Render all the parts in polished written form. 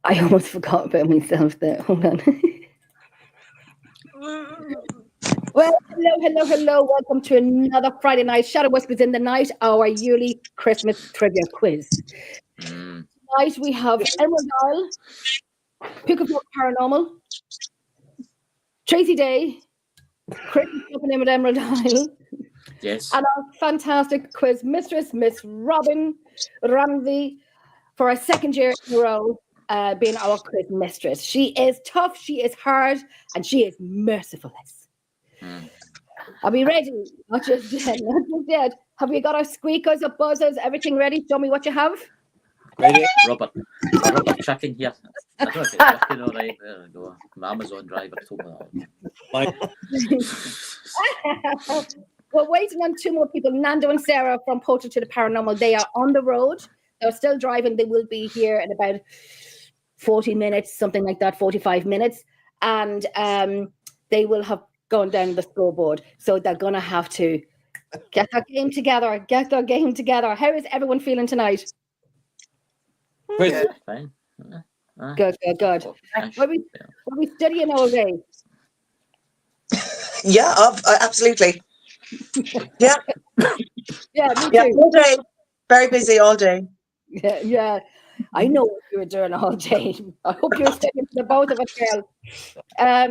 I almost forgot about myself there. Hold on. Well, hello. Welcome to another Friday night Shadow Whispers in the Night, our yearly Christmas trivia quiz. Tonight we have Emerald Isle, Pucavogueparanormal, Tracy Day, Christmas Company with Emerald Isle, Yes, and our fantastic quiz mistress, Miss Robyn Ramsey, for our second year in a row, being our quiz mistress. She is tough, she is hard, and she is mercifulness. Are we ready? Not just dead. Have we got our squeakers, our buzzers, everything ready? Show me what you have. ready, Robert. Robert checking here. I don't know if it's working all right. There we go. My Amazon driver told me that. We're waiting on two more people, Nando and Sarah from Portal to the Paranormal. They are on the road. They're still driving. They will be here in about 40 minutes, something like that, 45 minutes. And they will have gone down the scoreboard. So they're going to have to get their game together. How is everyone feeling tonight? Good. Fine. Good. Were we studying all day? Yeah, absolutely. Yeah. Yeah, me too. Yeah, all day. Very busy all day. Yeah. I know what you were doing all day. I hope you're sticking to the both of us, girl. I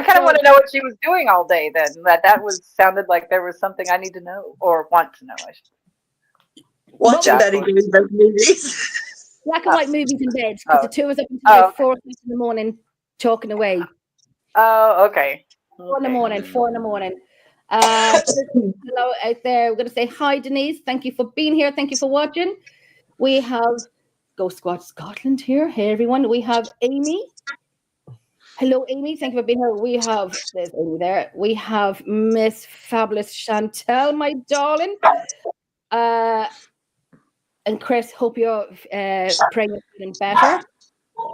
kind of want to know what she was doing all day then. That sounded like there was something I need to know or want to know. Watching Betty Davis movies. Black and white movies in bed, because the two of us up until 4 o'clock in the morning talking away. Oh, okay. 4 in the morning. Hello out there. We're going to say hi, Denise. Thank you for being here. Thank you for watching. We have Go Squad Scotland here. Hey, everyone. We have Amy. Hello, Amy. Thank you for being here. We have, there's Amy there. We have Miss Fabulous Chantel, my darling. And Chris, hope you're praying you're feeling better.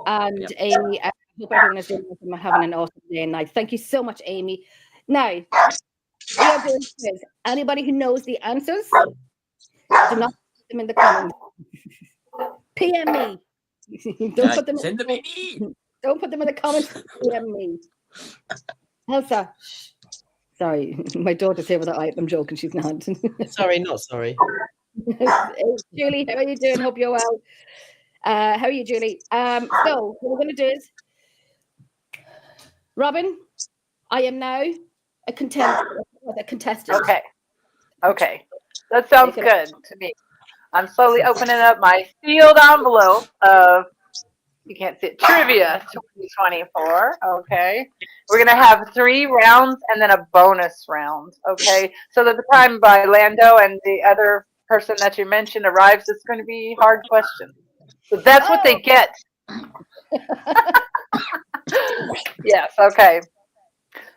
And Amy, I hope everyone is doing awesome and having an awesome day and night. Thank you so much, Amy. Now, we are doing this. Anybody who knows the answers, do not put them in the comments. PM me. Don't put them in the comments. PM me. Elsa. Sorry, my daughter's here with her eye. I'm joking. She's not. Sorry, not sorry. Julie, how are you doing? Hope you're well. How are you, Julie? So what we're going to do is, Robyn, I am now a contestant. Okay. That sounds good to me. I'm slowly opening up my sealed envelope of, you can't see it, Trivia 2024. Okay. We're going to have 3 rounds and then a bonus round. Okay. So that the time by Lando and the other person that you mentioned arrives, it's going to be hard questions. So that's what they get. Yes. Okay.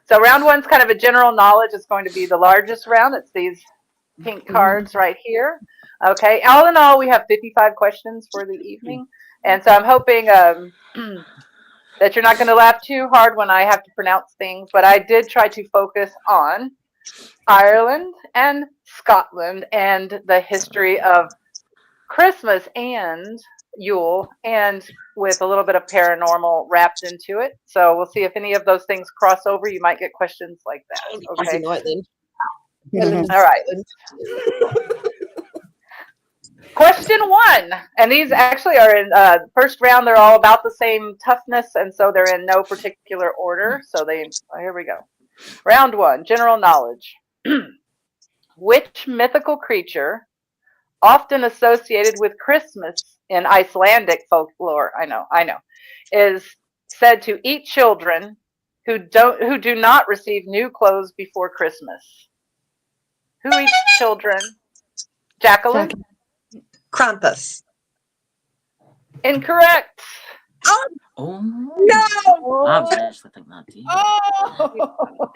So round 1's kind of a general knowledge. It's going to be the largest round. It's these pink cards right here. Okay. All in all, we have 55 questions for the evening. And so I'm hoping that you're not going to laugh too hard when I have to pronounce things. But I did try to focus on Ireland and Scotland and the history of Christmas and Yule, and with a little bit of paranormal wrapped into it. So we'll see if any of those things cross over. You might get questions like that. Okay. All right. Question 1, and these actually are in first round. They're all about the same toughness, and so they're in no particular order. So here we go. Round 1, general knowledge. Which mythical creature, often associated with Christmas in Icelandic folklore, I know, is said to eat children who do not receive new clothes before Christmas? Who eats children? Jacqueline? Krampus. Incorrect. Oh No! I actually think that too.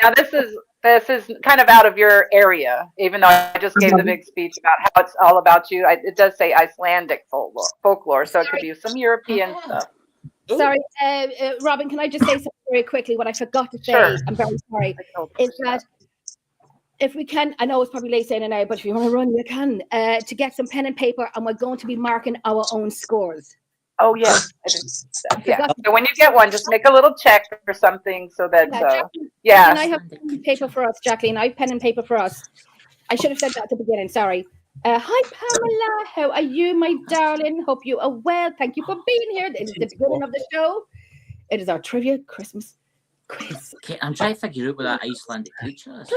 Now this is kind of out of your area, even though I just gave the big speech about how it's all about you. It does say Icelandic folklore, so it could be some European stuff. Sorry, Robyn, can I just say something very quickly? What I forgot to say, Sure. I'm very sorry, is that if we can, I know it's probably late saying it now, but if you want to run, you can, to get some pen and paper, and we're going to be marking our own scores. Oh, yes. Yeah. So when you get one, just make a little check or something so that, Can I have pen and paper for us, Jacqueline? I have pen and paper for us. I should have said that at the beginning. Sorry. Hi, Pamela. How are you, my darling? Hope you are well. Thank you for being here. It is the beginning of the show. It is our trivia Christmas quiz. Okay, I'm trying to figure out what that Icelandic creature is.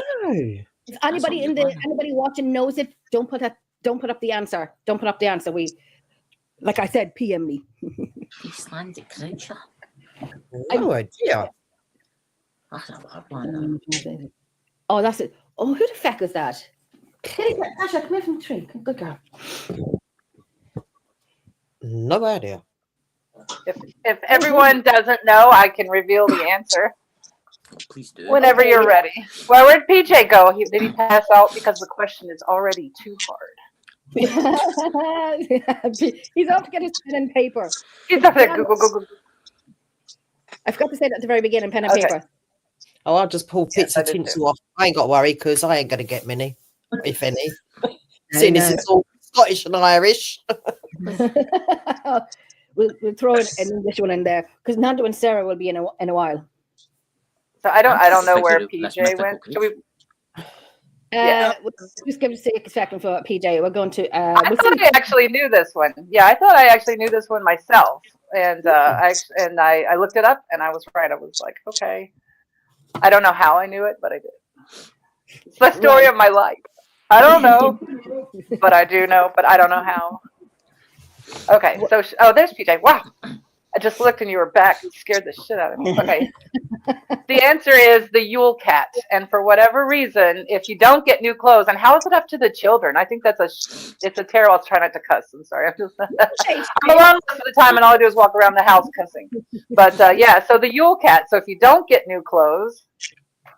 If anybody watching knows it, don't put up the answer. Don't put up the answer. Like I said, PM me. Icelandic creature. No idea. That's a hard one. Oh, that's it. Oh, who the fuck is that? Asha, come here from the tree. Good girl. No idea. If everyone doesn't know, I can reveal the answer. Please do. Whenever you're ready. Well, where'd PJ go? Did he pass out because the question is already too hard? He's off to get his pen and paper. He's off there. Go. I forgot to say that at the very beginning, pen and paper. Oh, I'll just pull bits of tinsel off. I ain't got to worry because I ain't going to get many, if any. Seeing this is all Scottish and Irish. We'll throw an English one in there because Nando and Sarah will be in a while. So I don't know where PJ went. Should we? Just give us a second for PJ. We're going to. I thought I actually knew this one. Yeah, I thought I actually knew this one myself, and I looked it up, and I was right. I was like, okay. I don't know how I knew it, but I did. It's the story of my life. I don't know, but I do know, but I don't know how. Okay, so there's PJ. Wow, I just looked and you were back. You scared the shit out of me. Okay, the answer is the Yule Cat, and for whatever reason, if you don't get new clothes, and how is it up to the children? I think it's a terrible. I'll try not to cuss. I'm sorry. I'm alone most of the time, and all I do is walk around the house cussing. But yeah, so the Yule Cat. So if you don't get new clothes,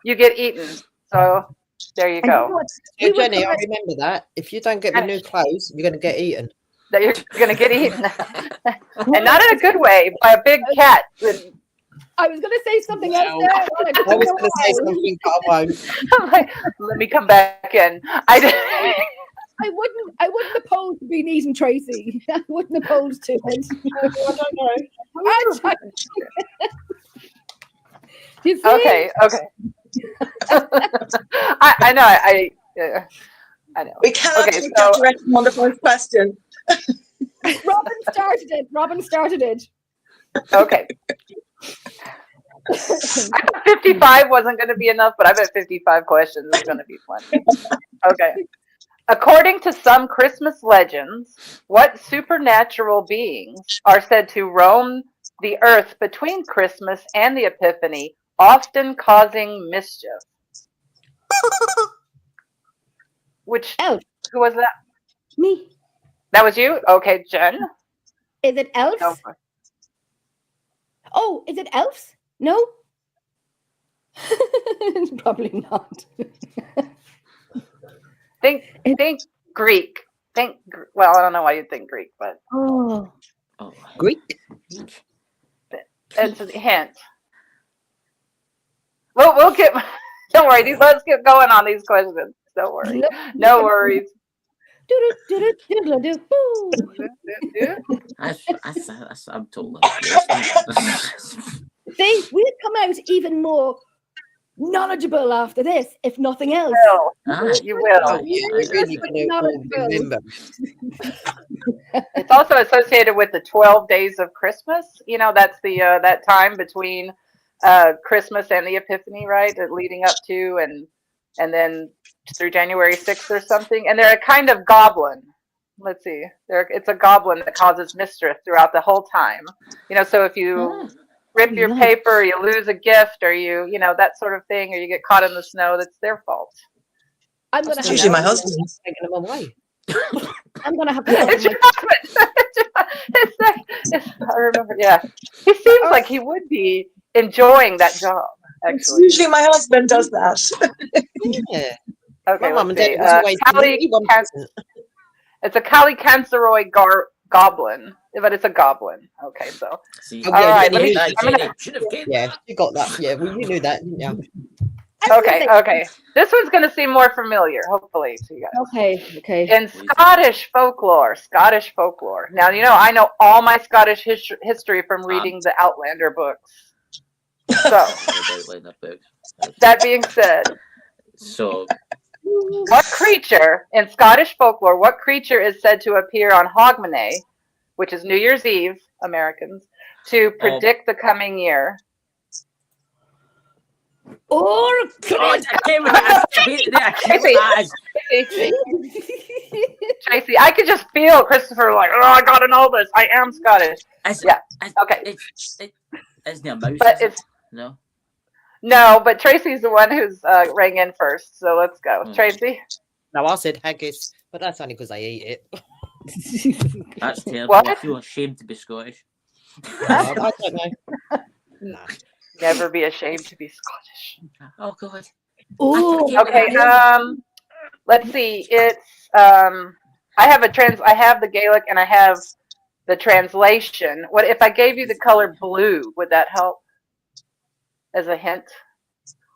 you get eaten. So there you go. Yeah, Jenny, I remember that. If you don't get the new clothes, you're going to get eaten. That you're going to get eaten, and not in a good way, by a big cat. I was going to say something else there. I was going to say something, but I won't. I'm like, let me come back in. I wouldn't oppose being eaten, Tracy. I wouldn't oppose to it. I don't know. Okay. I know. I know. We cannot take that direction on the first question. Robyn started it. Okay. I thought 55 wasn't going to be enough, but I bet 55 questions is going to be fun. Okay. According to some Christmas legends, what supernatural beings are said to roam the earth between Christmas and the Epiphany, often causing mischief? Who was that? Me. That was you? Okay, Jen. Is it elves? Oh, is it elves? No? Probably not. Think Greek. Well, I don't know why you'd think Greek, but Greek. It's a hint. We'll get. Don't worry. Let's get going on these questions. Don't worry. No worries. I'm told. See, we'll come out even more knowledgeable after this, if nothing else. You will. It's also associated with the 12 days of Christmas. You know, that's the that time between Christmas and the Epiphany, right? Leading up to and then through January 6th or something. And they're a kind of goblin. Let's see. It's a goblin that causes mischief throughout the whole time. You know, so if you rip your paper, you lose a gift, or you know, that sort of thing, or you get caught in the snow, that's their fault. It's usually my husband. Taking them away. I'm going to have to. It's your husband. I remember, yeah. He seems like he would be enjoying that job, actually. It's usually my husband does that. Yeah. Okay, Mum and Dad was always it's a Kali Kansaroy goblin, but it's a goblin. Okay, so. See, all right, yeah, you got that. Yeah, well, you knew that, didn't you? Okay. This one's going to seem more familiar, hopefully, to you guys. Okay. In Scottish folklore. Now, I know all my Scottish history from reading the Outlander books. So, that being said, what creature in Scottish folklore, is said to appear on Hogmanay, which is New Year's Eve, Americans, to predict the coming year? Oh, God! Tracy, I could just feel Christopher like, I gotta know this. I am Scottish. Okay. Isn't it a mouse? But it's no, but Tracy's the one who's rang in first. So let's go, Tracy. No, I said haggis, but that's only because I eat it. That's terrible. What? I feel ashamed to be Scottish. I don't know. No. Never be ashamed to be Scottish. Oh God. Oh, okay. Let's see. It's I have the Gaelic and I have the translation. What if I gave you the color blue? Would that help? As a hint.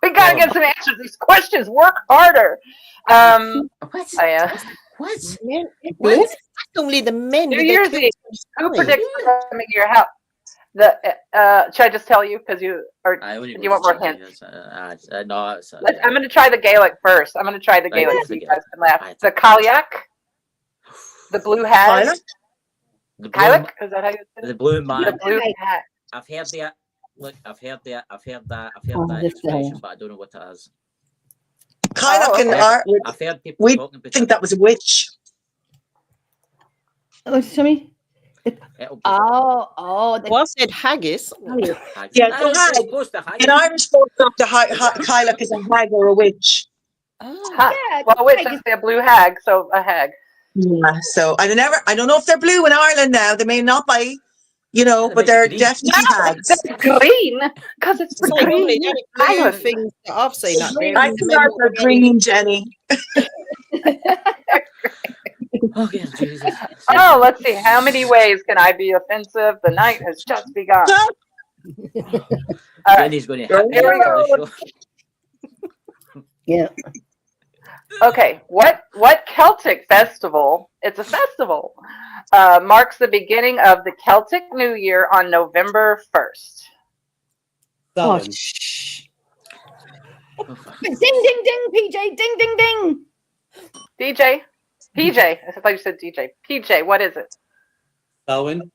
We gotta get some answers. These questions. Work harder. What? What? Only the men. New Year's Eve. Who predicts the coming of your house? Should I just tell you because you want more hints? No, I'm going to try the Gaelic first. I'm going to try the Gaelic so you guys can laugh. The Cailleach, the blue hat. Cailleach? Is that how you say it? The blue man. The blue hat. I've heard that. Look, I've heard that expression, but I don't know what it is. Cailleach and art. I've heard people We talking about think that was a witch. Oh, tell me. Well, I said haggis. Yeah, in Irish folklore, the Cailleach is a hag or a witch. Well, a witch is a blue hag, so a hag. Yeah, so I don't know if they're blue in Ireland now. They may not be, but they're definitely hags. It's green because it's the green island things that I've seen. I think they're green, Jenny. Okay, Jesus. Oh, let's see. How many ways can I be offensive? The night has just begun. All right. Here we go. Yeah. Okay. What Celtic festival? It's a festival. Marks the beginning of the Celtic New Year on November 1st. Oh, Ding, ding, ding, PJ. Ding, ding, ding. PJ. I thought you said DJ. PJ, what is it? Halloween.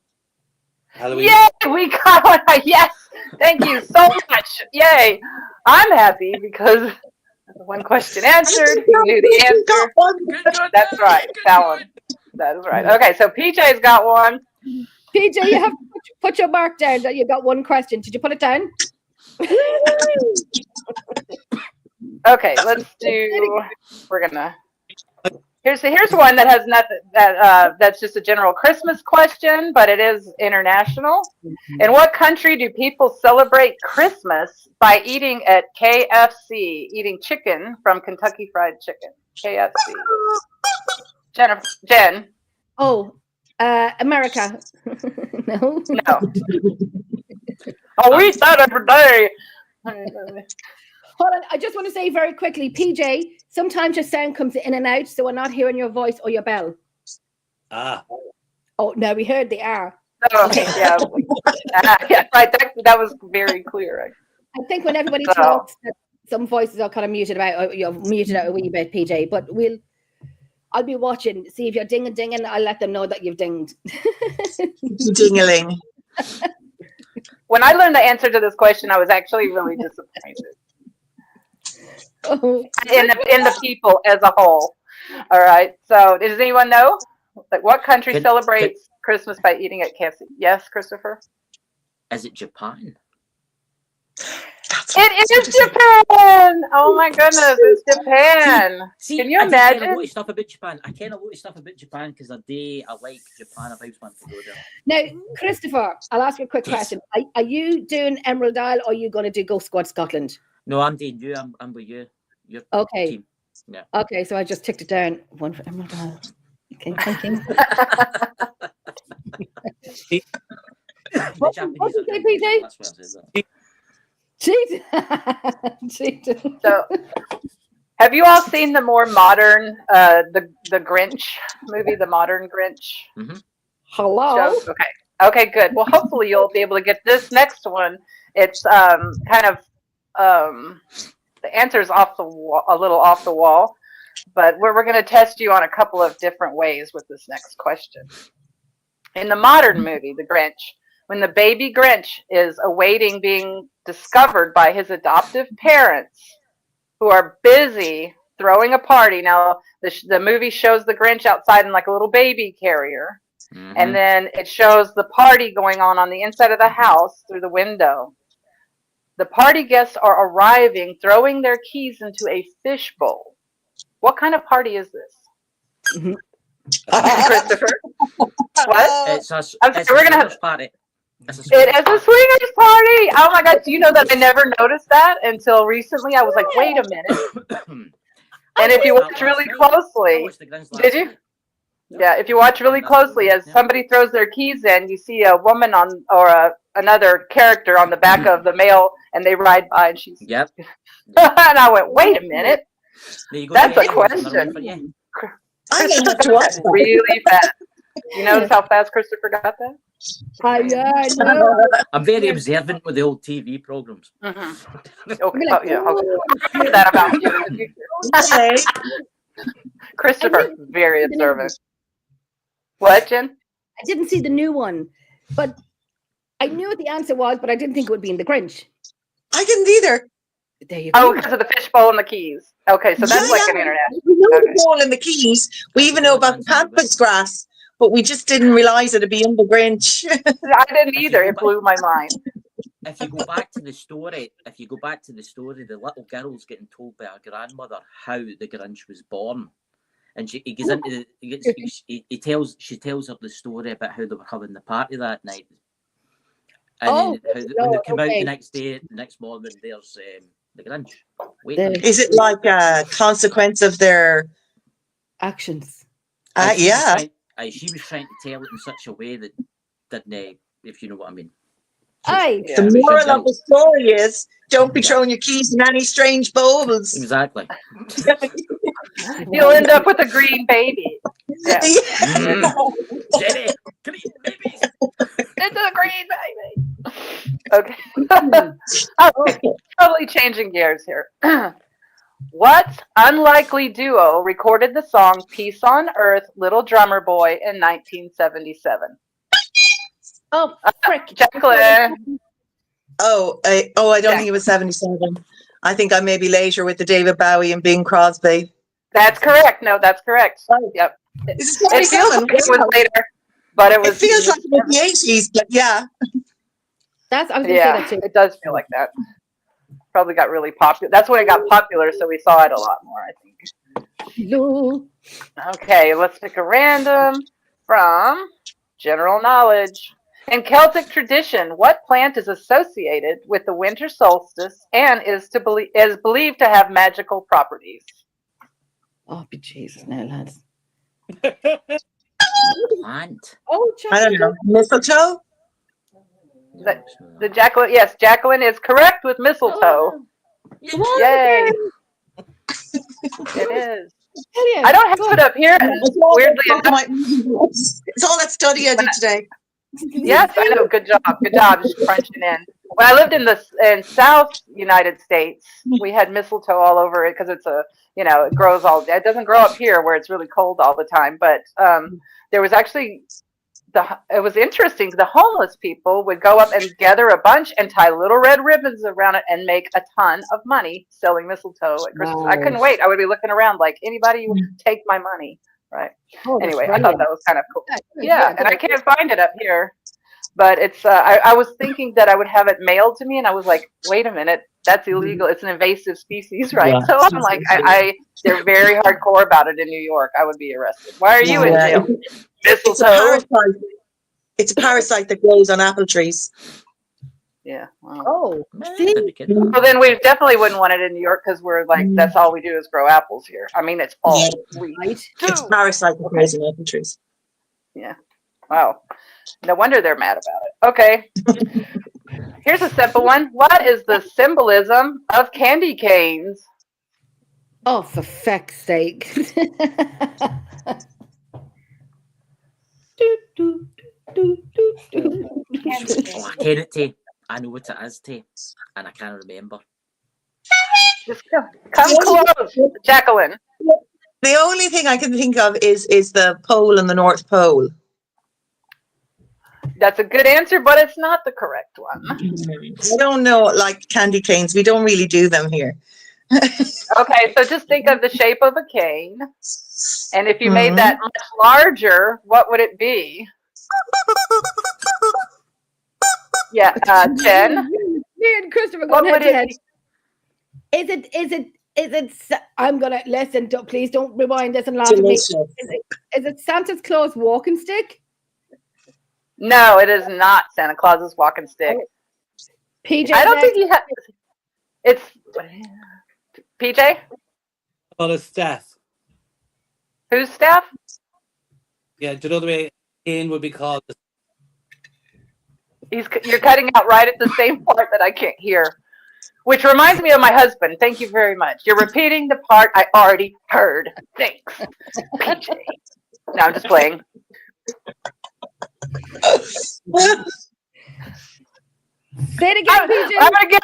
Yay! We got one. Yes. Thank you so much. Yay. I'm happy because one question answered. You knew the answer. That's right. Fallon. That is right. Okay, so PJ's got one. PJ, you have to put your mark down that you got one question. Did you put it down? Okay, let's do. We're gonna. Here's one that has nothing. That's just a general Christmas question, but it is international. In what country do people celebrate Christmas by eating at KFC? Eating chicken from Kentucky Fried Chicken. KFC. Jen. Oh, America. No. Oh, we eat that every day. Hold on, I just want to say very quickly, PJ, sometimes your sound comes in and out, so we're not hearing your voice or your bell. Ah. Oh, no, we heard the R. Oh, okay, yeah. Yeah, right, that was very clear. I think when everybody talks, some voices are kind of muted out, you're muted out a wee bit, PJ, but I'll be watching, see if you're dinging, I'll let them know that you've dinged. Ding-a-ling. When I learned the answer to this question, I was actually really disappointed. Oh. In the people as a whole. All right. So does anyone know? Like what country celebrates Christmas by eating at KFC? Yes, Christopher? Is it Japan? It is Japan! Oh my goodness, it's Japan. Can you imagine? I kind of stuff about Japan. I kind of know stuff about Japan because I like Japan. I've always wanted to go there. Now, Christopher, I'll ask you a quick question. Are you doing Emerald Isle or are you going to do Ghost Squad Scotland? No, I'm doing you. I'm with you. Your okay. Team. Yeah. Okay, so I just ticked it down. One for Emerald Isle. Okay, thank you. What did you say, PJ? Cheat. So, have you all seen the more modern, the Grinch movie, the modern Grinch? Mm-hmm. Hello. Shows? Okay, good. Well, hopefully you'll be able to get this next one. It's kind of the answer's off the wall, a little off the wall, but we're going to test you on a couple of different ways with this next question. In the modern movie, The Grinch, when the baby Grinch is awaiting being discovered by his adoptive parents, who are busy throwing a party. Now, the movie shows the Grinch outside in like a little baby carrier. Mm-hmm. And then it shows the party going on the inside of the house through the window. The party guests are arriving, throwing their keys into a fishbowl. What kind of party is this? Mm-hmm. Christopher? What? It's a we're gonna have party. It is a swingers party. Oh my God! Do you know that I never noticed that until recently? I was like, wait a minute. And if you watch really closely, did you? Yeah, if you watch really closely, as somebody throws their keys in, you see a woman another character on the back of the male, and they ride by, and she's. Yep. And I went, wait a minute. That's a question. I may have to watch that. Really fast. You notice how fast Christopher got that? I know. I'm very observant with the old TV programs. Mm-hmm. Okay. I'll hear that about you in the future. Christopher, very observant. What, Jen? I didn't see the new one, but I knew what the answer was, but I didn't think it would be in The Grinch. I didn't either. There you go. Oh, because of the fishbowl and the keys. Okay, so that's like an international. We know the bowl and the keys. We even know about the pampas grass, but we just didn't realise it'd be in The Grinch. I didn't either. It blew my mind. If you go back to the story, the little girl's getting told by her grandmother how the Grinch was born. And she tells her the story about how they were having the party that night. And then when they come out the next day, the next morning, there's the Grinch. Is it like a consequence of their actions? Yeah. She was trying to tell it in such a way that didn't, if you know what I mean. The moral of the story is don't be throwing your keys in any strange bowls. Exactly. You'll end up with a green baby. Yeah. Jenny, green babies. It's a green baby. Okay. Totally changing gears here. What unlikely duo recorded the song Peace on Earth, Little Drummer Boy in 1977? Oh, frick. Jacqueline. I don't think it was 77. I think I may be later with the David Bowie and Bing Crosby. That's correct. No, that's correct. Yep. It feels like it was later, but it feels like it was the 80s, but yeah. I was going to say that too. It does feel like that. Probably got really popular. That's when it got popular, so we saw it a lot more, I think. No. Okay, let's pick a random from general knowledge. In Celtic tradition, what plant is associated with the winter solstice and is believed to have magical properties? Oh, be Jesus now, lads. Plant? Oh, I don't know. Mistletoe? The Jacqueline, yes, Jacqueline is correct with mistletoe. Yay! It is. I don't have it up here. Weirdly enough, it's all that study I did today. Yes, I know. Good job. Good job. Just crunching in. When I lived in South United States, we had mistletoe all over it because it's it grows all day. It doesn't grow up here where it's really cold all the time. But there was actually it was interesting. The homeless people would go up and gather a bunch and tie little red ribbons around it and make a ton of money selling mistletoe at Christmas. Wow. I couldn't wait. I would be looking around like, anybody take my money. Right. Anyway, I thought that was kind of cool. Yeah, and I can't find it up here. But it's I was thinking that I would have it mailed to me, and I was like, wait a minute, that's illegal. It's an invasive species, right? Yeah. So I'm like, they're very hardcore about it in New York. I would be arrested. Why are you in jail? Mistletoe. It's a parasite that grows on apple trees. Yeah. Wow. Oh, see? Well, then we definitely wouldn't want it in New York because we're like, that's all we do is grow apples here. I mean, it's all wheat. It's a parasite that grows on apple trees. Yeah. Wow. No wonder they're mad about it. Okay. Here's a simple one. What is the symbolism of candy canes? Oh, for feck's sake. Oh, I can it, Tay. I know what it is, Tay, and I can't remember. Just come close, Jacqueline. The only thing I can think of is the pole and the North Pole. That's a good answer, but it's not the correct one. I don't know, like candy canes. We don't really do them here. Okay, so just think of the shape of a cane. And if you made that much larger, what would it be? Yeah, Jen? Me and Christopher What going would head to head. it be? Is it, I'm going to, listen, please don't rewind this and laugh at me. Is it Santa's Claus walking stick? No, it is not Santa Claus's walking stick. PJ, I don't think you have. It's PJ. Or a staff. Whose staff? Yeah, do you know the way cane would be called? You're cutting out right at the same part that I can't hear, which reminds me of my husband. Thank you very much. You're repeating the part I already heard. Thanks, PJ. No, I'm just playing. Say it again, PJ. I'm gonna give.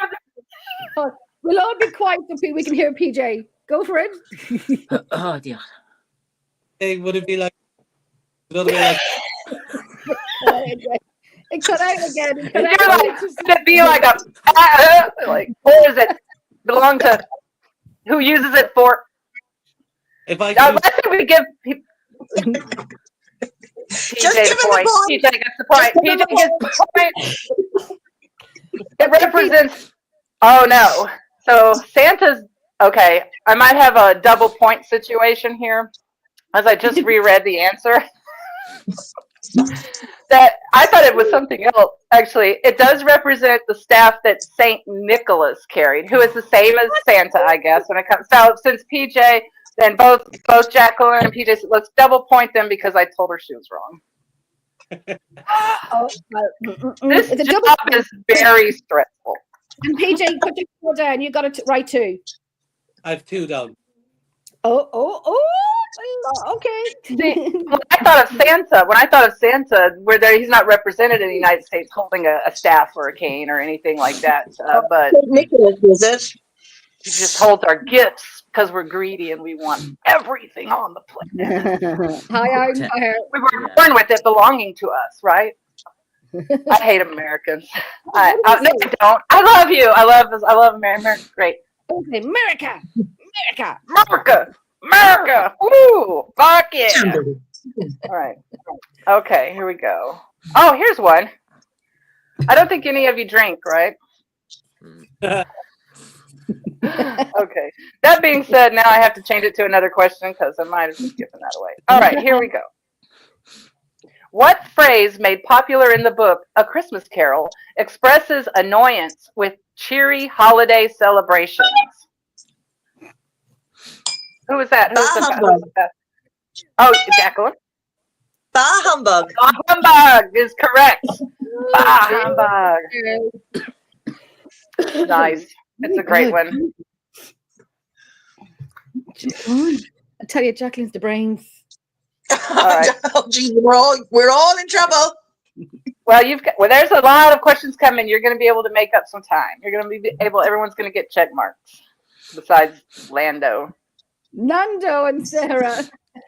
We'll all be quiet so we can hear PJ. Go for it. Oh dear. Hey, would it be like? Another way, like It cut out again. It cut You're out. like, should it be like a like? Who is it? Belong to? Who uses it for? if I Now, could, let's say we give PJ the point. PJ gets the point. PJ gets the point. It represents. Oh no! So Santa's okay. I might have a double point situation here, as I just reread the answer. That I thought it was something else. Actually, it does represent the staff that Saint Nicholas carried, who is the same as Santa, I guess. When it comes, so since PJ, then both Jacqueline and PJ, said, let's double point them because I told her she was wrong. This job is very stressful. And PJ, put your foot down. You got it right too. I have two down. Oh, okay. See, when I thought of Santa, where he's not represented in the United States holding a staff or a cane or anything like that, but Nicholas, is it? he just holds our gifts because we're greedy and we want everything on the planet. We were born with it belonging to us, right? I hate Americans. No, I don't. I love you. I love America. Great. Okay, America. Woo! Fuck yeah! All right. Okay, here we go. Oh, here's one. I don't think any of you drink, right? Okay. That being said, now I have to change it to another question because I might have just given that away. All right, here we go. What phrase made popular in the book A Christmas Carol expresses annoyance with cheery holiday celebrations? Who was that? Oh, Jacqueline. Bah humbug. Bah humbug is correct. Bah humbug. Nice. It's a great one. I tell you, Jacqueline's the brains. All right. Oh, geez, we're all in trouble. Well, there's a lot of questions coming. You're going to be able to make up some time. You're going to be able. Everyone's going to get check marks, besides Lando, Nando, and Sarah.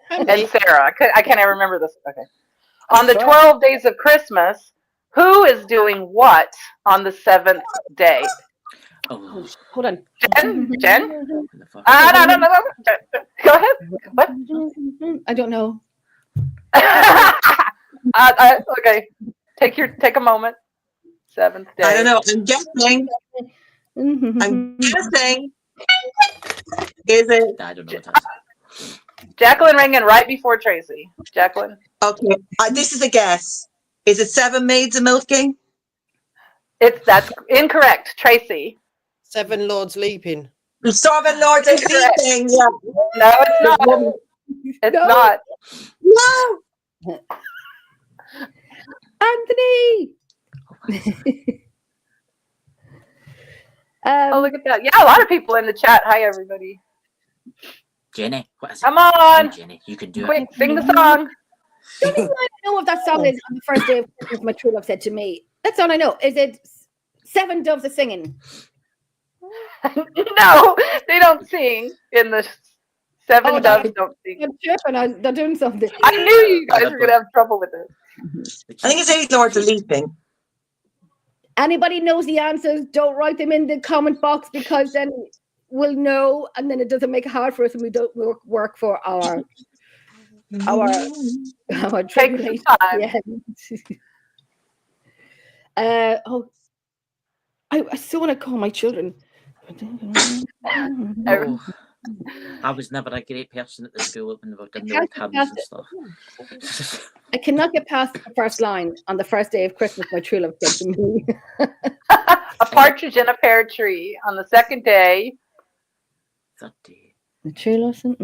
and Sarah. I can't ever remember this. Okay. On the 12 days of Christmas, who is doing what on the 7th day? Oh, Hold on. Jen? No. Go ahead. What? I don't know. Okay. Take a moment. 7th day. I don't know. I'm guessing. Is it? I don't know what that is. Jacqueline ringing right before Tracy. Jacqueline. Okay. This is a guess. Is it 7 Maids of Milking? That's incorrect. Tracy. 7 Lords Leaping. 7 Lords of Leaping. Yeah. No, it's not. It's not. No. Anthony. Oh, look at that. Yeah, a lot of people in the chat. Hi, everybody. Jenny, what is it? Come on. Jenny, you can do Quick, it. sing the song. The only thing I know of that song is on the first day of Christmas, my true love said to me. That's all I know. Is it Seven Doves are singing? No, they don't sing in the Seven Doves don't sing. They're tripping. They're doing something. I knew you guys were going to have trouble with this. I think it's 8 Lords of Leaping. Anybody knows the answers, don't write them in the comment box, because then we'll know, and then it doesn't make it hard for us, and we don't work for our Take time. Yeah. I still want to call my children. Oh, I was never a great person at the school when they were doing the old hymns and stuff. I cannot get past the first line. On the first day of Christmas, my true love said to me. A partridge in a pear tree. On the second day. Third day. The true love said,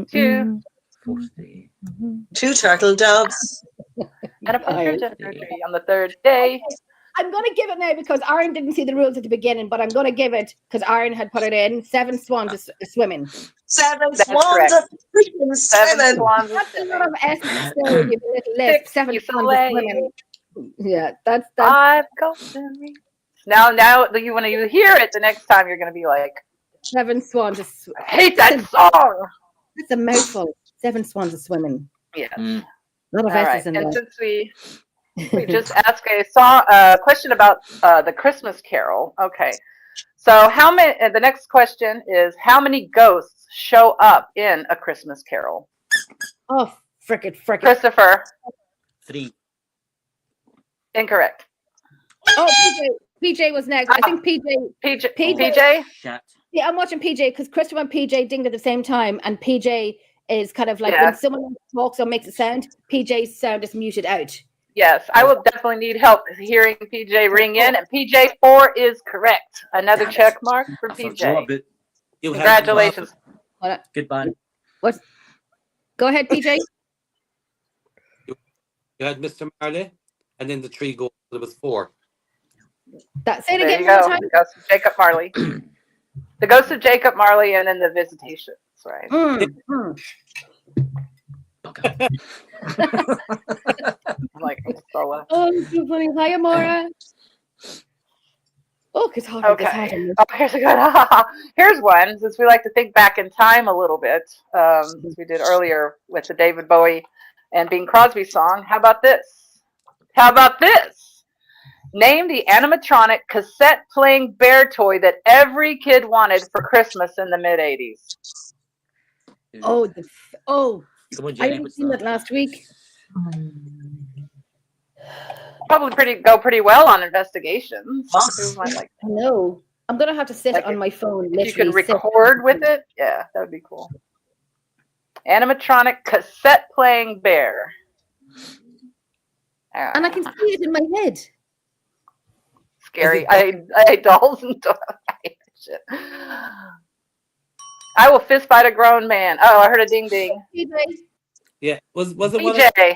Fourth day. 2 turtle doves. And a partridge in a pear tree. On the third day. I'm going to give it now because Aaron didn't see the rules at the beginning, but I'm going to give it because Aaron had put it in. 7 swans are swimming. 7 That's swans correct. are freaking 7 swimming. swans. That's a lot of S's to say, you little list. 7 swans are swimming. Yeah, that's 5 golden rings. Now, when you hear it, the next time you're going to be like, 7 swans are I hate that song. That's a mouthful. 7 swans are swimming. Yeah. A lot of All S's right. in And there. since we just asked a question about the Christmas Carol. Okay. So the next question is, how many ghosts show up in A Christmas Carol? Oh, frickin'. Christopher. 3. Incorrect. Oh, PJ was next. I think PJ? Shit. Yeah, I'm watching PJ because Christopher and PJ dinged at the same time, and PJ is kind of like when someone talks or makes a sound, PJ's sound is muted out. Yes, I will definitely need help hearing PJ ring in, and PJ 4 is correct. Another check mark for PJ. Congratulations. Goodbye. What? Go ahead, PJ. You had Mr. Marley, and then the 3 goals. It was 4. Say it There again you one go. time. The Ghost of Jacob Marley. The Ghost of Jacob Marley, and then the Visitations, right? Like Stella. Oh, so funny. Hi, Amora. Oh, it's hard. Okay. Here's one. Since we like to think back in time a little bit, as we did earlier with the David Bowie and Bing Crosby song. How about this? Name the animatronic cassette-playing bear toy that every kid wanted for Christmas in the mid-'80s. I haven't seen that last week. Probably go pretty well on investigations. I know. I'm gonna have to sit on my phone. If you could record with it, yeah, that would be cool. Animatronic cassette-playing bear. And I can see it in my head. Scary. I hate dolls and dolls. Shit. I will fist fight a grown man. Oh, I heard a ding ding. Yeah, was it PJ.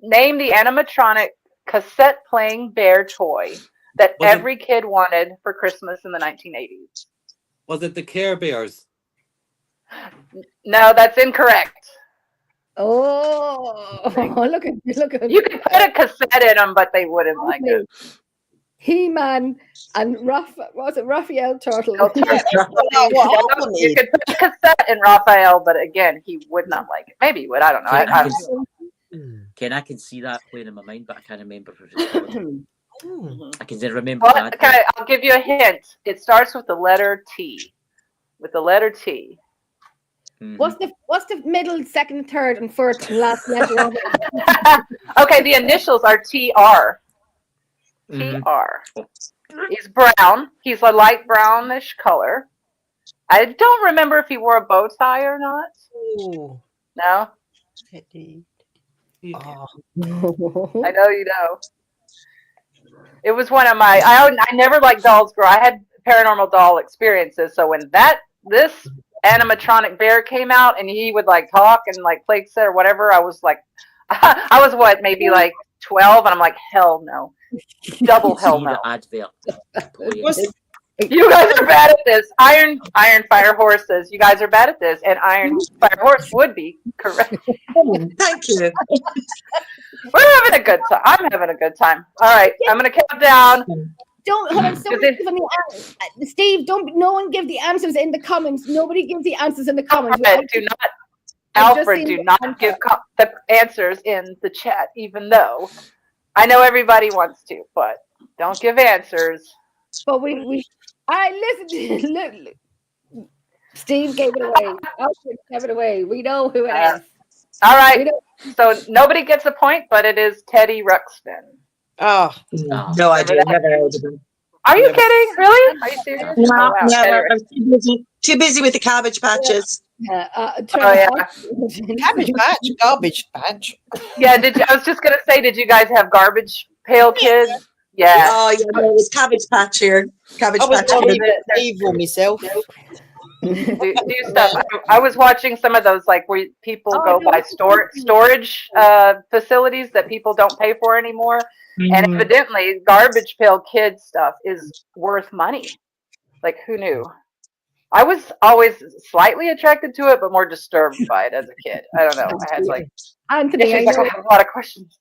Name the animatronic cassette-playing bear toy that every kid wanted for Christmas in the 1980s. Was it the Care Bears? No, that's incorrect. Oh, look at you could put a cassette in them, but they wouldn't like it. He-Man and Raphael Turtle? You could put a cassette in Raphael, but again, he would not like it. Maybe he would. I don't know. I can see that playing in my mind, but I can't remember. I can remember that. Okay, I'll give you a hint. It starts with the letter T. Mm-hmm. What's the middle, second, third, and fourth last letter of it? Okay, the initials are TR. TR. He's brown. He's a light brownish color. I don't remember if he wore a bow tie or not. Ooh. No? Oh. I know you know. It was one of my. I never liked dolls grow. I had paranormal doll experiences. So when this animatronic bear came out and he would like talk and like play set or whatever, I was like, I was what, maybe like 12, and I'm like, hell no. Double hell no. Advert. You guys are bad at this. Iron Fire Horse says you guys are bad at this, and Iron Fire Horse would be correct. Thank you. We're having a good time. I'm having a good time. All right, I'm going to count down. Don't hold on. Steve, no one give the answers in the comments. Nobody gives the answers in the comments. Alfred, do not give the answers in the chat, even though I know everybody wants to, but don't give answers. But listen. Steve gave it away. Alfred gave it away. We know who it is. All right. So nobody gets a point, but it is Teddy Ruxpin. Oh. No idea. Never heard of him. Are you kidding? Really? Are you serious? No, wow. never. I'm too busy with the cabbage patches. Cabbage patch, garbage patch. Yeah, I was just gonna say, did you guys have garbage pail kids? Yeah. Oh yeah, no, it was cabbage patch here. Cabbage patch. Evil myself. Do stuff. I was watching some of those, like where people go by storage facilities that people don't pay for anymore, and evidently garbage pail kid stuff is worth money. Like, who knew? I was always slightly attracted to it, but more disturbed by it as a kid. I don't know. I had like, Anthony, I have a lot of questions.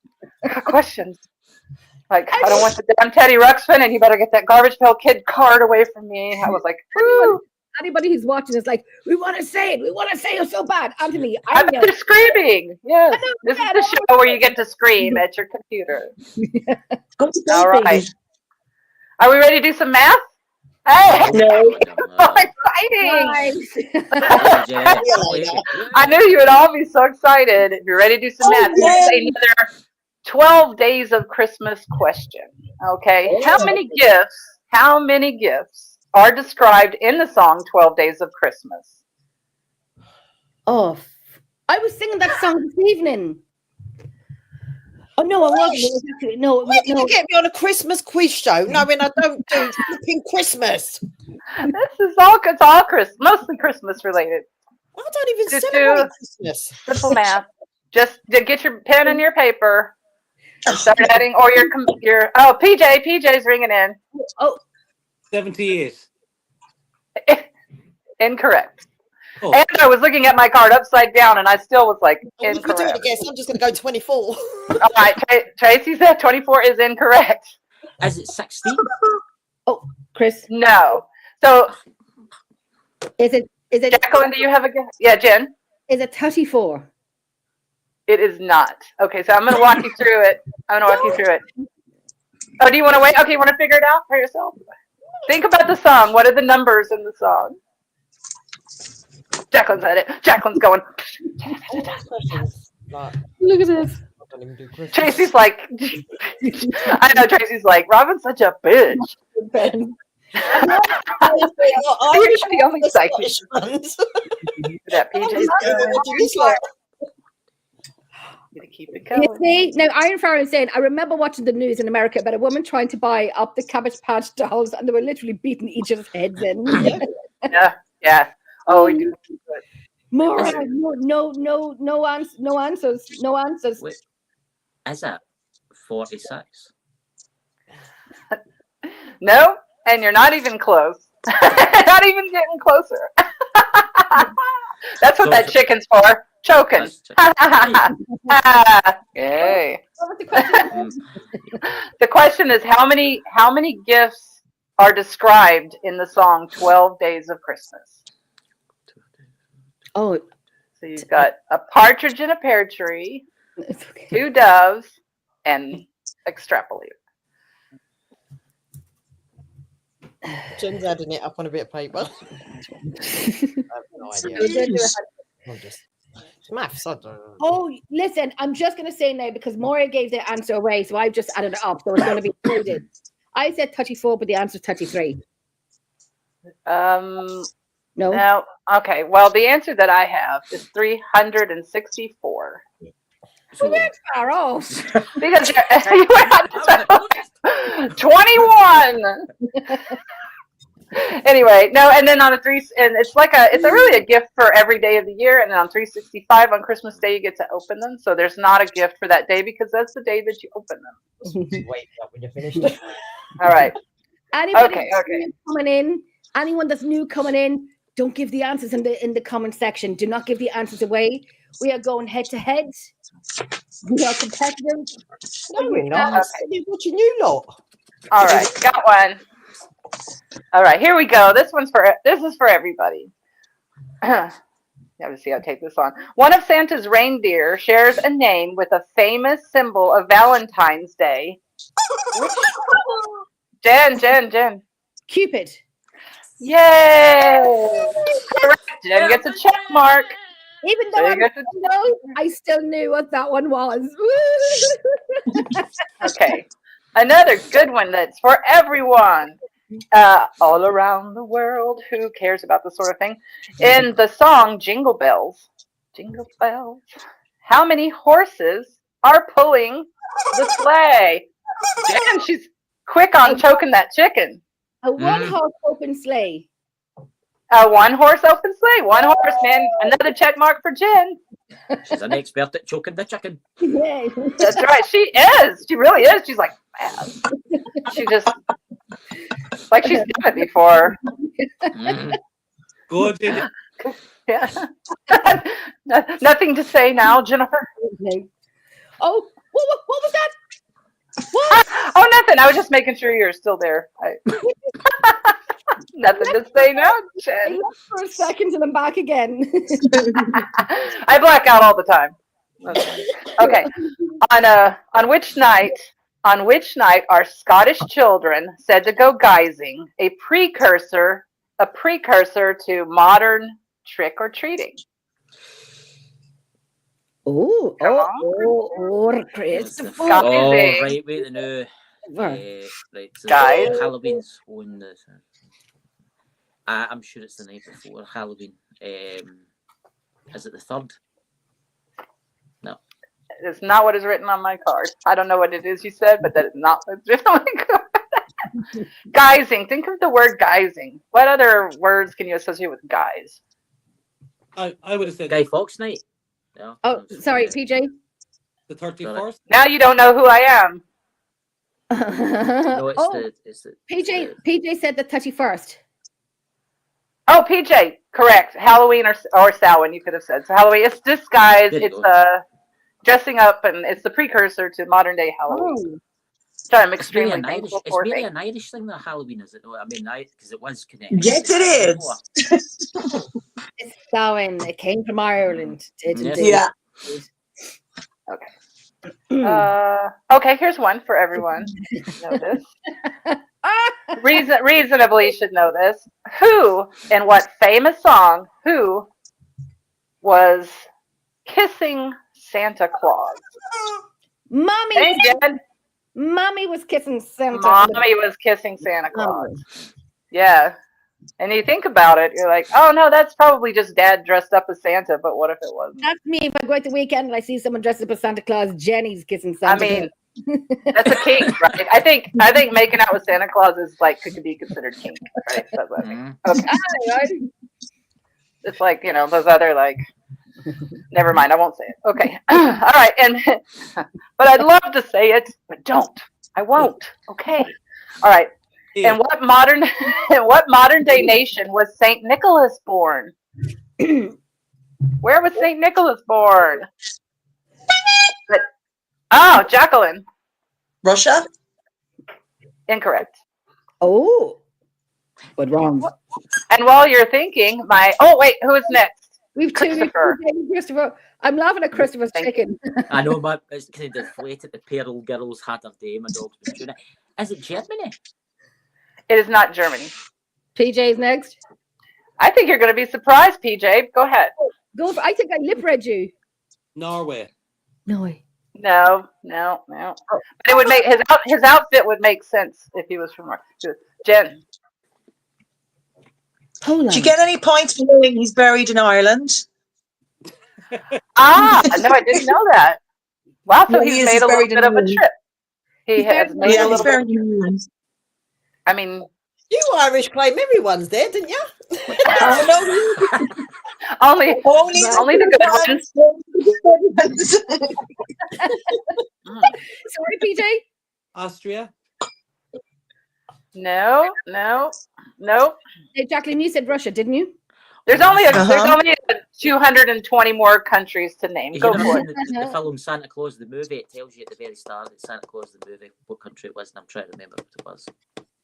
Like, I don't want the damn Teddy Ruxpin, and you better get that garbage pail kid card away from me. I was like, woo. Anybody who's watching is like, we want to say it. We want to say it so bad. Anthony, I bet they're screaming. Yes. This is the show where you get to scream at your computer. All right. Are we ready to do some math? Hey! No. Exciting! I knew you would all be so excited. If you're ready to do some math, this is another 12 days of Christmas question. Okay. How many gifts are described in the song 12 Days of Christmas? Oh, I was singing that song this evening. Oh, no, I wasn't. No, Why did you get me on a Christmas quiz show knowing I don't do flipping Christmas? It's all Christmas, mostly Christmas related. I don't even celebrate Christmas. Simple math. Just get your pen and your paper and start adding, or your PJ's ringing in. Oh. 70 years. Incorrect. Oh. And I was looking at my card upside down, and I still was like, incorrect. If you do it again, I'm just going to go 24. All right, Tracy said 24 is incorrect. Is it 16? Oh, Chris. No. So, is it? Jacqueline, do you have a guess? Yeah, Jen. Is it 34? It is not. Okay, so I'm going to walk you through it. Oh, do you want to wait? Okay, you want to figure it out for yourself? Think about the song. What are the numbers in the song? Jacqueline's at it. Jacqueline's going. Look at this. Tracy's like, I know Tracy's like, Robyn's such a bitch. You're only psychic. That PJ's gonna keep it going. You see, now Iron Farron is saying, I remember watching the news in America about a woman trying to buy up the Cabbage Patch dolls, and they were literally beating each other's heads in. Yeah. Oh, we do. No answers. Wait, is that 46? No, and you're not even close. Not even getting closer. That's what that chicken's for. Choking. Yay. What was the question? The question is, how many gifts are described in the song 12 Days of Christmas? Oh. So you've got a partridge in a pear tree, 2 doves, and extrapolate. Jen's adding it up on a bit of paper. I have no idea. Maths, I don't know. Oh, listen, I'm just going to say now, because Maura gave the answer away, so I've just added it up, so it's going to be included. I said 34, but the answer is 33. No? Okay, well, the answer that I have is 364. Well, that's far off. Because you were 21! Anyway, no, and then on and it's really a gift for every day of the year. And then on 365 on Christmas Day, you get to open them. So there's not a gift for that day because that's the day that you open them. Wait up when you're finished. All right. Anybody coming in? Anyone that's new coming in? Don't give the answers in the comment section. Do not give the answers away. We are going head to head. We are competitive. No, we're not. Okay. Watching you lot. All right, got one. All right, here we go. This is for everybody. Let me see. I'll take this on. One of Santa's reindeer shares a name with a famous symbol of Valentine's Day. Jen. Cupid. Yay! Correct. Jen gets a check mark. Even though I still knew what that one was. Okay. Another good one that's for everyone. All around the world, who cares about this sort of thing? In the song Jingle Bells, how many horses are pulling the sleigh? Jen, she's quick on choking that chicken. A one-horse open sleigh. A one-horse open sleigh. One horse, man. Another check mark for Jen. She's an expert at choking the chicken. Yeah. That's right. She is. She really is. She's like, man. She just, like she's done it before. Good. Yeah. Nothing to say now, Jennifer. Oh, what was that? What? Oh, nothing. I was just making sure you're still there. Nothing to say now, Jen. I left for a second and I'm back again. I black out all the time. Okay. On which night are Scottish children said to go guising, a precursor to modern trick or treating? Christopher. Oh, right, wait, the new. Right, so Guys. Halloween's on this. I'm sure it's the night before Halloween. Is it the 3rd? No. It's not what is written on my card. I don't know what it is you said, but that is not what's written on my card. Guising. Think of the word guising. What other words can you associate with guise? I would have said Guy Fawkes night. Yeah, Oh, sorry, PJ. the 31st. Now you don't know who I am. No, it's the PJ said the 31st. Oh, PJ, correct. Halloween or Samhain, you could have said. So Halloween, it's disguise. There you It's dressing up, and it's the precursor to modern day Halloween. So I'm extremely thankful for. It's really an Irish thing, that Halloween, is it? I mean, because it was connected. Yes, it is. It's Samhain. It came from Ireland. Yeah. Okay. Okay, here's one for everyone. Know this. Reasonably should know this. Who, in what famous song, who was kissing Santa Claus? Mommy. Hey, Jen. Mommy was kissing Santa. Mommy was kissing Santa Claus. Yeah. And you think about it, you're like, oh no, that's probably just Dad dressed up as Santa, but what if it wasn't? That's me. If I go out the weekend and I see someone dressed up as Santa Claus, Jenny's kissing Santa. I mean, that's a kink, right? I think making out with Santa Claus is like could be considered kink, right? That's what I think. Okay. It's like, you know, those other like. Never mind, I won't say it. Okay. All right, but I'd love to say it, but don't. I won't. Okay. All right. In what modern day nation was Saint Nicholas born? Where was Saint Nicholas born? Jacqueline. Russia? Incorrect. Oh, but wrong. And while you're thinking, who is next? We've Christopher. I'm laughing at Christopher's chicken. I know, but it's kind of deflated. The Pearl girls had their day. My dog's been tuning. Is it Germany? It is not Germany. PJ's next. I think you're going to be surprised, PJ. Go ahead. I think I lip read you. Norway. No. But it would make his outfit would make sense if he was from Norway. Jen. Poland. Did you get any points for knowing he's buried in Ireland? No, I didn't know that. Wow, so he's made a little bit of a trip. He has made a little bit. I mean, You Irish claim everyone's there, didn't you? Oh, no, Only only the good ones. Sorry, PJ. Austria. No. Hey, Jacqueline, you said Russia, didn't you? There's only Uh-huh. 220 more countries to name. If Go you've for never it. seen the film Santa Claus the movie, it tells you at the very start that Santa Claus the movie what country it was, and I'm trying to remember what it was.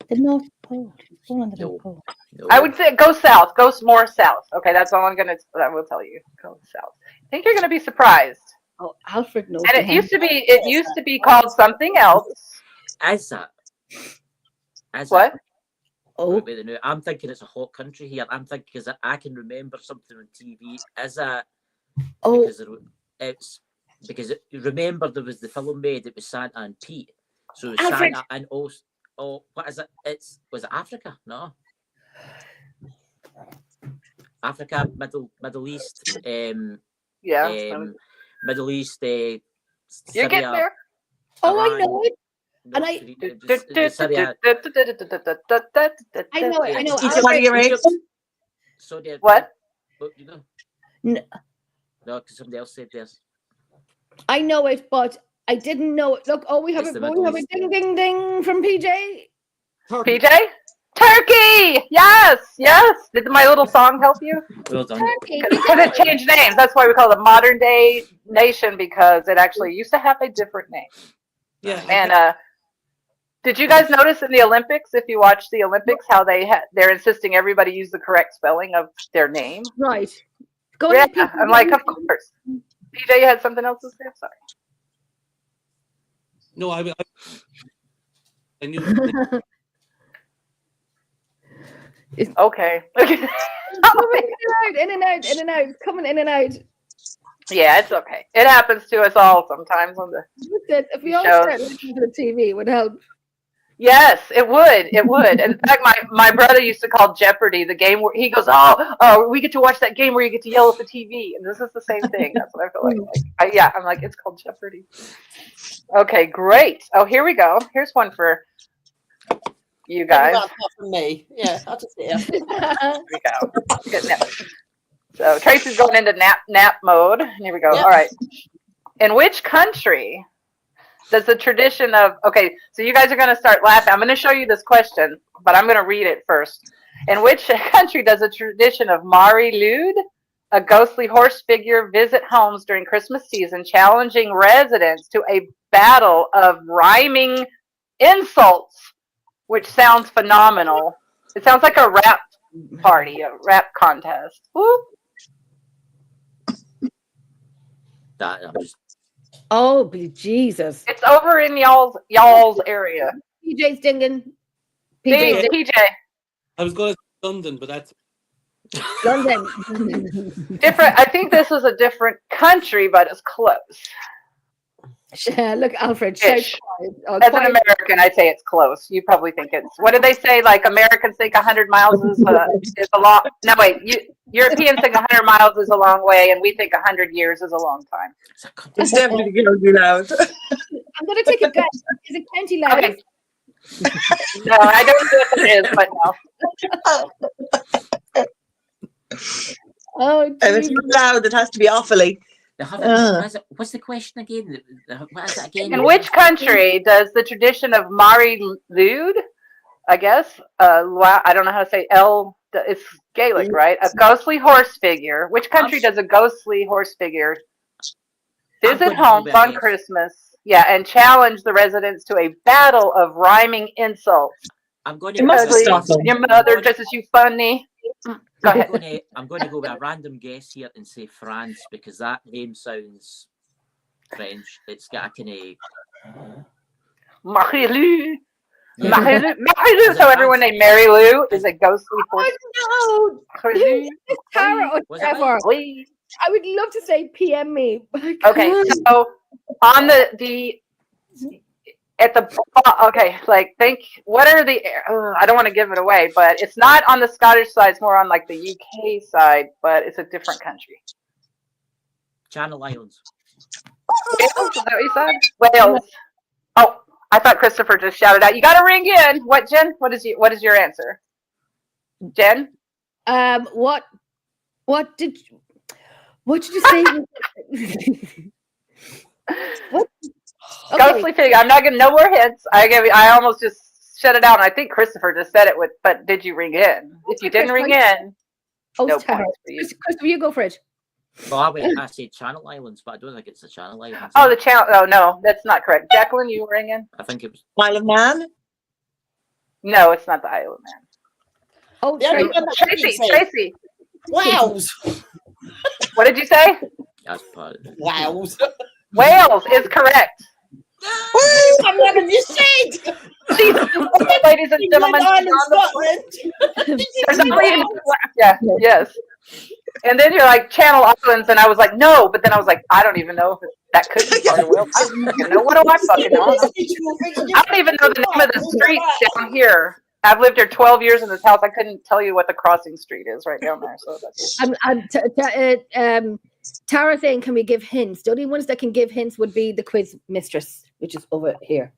The North Pole. Go on the No. North Pole. No. I would say go south. Go more south. Okay, that's all I will tell you. Go south. I think you're gonna be surprised. Oh, Alfred knows. And it used to be called something else. Is that? Is What? That? Oh, Wait a minute. I'm thinking it's a hot country here. I'm thinking because I can remember something on TV. Is that? oh, Because remember there was the film made. It was Santa and Pete. So it was Alfred. Santa and also. Oh, what is it? Was it Africa? No. Africa, Middle East. Yeah. Middle East. You're Syria, getting there. oh, I Iran, know it. North And I- Korea, Syria, I know it. I know. Saudi Alfred, Arabia. Saudi. What? You know? No. No, because somebody else said this. I know it, but I didn't know it. Look, we have It's a the Middle East. ding, ding, ding from PJ. PJ? Turkey! Yes. Did my little song help you? Well done. Turkey. Because it changed names. That's why we call it a modern day nation, because it actually used to have a different name. Yeah. And did you guys notice in the Olympics, if you watch the Olympics, how they're insisting everybody use the correct spelling of their name? Right. Go Yeah, ahead, PJ. I'm like, of course. PJ, you had something else to say? I'm sorry. No, I knew. Okay. in and out, coming in and out. Yeah, it's okay. It happens to us all sometimes on the If we all shows. start listening to the TV, it would help. Yes, it would. It would. In fact, my brother used to call Jeopardy the game where he goes, oh, we get to watch that game where you get to yell at the TV, and this is the same thing. That's what I feel like. I'm like, it's called Jeopardy. Okay, great. Oh, here we go. Here's one for you guys. Everyone apart from me. Yeah, I'll just sit here. Here we go. Good nap. So Tracy's going into nap mode. Here we go. Yep. All right. In which country does the tradition of, okay, so you guys are going to start laughing. I'm going to show you this question, but I'm going to read it first. In which country does the tradition of Mari Lud, a ghostly horse figure, visit homes during Christmas season, challenging residents to a battle of rhyming insults, which sounds phenomenal. It sounds like a rap party, a rap contest. Woo. Oh, Jesus. It's over in y'all's area. PJ's dinging. PJ. I was going to London, but that's London. Different. I think this is a different country, but it's close. Look, Alfred. Ish. Shout As an American, I'd say it's close. You probably think it's. What did they say? Like Americans think 100 miles is a long. No, wait. Europeans think 100 miles is a long way, and we think 100 years is a long time. It's definitely going to be loud. I'm going to take a guess. Is it County Loud? Okay. No, I don't know what it is, but no. Oh, If it's Jesus. loud, it has to be awfully. What's the question again? What is it again? In which country does the tradition of Mari Lud, I guess, I don't know how to say it's Gaelic, right? A ghostly horse figure. Which country does a ghostly horse figure visit homes on Christmas? Yeah, and challenge the residents to a battle of rhyming insults. I'm going It must be Scotland. Your mother dresses you funny. Go ahead. I'm going to go with a random guess here and say France, because that name sounds French. It's got a kind of Marie-Lou. Marie-Lou. So everyone named Mary Lou is a ghostly horse. Oh, no. It's Tara or Was it Trevor. Please. I would love to say PM me. But I Okay, can't. so on the at the okay, like what are the I don't want to give it away, but it's not on the Scottish side, it's more on like the UK side, but it's a different country. Channel Islands. Wales, is that what you said? Wales. Oh, I thought Christopher just shouted out, "You got to ring in." What, Jen? What is your answer? Jen? What did you say? What? Ghostly pig. I'm not getting no more hints. I almost just shut it out, and I think Christopher just said it. But did you ring in? If you didn't ring in, no points for you. Christopher, you go for it. Well, I said Channel Islands, but I don't think it's the Channel Islands. Oh, the channel. Oh no, that's not correct. Jacqueline, you ring in? I think it was Isle of Man. No, it's not the Isle of Man. Oh, Tracy. Wales. What did you say? that's part of it. Wales. Wales is correct. I'm having you said. Ladies and gentlemen, there's only yes. And then you're like Channel Islands, and I was like, no, but then I was like, I don't even know if that could be part of Wales. You know, what do I fucking know? I don't even know the name of the streets down here. I've lived here 12 years in this house. I couldn't tell you what the crossing street is right down there. So that's Tara saying, can we give hints? The only ones that can give hints would be the Quiz Mistress, which is over here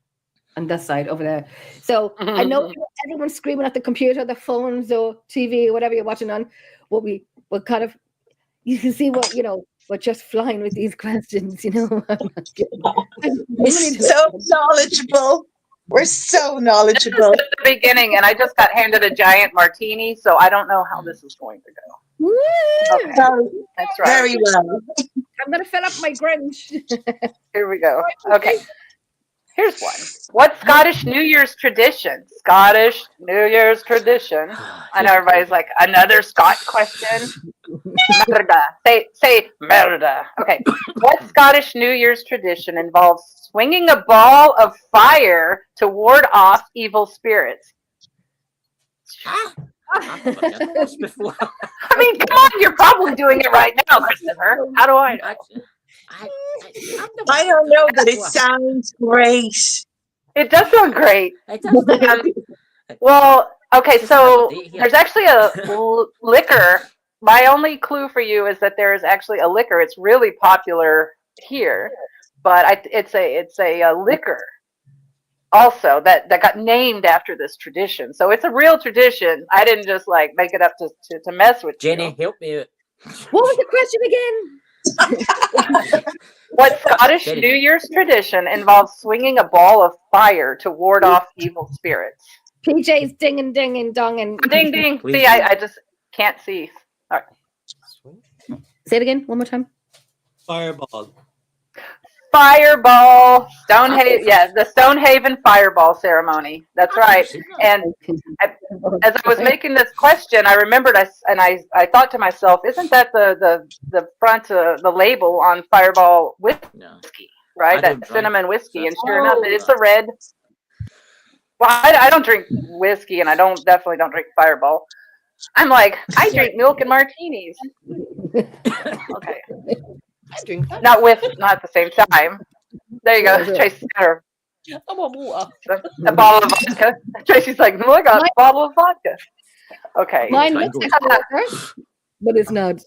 on this side over there. So I know everyone's screaming at the computer, the phones or TV or whatever you're watching on. What kind of, you can see what, we're just flying with these questions, We're so knowledgeable. We're so knowledgeable. This is the beginning, and I just got handed a giant martini, so I don't know how this is going to go. Woo! Okay. That's right. Very well. I'm going to fill up my Grinch. Here we go. Okay. Here's one. What Scottish New Year's tradition? Scottish New Year's tradition. I know everybody's like, another Scott question. Merda. Say merda. Okay. What Scottish New Year's tradition involves swinging a ball of fire to ward off evil spirits? I've never heard of this before. I mean, come on, you're probably doing it right now, Christopher. How do I know? I don't know, but it sounds great. It does sound great. It does. Well, okay, so there's actually a liquor. My only clue for you is that there is actually a liquor. It's really popular here, but it's a liquor also that got named after this tradition. So it's a real tradition. I didn't just like make it up to mess with you. Jenny, help me out. What was the question again? What Scottish New Year's tradition involves swinging a ball of fire to ward off evil spirits? PJ's ding and ding and dong and ding ding. See, I just can't see. All right. Say it again one more time. Fireball. Fireball. Stonehaven. Yeah, the Stonehaven fireball ceremony. That's right. And as I was making this question, I remembered I thought to myself, isn't that the front the label on Fireball whiskey, right? That cinnamon whiskey. And sure enough, it's a red. Well, I don't drink whiskey, and I definitely don't drink Fireball. I'm like, I drink milk and martinis. Okay. I drink that. Not at the same time. There you go. Tracy's got her. I'm on water. A bottle of vodka. Tracy's like, look, I got a bottle of vodka. Okay. Mine looks like water, but it's not.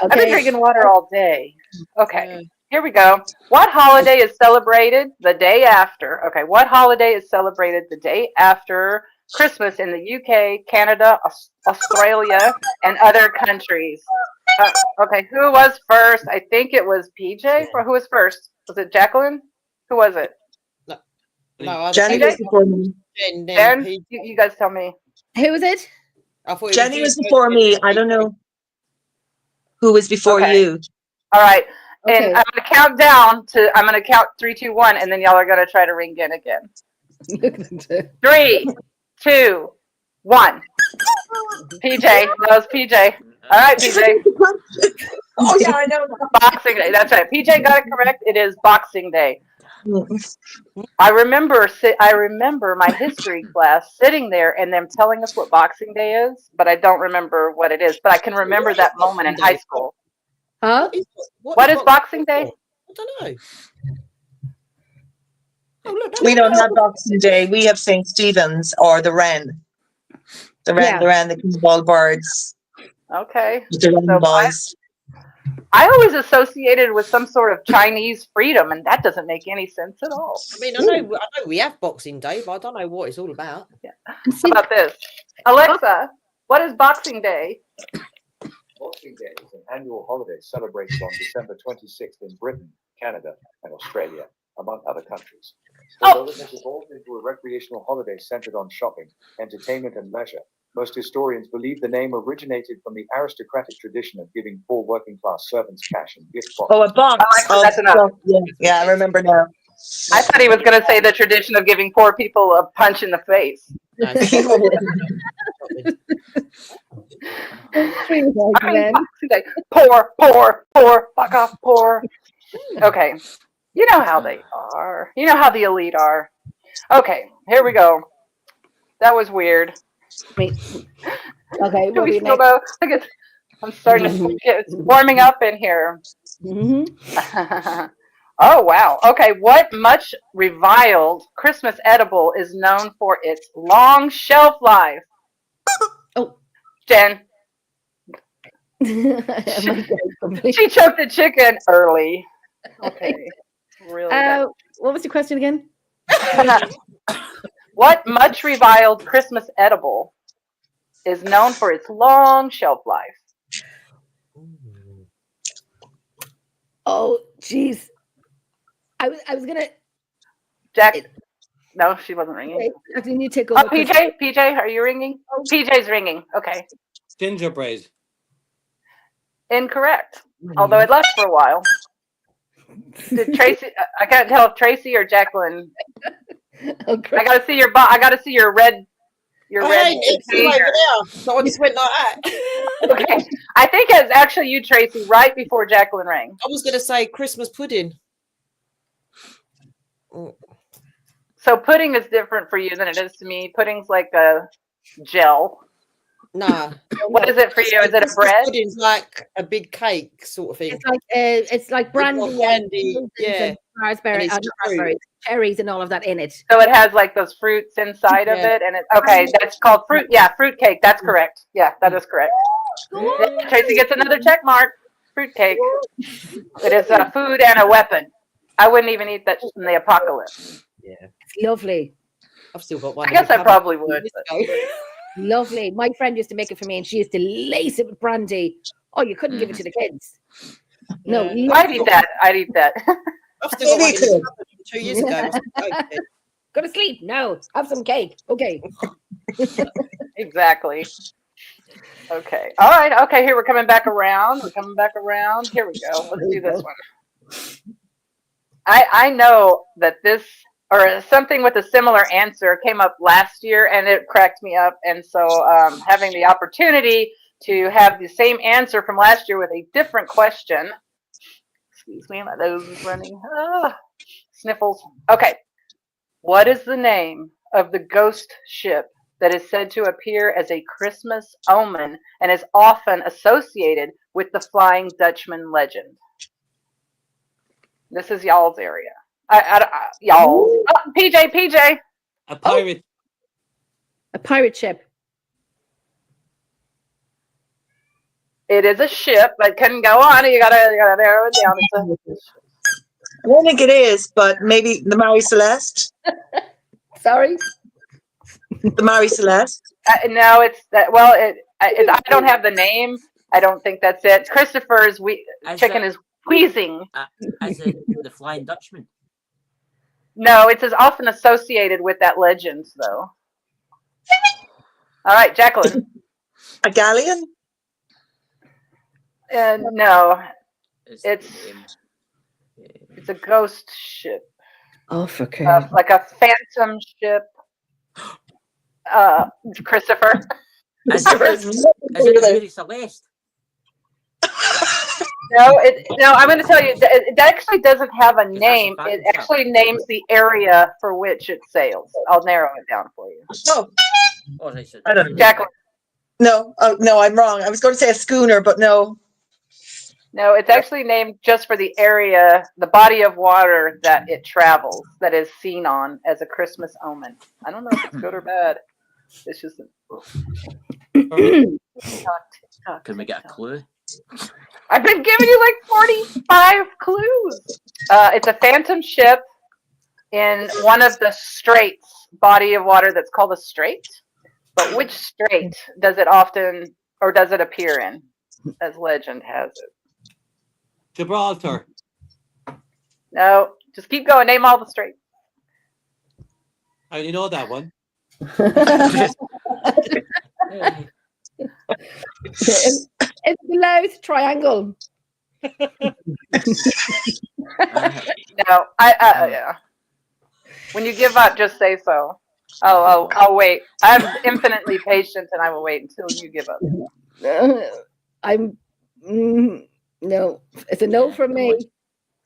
I've been drinking water all day. Okay. Here we go. What holiday is celebrated the day after? Okay. What holiday is celebrated the day after Christmas in the UK, Canada, Australia, and other countries? Okay, who was first? I think it was PJ. Or who was first? Was it Jacqueline? Who was it? No, Jenny was before me. Jen? You guys tell me. Who was it? Jenny was before me. I don't know who was before you. All right. And I'm going to count down I'm going to count 3, 2, 1, and then y'all are going to try to ring in again. 3, 2, 1. PJ. That was PJ. All right, PJ. Oh, yeah, I know. Boxing Day. That's right. PJ got it correct. It is Boxing Day. I remember my history class sitting there and them telling us what Boxing Day is, but I don't remember what it is. But I can remember that moment in high school. Huh? What is Boxing Day? I don't know. We don't have Boxing Day. We have St. Stephen's or the Wren. The Wren, the Ball Birds. Okay. The Wren boys. I always associated with some sort of Chinese freedom, and that doesn't make any sense at all. I mean, I know we have Boxing Day, but I don't know what it's all about. Yeah. How about this? Alexa, what is Boxing Day? Boxing Day is an annual holiday celebrated on December 26th in Britain, Canada, and Australia, among other countries. Although it has evolved into a recreational holiday centered on shopping, entertainment, and leisure, most historians believe the name originated from the aristocratic tradition of giving poor working-class servants cash and gift boxes. Oh, a box. That's enough. Yeah, I remember now. I thought he was going to say the tradition of giving poor people a punch in the face. Poor, fuck off, poor. Okay. You know how they are. You know how the elite are. Okay, here we go. That was weird. Okay, Do we still know? I guess I'm starting to get warming up in here. Oh, wow. Okay, what much reviled Christmas edible is known for its long shelf life? Oh. Jen. She choked the chicken early. Okay. Really? What was the question again? What much reviled Christmas edible is known for its long shelf life? Oh, jeez. I was gonna. Jack. No, she wasn't ringing. Okay, you take over. Oh, PJ, are you ringing? Oh. PJ's ringing. Okay. Gingerbread. Incorrect. Although it lasts for a while. Did Tracy? I can't tell if Tracy or Jacqueline. Okay. I gotta see your. I gotta see your red. Your red. So I just went like that. Okay. I think it's actually you, Tracy, right before Jacqueline rang. I was gonna say Christmas pudding. So pudding is different for you than it is to me. Pudding's like a gel. Nah. What is it for you? Is it a bread? Pudding's like a big cake sort of thing. It's like brandy, yeah, raspberry, cherries, and all of that in it. So it has like those fruits inside of it, and that's called fruit. Yeah, fruit cake. That's correct. Yeah, that is correct. Yeah, Tracy gets another check mark. Fruit cake. It is a food and a weapon. I wouldn't even eat that in the apocalypse. Yeah, it's lovely. I've still got one. I guess I probably would. Lovely. My friend used to make it for me, and she used to lace it with brandy. Oh, you couldn't give it to the kids. No, I'd eat that. I've still got one 2 years ago. Go to sleep. No, have some cake. Okay. Exactly. Okay. All right. Okay. Here we're coming back around. Here we go. Let's do this one. I know that this or something with a similar answer came up last year, and it cracked me up. And so having the opportunity to have the same answer from last year with a different question. Excuse me, my nose is running. Sniffles. Okay. What is the name of the ghost ship that is said to appear as a Christmas omen and is often associated with the Flying Dutchman legend? This is y'all's area. Y'all. Oh, PJ. A pirate. A pirate ship. It is a ship, but couldn't go on. You gotta narrow it down. I don't think it is, but maybe the Marie Celeste. Sorry? The Marie Celeste. No, it's that. Well, I don't have the name. I don't think that's it. Christopher's chicken is wheezing. As in the Flying Dutchman. No, it's as often associated with that legend, though. All right, Jacqueline. A galleon? No, it's a ghost ship. Oh, for God. Like a phantom ship. Christopher. Is it Mary Celeste? No, I'm going to tell you, it actually doesn't have a name. It actually names the area for which it sails. I'll narrow it down for you. Oh. I don't know. Jacqueline. No, no, I'm wrong. I was going to say a schooner, but no. No, it's actually named just for the area, the body of water that it travels, that is seen on as a Christmas omen. I don't know if it's good or bad. It's just. Can we get a clue? I've been giving you like 45 clues. It's a phantom ship in one of the straits, body of water that's called a strait. But which strait does it often, or does it appear in, as legend has it? Gibraltar. No, just keep going. Name all the straits. I only know that one. It's the Louth Triangle. No, yeah. When you give up, just say so. I'll wait. I'm infinitely patient, and I will wait until you give up. No. It's a no from me.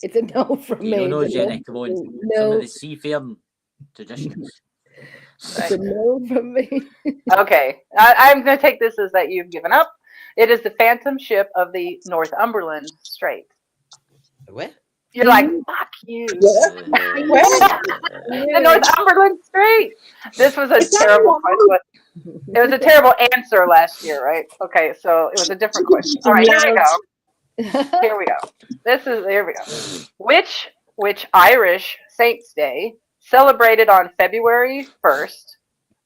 It's a no from me. You know, Jenny, come on. No. Some of the seafaring traditions. It's a no from me. Okay, I'm going to take this as that you've given up. It is the phantom ship of the Northumberland Strait. Where? You're like, fuck you. The Northumberland Strait. This was a terrible question. It was a terrible answer last year, right? Okay, so it was a different question. All right, here we go. Here we go. Here we go. Which Irish Saints' Day, celebrated on February 1st,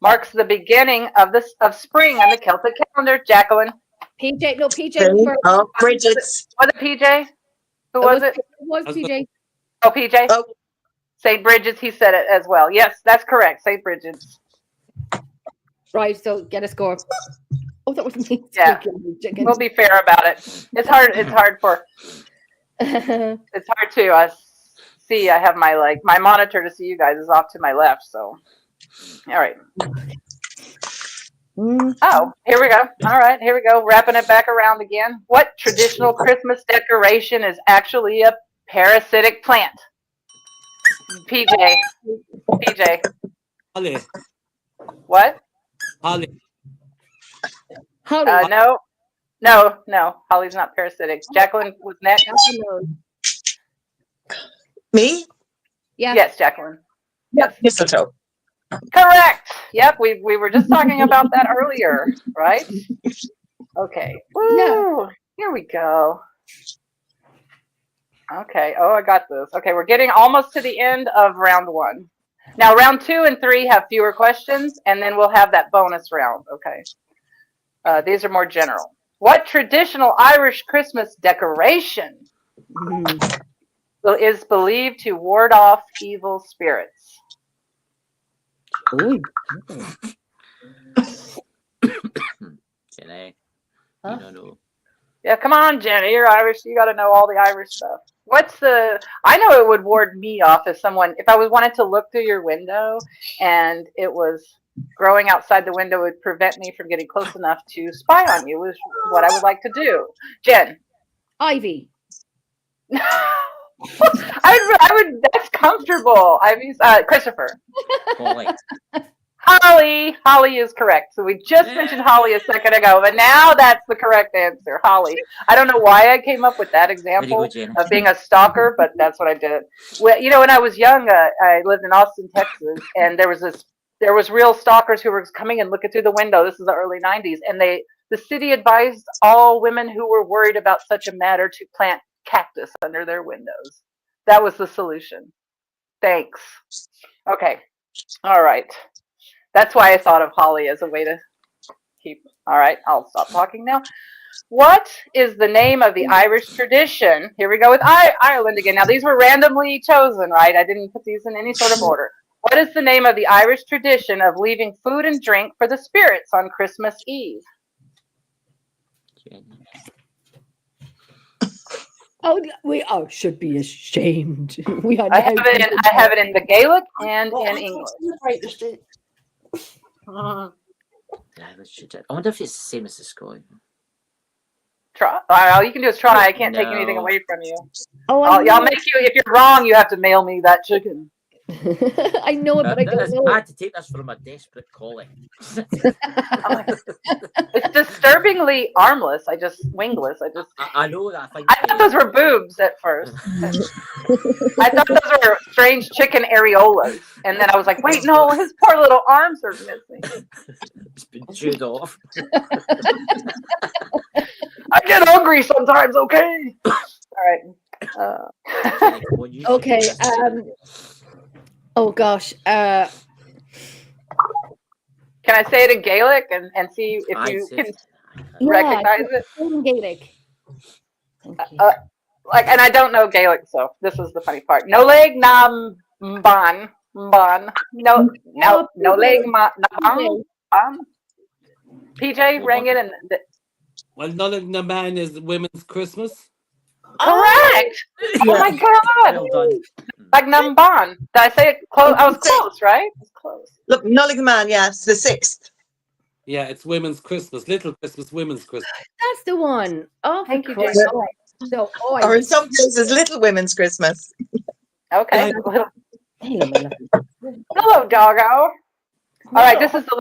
marks the beginning of spring on the Celtic calendar? Jacqueline. PJ. No, PJ. Oh, Bridget's. Was it PJ? Who was it? It was PJ. Oh, PJ? Oh. St. Bridget's, he said it as well. Yes, that's correct. St. Bridget's. Right, so get a score. Oh, that was me. Yeah. We'll be fair about it. It's hard for it's hard to see. I have my monitor to see you guys is off to my left, so all right. Oh, here we go. All right, here we go. Wrapping it back around again. What traditional Christmas decoration is actually a parasitic plant? PJ. Holly. What? Holly. No. Holly's not parasitic. Jacqueline was next. Me? Yeah. Yes, Jacqueline. Yes. Mistletoe. Correct. Yep, we were just talking about that earlier, right? Okay. Woo. Yeah. Here we go. Okay. Oh, I got this. Okay, we're getting almost to the end of round 1. Now, round 2 and 3 have fewer questions, and then we'll have that bonus round. Okay. These are more general. What traditional Irish Christmas decoration is believed to ward off evil spirits? Jenny, you don't know. Yeah, come on, Jenny. You're Irish. You got to know all the Irish stuff. I know it would ward me off if I was wanted to look through your window and it was growing outside the window would prevent me from getting close enough to spy on you, is what I would like to do. Jen. Ivy. I would, that's comfortable. Ivy's, Christopher. Holly is correct. So we just mentioned Holly a second ago, but now that's the correct answer. Holly. I don't know why I came up with that example of being a stalker, but that's what I did. Well, when I was young, I lived in Austin, Texas, and there was real stalkers who were coming and looking through the window. This is the early 90s, and the city advised all women who were worried about such a matter to plant cactus under their windows. That was the solution. Thanks. Okay. All right. That's why I thought of Holly as a way to keep. All right, I'll stop talking now. What is the name of the Irish tradition? Here we go with Ireland again. Now, these were randomly chosen, right? I didn't put these in any sort of order. What is the name of the Irish tradition of leaving food and drink for the spirits on Christmas Eve? Oh, we should be ashamed. I have it in the Gaelic and in English. I wonder if it's the same as the Scottish. Try. All you can do is try. I can't take anything away from you. Oh, I'll make you. If you're wrong, you have to mail me that chicken. I know it, but I don't It's know. bad to take this from a desperate collie. It's disturbingly armless. Wingless. I know that. I thought those were boobs at first. I thought those were strange chicken areolas. And then I was like, wait, no, his poor little arms are missing. It's been chewed off. I get hungry sometimes, okay? All right. Okay. Oh gosh. Can I say it in Gaelic and see if you can recognize it? In Gaelic. And I don't know Gaelic, so this is the funny part. No leg nam ban. No leg ma ban. PJ rang it and. Well, Nullig na Man is Women's Christmas. Correct! Oh my god! Well done. Like Namban. Did I say it close? I was close, right? It was close. Look, Nulligan, yes, the 6th. Yeah, it's Women's Christmas. Little Christmas, Women's Christmas. That's the one. Oh, thank you, Jane. So, or in some places, Little Women's Christmas. Okay. Hello, doggo. All right, this is the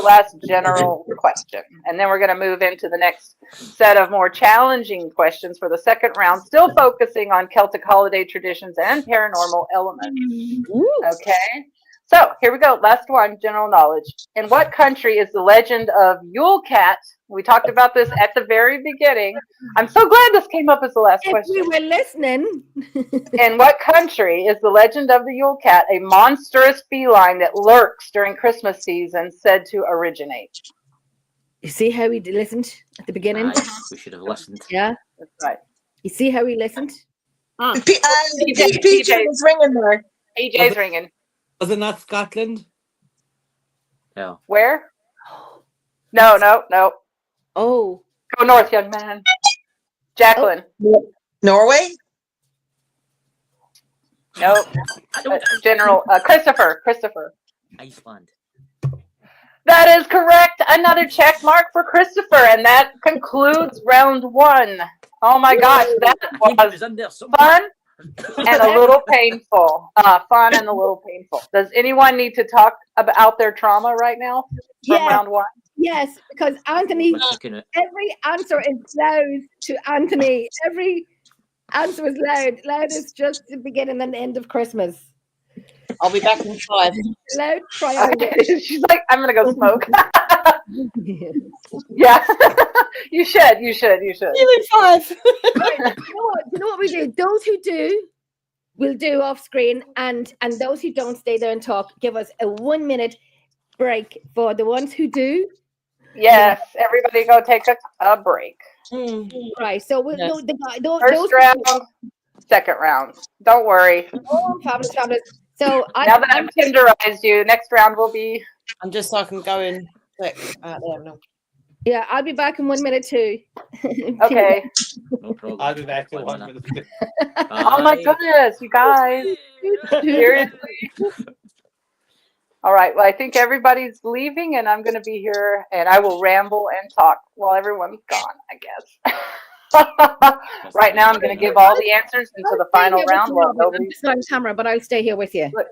last general question. And then we're going to move into the next set of more challenging questions for the second round, still focusing on Celtic holiday traditions and paranormal elements. Okay. So here we go. Last one, general knowledge. In what country is the legend of Yule Cat? We talked about this at the very beginning. I'm so glad this came up as the last question. We were listening. In what country is the legend of the Yule Cat, a monstrous feline that lurks during Christmas season, said to originate? You see how he listened at the beginning? We should have listened. Yeah. That's right. You see how he listened? PJ is ringing there. PJ's ringing. Was it not Scotland? No. Where? No. Oh. Go north, young man. Jacqueline. Oh. Norway? Nope. General Christopher. Iceland. That is correct. Another check mark for Christopher, and that concludes round 1. Oh my gosh, that was fun and a little painful. Does anyone need to talk about their trauma right now from round 1? Yes, because Anthony, every answer is loud to Anthony. Every answer is loud. Loud is just the beginning and end of Christmas. I'll be back in 5. Loud triangle. She's like, I'm gonna go smoke. Yeah, you should. You're in 5. You know what we do? Those who do, we'll do off screen, and those who don't, stay there and talk. Give us a 1-minute break for the ones who do. Yes, everybody go take a break. Right. So we'll know the guy. First round, second round. Don't worry. Oh, fabulous. So now that I've tenderized you, next round will be. I'm just so I can go in quick. Yeah, I'll be back in 1 minute too. Okay. No problem. I'll be back in 1 minute. Oh my goodness, you guys! Seriously. All right. Well, I think everybody's leaving, and I'm going to be here, and I will ramble and talk while everyone's gone, I guess. Right now, I'm going to give all the answers into the final round. I'm just on camera, but I'll stay here with you. Look.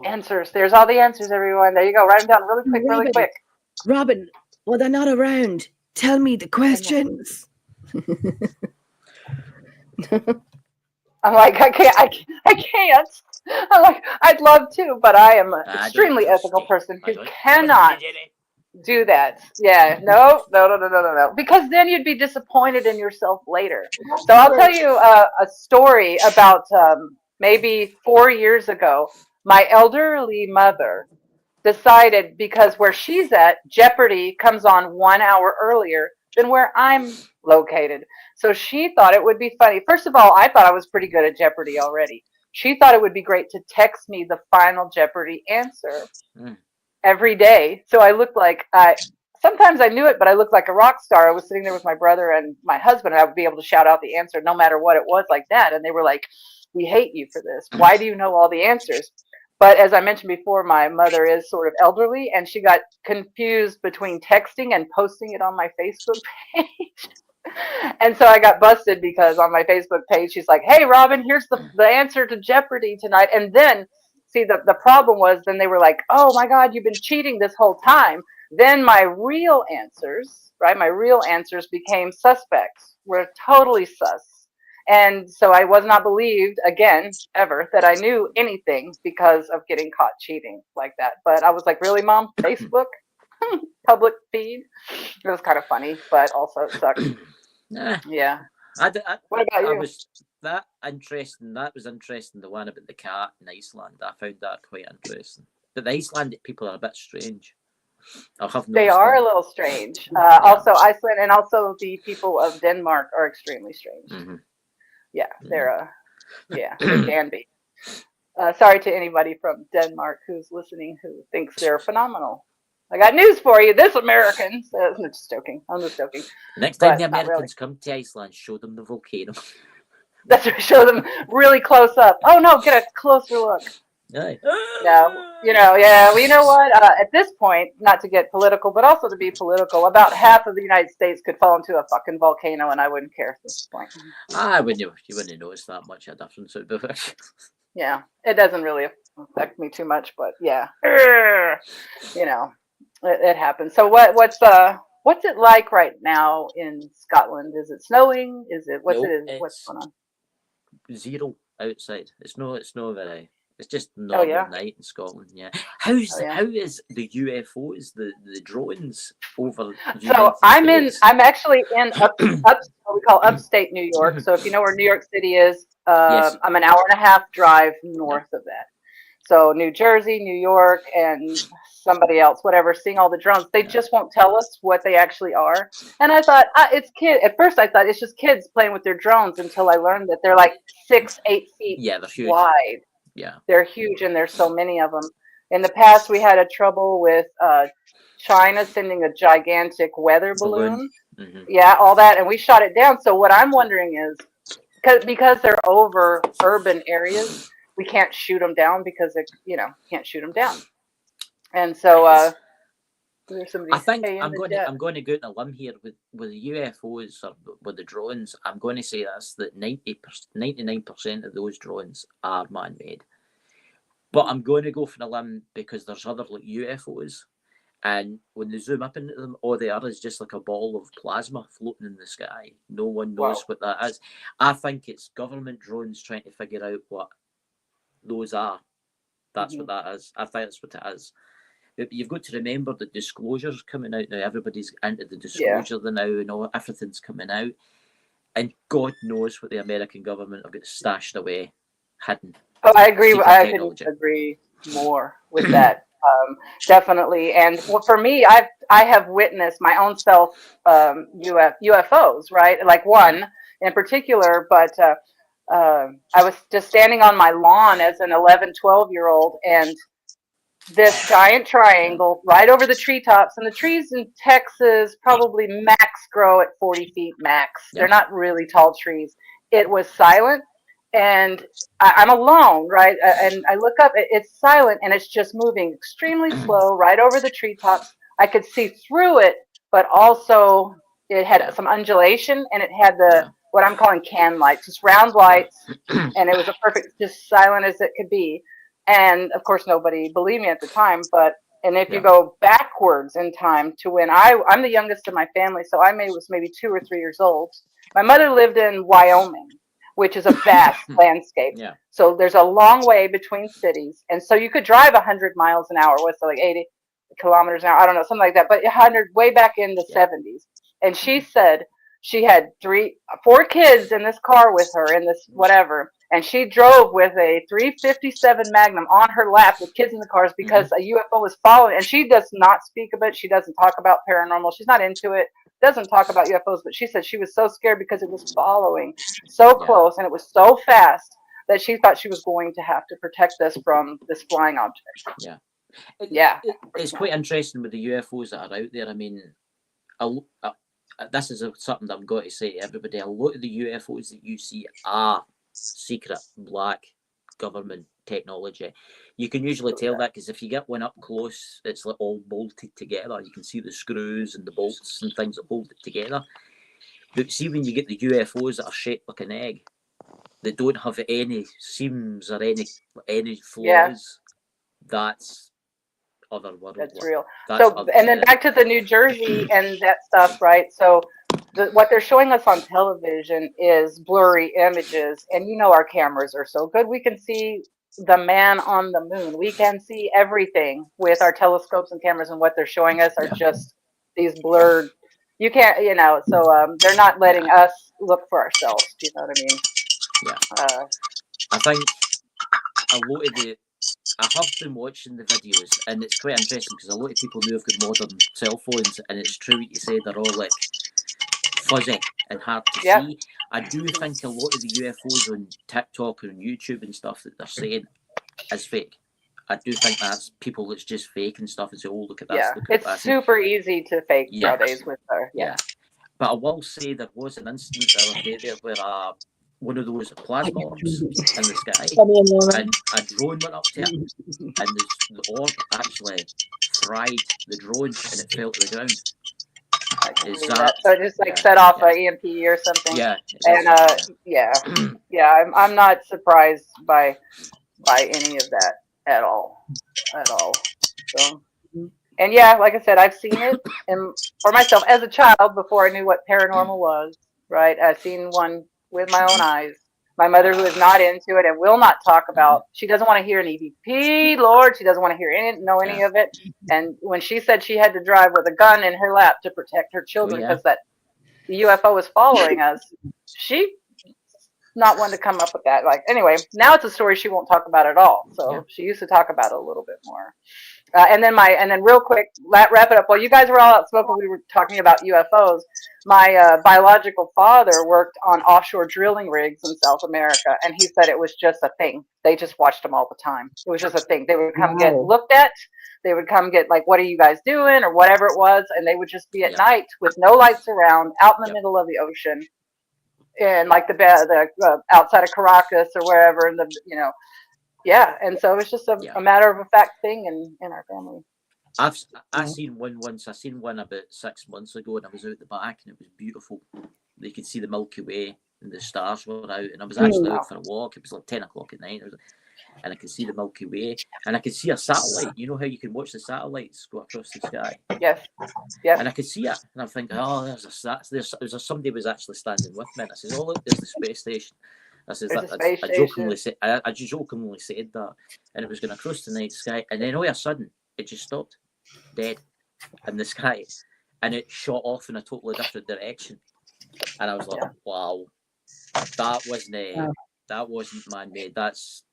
Answers. There's all the answers, everyone. There you go. Write them down really quick. Robyn, well, they're not around. Tell me the questions. I'm like, I can't. I'm like, I'd love to, but I am an extremely ethical person who cannot do that. Yeah, no. Because then you'd be disappointed in yourself later. So I'll tell you a story about maybe 4 years ago. My elderly mother decided, because where she's at, Jeopardy comes on 1 hour earlier than where I'm located. So she thought it would be funny. First of all, I thought I was pretty good at Jeopardy already. She thought it would be great to text me the final Jeopardy answer every day. So I looked like sometimes I knew it, but I looked like a rock star. I was sitting there with my brother and my husband, and I would be able to shout out the answer no matter what it was, like that. And they were like, "We hate you for this. Why do you know all the answers?" But as I mentioned before, my mother is sort of elderly, and she got confused between texting and posting it on my Facebook page. And so I got busted because on my Facebook page, she's like, "Hey, Robyn, here's the answer to Jeopardy tonight." And then, see, the problem was then they were like, "Oh my God, you've been cheating this whole time." Then my real answers, right? My real answers became suspects, were totally sus. And so I was not believed again, ever, that I knew anything because of getting caught cheating like that. But I was like, really, Mom? Facebook? Public feed? It was kind of funny, but also it sucked. Yeah. What about you? I was that interesting. That was interesting. The one about the cat in Iceland. I found that quite interesting. But the Icelandic people are a bit strange. They are a little strange. Also, Iceland and also the people of Denmark are extremely strange. Mm-hmm. Yeah, they're they can be. Sorry to anybody from Denmark who's listening who thinks they're phenomenal. I got news for you, this American. I'm just joking. I'm just joking. Next time the Americans come to Iceland, show them the volcano. That's right. Show them really close up. Oh no, get a closer look. Aye. No, well, you know what? At this point, not to get political, but also to be political, about half of the United States could fall into a fucking volcano, and I wouldn't care at this point. You wouldn't notice that much a difference. Yeah, it doesn't really affect me too much, but yeah, it happens. So what's it like right now in Scotland? Is it snowing? What's going on? Zero outside. It's no very. It's just normal night in Scotland. Yeah. How is the UFOs, the drones over? So I'm actually in up what we call upstate New York. So if you know where New York City is, yes. I'm an hour and a half drive north of that. So New Jersey, New York, and somebody else, whatever, seeing all the drones. They just won't tell us what they actually are. And I thought, it's kids. At first I thought it's just kids playing with their drones until I learned that they're like 6-8 feet they're huge. wide. Yeah. They're huge, and there's so many of them. In the past, we had a trouble with China sending a gigantic weather balloon. Mm-hmm. Yeah, all that, and we shot it down. So what I'm wondering is, because they're over urban areas, we can't shoot them down because can't shoot them down. And so I think I'm going to go out on a limb here with the UFOs or with the drones. I'm going to say that 99% of those drones are man-made. But I'm going to go for a limb because there's other like UFOs, and when they zoom up into them, all they are is just like a ball of plasma floating in the sky. No one knows what that is. I think it's government drones trying to figure out what those are. That's what that is. I think that's what it is. You've got to remember that disclosure's coming out now. Everybody's into the disclosure now, and everything's coming out. And God knows what the American government have got stashed away, hidden. Oh, I agree. I couldn't agree more with that. Definitely. And for me, I have witnessed my own self UFOs, right? Like one in particular, but I was just standing on my lawn as an 11, 12-year-old, and this giant triangle right over the treetops, and the trees in Texas probably max grow at 40 feet max. They're not really tall trees. It was silent, and I'm alone, right? And I look up, it's silent, and it's just moving extremely slow right over the treetops. I could see through it, but also it had some undulation, and it had what I'm calling can lights, just round lights, and it was just silent as it could be. And of course, nobody believed me at the time. And if you go backwards in time to when I'm the youngest of my family, so I was maybe 2 or 3 years old. My mother lived in Wyoming, which is a vast landscape. Yeah. So there's a long way between cities, and so you could drive 100 miles an hour. What's it, like 80 kilometers an hour? I don't know, something like that. But 100 way back in the 70s. And she said she had 4 kids in this car with her in this whatever. And she drove with a 357 Magnum on her lap with kids in the cars because a UFO was following. And she does not speak of it. She doesn't talk about paranormal. She's not into it. Doesn't talk about UFOs. But she said she was so scared because it was following so close and it was so fast that she thought she was going to have to protect us from this flying object. Yeah. It's quite interesting with the UFOs that are out there. I mean, this is something that I'm going to say to everybody. A lot of the UFOs that you see are secret black government technology. You can usually tell that because if you get one up close, it's like all bolted together. You can see the screws and the bolts and things that hold it together. But see, when you get the UFOs that are shaped like an egg, that don't have any seams or any flaws, that's otherworldly. That's real. And then back to the New Jersey and that stuff, right? So what they're showing us on television is blurry images, and our cameras are so good. We can see the man on the moon. We can see everything with our telescopes and cameras, and what they're showing us are just these blurred. You can't, so they're not letting us look for ourselves. Do you know what I mean? Yeah. I think a lot of I have been watching the videos, and it's quite interesting because a lot of people now have got modern cell phones, and it's true what you say, they're all like fuzzy and hard to see. I do think a lot of the UFOs on TikTok and YouTube and stuff that they're saying is fake. I do think that's people that's just fake and stuff and say, oh, look at this. Look at it's super easy to fake nowadays with her. Yeah. But I will say there was an incident the other day there where one of those plasma orbs in the sky, and a drone went up to it, and the orb actually fried the drone, and it fell to the ground. So it just set off an EMP or something. Yeah. And I'm not surprised by any of that at all. So, and like I said, I've seen it, and for myself as a child before I knew what paranormal was. Right, I've seen one with my own eyes. My mother, who is not into it and will not talk about, she doesn't want to hear an EVP, Lord. She doesn't want to hear any of it. And when she said she had to drive with a gun in her lap to protect her children because the UFO was following us, she not one to come up with that. Like, anyway, now it's a story she won't talk about at all. So she used to talk about it a little bit more. And then real quick, wrap it up. While you guys were all outspoken, we were talking about UFOs. My biological father worked on offshore drilling rigs in South America, and he said it was just a thing. They just watched them all the time. It was just a thing. They would come get looked at. They would come get, like, what are you guys doing, or whatever it was, and they would just be at night with no lights around, out in the middle of the ocean, and like the outside of Caracas or wherever, and and so it was just a matter of a fact thing in our family. I seen one once. I seen one about 6 months ago, and I was out the back, and it was beautiful. They could see the Milky Way, and the stars were out, and I was actually out for a walk. It was like 10 o'clock at night, and I could see the Milky Way, and I could see a satellite. You know how you can watch the satellites go across the sky? Yes. And I could see it, and I'm thinking, oh, there's somebody was actually standing with me. And I said, oh, look, there's the space station. I said, I jokingly said that, and it was going across the night sky, and then all of a sudden it just stopped, dead, in the sky, and it shot off in a totally different direction, and I was like, wow, that wasn't man-made. That's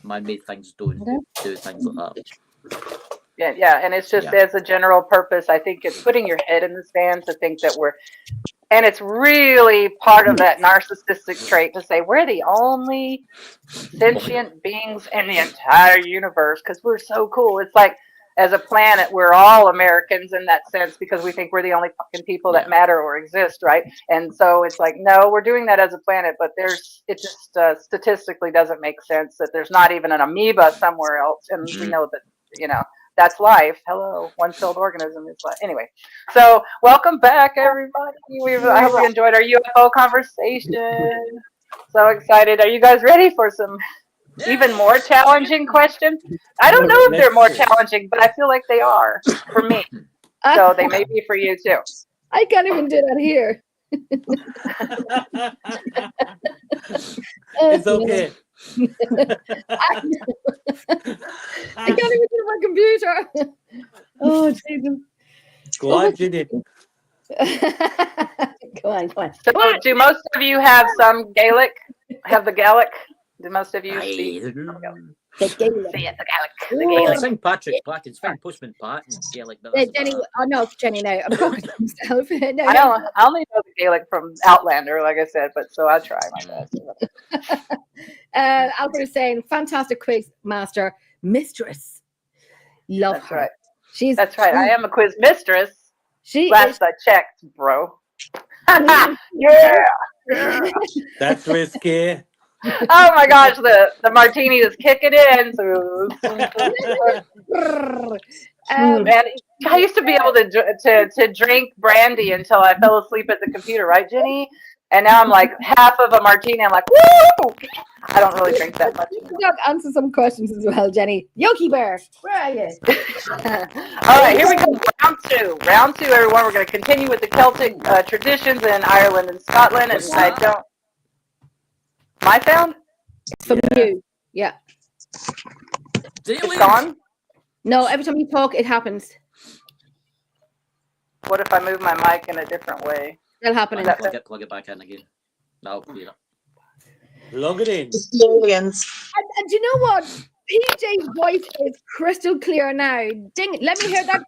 man-made. Things don't do things like that. Yeah, and it's just as a general purpose. I think it's putting your head in the sand to think that and it's really part of that narcissistic trait to say we're the only sentient beings in the entire universe because we're so cool. It's like, as a planet, we're all Americans in that sense because we think we're the only fucking people that matter or exist, right? And so it's like, no, we're doing that as a planet, but it just statistically doesn't make sense that there's not even an amoeba somewhere else, and we know that, that's life. Hello, one-celled organism is life. Anyway, so welcome back, everybody. I hope you enjoyed our UFO conversation. So excited. Are you guys ready for some even more challenging questions? I don't know if they're more challenging, but I feel like they are for me. So they may be for you too. I can't even do that here. It's okay. I can't even do my computer. Oh, Jesus. Go on, Ginny. Go on. So, do most of you have some Gaelic? Have the Gaelic? Do most of you speak? The Gaelic. The Gaelic. I think Patrick Black is fine. Postman Pat and Gaelic. But Jenny, Jenny, now I'm talking to myself. I only know the Gaelic from Outlander, like I said, but so I'll try my best. Albert is saying, fantastic quiz master, mistress. Love That's her. Right. That's right. I am a quiz mistress. Last I checked, bro. Yeah. That's risky. Oh my gosh, the martini is kicking in. So, and I used to be able to drink brandy until I fell asleep at the computer, right, Jenny? And now I'm like half of a martini. I'm like, woo! I don't really drink that much. Answer some questions as well, Jenny. Yogi Bear, where are you? All right, here we go. Round two. Round two, everyone. We're going to continue with the Celtic traditions in Ireland and Scotland. And I don't. My sound? It's from you. Yeah. It's gone? No, every time you talk, it happens. What if I move my mic in a different way? That'll happen. Plug it back in again. No, clear it. Plug it in. Aliens. And do you know what? PJ's voice is crystal clear now. Ding it. Let me hear that.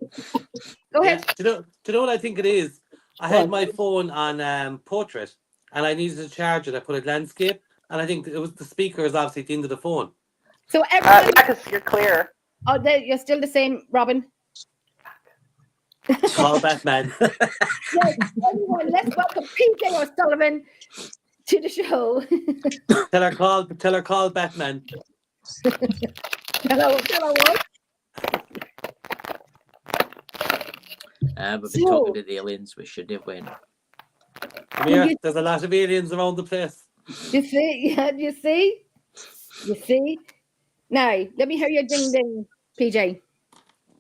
Go ahead. Do you know what I think it is? I had my phone on portrait and I needed to charge it. I put it landscape and I think it was the speaker is obviously at the end of the phone. So everybody, because you're clear. Oh, you're still the same, Robyn. Call Batman. Yes, everyone, let's welcome PJ O'Sullivan to the show. Tell her call Batman. Hello what? We've been talking to the aliens. We should have went. Come here. There's a lot of aliens around the place. You see? Yeah, you see? Now, let me hear your ding ding, PJ.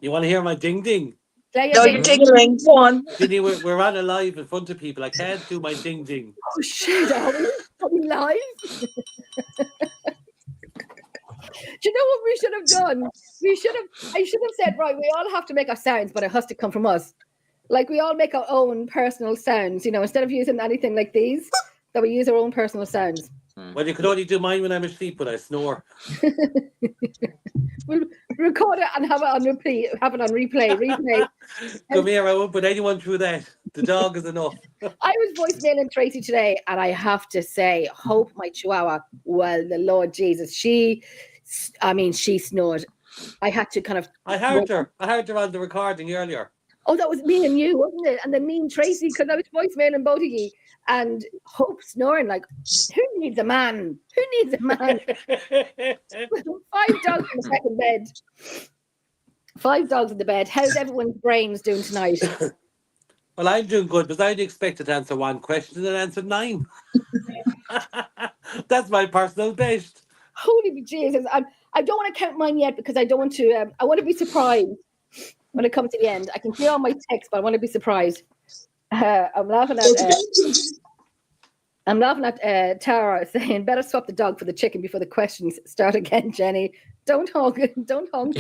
You want to hear my ding ding? No, you're ding-a-ling. Go on. Ginny, we're on a live in front of people. I can't do my ding ding. Oh shit! Are we live? Do you know what we should have done? I should have said, right, we all have to make our sounds, but it has to come from us. Like we all make our own personal sounds, instead of using anything like these, that we use our own personal sounds. Well, you could only do mine when I'm asleep, when I snore. We'll record it and have it on repeat, replay. Come here, I won't put anyone through that. The dog is enough. I was voicemailing Tracy today, and I have to say, Hope, my chihuahua, well, the Lord Jesus, she snored. I had to kind of... I heard her on the recording earlier. Oh, that was me and you, wasn't it? And then me and Tracy, because I was voicemailing both of you. And Hope snoring like, who needs a man? 5 dogs in the second bed. 5 dogs in the bed. How's everyone's brains doing tonight? Well, I'm doing good because I expected to answer 1 question and answered 9. That's my personal best. Holy Jesus. I don't want to count mine yet because I don't want to, I want to be surprised when it comes to the end. I can hear all my texts, but I want to be surprised. I'm laughing at Tara saying, better swap the dog for the chicken before the questions start again, Jenny. Don't honk the dog.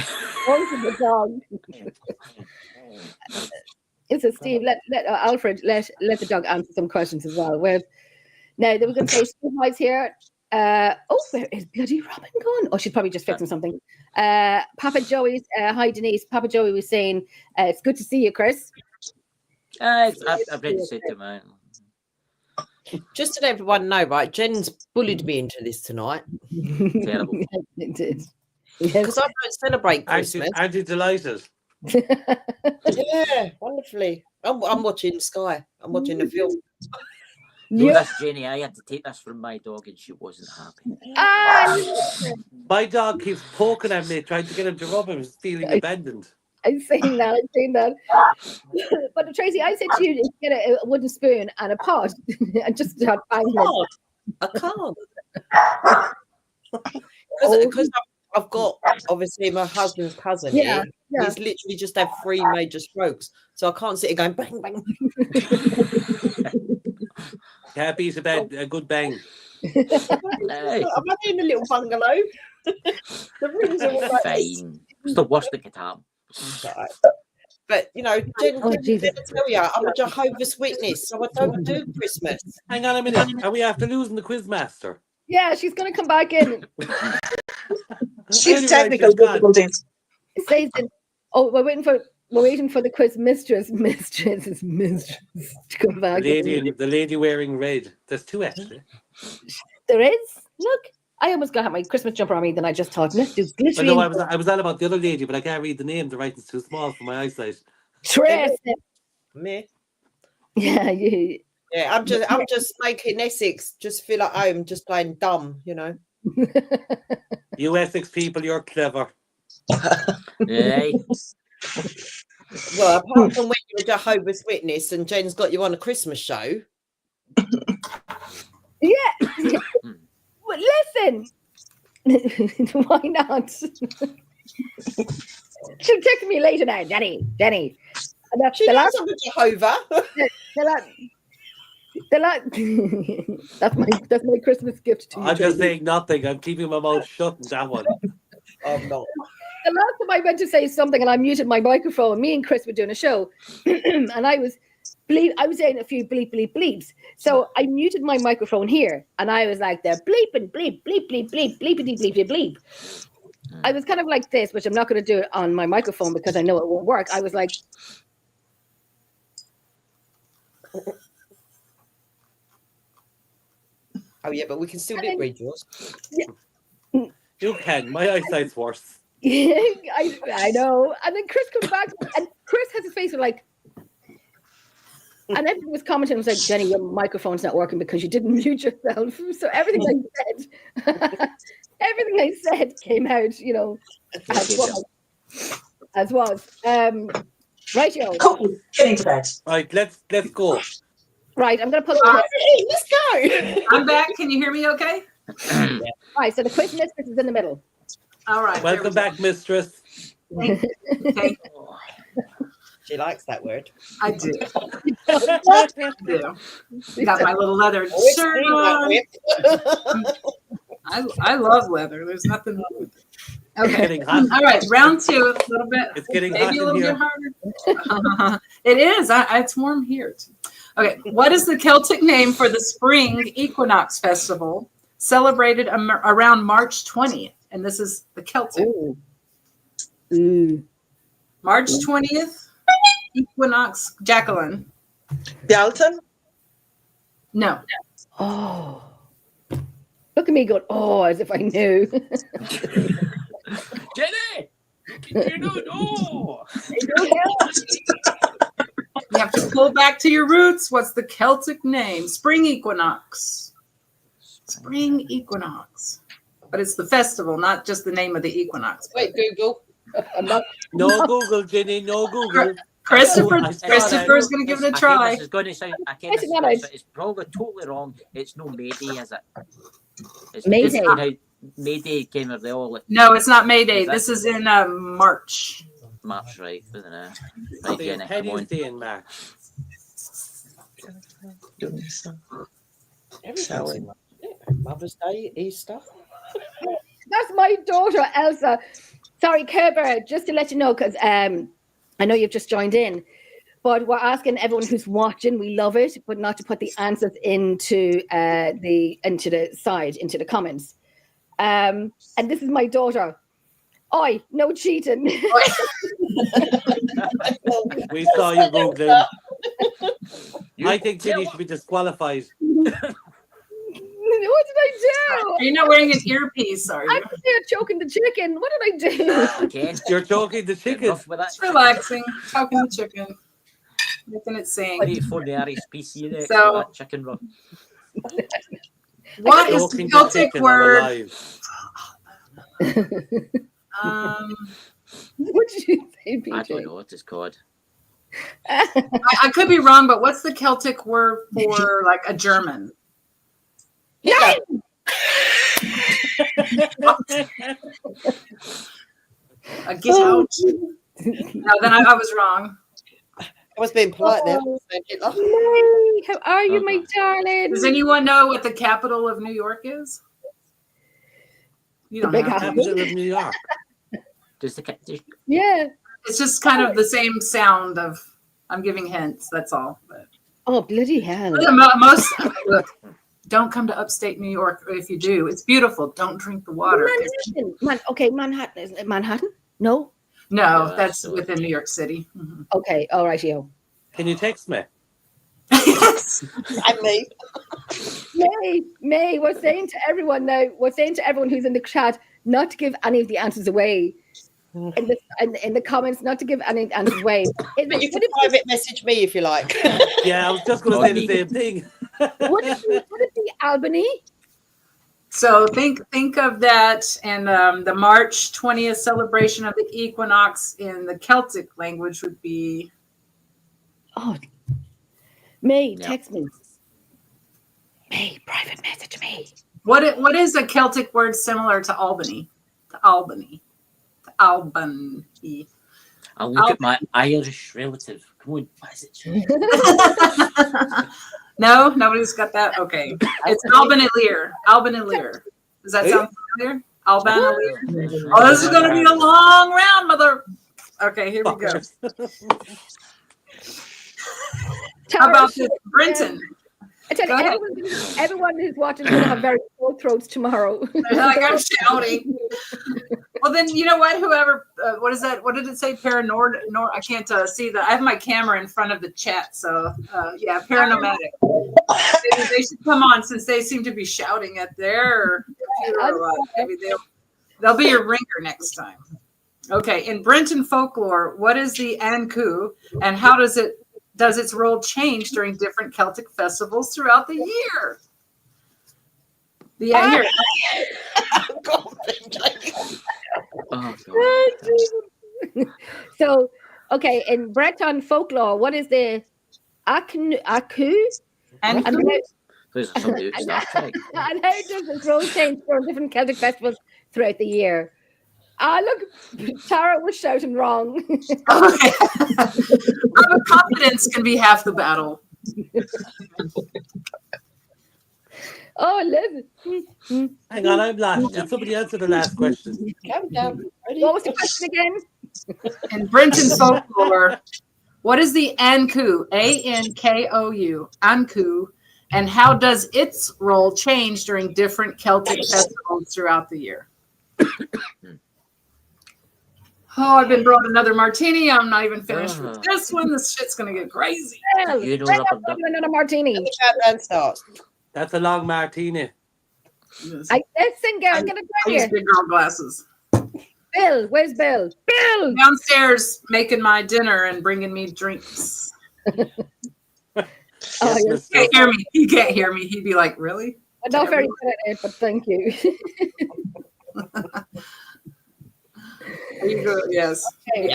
It's a Steve, let Alfred, let the dog answer some questions as well. Now, they were going to say, Steve White's here. Where is bloody Robyn gone? Oh, she's probably just fixing something. Papa Joey's, hi Denise. Papa Joey was saying, it's good to see you, Chris. I've read to say to mine. Just to let everyone know, right? Jen's bullied me into this tonight. Terrible. It did. Because I don't celebrate Christmas. Aren't you delighted? Yeah, wonderfully. I'm watching Sky. I'm watching the film. That's Jenny. I had to take this from my dog and she wasn't happy. My dog keeps poking at me, trying to get him to rub him, feeling abandoned. I've seen that. But Tracy, I said to you, get a wooden spoon and a pot and just start banging it. I can't. Because I've got, obviously, my husband's cousin. Yeah. He's literally just had 3 major strokes. So I can't sit here going bang, bang. Can't beat a good bang. I'm not in a little bungalow. The rooms are all like fine. It's the worst that could happen. But Jen, I tell you, I'm a Jehovah's Witness, so I don't do Christmas. Hang on a minute. Are we after losing the quiz master? Yeah, she's going to come back in. She's technical difficulties. We're waiting for the quiz mistress to come back. The lady wearing red. There's 2 actually. There is. Look, I almost got my Christmas jumper on me. Then I just thought, let's do glittery. No, I was on about the other lady, but I can't read the name. The writing's too small for my eyesight. Tracy. Me. Yeah, you. Yeah, I'm just making Essex just feel at home, just playing dumb, You Essex people, you're clever. Hey. Well, apart from when you're a Jehovah's Witness and Jen's got you on a Christmas show. Yeah. Well, listen. Why not? She'll text me later now, Jenny. And that's She knows I'm a Jehovah. That's my Christmas gift to you. I'm just saying nothing. I'm keeping my mouth shut on that one. I'm not. The last time I went to say something and I muted my microphone, me and Chris were doing a show, and I was saying a few bleep bleep bleeps. So I muted my microphone here, and I was like, "They're bleeping bleep bleep bleep bleep bleepity bleepy bleep." I was kind of like this, which I'm not going to do it on my microphone because I know it won't work. I was like. Oh yeah, but we can still read yours. Yeah. You can. My eyesight's worse. I know. And then Chris comes back, and Chris has his face like, and everyone was commenting. Was like, Jenny, your microphone's not working because you didn't mute yourself. So everything I said came out, you know, as was. Right, yo. Cool. Getting to bed. Right, let's go. Right, I'm gonna put. Let's go. I'm back. Can you hear me? Okay. Right, so the quiz mistress is in the middle. All right. Welcome back, mistress. Thank you. She likes that word. I do. Got my little leather shirt on. I love leather. There's nothing wrong with it. Okay. All right, round 2. A little bit. It's getting maybe hot a little in bit harder. It is. It's warm here too. Okay. What is the Celtic name for the spring equinox festival celebrated around March 20th? And this is the Celtic. March 20th, equinox, Jacqueline. Dalton? No. Oh. Look at me going, oh, as if I knew. Jenny! You don't know. You have to pull back to your roots. What's the Celtic name? Spring equinox. Spring equinox. But it's the festival, not just the name of the equinox. Wait, Google. No Google, Jenny. No Google. Christopher's going to give it a try. This is going to sound. It's probably totally wrong. It's no May Day, is it? It's May Day. May Day came of the all. No, it's not May Day. This is in March. March, right? Isn't it? Right, Jenny, come on. Day in March. Mother's Day, Easter. That's my daughter, Elsa. Sorry, Kerber, just to let you know, because I know you've just joined in, but we're asking everyone who's watching, we love it, but not to put the answers into the comments. And this is my daughter. Oi, no cheating. We saw you Googling. I think Jenny should be disqualified. What did I do? You're not wearing an earpiece, are you? I'm here choking the chicken. What did I do? Okay. You're choking the chicken. Just relaxing, choking the chicken, making it sing. So, chicken run. What is the Celtic word? What did you say, PJ? I don't know what it's called. I could be wrong, but what's the Celtic word for like a German? Yeah. Get out. No, then I was wrong. I was being polite there. Hey, how are you, my darling? Does anyone know what the capital of New York is? You don't know. Capital of New York. Yeah. It's just kind of the same sound of. I'm giving hints. That's all. But. Oh, bloody hell! Look, don't come to upstate New York. If you do, it's beautiful. Don't drink the water. Manhattan. Manhattan. Is it Manhattan? No. No, that's within New York City. Mm-hmm. Okay. All right, yo. Can you text me? Yes. And me. May, we're saying to everyone now, who's in the chat not to give any of the answers away. In the comments, not to give any answers away. But you can private message me if you like. Yeah, I was just going to say the same thing. Would it be Albany? So think of that, and the March 20th celebration of the equinox in the Celtic language would be. Oh, May, text me. May, private message me. What is a Celtic word similar to Albany? To Albany. To Albany. I'll look at my Irish relative. Come on, what is it? No, nobody's got that. Okay, it's Albanilier. Albanilier. Does that sound familiar? Albanilier. Oh, this is going to be a long round, mother. Okay, here we go. How about this, Brenton? I tell you, everyone who's watching is going to have very sore throats tomorrow. Like I'm shouting. Well, then you know what? Whoever, what is that? What did it say? I can't see that. I have my camera in front of the chat, so yeah, Paranormatic. Maybe they should come on since they seem to be shouting at their computer a lot. Maybe they'll be your ringer next time. Okay, in Brenton folklore, what is the Anku, and how does its role change during different Celtic festivals throughout the year? Here. Oh, God. So, okay, in Breton folklore, what is the Aku? And how does its role change for different Celtic festivals throughout the year? Look, Tara was shouting wrong. Confidence can be half the battle. Oh, Liz. Hang on, I'm last. Did somebody answer the last question? What was the question again? In Brenton folklore, what is the Anku? Ankou. Anku. And how does its role change during different Celtic festivals throughout the year? Oh, I've been brought another martini. I'm not even finished with this one. This shit's going to get crazy. Another martini. That's a long martini. Listen, girl, get it I use big girl glasses. Bill, where's Bill? Bill! Downstairs making my dinner and bringing me drinks. He can't hear me. He can't hear me. He'd be like, really? I'm not very good at it, but thank you. Yes. Okay.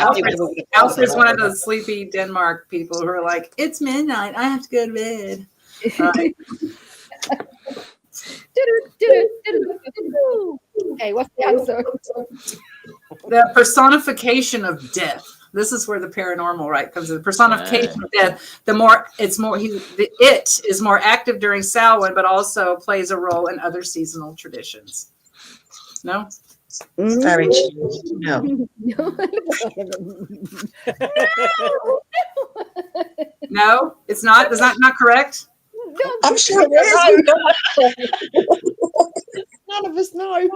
Alfred's one of those sleepy Denmark people who are like, it's midnight. I have to go to bed. Okay, what's the answer? The personification of death. This is where the paranormal, right, comes in. The personification of death. It is more active during Samhain, but also plays a role in other seasonal traditions. No? Very true. No. No, it's not. Is that not correct? I'm sure it is. None of us know.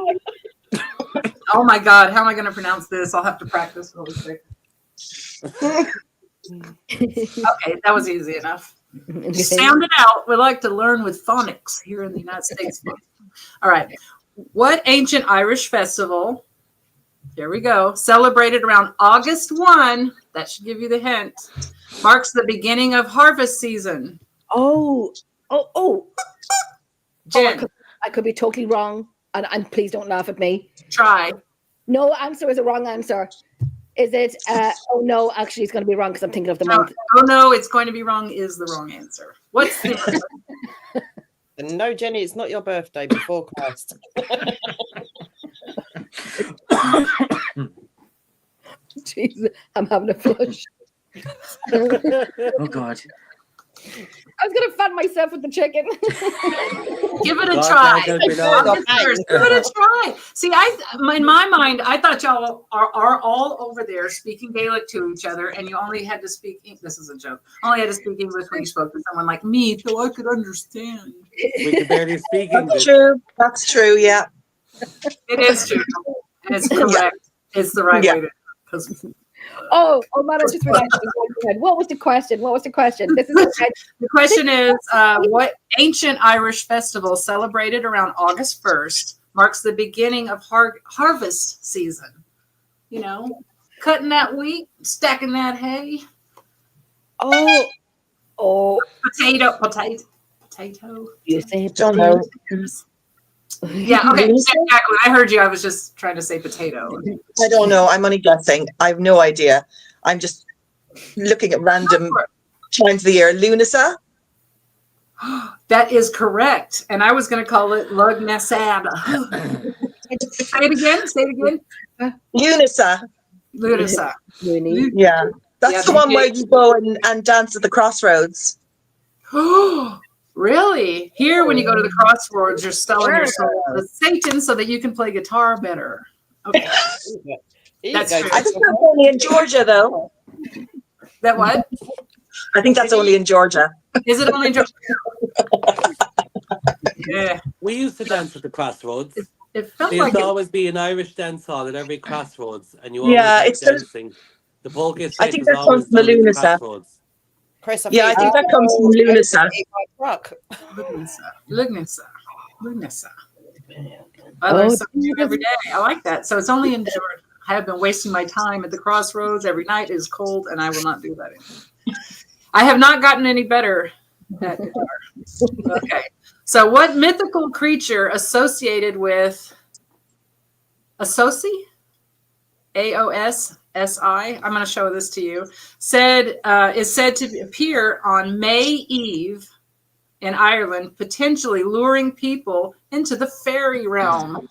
Oh my God, how am I going to pronounce this? I'll have to practice really quick. Okay, that was easy enough. Sound it out. We like to learn with phonics here in the United States. All right. What ancient Irish festival, here we go, celebrated around August 1, that should give you the hint, marks the beginning of harvest season? Jen. I could be totally wrong, and please don't laugh at me. Try. No answer is a wrong answer. Is it, oh no, actually it's going to be wrong because I'm thinking of the month. Oh no, it's going to be wrong is the wrong answer. What's the No, Jenny, it's not your birthday before Christ. Jesus, I'm having a flush. Oh God. I was gonna fund myself with the chicken. Give it a try. Give it a try. See, in my mind, I thought y'all are all over there speaking Gaelic to each other, and you only had to speak. This is a joke. Only had to speak English when you spoke to someone like me, so I could understand. We can barely speak English. That's true. That's true. Yeah. It is true, and it's correct. It's the right way to. Because. Oh, man, I just realized. What was the question? This is the question is what ancient Irish festival celebrated around August 1st marks the beginning of harvest season? You know, cutting that wheat, stacking that hay. Oh. Potato. You say don't know. Yeah, okay, exactly. I heard you. I was just trying to say potato. I don't know. I'm only guessing. I have no idea. I'm just looking at random times of the year. Lunasa? That is correct. And I was going to call it Lugnasad. Say it again. Lunasa. Lunasa. Yeah. That's the one where you go and dance at the crossroads. Really? Here, when you go to the crossroads, you're selling your soul to Satan so that you can play guitar better. Okay. That's true. I think that's only in Georgia, though. That what? I think that's only in Georgia. Is it only in Georgia? Yeah. We used to dance at the crossroads. It felt There like used to it. always be an Irish dance hall at every crossroads, and you always like dancing. The Polka I think that comes from the Lunasa. Yeah, I think that comes from Lunasa. Lunasa. I learn something new every day. I like that. So it's only in Georgia. I have been wasting my time at the crossroads every night. It is cold, and I will not do that anymore. I have not gotten any better at guitar. Okay. So what mythical creature associated with Aosi? AOSSI. I'm going to show this to you. Is said to appear on May Eve in Ireland, potentially luring people into the fairy realm.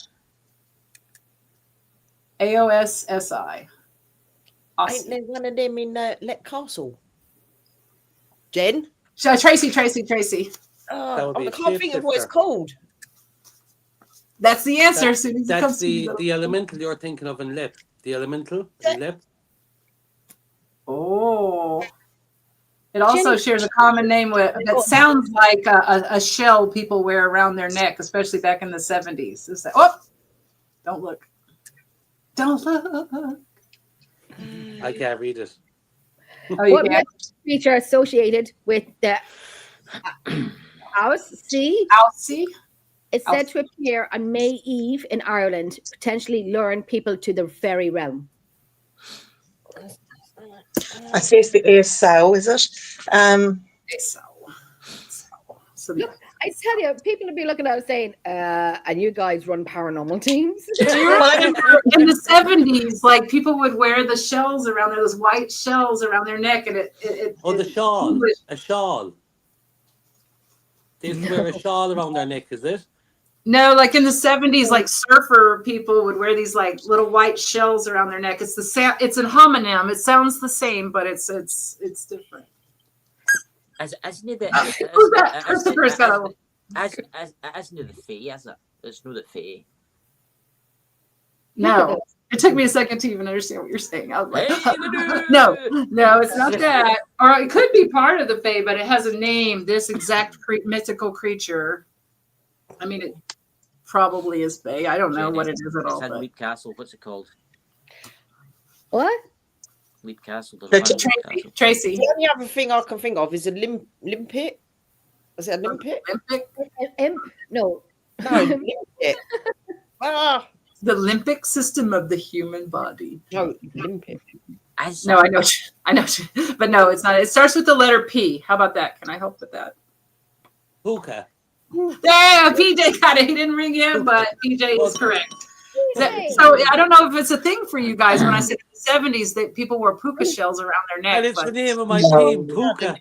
AOSSI. Ain't there one of them in Let Castle? Jen? Tracy. I can't think of what it's called. That's the answer. That's the elemental you're thinking of in Lip. The elemental in Lip. Oh. It also shares a common name that sounds like a shell people wear around their neck, especially back in the 70s. It's like, don't look. Don't look. I can't read it. What creature associated with the Aosi? It's said to appear on May Eve in Ireland, potentially luring people to the fairy realm. I say it's the Aoso, is it? So look, I tell you, people would be looking at us saying, and you guys run paranormal teams? Do you remember in the 70s, like people would wear the shells around those white shells around their neck, and the shawl. A shawl. They used to wear a shawl around their neck, is it? No, like in the 70s, like surfer people would wear these like little white shells around their neck. It's it's an homonym. It sounds the same, but it's different. Isn't it the Fae, is it? It's not the Fae. No. It took me a second to even understand what you're saying. I was like, no, it's not that. Or it could be part of the Fae, but it has a name, this exact mythical creature. I mean, it probably is Fae. I don't know what it is at all. It's Leap Castle. What's it called? What? Leap Castle. Tracy. The only other thing I can think of is a limpet. Is it a limpet? No. No, limpet. The limbic system of the human body. No, limpet. No, I know. But no, it's not. It starts with the letter P. How about that? Can I help with that? Puca. Yeah, PJ got it. He didn't ring in, but PJ is correct. So I don't know if it's a thing for you guys when I said in the 70s that people wore puka shells around their neck. And it's the name of my team, Puca.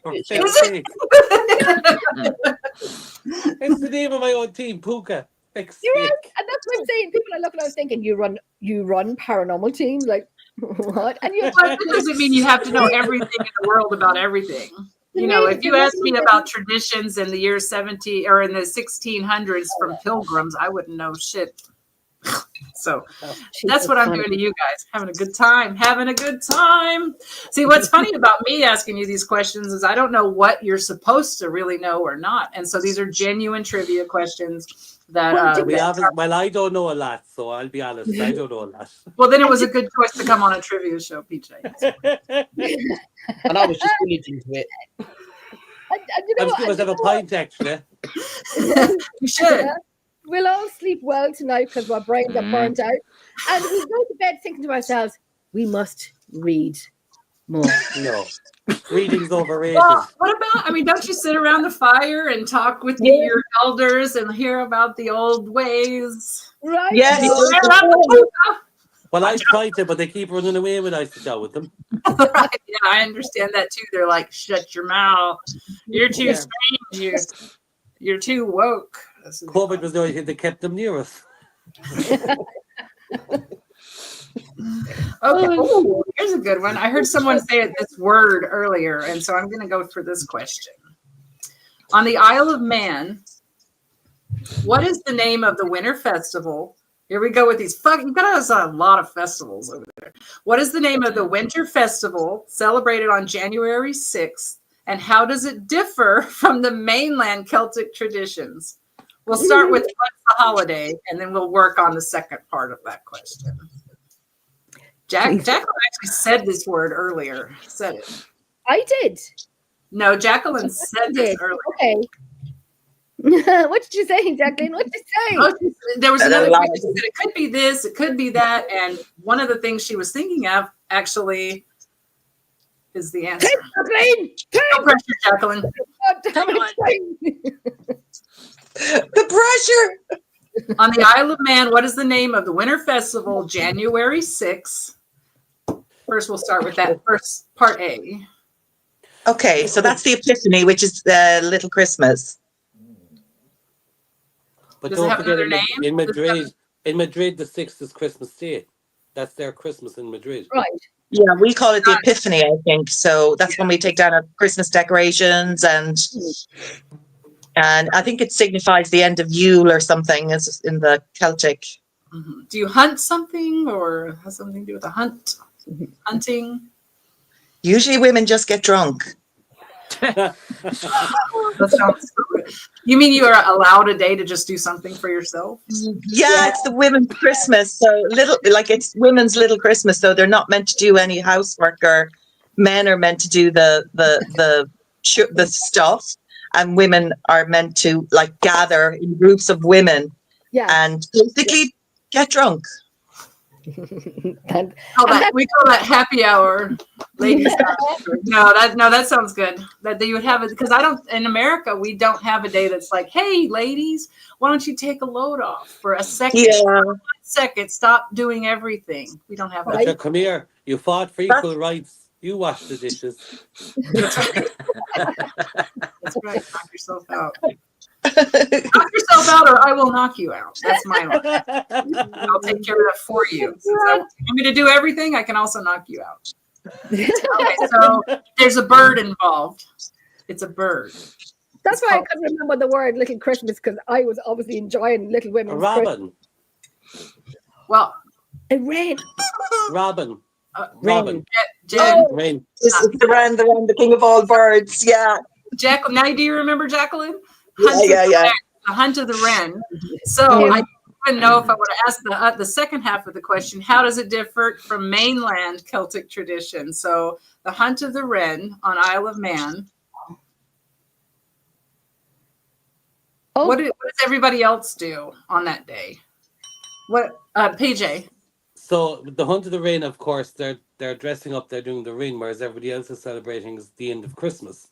It's the name of my own team, Puca. Yes, and that's what I'm saying. People are looking at us thinking, you run paranormal teams, like what? And that doesn't mean you have to know everything in the world about everything. You know, if you asked me about traditions in the year 70 or in the 1600s from pilgrims, I wouldn't know shit. So that's what I'm doing to you guys. Having a good time. See, what's funny about me asking you these questions is I don't know what you're supposed to really know or not. And so these are genuine trivia questions that well, I don't know a lot, so I'll be honest, I don't know a lot. Well, then it was a good choice to come on a trivia show, PJ. And I was just listening to it. I was going to have a pint, actually. You should. We'll all sleep well tonight because our brains are burnt out. And we go to bed thinking to ourselves, we must read More. No. Reading's overrated. Well, what about, I mean, don't you sit around the fire and talk with your elders and hear about the old ways? Right. Yeah. Well, I tried to, but they keep running away when I sit down with them. Yeah, I understand that too. They're like, shut your mouth. You're too strange. You're too woke. COVID was the only thing that kept them near us. Okay, ooh, here's a good one. I heard someone say this word earlier, and so I'm going to go for this question. On the Isle of Man, what is the name of the winter festival? Here we go with these. You've got a lot of festivals over there. What is the name of the winter festival celebrated on January 6th, and how does it differ from the mainland Celtic traditions? We'll start with what's the holiday, and then we'll work on the second part of that question. Jacqueline actually said this word earlier. Said it. I did. No, Jacqueline said this earlier. Okay. What did you say, Jacqueline? What did you say? Oh, there was another question. She said it could be this, it could be that, and one of the things she was thinking of actually is the answer. Jacqueline! No pressure, Jacqueline. The pressure. On the Isle of Man, what is the name of the winter festival, January 6th? First, we'll start with that first part A. Okay, so that's the Epiphany, which is the Little Christmas. But Does it don't have forget, another name? in Madrid, the 6th is Christmas Day. That's their Christmas in Madrid. Right. Yeah, we call it the Epiphany, I think. So that's when we take down our Christmas decorations, and I think it signifies the end of Yule or something, as in the Celtic. Mm-hmm. Do you hunt something, or has something to do with a hunt? Hunting? Usually women just get drunk. That sounds so good. You mean you are allowed a day to just do something for yourself? Yeah, it's the women's Christmas. So it's women's little Christmas. So they're not meant to do any housework, or men are meant to do the stuff, and women are meant to like gather in groups of women and basically get drunk. We call that happy hour, ladies. No, that sounds good. That you would have it, because in America we don't have a day that's like, hey, ladies, why don't you take a load off for a second? Yeah. 1 second, stop doing everything. We don't have that. So come here. You fought for equal rights. You wash the dishes. That's right. Knock yourself out. Knock yourself out, or I will knock you out. That's my line. I'll take care of that for you. Since I want me to do everything, I can also knock you out. Okay, so there's a bird involved. It's a bird. That's why I couldn't remember the word Little Christmas, because I was obviously enjoying Little Women's Robyn. Well, it rained. Robyn. Robyn. Rain. It's the king of all birds. Yeah. Jacqueline. Now, do you remember Jacqueline? Yeah. The Hunt of the Wren. So I don't even know if I would have asked the second half of the question. How does it differ from mainland Celtic tradition? So the Hunt of the Wren on Isle of Man. Oh. What does everybody else do on that day? What, PJ? So the Hunt of the Wren, of course, they're dressing up, they're doing the Wren, whereas everybody else is celebrating the end of Christmas.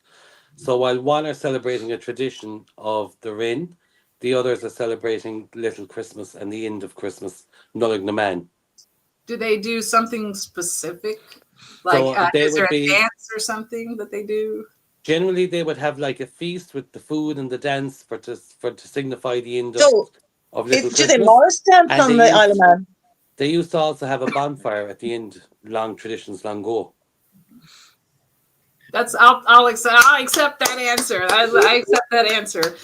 So while one are celebrating a tradition of the Wren, the others are celebrating Little Christmas and the end of Christmas, Nulling the Man. Do they do something specific? Like, is there a dance or something that they do? Generally, they would have like a feast with the food and the dance to signify the end of Little Christmas. Do they Morris dance on the Isle of Man? They used to also have a bonfire at the end. Long traditions, long ago. I'll accept that answer. I accept that answer.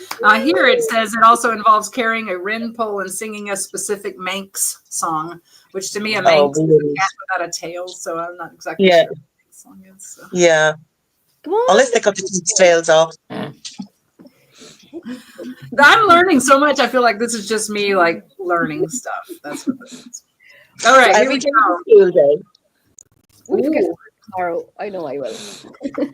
Here it says it also involves carrying a wren pole and singing a specific Manx song, which to me a Manx is a cat without a tail. So I'm not exactly sure what the Manx song is. So. Yeah. Unless they cut the tails off. I'm learning so much. I feel like this is just me like learning stuff. That's what this is. All right. Every day school day. Tomorrow. I know I will.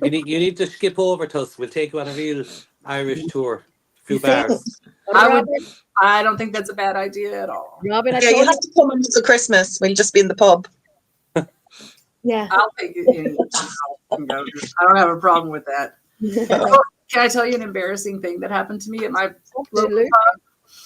You need to skip over to us. We'll take you on a real Irish tour. A few bars. I don't think that's a bad idea at all. Robyn, you have to come on for Christmas. We'll just be in the pub. Yeah. I'll take it. I don't have a problem with that. Oh, can I tell you an embarrassing thing that happened to me at my local pub?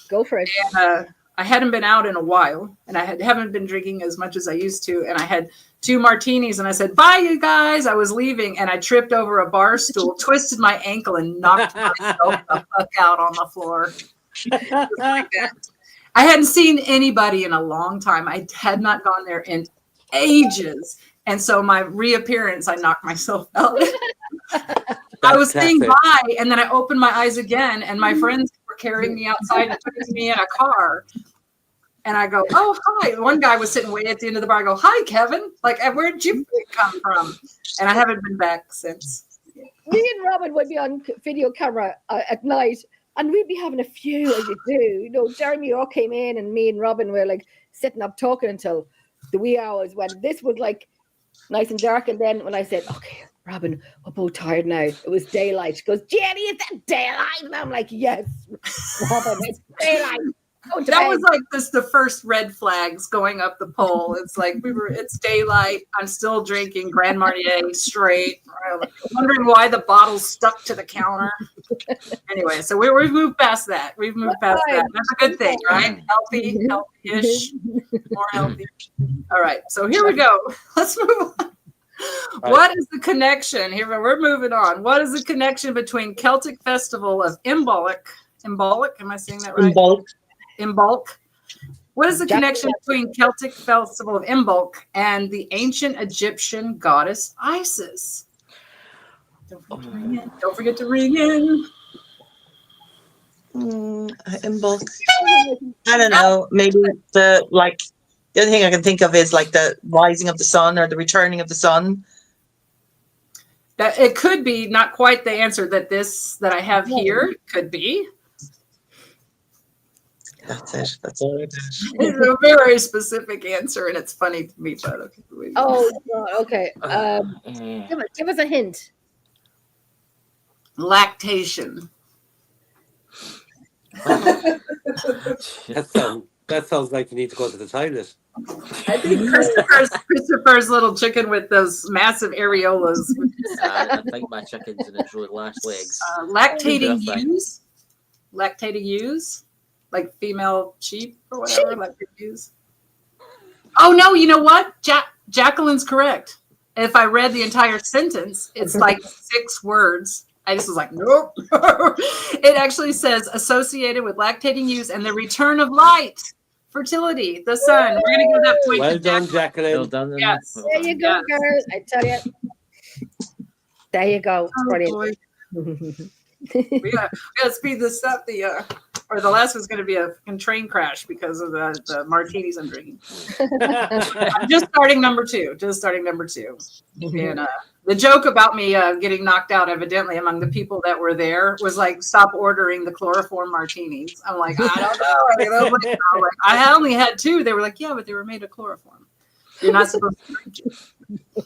Go for it. And, I hadn't been out in a while, and I haven't been drinking as much as I used to, and I had 2 martinis, and I said, "Bye, you guys." I was leaving, and I tripped over a bar stool, twisted my ankle, and knocked myself the fuck out on the floor. Just like that. I hadn't seen anybody in a long time. I had not gone there in ages, and so my reappearance, I knocked myself out. I was saying bye, and then I opened my eyes again, and my friends were carrying me outside and putting me in a car. And I go, "Oh, hi." One guy was sitting way at the end of the bar. I go, "Hi, Kevin. Like, where did you come from?" And I haven't been back since. Me and Robyn would be on video camera at night, and we'd be having a few, as you do. You know, Jeremy all came in, and me and Robyn were like sitting up talking until the wee hours when this was like nice and dark. And then when I said, "Okay, Robyn, we're both tired now," it was daylight. She goes, "Jenny, is that daylight?" And I'm like, "Yes, Robyn, it's daylight." That was like the first red flags going up the pole. It's like it's daylight. I'm still drinking Grand Marnier straight. Wondering why the bottle's stuck to the counter. Anyway, so we've moved past that. We've moved past that. That's a good thing, right? Healthy-ish, more healthy. All right, so here we go. Let's move on. What is the connection? Here we're moving on. What is the connection between Celtic Festival of Imbolc? Am I saying that right? Imbolc. What is the connection between Celtic Festival of Imbolc and the ancient Egyptian goddess Isis? Don't forget to ring in. Imbolc. I don't know. Maybe the other thing I can think of is like the rising of the sun or the returning of the sun. That it could be not quite the answer that I have here. Could be. That's it. That's all it is. It's a very specific answer, and it's funny to me, but okay. Okay. Give us a hint. Lactation. That sounds like you need to go to the toilet. I think Christopher's little chicken with those massive areolas. I think my chicken's in its really last legs. Lactating ewes, like female sheep or whatever. Lactating ewes. Oh no! You know what? Jacqueline's correct. If I read the entire sentence, it's like 6 words. I just was like, nope. It actually says associated with lactating ewes and the return of light, fertility, the sun. We're going to give that point well to done, Jacqueline. Well done. Yes. There you go, girls. I tell you. There you go. Oh, we gotta speed this up. The last one's going to be a train crash because of the martinis I'm drinking. I'm just starting number two. And the joke about me getting knocked out, evidently, among the people that were there was like, stop ordering the chloroform martinis. I'm like, I don't know. I only had 2. They were like, yeah, but they were made of chloroform. You're not supposed to drink it.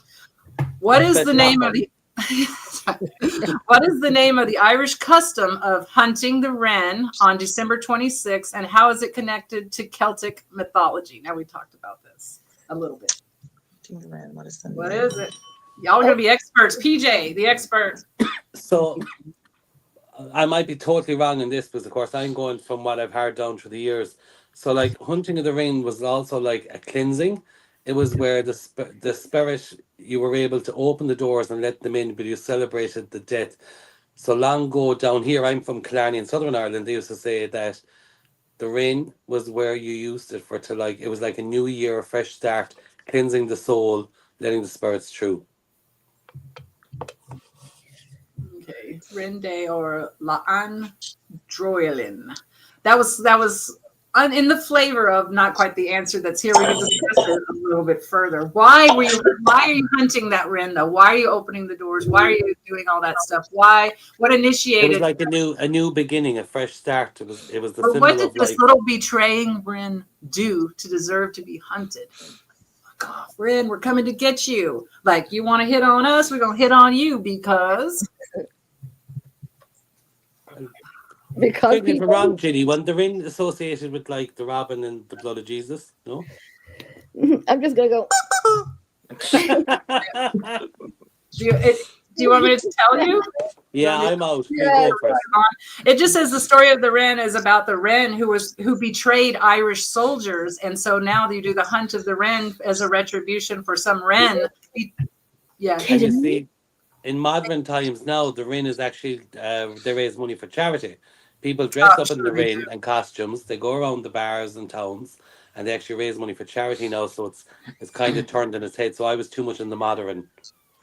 What is the name of the Irish custom of hunting the wren on December 26th, and how is it connected to Celtic mythology? Now, we talked about this a little bit. What is it? Y'all are going to be experts. PJ, the expert. So, I might be totally wrong in this, because, of course, I'm going from what I've heard down through the years. So, like, hunting of the wren was also like a cleansing. It was where the spirit, you were able to open the doors and let them in, but you celebrated the death. So long ago down here, I'm from Killarney in Southern Ireland, they used to say that the rain was where you used it it was like a new year, a fresh start, cleansing the soul, letting the spirits through. Okay, Rende or La'an Droilin. That was in the flavor of not quite the answer that's here. We can discuss it a little bit further. Why are you hunting that wren though? Why are you opening the doors? Why are you doing all that stuff? Why? What initiated? It was like a new beginning, a fresh start. It was the symbol of life. What did this little betraying wren do to deserve to be hunted? Fuck off, wren, we're coming to get you. Like, you want to hit on us? We're gonna hit on you because. Because if I'm wrong, Ginny, wasn't the ring associated with like the Robyn and the blood of Jesus? No. I'm just gonna go. Do you want me to tell you? Yeah, I'm out. You go first. It just says the story of the wren is about the wren who betrayed Irish soldiers, and so now you do the hunt of the wren as a retribution for some wren. Yeah. And you see, in modern times now, the wren is actually they raise money for charity. People dress up in the wren and costumes. They go around the bars and towns, and they actually raise money for charity now. So it's kind of turned in its head. So I was too much in the modern.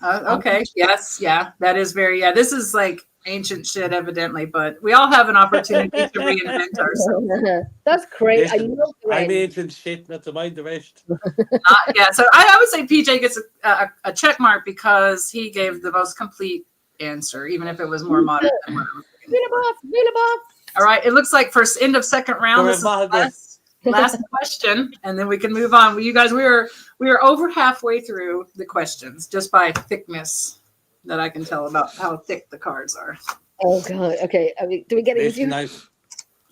Okay. Yes. Yeah. That is very. Yeah. This is like ancient shit, evidently, but we all have an opportunity to reinvent ourselves. That's great. I love the I'm ancient shit, not to mind the rest. Yeah. So I would say PJ gets a check mark because he gave the most complete answer, even if it was more modern. All right. It looks like for end of second round. This is last question, and then we can move on. You guys, we are over halfway through the questions just by thickness that I can tell about how thick the cards are. Oh god. Okay. Do we get it easier?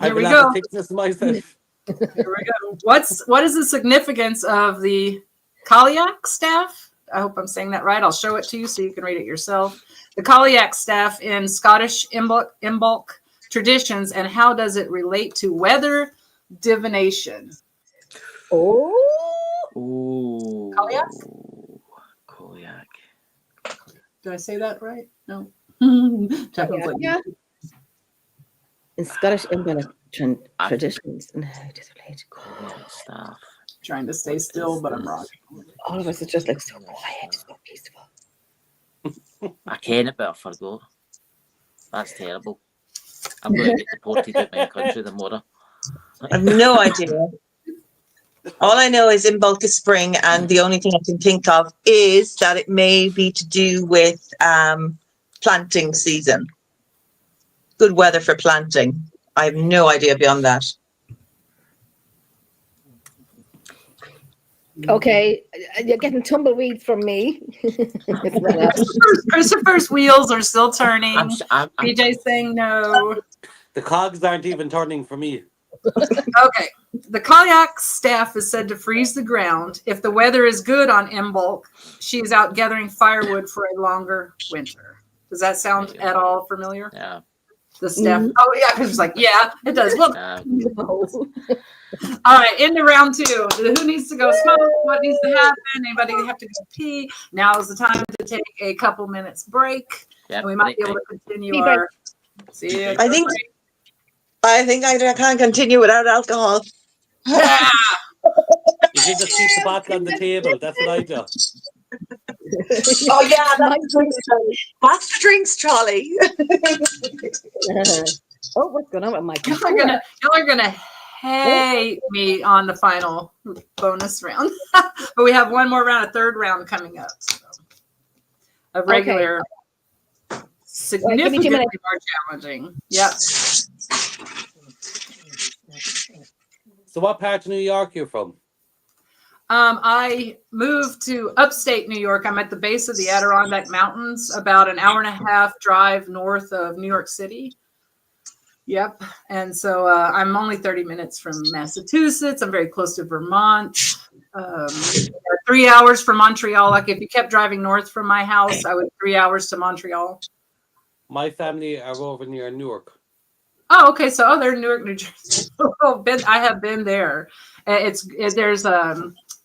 Here we go. Thickness myself. Here we go. What is the significance of the Cailleach staff? I hope I'm saying that right. I'll show it to you so you can read it yourself. The Cailleach staff in Scottish Imbolc traditions, and how does it relate to weather divination? Ooh. Cailleach? Did I say that right? No. Yeah. In Scottish Imbolc traditions, and how does it relate to staff? Trying to stay still, but I'm wrong. All of us are just like so quiet, so peaceful. I ken it, but I forgot. That's terrible. I'm going to get deported out of my country tomorrow. I have no idea. All I know is Imbolc is spring, and the only thing I can think of is that it may be to do with planting season. Good weather for planting. I have no idea beyond that. Okay, you're getting tumbleweeds from me. Christopher's wheels are still turning. PJ's saying no. The cogs aren't even turning for me. Okay. The Cailleach staff is said to freeze the ground. If the weather is good on Imbolc, she is out gathering firewood for a longer winter. Does that sound at all familiar? Yeah. The staff. Oh, yeah, because it's like, yeah, it does. Look. All right, into round two. Who needs to go smoke? What needs to happen? Anybody have to go pee? Now is the time to take a couple minutes break. Yep, and we might be able to continue Pee our. See you. I think I can't continue without alcohol. Yeah. You should just keep the bottle on the table. That's what I do. Oh yeah, that's the drinks trolley. Oh, what's going on with my Y'all are gonna hate me on the final bonus round. But we have one more round, a third round coming up. So. A regular, significantly more challenging. Yep. So what part of New York are you from? I moved to upstate New York. I'm at the base of the Adirondack Mountains, about an hour and a half drive north of New York City. Yep. And so I'm only 30 minutes from Massachusetts. I'm very close to Vermont. 3 hours from Montreal. Like if you kept driving north from my house, I would 3 hours to Montreal. My family are over near Newark. Oh, okay. So they're in Newark, New Jersey. I have been there. There's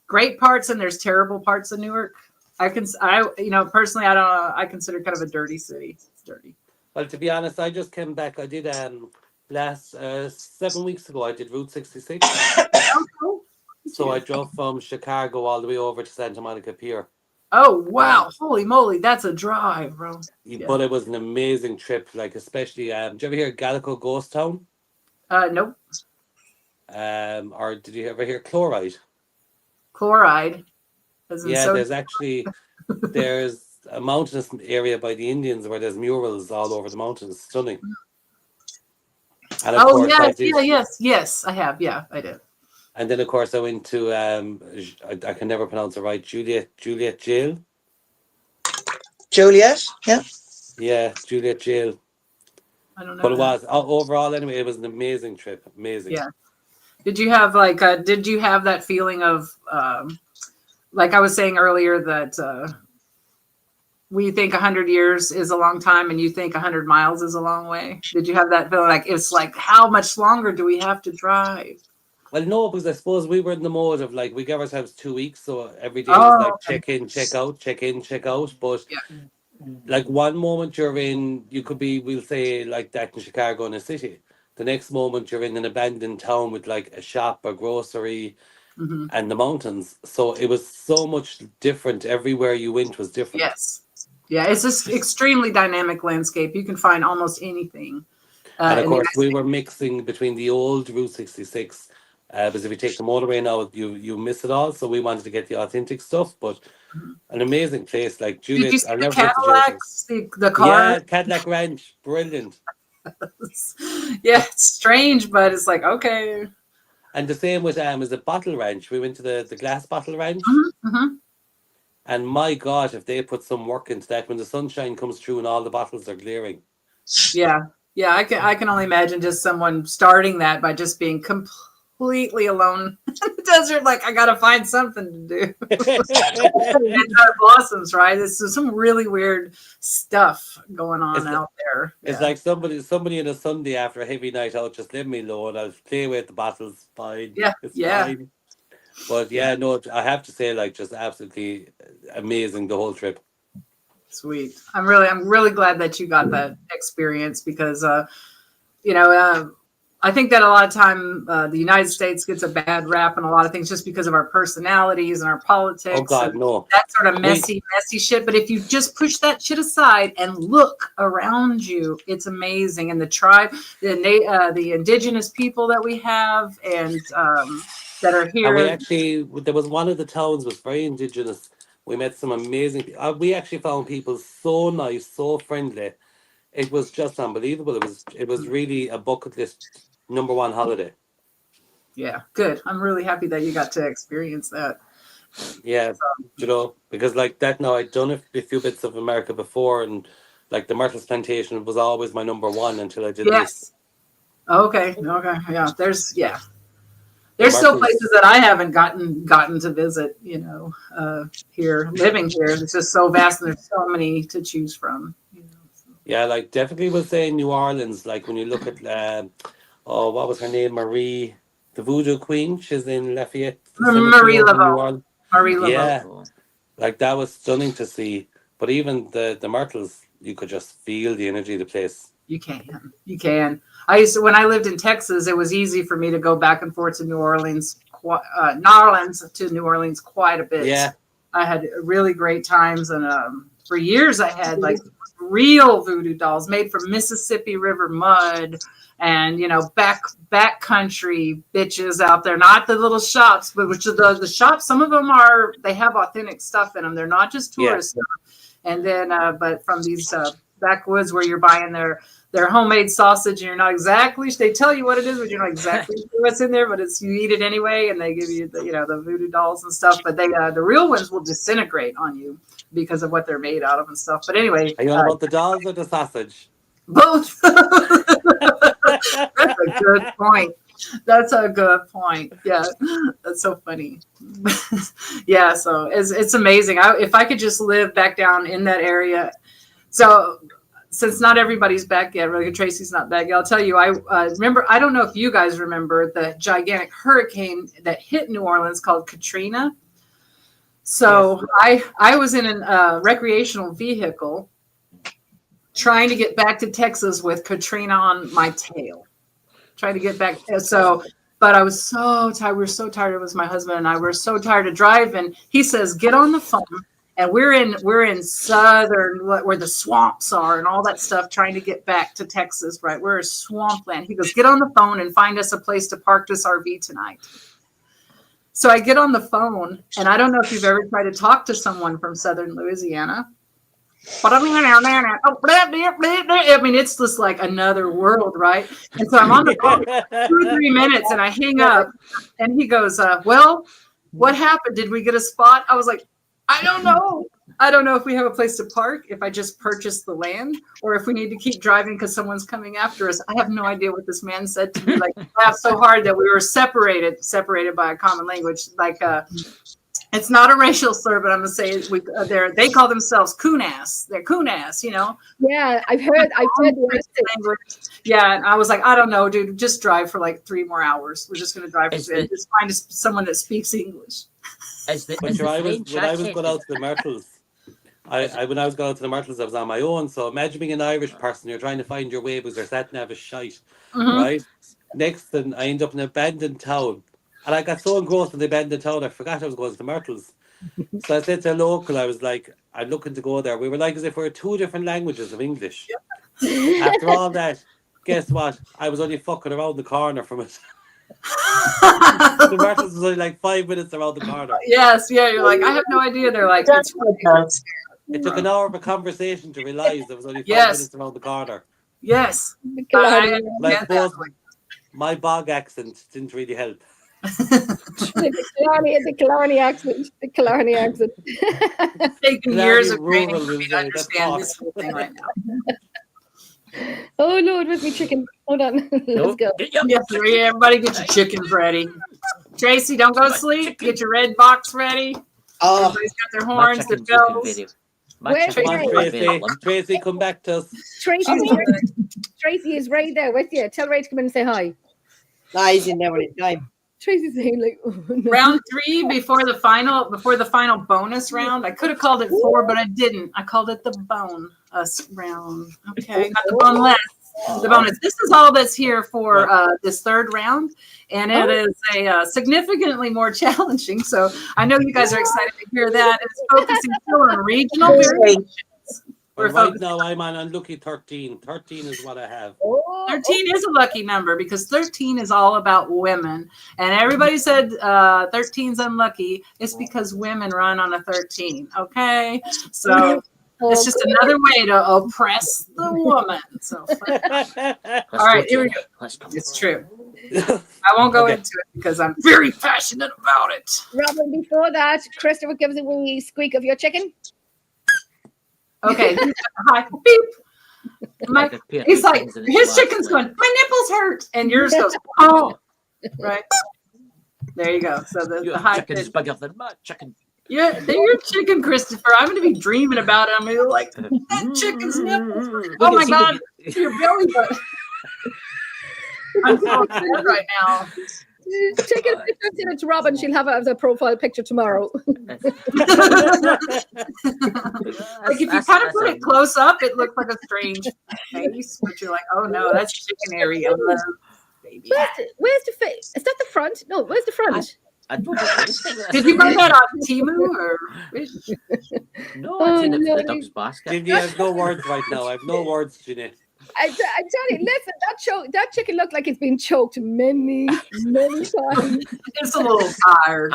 great parts and there's terrible parts of Newark. Personally, I consider kind of a dirty city. It's dirty. Well, to be honest, I just came back. I did last 7 weeks ago. I did Route 66. So I drove from Chicago all the way over to Santa Monica Pier. Oh wow! Holy moly, that's a drive, bro. Yeah. But it was an amazing trip. Like especially, did you ever hear Gallico Ghost Town? Nope. Or did you ever hear Chloride? Chloride. Yeah, there's a mountainous area by the Indians where there's murals all over the mountains. Stunning. And of course, yes, I have. Yeah, I did. And then, of course, I went to, I can never pronounce it right, Juliet Jail. Joliet, yeah. Yeah, Juliet Jail. I don't know. But it was, overall, anyway, it was an amazing trip. Amazing. Yeah. Did you have that feeling of like I was saying earlier, that we think 100 years is a long time and you think 100 miles is a long way? Did you have that feeling like it's like, how much longer do we have to drive? Well, no, because I suppose we were in the mode of like, we gave ourselves 2 weeks. So every day Oh, was like okay. check in, check out, check in, check out. But Yeah. like one moment you're in, you could be, we'll say like that in Chicago in a city. The next moment you're in an abandoned town with like a shop, a grocery, Mhm. and the mountains. So it was so much different. Everywhere you went was different. Yes. Yeah, it's this extremely dynamic landscape. You can find almost anything. And of in the course, United we States. were mixing between the old Route 66, because if you take the motorway now, you miss it all. So we wanted to get the authentic stuff, but an amazing place. Like Did you Juliet, see I'll the never forget the Juliet. Cadillacs, the cars? Yeah, Cadillac Ranch, brilliant. Yeah, it's strange, but it's like, okay. And the same with is a bottle ranch. We went to the glass bottle ranch, Mhm. and my God, if they put some work into that, when the sunshine comes through and all the bottles are glaring. Yeah. I can only imagine just someone starting that by just being completely alone in the desert. Like, I gotta find something to do. And blossoms, right? It's some really weird stuff going on out there. It's like somebody on a Sunday after a heavy night out, just leave me alone. I'll play with the bottles. Fine. Yeah. It's fine. But no, I have to say, like, just absolutely amazing the whole trip. Sweet. I'm really glad that you got that experience, because I think that a lot of time the United States gets a bad rap and a lot of things just because of our personalities and our politics. Oh God, and no. that sort of messy shit. But if you just push that shit aside and look around you, it's amazing. And the tribe, the indigenous people that we have, and that are here. And there was one of the towns was very indigenous. We met some amazing. We actually found people so nice, so friendly. It was just unbelievable. It was really a bucket list #1 holiday. Yeah, good. I'm really happy that you got to experience that. Yeah, because like that now, I'd done a few bits of America before, and like the Myrtles Plantation was always my #1 until I did this. Okay. Yeah. There's still places that I haven't gotten to visit, here, living here. It's just so vast and there's so many to choose from. Yeah, like definitely would say New Orleans, like when you look at what was her name? Marie, the Voodoo Queen. She's in Lafayette. Marie Laveau. Yeah. Like that was stunning to see. But even the Myrtles, you could just feel the energy of the place. You can. When I lived in Texas, it was easy for me to go back and forth to New Orleans to New Orleans quite a bit. Yeah. I had really great times, and for years I had like real voodoo dolls made from Mississippi River mud, and back country bitches out there, not the little shops, but which are the shops. Some of them they have authentic stuff in them. They're not just tourist stuff. And then but from these backwoods where you're buying their homemade sausage, and you're not exactly, they tell you what it is, but you're not exactly sure what's in there, but you eat it anyway, and they give you the voodoo dolls and stuff, but they the real ones will disintegrate on you because of what they're made out of and stuff. But anyway, are you on about the dolls or the sausage? Both. That's a good point. Yeah, that's so funny. Yeah, so it's amazing. If I could just live back down in that area. So since not everybody's back yet, really, Tracy's not back yet, I'll tell you, I remember, I don't know if you guys remember the gigantic hurricane that hit New Orleans called Katrina. So yes. I was in a recreational vehicle trying to get back to Texas with Katrina on my tail, trying to get back. But I was so tired. We were so tired. It was my husband and I were so tired of driving. He says, get on the phone. And we're in southern, where the swamps are and all that stuff, trying to get back to Texas, right? We're a swampland. He goes, get on the phone and find us a place to park this RV tonight. So I get on the phone, and I don't know if you've ever tried to talk to someone from southern Louisiana. I mean, it's just like another world, right? And so I'm on the phone 2 or 3 minutes, and I hang up, and he goes, well, what happened? Did we get a spot? I was like, I don't know. I don't know if we have a place to park, if I just purchased the land, or if we need to keep driving because someone's coming after us. I have no idea what this man said to me. Like, laughed so hard that we were separated by a common language. It's not a racial slur, but I'm gonna say they call themselves coon-ass. They're coon-ass, Yeah, I've heard the language. Yeah, and I was like, I don't know, dude. Just drive for like 3 more hours. We're just gonna drive for just find someone that speaks English. When I was going out to the Myrtles, when I was going out to the Myrtles, I was on my own. So imagine being an Irish person, you're trying to find your way because their sat nav is shite, right? Next thing, I end up in an abandoned town. And I got so engrossed in the abandoned town, I forgot I was going to the Myrtles. So I said to a local, I was like, I'm looking to go there. We were like as if we were 2 different languages of English. After all that, guess what? I was only fucking around the corner from it. The Myrtles was only like 5 minutes around the corner. Yes, yeah, you're like, I have no idea. They're like, it took an hour of a conversation to realise there was only 5 minutes around the corner. Yes. My bog accent didn't really help. the Killarney accent. It's taken years of training for me to understand this whole thing right now. Oh Lord, where's my chicken? Hold on. Let's go. Yes, everybody get your chickens ready. Tracy, don't go to sleep. Get your red box ready. Everybody's got their horns, their bells. Tracy, come back to us. Tracy is right there with you. Tell Ray to come in and say hi. No, he's in there when it's time. Tracy's saying like no. Round 3 before the final bonus round. I could have called it 4, but I didn't. I called it the bonus round. Okay, not the boneless. The bonus. This is all that's here for this 3rd round, and it is a significantly more challenging. So I know you guys are excited to hear that. It's focusing still on regional variations. Well, right now I'm on unlucky 13. 13 is what I have. 13 is a lucky number because 13 is all about women. And everybody said 13's unlucky. It's because women run on a 13. Okay? So it's just another way to oppress the woman. So all right, here we go. It's true. I won't go into it because I'm very passionate about it. Robyn, before that, Christopher gives a wee squeak of your chicken. Okay, hi, beep. He's like, his chicken's going, my nipples hurt, and yours goes, oh, right. There you go. So the high chicken is bigger than my chicken. Yeah, your chicken, Christopher. I'm going to be dreaming about it. I'm going to be like, that chicken's nipples. Oh my God, your belly button. I'm so upset right now. Take a picture and send it to Robyn. She'll have it as a profile picture tomorrow. Like if you kind of put it close up, it looks like a strange face, but you're like, oh no, that's chicken area. Baby. Where's the face? Is that the front? No, where's the front? I don't know. Did you buy that on Temu or? No, it's in the dog's basket. Ginny, I have no words right now. I have no words, Ginny. I tell you, listen, that chicken looked like it's been choked many times. It's a little tired.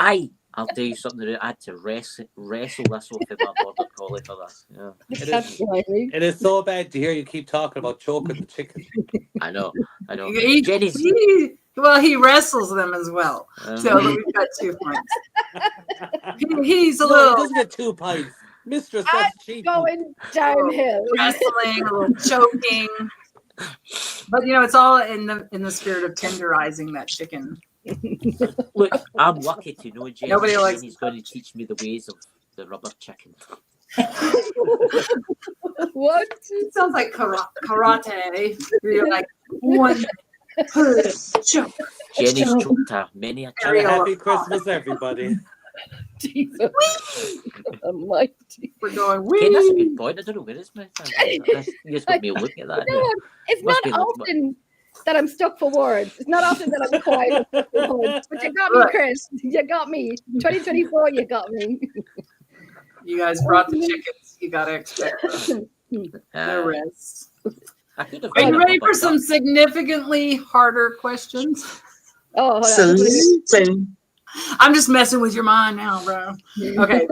I'll tell you something. I had to wrestle this off of my border collie for this. Yeah. It is so bad to hear you keep talking about choking the chicken. I know. He wrestles them as well. So we've got 2 points. He's a little. He doesn't get 2 points. Mistress, that's cheating. Going downhill. Wrestling, a little choking. But it's all in the spirit of tenderizing that chicken. Look, I'm lucky to know Jenny. Nobody likes. He's going to teach me the ways of the rubber chicken. What? It sounds like karate. You're like one. Choke. Jenny's choked her many a time. Happy Christmas, everybody. Jesus Almighty. We're going. Okay, that's a good point. I don't know where is my. You just got me looking at that. You know what? It's not often that I'm stuck for words. It's not often that I'm quiet. But you got me, Chris. You got me. 2024, you got me. You guys brought the chickens. You gotta expect the rest. Are you ready for some significantly harder questions? Oh, absolutely. I'm just messing with your mind now, bro. Okay.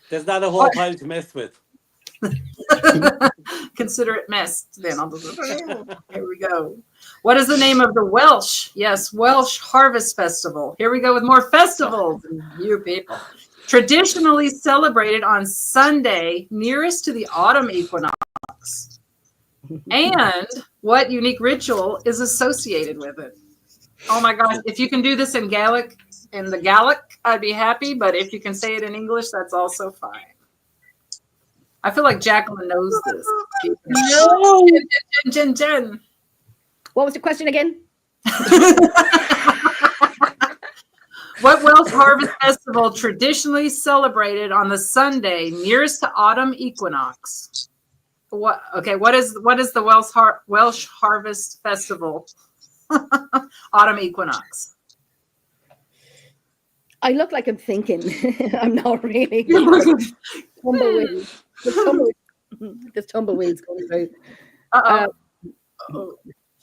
There's not a whole pile to mess with. Consider it messed. Then here we go. What is the name of the Welsh Harvest Festival? Here we go with more festivals. You people. Traditionally celebrated on Sunday nearest to the autumn equinox. And what unique ritual is associated with it? Oh my gosh! If you can do this in Gaelic, I'd be happy, but if you can say it in English, that's also fine. I feel like Jacqueline knows this. No. Jen. What was the question again? What Welsh Harvest Festival traditionally celebrated on the Sunday nearest to autumn equinox? What is the Welsh Harvest Festival? Autumn equinox. I look like I'm thinking. I'm not really. There's tumbleweeds going through.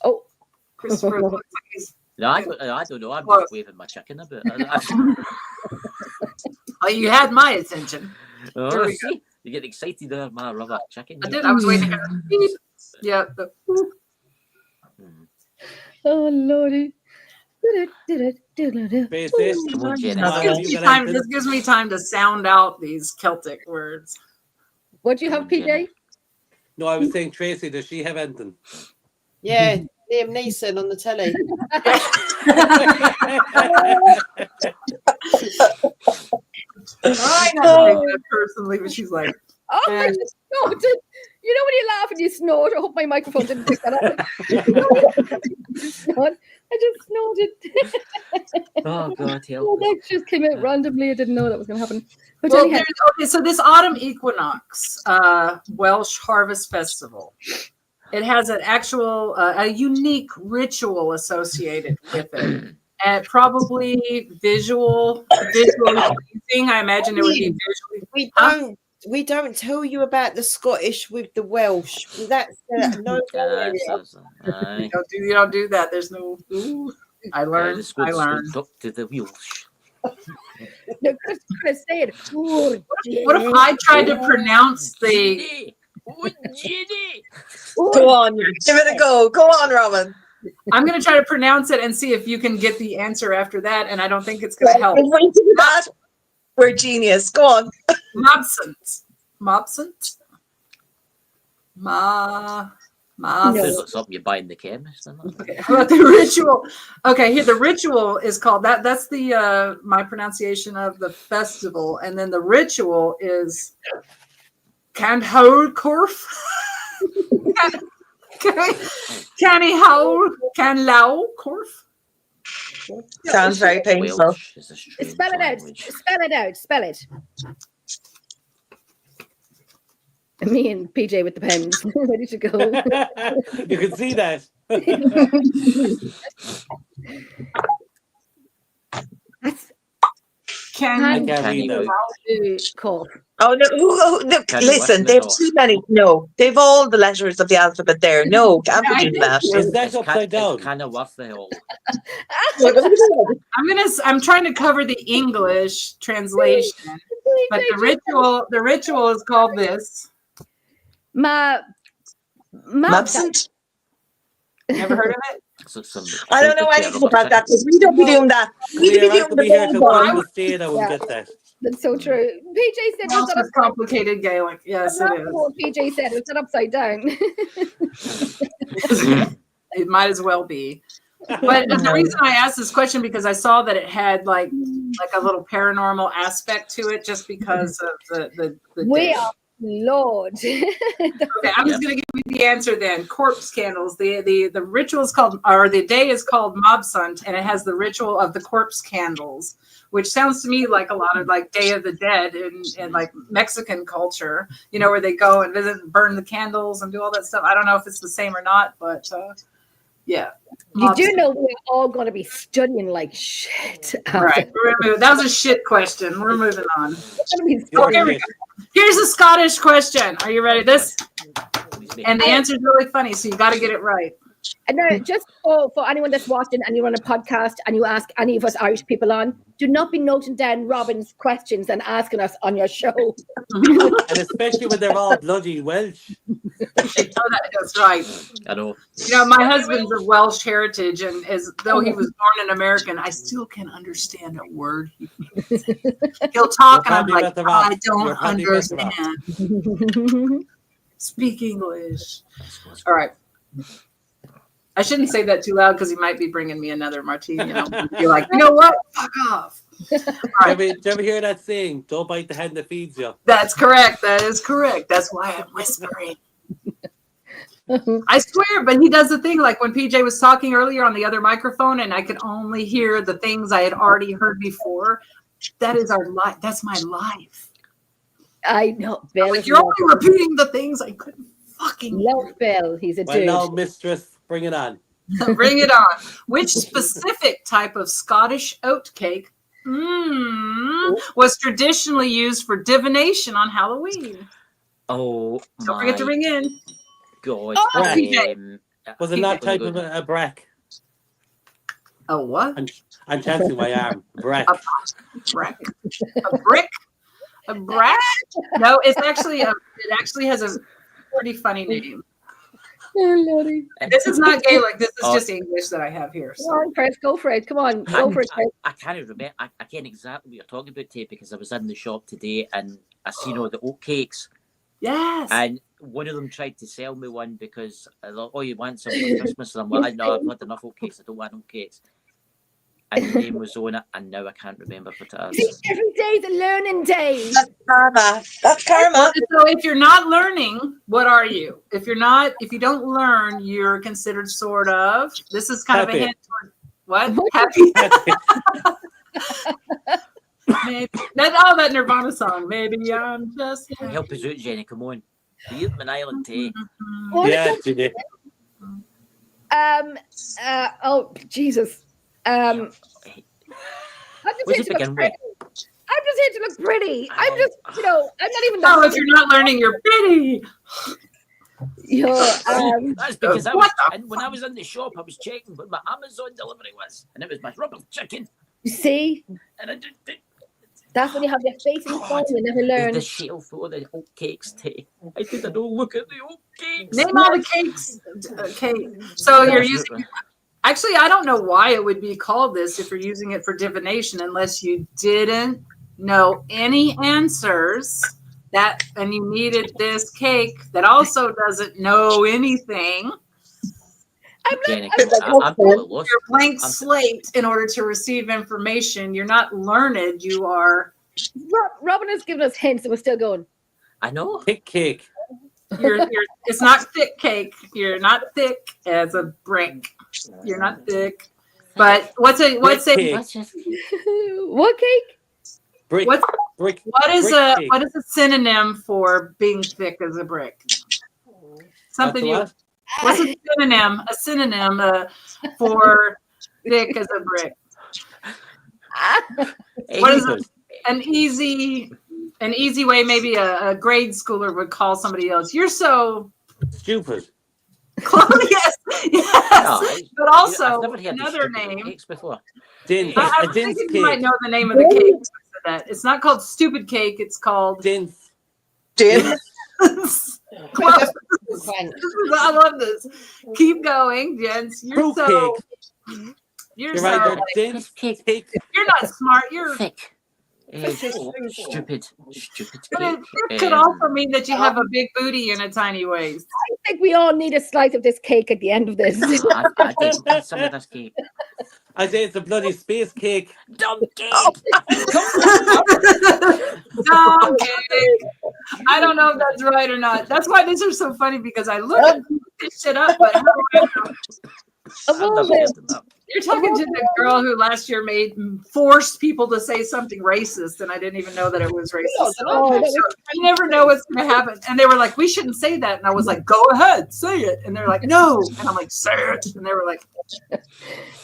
Oh. Christopher looks like he's... No, I don't know. I'm just waving my chicken a bit. Oh, you had my attention. Oh, see? You get excited over my rubber chicken. I did. I was waiting. Yeah. Oh, Lordy. This gives me time to sound out these Celtic words. What do you have, PJ? No, I was saying, Tracy, does she have anything? Yeah, Liam Neeson on the telly. I know personally, but she's like, oh, I just snorted. You know when you laugh and you snort? I hope my microphone didn't pick that up. I just snorted. Oh, God, help. Oh, that just came out randomly. I didn't know that was going to happen. But well, so this autumn equinox Welsh Harvest Festival, it has an actual, a unique ritual associated with it. And probably visually pleasing. I imagine it would be visually. We don't tell you about the Scottish with the Welsh. That's no. You don't do that. There's no. Ooh, I learned. Up to the Welsh. No, Chris said. What if I tried to pronounce the? Go on, give it a go. Go on, Robyn. I'm going to try to pronounce it and see if you can get the answer after that. And I don't think it's going to help. If we do that, we're genius. Go on. Mobsant. That's something you buy in the chemist. Okay. How about the ritual? Okay, here the ritual is called that. That's the my pronunciation of the festival, and then the ritual is Canhowcorf. Canhowcorf. Sounds very painful. Spell it out. Spell it out. Spell it. Me and PJ with the pens. Ready to go. You can see that. Oh no! Listen, they have too many. No, they've all the letters of the alphabet there. No, can't be doing that. Is that upside down? Kind of worth the whole. I'm trying to cover the English translation, but the ritual is called this. Mobsant. Never heard of it? I don't know anything about that because we don't be doing that. We be doing that. That's so true. PJ said it's complicated Gaelic. Yes, it is. What PJ said it's upside down. It might as well be. But the reason I asked this question because I saw that it had like a little paranormal aspect to it, just because of the way. Lord. Okay, I'm just going to give you the answer then. Corpse candles. The ritual is called, or the day is called Mobsant, and it has the ritual of the corpse candles, which sounds to me like a lot of like Day of the Dead in like Mexican culture, where they go and visit and burn the candles and do all that stuff. I don't know if it's the same or not, but yeah. You do know we're all going to be studying like shit. All right. That was a shit question. We're moving on. Here we go. Here's a Scottish question. Are you ready? This, and the answer is really funny, so you got to get it right. And now, just for anyone that's watching and you run a podcast and you ask any of us Irish people on, do not be noting down Robyn's questions and asking us on your show. And especially when they're all bloody Welsh. That's right. I know. My husband's of Welsh heritage, and though he was born an American, I still can understand a word. He'll talk, and I'm like, I don't understand. Speak English. All right. I shouldn't say that too loud because he might be bringing me another martini. Be like, you know what? Fuck off. Did you ever hear that saying? Don't bite the hand that feeds you. That's correct. That is correct. That's why I'm whispering. I swear, but he does the thing like when PJ was talking earlier on the other microphone, and I could only hear the things I had already heard before. That is our life. That's my life. I know, Bill. Like, you're only repeating the things I couldn't fucking love Bill. He's a dude. Well, now, mistress, bring it on. Bring it on. Which specific type of Scottish oat cake was traditionally used for divination on Halloween? Oh, don't forget to ring in. God. Was it not type of a brack? A what? I'm chancing my arm. Brack. A brack. A brick? A brack? No, it actually has a pretty funny name. Oh, Lordy. This is not Gaelic. This is just English that I have here. So. Come on, Chris, go for it. Come on, go for it, Chris. I can't remember. I can't exactly what you're talking about, Tay, because I was in the shop today and I seen all the oat cakes. Yes. And one of them tried to sell me one because I thought, oh, you want some for Christmas? And I'm like, no, I've had enough oat cakes. I don't want oat cakes. And the name was on it, and now I can't remember what it is. See, every day's a learning day. That's karma. That's karma. So if you're not learning, what are you? If you don't learn, you're considered sort of. This is kind of a hint toward what? Happy. Maybe, that Nirvana song. Maybe I'm just. Help us out, Jenny. Come on. You're an island tea. Yeah, Jenny. Oh Jesus. I'm just here to look pretty. I'm just, I'm not even. Oh, if you're not learning, you're pretty. That's because when I was in the shop, I was checking what my Amazon delivery was, and it was my rubber chicken. You see? And I did. That's when you have your face in the phone, you never learn. The shelf full of the oat cakes, Tay. I don't look at the oat cakes. Name all the cakes. Okay. So you're using. Actually, I don't know why it would be called this if you're using it for divination, unless you didn't know any answers and you needed this cake that also doesn't know anything. I'm your blank slate in order to receive information. You're not learned. You are. Robyn has given us hints, and we're still going. I know. Thick cake. It's not thick cake. You're not thick as a brick. You're not thick. But what's a what cake? Brick. What is a synonym for being thick as a brick? Something what's a synonym? A synonym for thick as a brick. What is an easy way? Maybe a grade schooler would call somebody else. You're so stupid. Yes. No, but also another name. Dins. I think you might know the name of the cake. It's not called stupid cake. It's called Dins. Close. I love this. Keep going, gents. You're so. You're so. You're not smart. You're thick. Stupid. But it could also mean that you have a big booty in a tiny waist. I think we all need a slice of this cake at the end of this. I think some of this cake. I say it's a bloody space cake. Dumb cake. Dumb cake. I don't know if that's right or not. That's why these are so funny, because I look this shit up, but how do I know? You're talking to the girl who last year forced people to say something racist, and I didn't even know that it was racist. You never know what's going to happen. And they were like, "We shouldn't say that," and I was like, "Go ahead, say it." And they're like, "No," and I'm like, "Say it," and they were like, "Of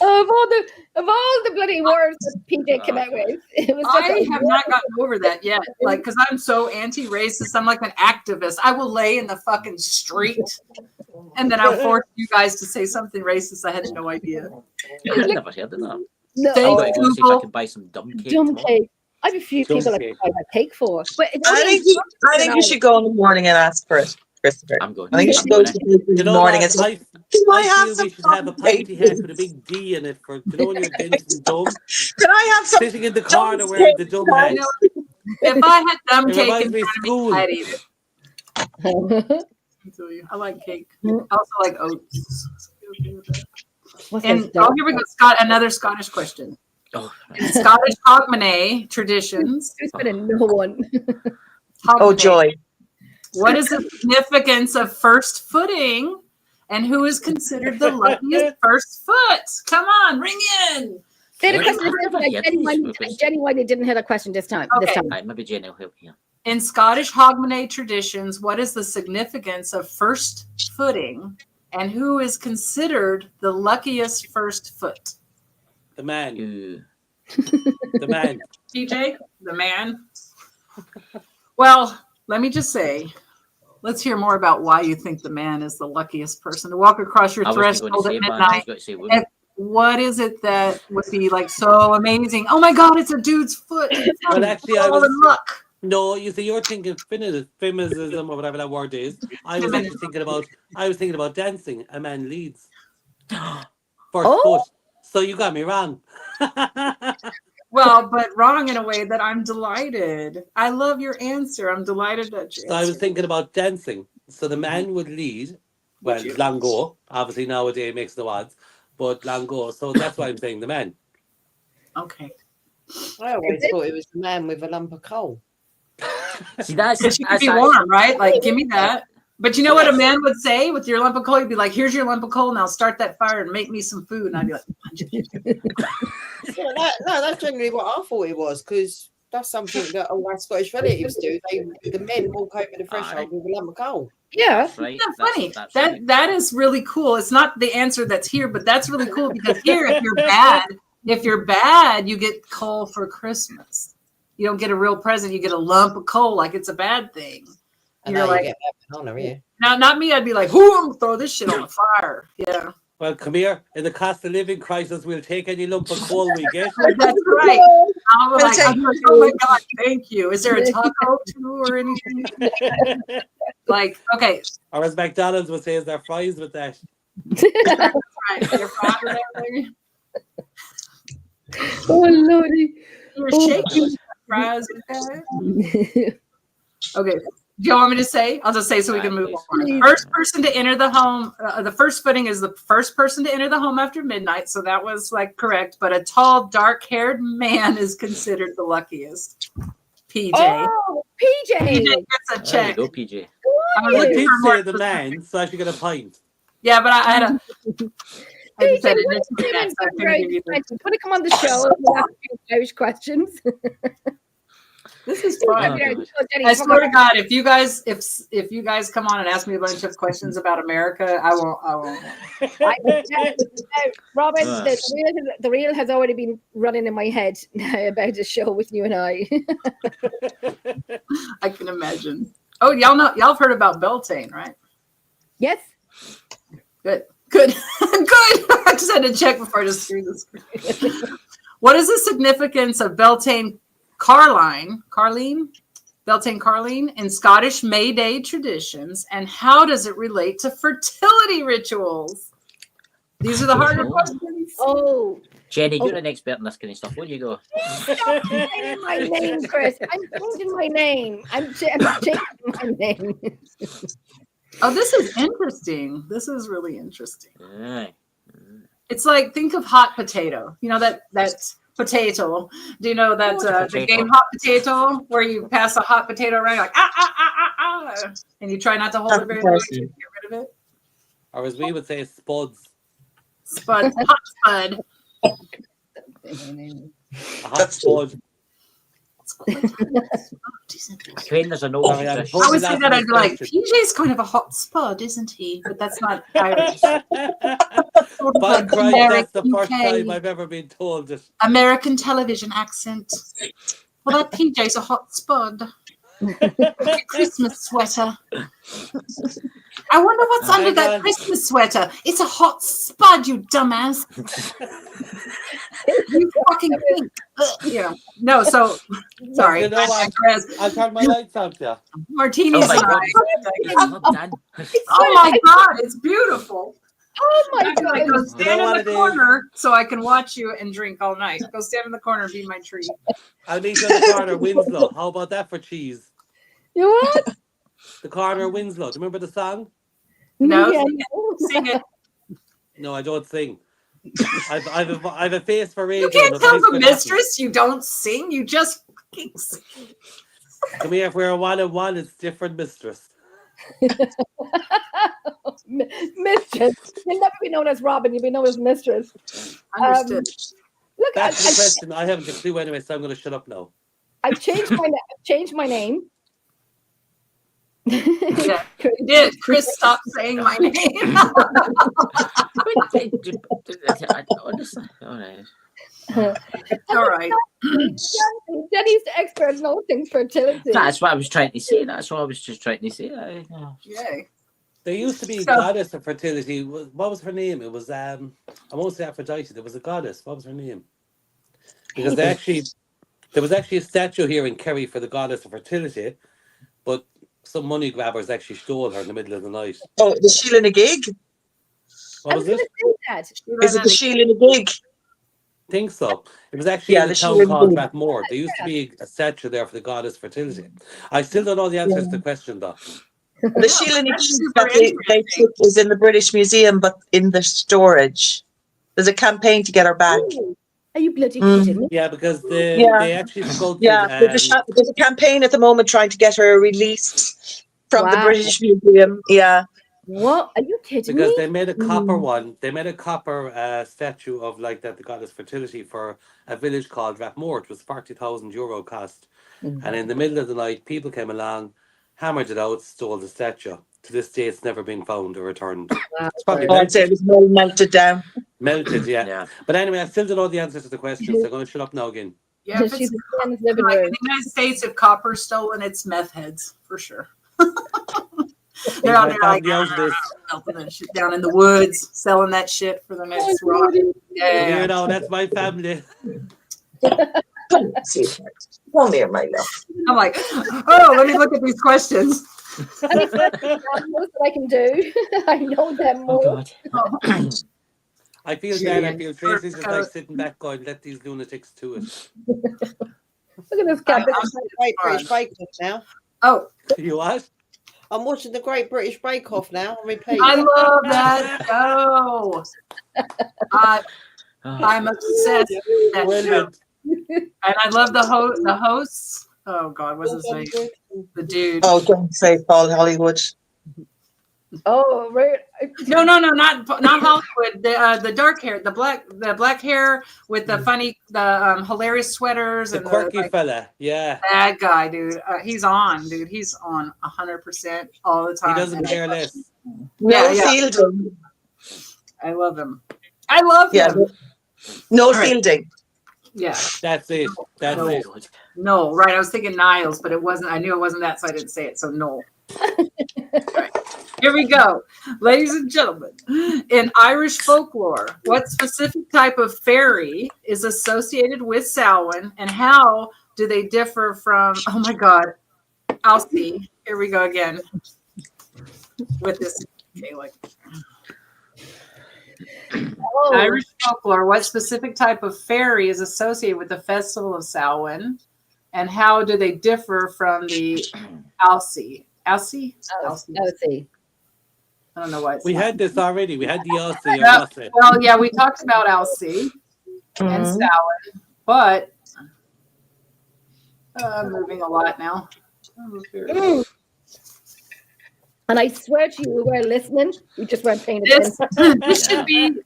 all the bloody words that PJ came out with, I have not gotten over that yet. Like, because I'm so anti-racist, I'm like an activist. I will lay in the fucking street, and then I'll force you guys to say something racist. I had no idea." I've never heard of that. No. I'm going to go see if I can buy some dumb cake. Dumb cake. I have a few people I can buy that cake for. But I think you should go in the morning and ask for it, Christopher. I'm going. I think you should go to the morning and say, "Can I have some? We should have a party hat with a big D in it for when you're getting dumb. Can I have some? Sitting in the corner wearing the dumb hat. If I had dumb cake in front of me, I'd eat it. I like cake. I also like oats. And here we go, Scott. Another Scottish question. Oh, In Scottish Hogmanay traditions. There's been a no one. Oh, joy. What is the significance of first footing? And who is considered the luckiest first foot? Come on, ring in. Say the question. Jenny White didn't hear the question this time. Okay. Right, maybe Jenny will help here. In Scottish Hogmanay traditions, what is the significance of first footing? And who is considered the luckiest first foot? The man. Ooh. The man. TJ, the man. Well, let me just say, let's hear more about why you think the man is the luckiest person to walk across your threshold at midnight. And what is it that would be like so amazing? Oh my God, it's a dude's foot. Well, actually, I was luck. No, you see, you're thinking feminism or whatever that word is. I was actually thinking about dancing. A man leads. First foot. So you got me wrong. Well, but wrong in a way that I'm delighted. I love your answer. I'm delighted that you. So I was thinking about dancing. So the man would lead. Well, long ago. Obviously nowadays it makes no odds. But long ago. So that's why I'm saying the man. Okay. I always thought it was the man with a lump of coal. See, that's be warm, right? Like, give me that. But you know what a man would say with your lump of coal? He'd be like, "Here's your lump of coal. Now start that fire and make me some food." And I'd be like, "No, that's generally what I thought it was, because that's something that all my Scottish relatives do. The men walk over the threshold with a lump of coal." Yeah, that's right. Isn't that funny? That is really cool. It's not the answer that's here, but that's really cool because here, if you're bad, you get coal for Christmas. You don't get a real present. You get a lump of coal like it's a bad thing. And you're like, now, not me. I'd be like, "Who? I'm gonna throw this shit on the fire." Yeah. Well, come here. In the cost of living crisis, we'll take any lump of coal we get. That's right. I'm like, oh my God, thank you. Is there a taco too or anything? Like, okay. Or as McDonald's would say, is there fries with that? That's right. Your fries and everything. Oh Lordy. You're shaking fries with that. Okay. Do you want me to say? I'll just say so we can move on. First person to enter the home. The first footing is the first person to enter the home after midnight. So that was like correct. But a tall, dark-haired man is considered the luckiest. PJ. Oh, PJ. PJ gets a check. There you go, PJ. I did say the man, so I should get a pint. Yeah, but I had a. PJ, want to come on the show and ask you Irish questions? This is fun. I swear to God, if you guys come on and ask me a bunch of questions about America, I won't. Robyn, the reel has already been running in my head about a show with you and I. I can imagine. Oh, y'all have heard about Beltane, right? Yes. Good. I just had to check before I just threw the screen. What is the significance of Beltane Carline in Scottish May Day traditions, and how does it relate to fertility rituals? These are the harder questions. Oh, Jenny, you're an expert in this kind of stuff. Where do you go? Stop saying my name, Chris. I'm changing my name. I'm changing my name. Oh, this is interesting. This is really interesting. Aye. It's like, think of hot potato. You know that's potato. Do you know that the game Hot Potato, where you pass a hot potato around, like and you try not to hold it very long to get rid of it? Or as we would say, spuds. Spud, hot spud. A hot spud. When there's an old I would say that I'd be like, PJ's kind of a hot spud, isn't he? But that's not Irish. By Christ, that's the first time I've ever been told it. American television accent. Well, that PJ's a hot spud. Christmas sweater. I wonder what's under that Christmas sweater. It's a hot spud, you dumbass. You fucking think. No, so sorry. You know what? I'll turn my lights out there. Martini Oh my side. Oh my God, it's beautiful. Oh my God. Go stand in the corner so I can watch you and drink all night. Go stand in the corner and be my treat. I'll meet you in the corner, Winslow. How about that for cheese? You what? The corner, Winslow. Do you remember the song? No, sing it. No, I don't sing. I've a face for radio. You can't tell the mistress you don't sing. You just sing. Come here, if we're a 1-on-1, it's different, mistress. Mistress. You'll never be known as Robyn. You'll be known as mistress. Understood. Look, Back to the question. I haven't a clue anyway, so I'm going to shut up now. I've changed my name. Yeah, you did. Chris, stop saying my name. All right. Jenny's the expert in all things fertility. That's what I was trying to say. That's what I was just trying to say. Yay. There used to be a goddess of fertility. What was her name? It was I won't say Aphrodite. There was a goddess. What was her name? Because there was actually a statue here in Kerry for the goddess of fertility, but some money grabbers actually stole her in the middle of the night. Oh, the Sheila na gig. What was it? Is it the Sheila na gig? I think so. It was actually in the town called Rathmore. There used to be a statue there for the goddess of fertility. I still don't know the answers to the question, though. The Sheila na gig that they took is in the British Museum, but in the storage. There's a campaign to get her back. Are you bloody kidding me? Yeah, because they actually sculpted. Yeah, there's a campaign at the moment trying to get her released from the British Museum. Yeah. What? Are you kidding me? Because they made a copper one. They made a copper statue of like that, the goddess fertility, for a village called Rathmore. It was €40,000 cost. And in the middle of the night, people came along, hammered it out, stole the statue. To this day, it's never been found or returned. It's probably I'd say it was well melted down. Melted, yeah. But anyway, I still don't know the answers to the questions. So I'm going to shut up now again. Yeah, if it's in the United States, if copper's stolen, it's meth heads for sure. They're out there like melting that shit down in the woods, selling that shit for the next rock. Yeah, you know, that's my family. Come here, my love. I'm like, oh, let me look at these questions. Most that I can do. I know them more. Oh, I feel bad. I feel Tracy's just like sitting back going, let these lunatics to it. Look at this cat. Great British Bake Off now. Oh. You what? I'm watching the Great British Bake Off now. Repeat. I love that show. I'm obsessed with that show. And I love the hosts. Oh God, what's his name? The dude. Oh, don't say Paul Hollywood. Oh, right. No, not Hollywood. The dark hair, the black hair with the funny, hilarious sweaters, the and quirky fella. Yeah, that guy, dude. He's on, dude. He's on 100% all the time. He doesn't care less. No Fielding. I love him. I love him. No Fielding. Yeah, that's it. That's it. No, right. I was thinking Niles, but it wasn't. I knew it wasn't that, so I didn't say it. So no. Right. Here we go. Ladies and gentlemen, in Irish folklore, what specific type of fairy is associated with Samhain, and how do they differ from, oh my God, Alcy. Here we go again with this. Okay, like, Irish folklore, what specific type of fairy is associated with the festival of Samhain, and how do they differ from the Alcy? Alcy? Alcy. I don't know why. We had this already. We had the Alcy. Well, yeah, we talked about Alcy and Samhain, but I'm moving a lot now. And I swear to you, we were listening. We just weren't paying attention. This should be.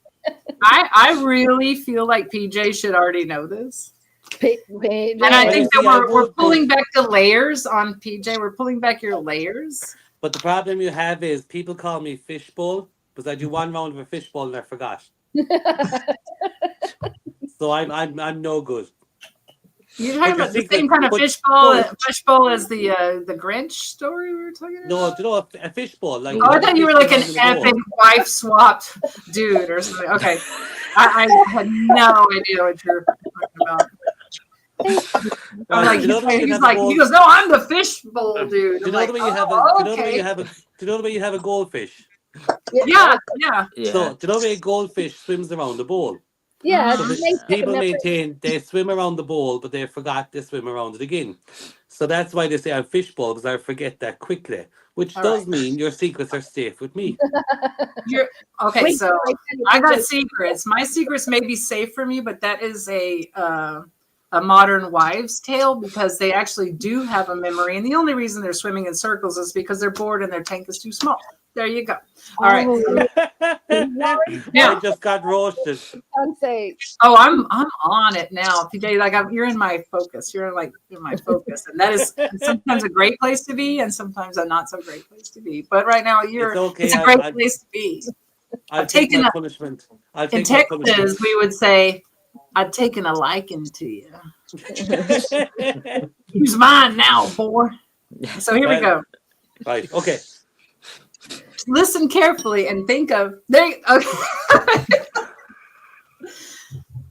I really feel like PJ should already know this. And I think that we're pulling back the layers on PJ. We're pulling back your layers. But the problem you have is people call me fishbowl because I do one round of a fishbowl and I forgot. So I'm no good. You're talking about the same kind of fishbowl as the Grinch story we were talking about? No, you know, a fishbowl. Like, I thought you were like an epic wife swapped dude or something. Okay. I had no idea what you're talking about. I'm like, he goes, no, I'm the fishbowl dude. Do you know the way you have a goldfish? Yeah. So, do you know the way a goldfish swims around the bowl? Yeah. So people maintain they swim around the bowl, but they forgot they swim around it again. So that's why they say I'm fishbowl, because I forget that quickly, which All does mean your secrets are safe with me. Okay, Wait, so I I got just- secrets. My secrets may be safe from you, but that is a modern wives' tale because they actually do have a memory, and the only reason they're swimming in circles is because they're bored and their tank is too small. There you go. All right. I just got roasted. Can't say. Oh, I'm on it now. PJ, like you're in my focus. You're like in my focus, and that is sometimes a great place to be, and sometimes a not so great place to be. But right now, It's okay. it's a great place to be. I've taken my punishment. In Texas, we would say, "I've taken a liking to you." Who's mine now, boy? So here we go. Right. Okay. Listen carefully and think of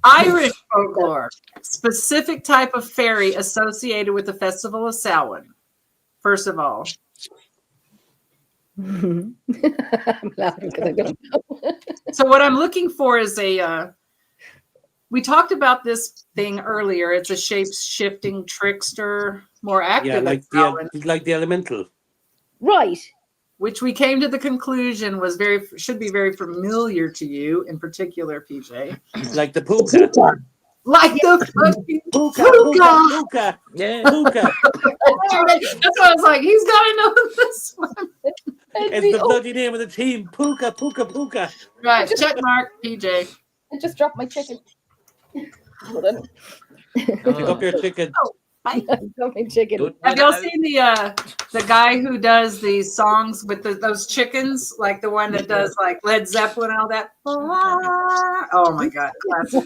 Irish folklore, specific type of fairy associated with the festival of Samhain. First of all, I'm laughing because I don't know. so what I'm looking for is we talked about this thing earlier. It's a shape-shifting trickster, more active. Yeah, like the elemental. Right. Which we came to the conclusion should be very familiar to you, in particular, PJ. Like the puca. Like the fucking puca. Yeah, puca. That's why I was like, he's got to know this one. It's the bloody name of the team. Puca, puca, puca. Right, check mark, PJ. I just dropped my chicken. Hold on. Pick up your chicken. I dropped my chicken. Have y'all seen the guy who does the songs with those chickens, like the one that does like Led Zeppelin and all that? Oh my God, classic,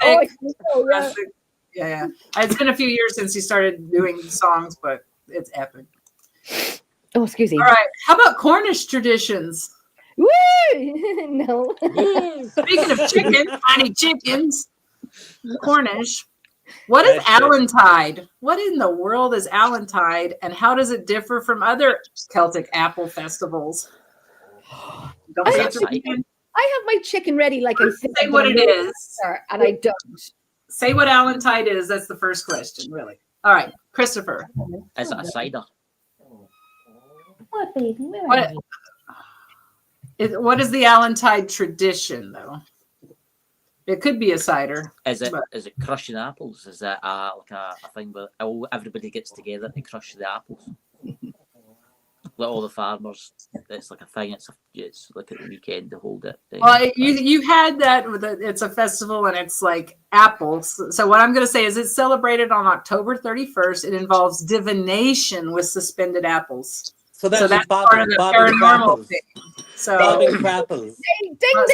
epic, classic. Yeah. It's been a few years since he started doing songs, but it's epic. Oh, excuse me. All right, how about Cornish traditions? Woo! No. Speaking of chicken, tiny chickens, Cornish. What is Allantide? What in the world is Allantide, and how does it differ from other Celtic apple festivals? Don't I answer me. have my chicken ready, like I said. Say what it is, and I don't. Say what Allantide is. That's the first question, really. All right, Christopher. Is it a cider? What, baby? What is the Allantide tradition, though? It could be a cider. Is it crushing apples? Is that like a thing where everybody gets together to crush the apples? Like all the farmers, it's like a thing. It's like at the weekend to hold it. Well, you had that with it's a festival and it's like apples. So what I'm going to say is it's celebrated on October 31st. It involves divination with suspended apples. So that's part of the paranormal thing. So bobbing for apples.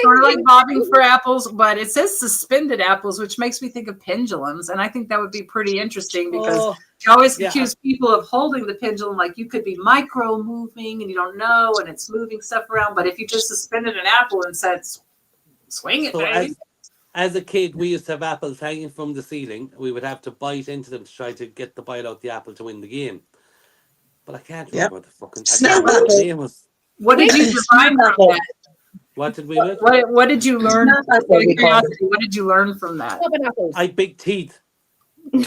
Sort of like bobbing for apples, but it says suspended apples, which makes me think of pendulums, and I think that would be pretty interesting because you always accuse people of holding the pendulum like you could be micro moving and you don't know, and it's moving stuff around. But if you just suspended an apple and said, "Swing it, baby." As a kid, we used to have apples hanging from the ceiling. We would have to bite into them to try to get the bite out the apple to win the game. But I can't remember what the fucking name was. What did you define from that? What did we do? What did you learn? What did you learn from that? I have big teeth. No,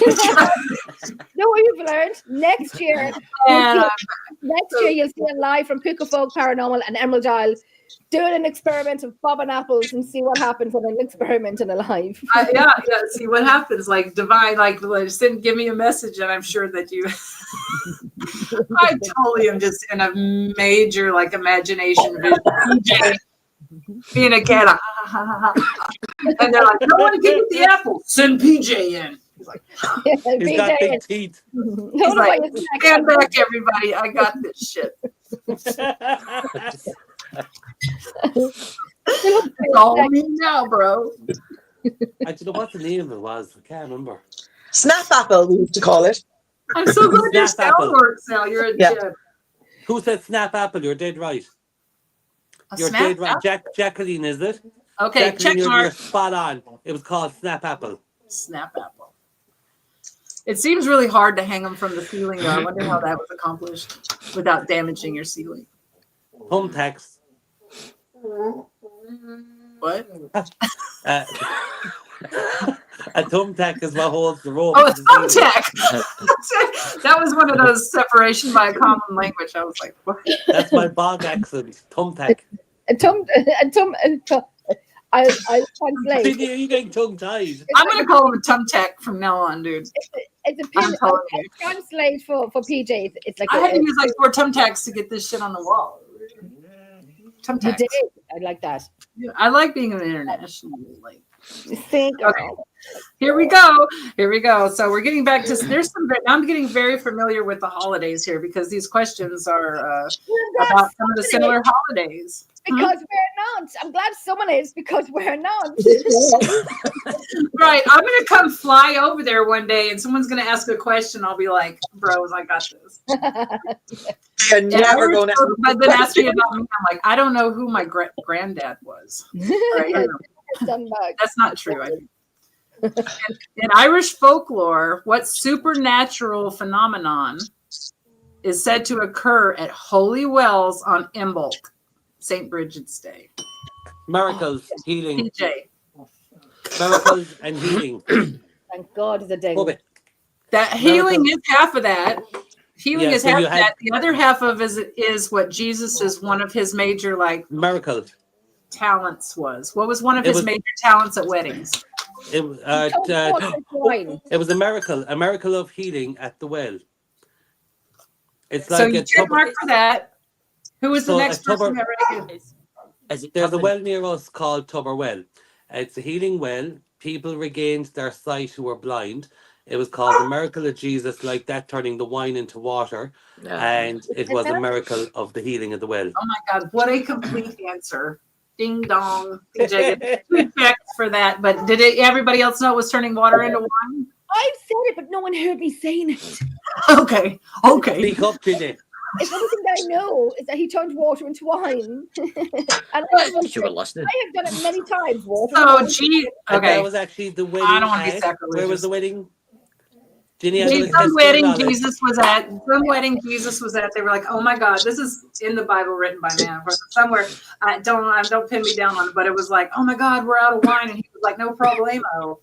you've learned. Next year, you'll see it live from Pucavogue Paranormal and Emerald Isle doing an experiment of bobbing apples and see what happens on an experiment and alive. Yeah. See what happens. Like divine, give me a message, and I'm sure that you. I totally am just in a major imagination vision. Being a cat, and they're like, "I want to get the apple. Send PJ in." He's like, "He's got big teeth." He's like, "Stand back, everybody! I got this shit." It's all me now, bro. I don't know what the name of it was. I can't remember. Snap apple, we used to call it. I'm so glad your sound works now. You're a gem. Who said snap apple? You're dead right. You're dead right. Jacqueline, is it? Okay, check mark. You're spot on. It was called snap apple. Snap apple. It seems really hard to hang them from the ceiling, though. I wonder how that was accomplished without damaging your ceiling. Home text. What? A thumbtack is what holds the rope. Oh, a thumbtack. That was one of those separation by a common language. I was like, what? That's my bog accent. Thumbtack. I'll translate. Are you getting tongue-tied? I'm going to call him a thumbtack from now on, dude. It's a pin. I'll translate for PJs. It's like I had to use like 4 thumbtacks to get this shit on the wall. Thumbtacks. You did. I like that. Yeah, I like being an international. Like, okay. Here we go. So we're getting back to I'm getting very familiar with the holidays here because these questions are about some of the similar holidays. Because we're not. I'm glad someone is because we're not. Right. I'm gonna come fly over there one day and someone's gonna ask a question. I'll be like, bros, I got this. You're never going to. But then ask me about me. I'm like, I don't know who my granddad was. Right? That's not true. In Irish folklore, what supernatural phenomenon is said to occur at holy wells on Imbolc, St. Bridget's Day? Miracles, healing. PJ. Miracles and healing. Thank God it's a day. That healing is half of that. Healing is half of that. The other half of is what Jesus is one of his major miracles talents was. What was one of his major talents at weddings? It was a miracle of healing at the well. It's like so you check mark for that. Who was the next person that read it? There's a well near us called Tubber Well. It's a healing well. People regained their sight who were blind. It was called the miracle of Jesus, like that turning the wine into water. And it was a miracle of the healing of the well. Oh my God, what a complete answer. Ding dong. PJ, respect for that. But did everybody else know it was turning water into wine? I've said it, but no one heard me saying it. Okay. Speak up, Ginny. It's the only thing that I know is that he turned water into wine. And you were listening. I have done it many times. Okay. That was actually the wedding. I don't want to be sacrilegious. Where was the wedding? Ginny, some wedding Jesus was at. They were like, "Oh my God, this is in the Bible, written by man." Somewhere, don't pin me down on it, but it was like, "Oh my God, we're out of wine," and he was like, "No problemo."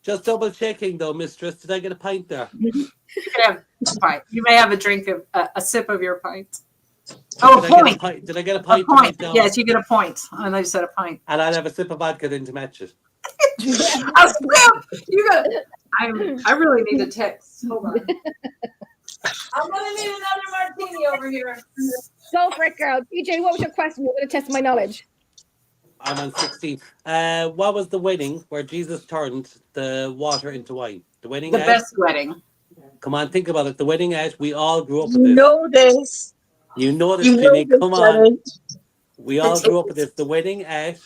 Just double checking though, mistress. Did I get a pint there? You can have a pint. You may have a drink of a sip of your pint. Oh, a point. Did I get a pint? A point. Yes, you get a point. I know you said a pint. And I'll have a sip of vodka then to match it. A sip. You got. I really need a text. Hold on. I'm gonna need another martini over here. Go for it, girl. PJ, what was your question? You're gonna test my knowledge. I'm on 16. What was the wedding where Jesus turned the water into wine? The wedding. The best wedding. Come on, think about it. The wedding at we all grew up with this. You know this, Jenny. Come on. We all grew up with this. The wedding at.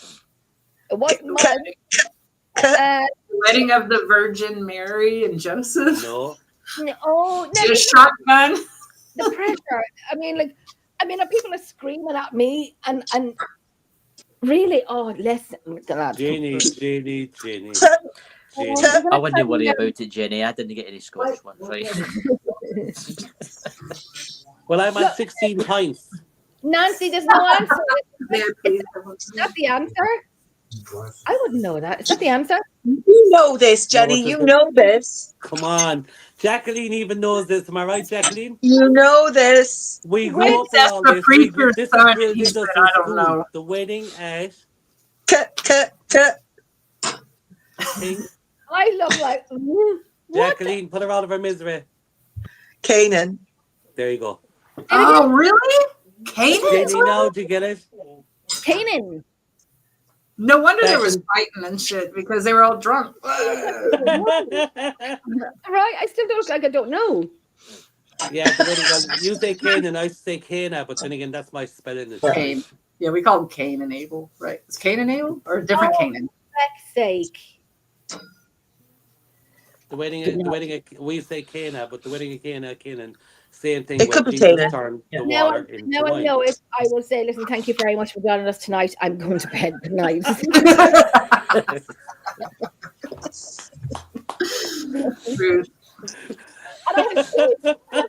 What? The wedding of the Virgin Mary and Joseph. No. Oh, no. A shotgun. The pressure. I mean, people are screaming at me and really. Oh, listen, Jenny. I wouldn't worry about it, Jenny. I didn't get any Scottish ones, right? Well, I'm at 16 pints. Nancy, there's no answer. Is that the answer? I wouldn't know that. Is that the answer? You know this, Jenny. You know this. Come on. Jacqueline even knows this. Am I right, Jacqueline? You know this. We grew up with all this. I don't know. The wedding at... I look like... Jacqueline, put her out of her misery. Canaan. There you go. Oh, really? Canaan? Jenny, now, do you get it? Canaan. No wonder there was fighting and shit because they were all drunk. Right, I still don't look like I don't know. Yeah, you say Cain and I say Cana, but then again, that's my spelling. Cain. Yeah, we call him Cain and Abel, right? Is Cain and Abel or a different Canaan? For fuck's sake. The wedding, we say Cana, but the wedding of Canaan. Same thing. It could be Canaan. Now I know it. I will say, listen, thank you very much for joining us tonight. I'm going to bed. Good night. And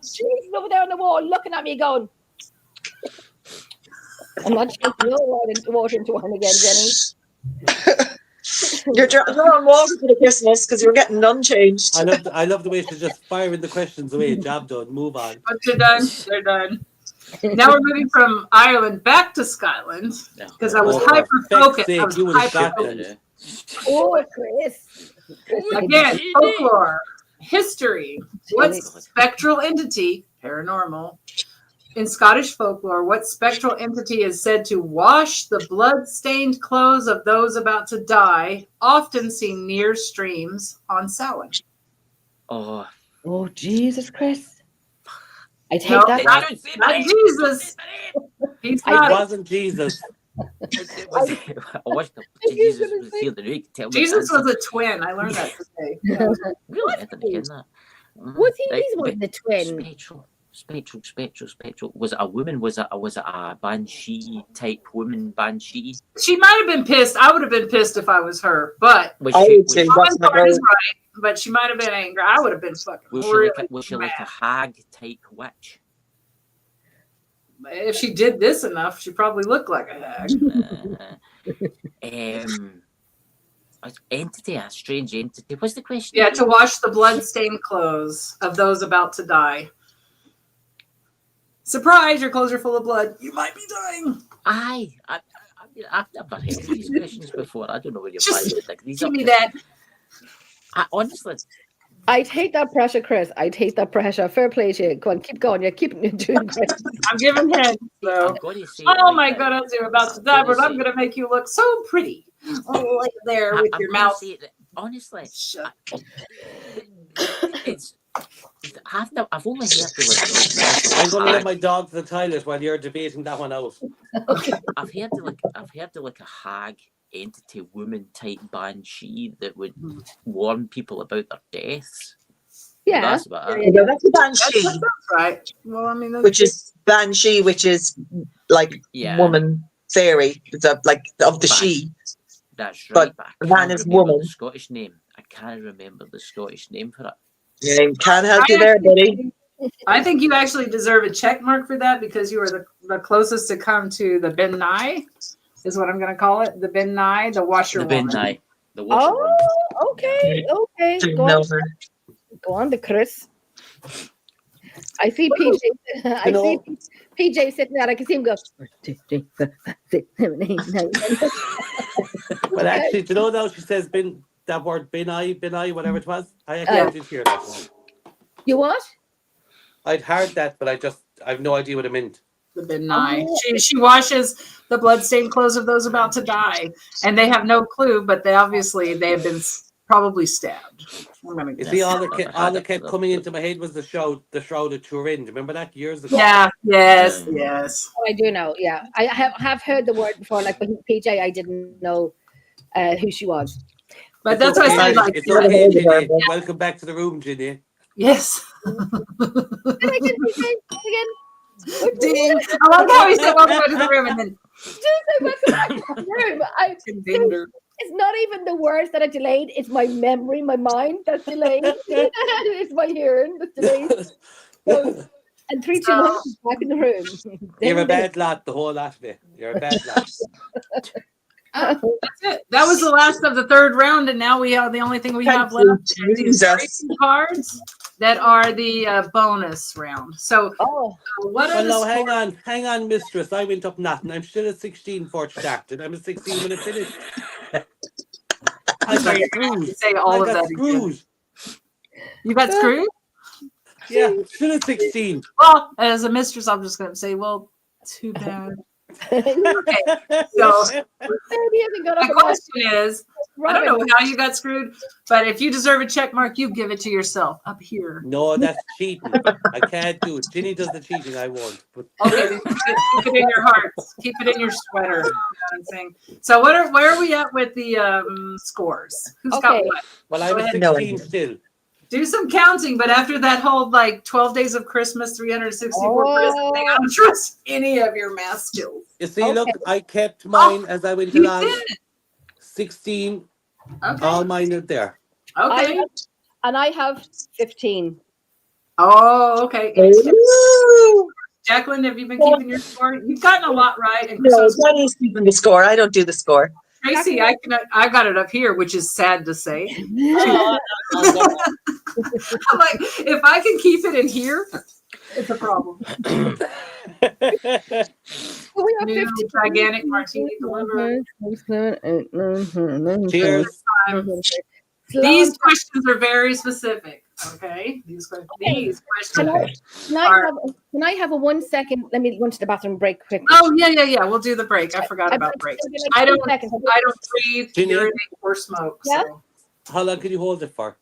she's over there on the wall looking at me going, I'm not shaking your water into wine again, Jenny. You're on water for the Christmas because you're getting none changed. I love the way she's just firing the questions away. Job done. Move on. But they're done. They're done. Now we're moving from Ireland back to Scotland because I was hyper-focused. Oh, Chris. Again, folklore, history. What spectral entity, paranormal, in Scottish folklore, what spectral entity is said to wash the blood-stained clothes of those about to die, often seen near streams on Samhain? Oh, Jesus, Chris. I take that. Not Jesus. It wasn't Jesus. Jesus was a twin. I learned that today. Really? I didn't get that. Was he? He's one of the twin. Spectral. Was it a woman? Was it a banshee type woman? Banshee. She might have been pissed. I would have been pissed if I was her. But was she right. But she might have been angry. I would have been fucking. Was she like a hag type witch? If she did this enough, she probably looked like a hag. Entity, a strange entity. What's the question? Yeah, to wash the blood-stained clothes of those about to die. Surprise! Your clothes are full of blood. You might be dying. I've never heard of these questions before. I don't know where you're finding it. Give me that. Honestly, I'd hate that pressure, Chris. I'd hate that pressure. Fair play to you. Go on, keep going. You're keeping doing great. I'm giving heads, though. Oh my goodness, you're about to die, but I'm going to make you look so pretty. Oh, like there with your mouth. Honestly, I've only heard the I'm going to let my dog to the toilet while you're debating that one out. I've heard a hag entity woman type banshee that would warn people about their deaths. Yeah, that's a banshee. That's right. Well, I mean, which is banshee, which is like woman fairy. It's like of the she. That's right. But man is woman. The Scottish name. I can't remember the Scottish name for it. Yeah, can't help you there, buddy. I think you actually deserve a check mark for that because you were the closest to come to the Ben Nye. Is what I'm going to call it. The Ben Nye, the washer woman. Ben Nye, the washer woman. Okay. Go on, the Chris. I see PJ. PJ sitting there. I can see him go. 1, 2, 3, 4, 5, 6, 7, 8, 9. Well, actually, do you know now she says that word Ben Nye, whatever it was? I actually did hear that. You what? I'd heard that, but I have no idea what it meant. The Ben Nye. She washes the bloodstained clothes of those about to die, and they have no clue, but they have been probably stabbed. I'm gonna guess. You see, all that kept coming into my head was the Shroud of Turin. Remember that years ago? Yeah. Yes. Oh, I do know. Yeah, I have heard the word before. Like with PJ, I didn't know who she was. But that's what I said. Like, it's okay, Ginny. Welcome back to the room, Ginny. Yes. Again. I love how he said welcome back to the room and then it's not even the words that are delayed, it's my memory, my mind that's delayed. It's my hearing that's delayed. So, and 3, 2, 1 back in the room. You're a bad lad, the whole lot of it. You're a bad lad. That's it. That was the last of the third round, and now we have the only thing we have left is these cards that are the bonus round. So, what are no, hang on, mistress. I went up nothing. I'm still at 16 for it started. I'm at 16 when it finished. I got screwed. Say all of that screwed. You got screwed? Yeah, still at 16. Well, as a mistress, I'm just going to say, well, too bad. Okay, so my question is, I don't know how you got screwed, but if you deserve a check mark, you give it to yourself up here. No, that's cheating. I can't do it. Ginny does the cheating. I won't. But... Okay, keep it in your hearts. Keep it in your sweater. You know what I'm saying? So where are we at with the scores? Who's got what? Well, I'm at 16 still. Do some counting, but after that whole 12 days of Christmas, 364 Christmas, I don't trust any of your math skills. You see, look, I kept mine as I went along. 16. Okay. All mine are there. Okay. And I have 15. Oh, okay. Jacqueline, have you been keeping your score? You've gotten a lot right. And no, Jenny's keeping the score. I don't do the score. Tracy, I got it up here, which is sad to say. I'm like, if I can keep it in here, it's a problem. We have New 50 gigantic martini delivered. Cheers. These questions are very specific. Okay, these questions Can I have a 1 second? Let me go to the bathroom break quick. Oh yeah. We'll do the break. I forgot about break. I don't breathe, urinate, or smoke. Yeah? So. How long can you hold it for?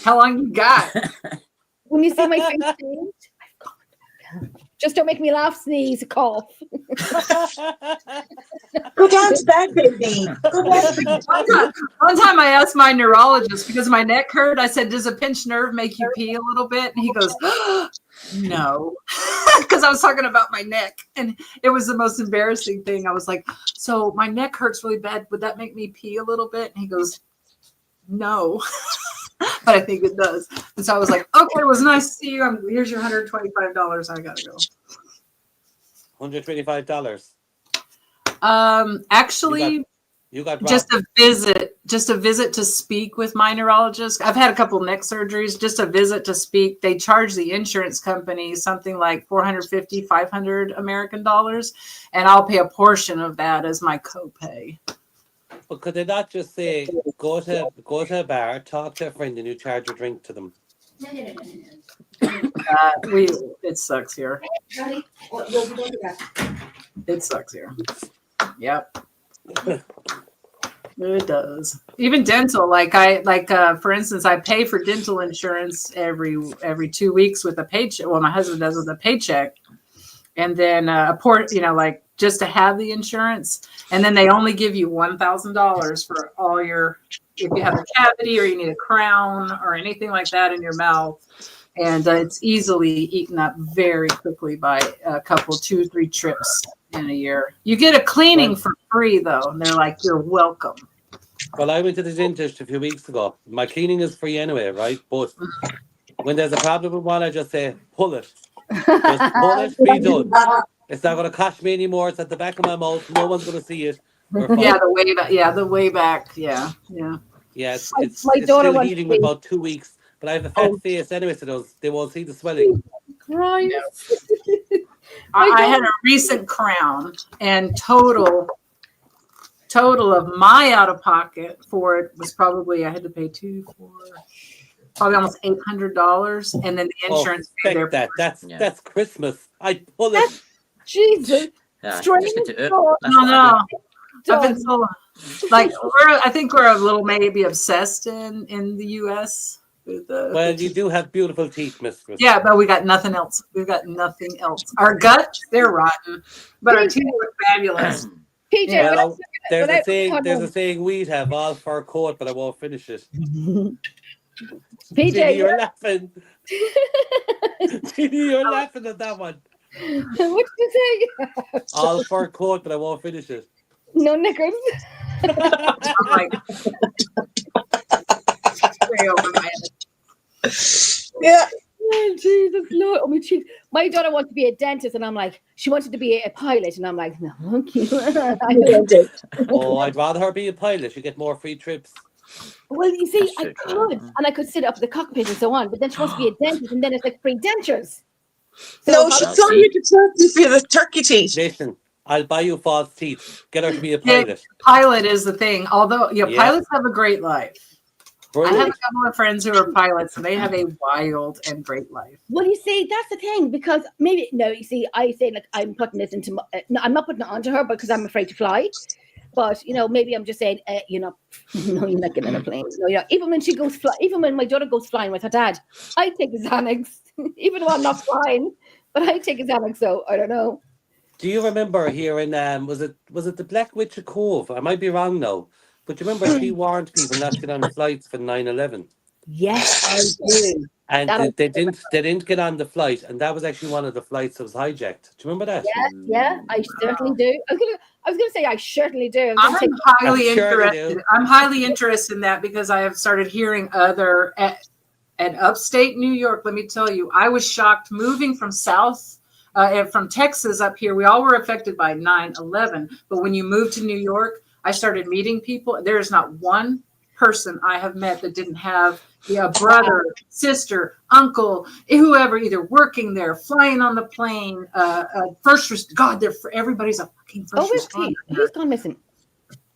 How long you got? When you see my face change, just don't make me laugh, sneeze, cough. Go down to bed, baby. Go down. One time I asked my neurologist because my neck hurt. I said, "Does a pinched nerve make you pee a little bit?" And he goes, "No," because I was talking about my neck, and it was the most embarrassing thing. I was like, "So my neck hurts really bad. Would that make me pee a little bit?" And he goes, "No." But I think it does. And so I was like, okay, it was nice to see you. Here's your $125. I gotta go. $125. Actually, you got just a visit to speak with my neurologist. I've had a couple neck surgeries. Just a visit to speak. They charge the insurance company something like $450, $500 American dollars, and I'll pay a portion of that as my copay. But could they not just say, go to a bar, talk to a friend, and you charge a drink to them? It sucks here. It sucks here. Yep. It does. Even dental, for instance, I pay for dental insurance every 2 weeks with a paycheck. Well, my husband does with a paycheck, and then just to have the insurance, and then they only give you $1,000 for all if you have a cavity or you need a crown or anything like that in your mouth, and it's easily eaten up very quickly by a couple, 2-3 trips in a year. You get a cleaning for free though, and they're like, "You're welcome." Well, I went to the dentist a few weeks ago. My cleaning is free anyway, right? But when there's a problem with one, I just say, pull it. Just pull it, be done. It's not going to cost me anymore. It's at the back of my mouth. No one's going to see it. Yeah, the way back. Yeah. Yeah, it's still healing with about 2 weeks. But I have a fat face anyway, so they won't see the swelling. Right. I had a recent crown, and total of my out of pocket for it was probably, I had to pay probably almost $800, and then the insurance paid their. That's Christmas. I pull it. Jesus. Yeah, No. I've been so I think we're a little maybe obsessed in the U.S. Well, you do have beautiful teeth, Mistress. Yeah, but we got nothing else. We've got nothing else. Our guts, they're rotten, but our teeth are fabulous. PJ, well, there's a saying we'd have, all fur coat, but I won't finish it. PJ, you're laughing. You're laughing at that one. What did you say? All fur coat, but I won't finish it. No knickers. Yeah. Oh, Jesus Lord. Oh, my daughter wanted to be a dentist, and I'm like, she wanted to be a pilot, and I'm like, no, okay. I'd rather her be a pilot. You get more free trips. Well, you see, I could sit up in the cockpit and so on, but then she wants to be a dentist, and then it's like free dentures. So she's on you to for the turkey teeth. Listen, I'll buy you false teeth. Get her to be a pilot. Yeah, pilot is the thing. Although, pilots have a great life. Brilliant. I have a couple of friends who are pilots, and they have a wild and great life. Well, you see, that's the thing, because I say, like, I'm putting this into, I'm not putting it onto her because I'm afraid to fly. But, maybe I'm just saying, you're not getting on a plane. Even when even when my daughter goes flying with her dad, I take a Xanax, even though I'm not flying, but I take a Xanax, so I don't know. Do you remember here in, was it the Black Witch Cove? I might be wrong now. But you remember she warned people not to get on flights for 9/11? Yes, I do. And they didn't get on the flight, and that was actually one of the flights that was hijacked. Do you remember that? Yeah, I certainly do. I was going to say I certainly do. I'm highly interested in that because I have started hearing at upstate New York. Let me tell you, I was shocked moving from south from Texas up here, we all were affected by 9/11. But when you moved to New York, I started meeting people. There is not one person I have met that didn't have a brother, sister, uncle, whoever, either working there, flying on the plane, everybody's a fucking first responder. Who's gone missing?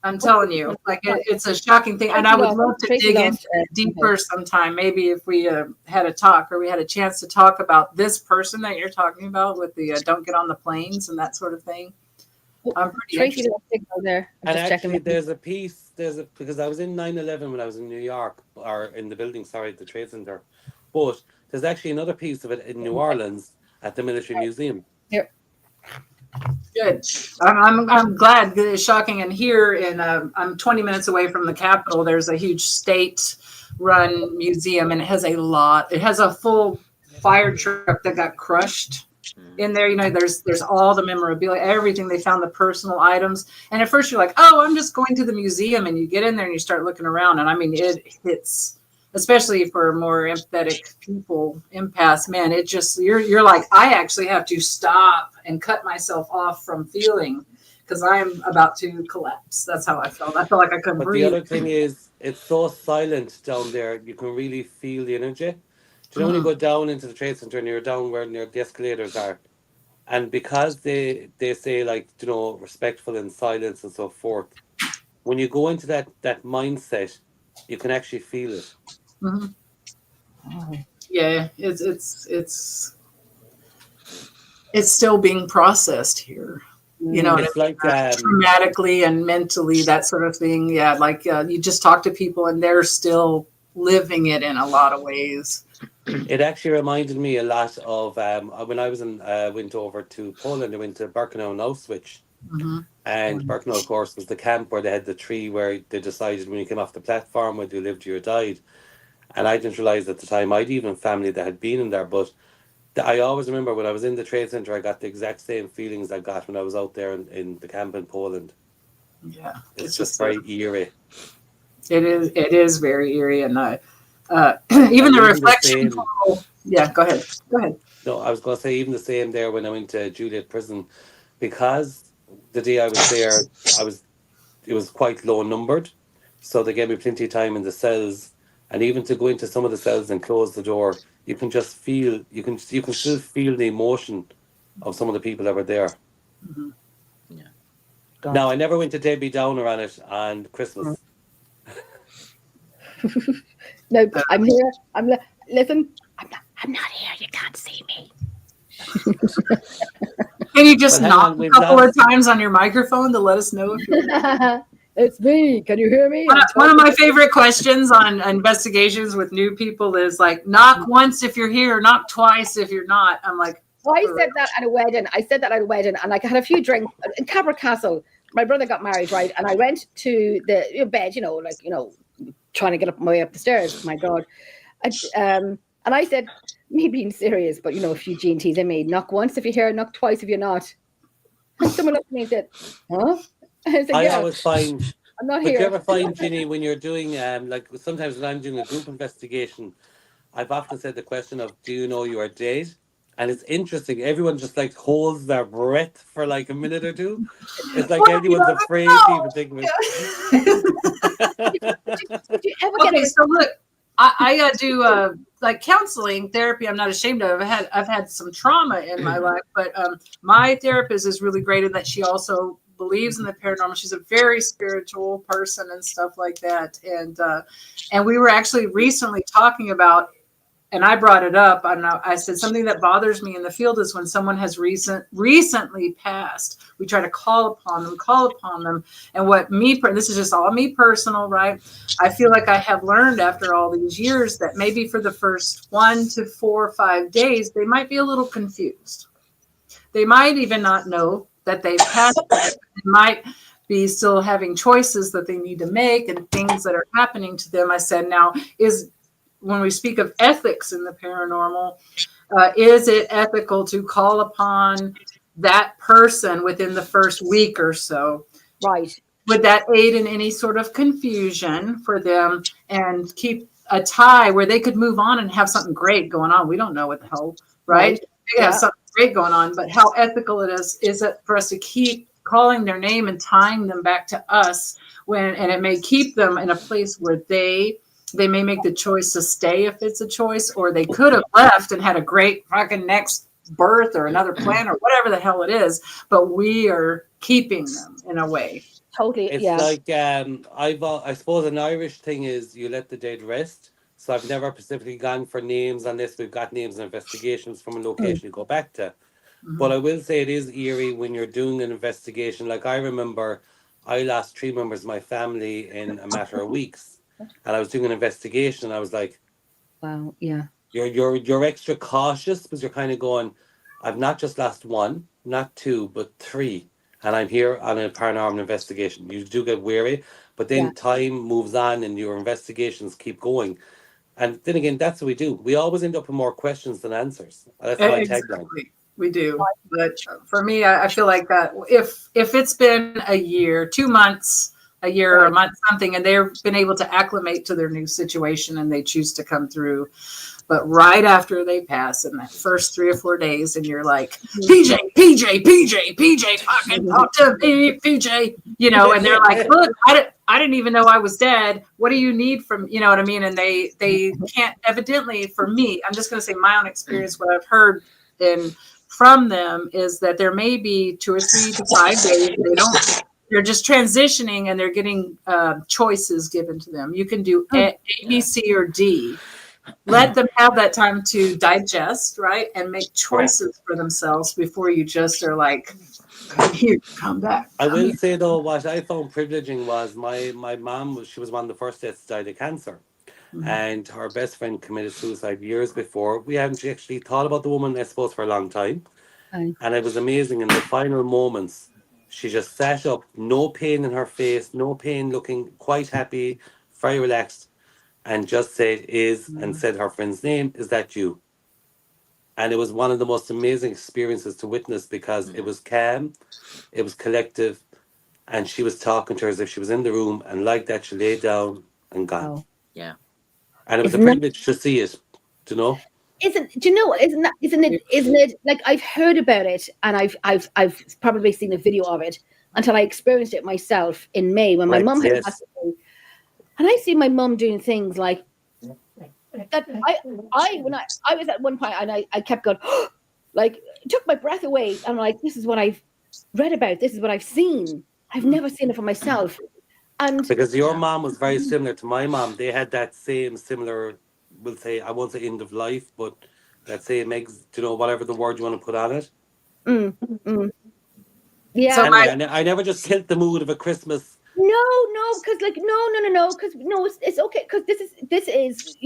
I'm telling you, like it's a shocking thing, and I would love to dig into it deeper sometime. Maybe if we had a talk, or we had a chance to talk about this person that you're talking about with the don't get on the planes and that sort of thing. I'm pretty interested there. And actually, there's a piece. Because I was in 9/11 when I was in New York, or in the building, sorry, the Trade Center. But there's actually another piece of it in New Orleans at the Military Museum. Here. Good. I'm glad. It's shocking. And here I'm 20 minutes away from the Capitol. There's a huge state-run museum, and it has a full fire truck that got crushed in there. You know, there's all the memorabilia, everything. They found the personal items. And at first you're like, oh, I'm just going to the museum, and you get in there and you start looking around, and I mean, it hits. Especially for more empathetic people, empaths, man, it just, you're like, I actually have to stop and cut myself off from feeling, because I'm about to collapse. That's how I felt. I felt like I couldn't breathe. But the other thing is, it's so silent down there, you can really feel the energy. Do you know when you go down into the Trade Center and you're down where near the escalators are, and because they say, like, you know, respectful and silence and so forth, when you go into that mindset, you can actually feel it. Mm-hmm. Yeah, it's still being processed here. You know, it's like traumatically and mentally, that sort of thing. Yeah, like you just talk to people and they're still living it in a lot of ways. It actually reminded me a lot of when I was went over to Poland. I went to Birkenau and Auschwitz. Mm-hmm. And Birkenau, of course, was the camp where they had the tree where they decided when you came off the platform whether you lived or you died. And I didn't realize at the time I'd even family that had been in there. But I always remember when I was in the Trade Center, I got the exact same feelings I got when I was out there in the camp in Poland. Yeah, it's just very eerie. It is very eerie, and even the reflection. Yeah, go ahead. No, I was going to say even the same there when I went to Juliet Prison, because the day I was there, it was quite low numbered, so they gave me plenty of time in the cells, and even to go into some of the cells and close the door, you can just feel, you can still feel the emotion of some of the people that were there. Mm-hmm. Yeah. Now, I never went to Debbie Downer on it on Christmas. No, I'm here. Listen, I'm not here. You can't see me. Can you just knock a couple of times on your microphone to let us know if you're... It's me. Can you hear me? One of my favorite questions on investigations with new people is like, knock once if you're here, knock twice if you're not. I'm like, well, I said that at a wedding. And I had a few drinks in Cabra Castle. My brother got married, right? And I went to the bed, trying to get my way up the stairs with my dog. And I said, me being serious, but a few G&Ts in me, knock once if you're here, knock twice if you're not. And someone looked at me and said, huh? I always find, I'm not but here. you ever find, Ginny, when you're doing, like sometimes when I'm doing a group investigation, I've often said the question of, do you know you are dead? And it's interesting. Everyone just like holds their breath for like a minute or two. It's like everyone's afraid to even think of it. Okay, so look, I do like counseling therapy. I'm not ashamed of. I've had some trauma in my life, but my therapist is really great in that she also believes in the paranormal. She's a very spiritual person and stuff like that. And we were actually recently talking about, and I brought it up. I said something that bothers me in the field is when someone has recently passed, we try to call upon them. And this is just all me personal, right? I feel like I have learned after all these years that maybe for the first 1 to 4 or 5 days, they might be a little confused. They might even not know that they've passed. They might be still having choices that they need to make and things that are happening to them. I said, now when we speak of ethics in the paranormal, is it ethical to call upon that person within the first week or so? Right. Would that aid in any sort of confusion for them and keep a tie where they could move on and have something great going on? We don't know what the hell, right? They have something great going on, but how ethical it is it for us to keep calling their name and tying them back to us and it may keep them in a place where they may make the choice to stay if it's a choice, or they could have left and had a great fucking next birth or another plan or whatever the hell it is, but we are keeping them in a way. Totally. It's Yeah. like I suppose an Irish thing is you let the dead rest. So I've never specifically gone for names unless we've got names and investigations from a location to go back to. But I will say it is eerie when you're doing an investigation. Like I remember I lost 3 members of my family in a matter of weeks. And I was doing an investigation and I was like, wow, yeah. You're extra cautious because you're kind of going, I've not just lost 1, not 2, but 3. And I'm here on a paranormal investigation. You do get weary, but then time moves on and your investigations keep going. And then again, that's what we do. We always end up with more questions than answers. That's my tagline. We do. But for me, I feel like that if it's been a year, 2 months, a year or a month, something, and they've been able to acclimate to their new situation and they choose to come through. But right after they pass in that first 3 or 4 days, and you're like, PJ, fucking talk to me, PJ, you know, and they're like, look, I didn't even know I was dead. What do you need from, you know what I mean? And they can't, evidently, for me, I'm just going to say my own experience, what I've heard from them is that there may be 2 or 3 to 5 days. They're just transitioning and they're getting choices given to them. You can do A, B, C, or D. Let them have that time to digest, right? And make choices for themselves before you just are like, come back. I will say though, what I found privileging was my mom, she was one of the first deaths to die of cancer. And her best friend committed suicide years before. We hadn't actually thought about the woman, I suppose, for a long time. And it was amazing. In the final moments, she just sat up, no pain in her face, no pain, looking quite happy, very relaxed, and just said, and said her friend's name, is that you? And it was one of the most amazing experiences to witness because it was calm, it was collective, and she was talking to her as if she was in the room, and like that, she lay down and gone. Oh. Yeah. And it was a privilege to see it, do you know? Isn't it like I've heard about it and I've probably seen a video of it until I experienced it myself in May when my mum had passed away. And I see my mum doing things like that. When I was at one point and I kept going, like it took my breath away. I'm like, this is what I've read about. This is what I've seen. I've never seen it for myself. And because your mom was very similar to my mom. They had that same similar, we'll say, I won't say end of life, but that same whatever the word you want to put on it. Yeah. So I never just killed the mood of a Christmas. No, because like no, because it's okay because this is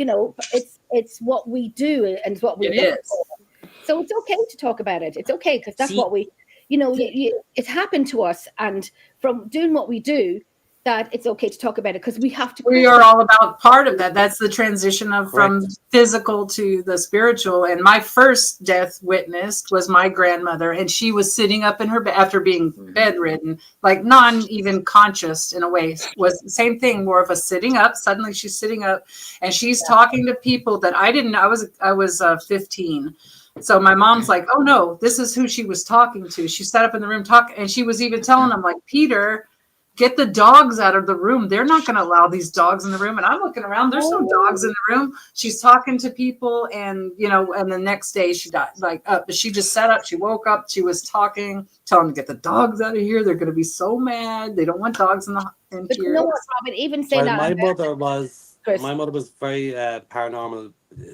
it's what we do and it's what we live for. So it's okay to talk about it. It's okay because that's what we, it's happened to us, and from doing what we do, that it's okay to talk about it because we have to. We are all about part of that. That's the transition from physical to the spiritual. And my first death witnessed was my grandmother, and she was sitting up in her bed after being bedridden, like non-even conscious in a way. Was the same thing, more of a sitting up. Suddenly she's sitting up, and she's talking to people that I didn't know. I was 15. So my mom's like, oh no, this is who she was talking to. She sat up in the room talking, and she was even telling them like, Peter, get the dogs out of the room. They're not going to allow these dogs in the room. And I'm looking around. There's no dogs in the room. She's talking to people. And, and the next day she died. But she just sat up. She woke up. She was talking, telling them to get the dogs out of here. They're going to be so mad. They don't want dogs in here. But you know what, Robyn? Even say that. My mother was very paranormal.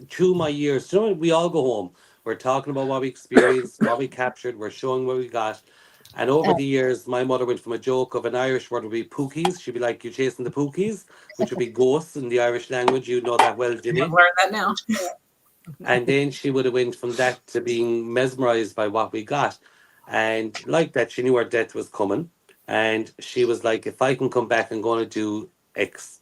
Through my years, we all go home. We're talking about what we experienced, what we captured. We're showing what we got. And over the years, my mother went from a joke of an Irish word would be pookies. She'd be like, you're chasing the pookies, which would be ghosts in the Irish language. You know that well, Jimmy. I've learned that now. And then she would have went from that to being mesmerized by what we got. And like that, she knew her death was coming. And she was like, if I can come back, I'm going to do X.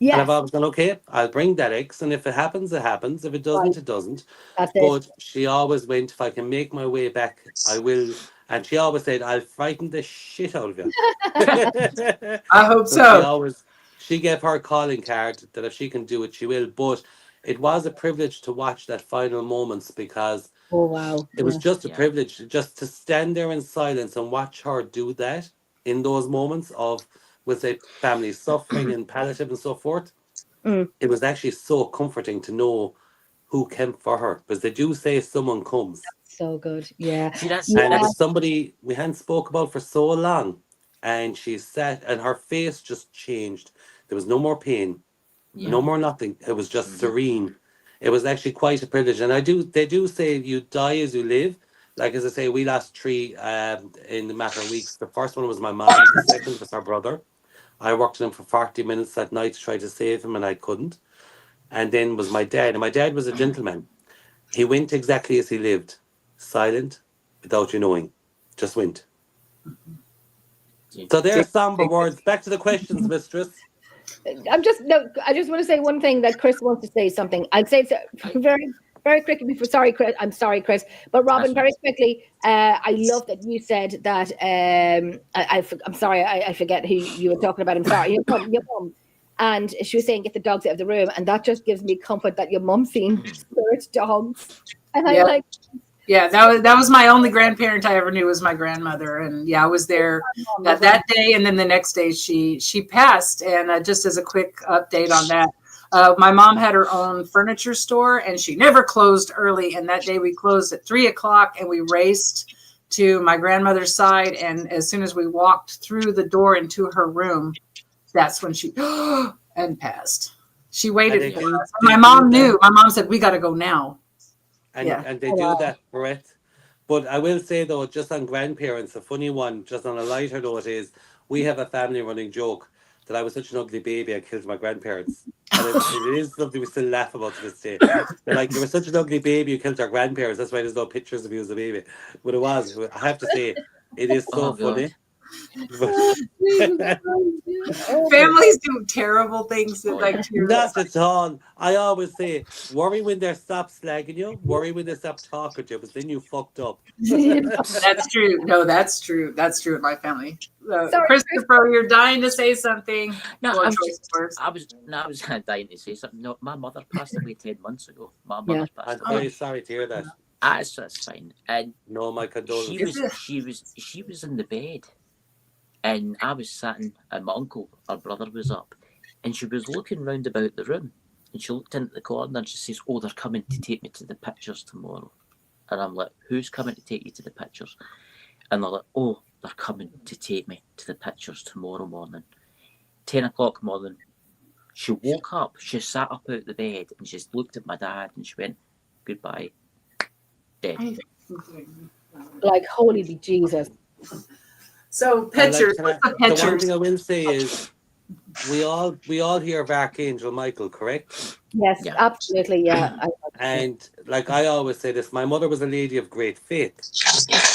Yes. And I've always gone, okay, I'll bring that X. And if it happens, it happens. If it doesn't, it doesn't. But she always went, if I can make my way back, I will. And she always said, I'll frighten the shit out of you. I hope so. She gave her calling card that if she can do it, she will. But it was a privilege to watch that final moments because Oh, wow. It was just a privilege just to stand there in silence and watch her do that in those moments of, we'll say, family suffering and palliative and so forth. It was actually so comforting to know who came for her, because they do say someone comes. So good. Yeah. And it was somebody we hadn't spoke about for so long. And she sat and her face just changed. There was no more pain, no more nothing. It was just serene. It was actually quite a privilege. And they do say you die as you live. Like, as I say, we lost 3 in a matter of weeks. The first one was my mom. The second was her brother. I worked with him for 40 minutes that night to try to save him, and I couldn't. And then was my dad. And my dad was a gentleman. He went exactly as he lived. Silent, without you knowing. Just went. So there's somber words. Back to the questions, Mistress. I just want to say one thing that Chris wants to say something. I'd say it's very, very quickly before. Sorry, Chris. I'm sorry, Chris. But Robyn, very quickly. I love that you said that. I'm sorry. I forget who you were talking about. I'm sorry. Your mum. And she was saying, get the dogs out of the room. And that just gives me comfort that your mum's seen spirit dogs. And I like. Yeah, that was my only grandparent I ever knew was my grandmother, and I was there that day, and then the next day she passed. And just as a quick update on that, my mom had her own furniture store, and she never closed early. And that day we closed at 3:00, and we raced to my grandmother's side. And as soon as we walked through the door into her room, that's when she and passed. She waited for us. My mom knew. My mom said, "We got to go now." And they do that, correct? But I will say, though, just on grandparents, a funny one, just on a lighter note, is we have a family running joke that I was such an ugly baby I killed my grandparents. And it is something we still laugh about to this day. They're like, you were such an ugly baby, you killed our grandparents. That's why there's no pictures of you as a baby. But it was, I have to say, it is so funny. Families do terrible things. Not at all. I always say, worry when they stop slagging you, worry when they stop talking to you, but then you fucked up. That's true. No, that's true. That's true in my family. Christopher, you're dying to say something. I was dying to say something. No, my mother passed away 10 months ago. My mother passed away. I'm very sorry to hear that. That's fine. And no, my condolences. She was in the bed. And I was sitting, and my uncle, her brother, was up, and she was looking round about the room, and she looked into the corner, and she says, "Oh, they're coming to take me to the pictures tomorrow." And I'm like, "Who's coming to take you to the pictures?" And they're like, "Oh, they're coming to take me to the pictures tomorrow morning." 10:00 morning, she woke up, she sat up out the bed, and she looked at my dad, and she went, "Goodbye." Dead. Like, holy be Jesus. So pictures. The one thing I will say is, we all hear of Archangel Michael, correct? Yes, absolutely, yeah. And like I always say this, my mother was a lady of great faith,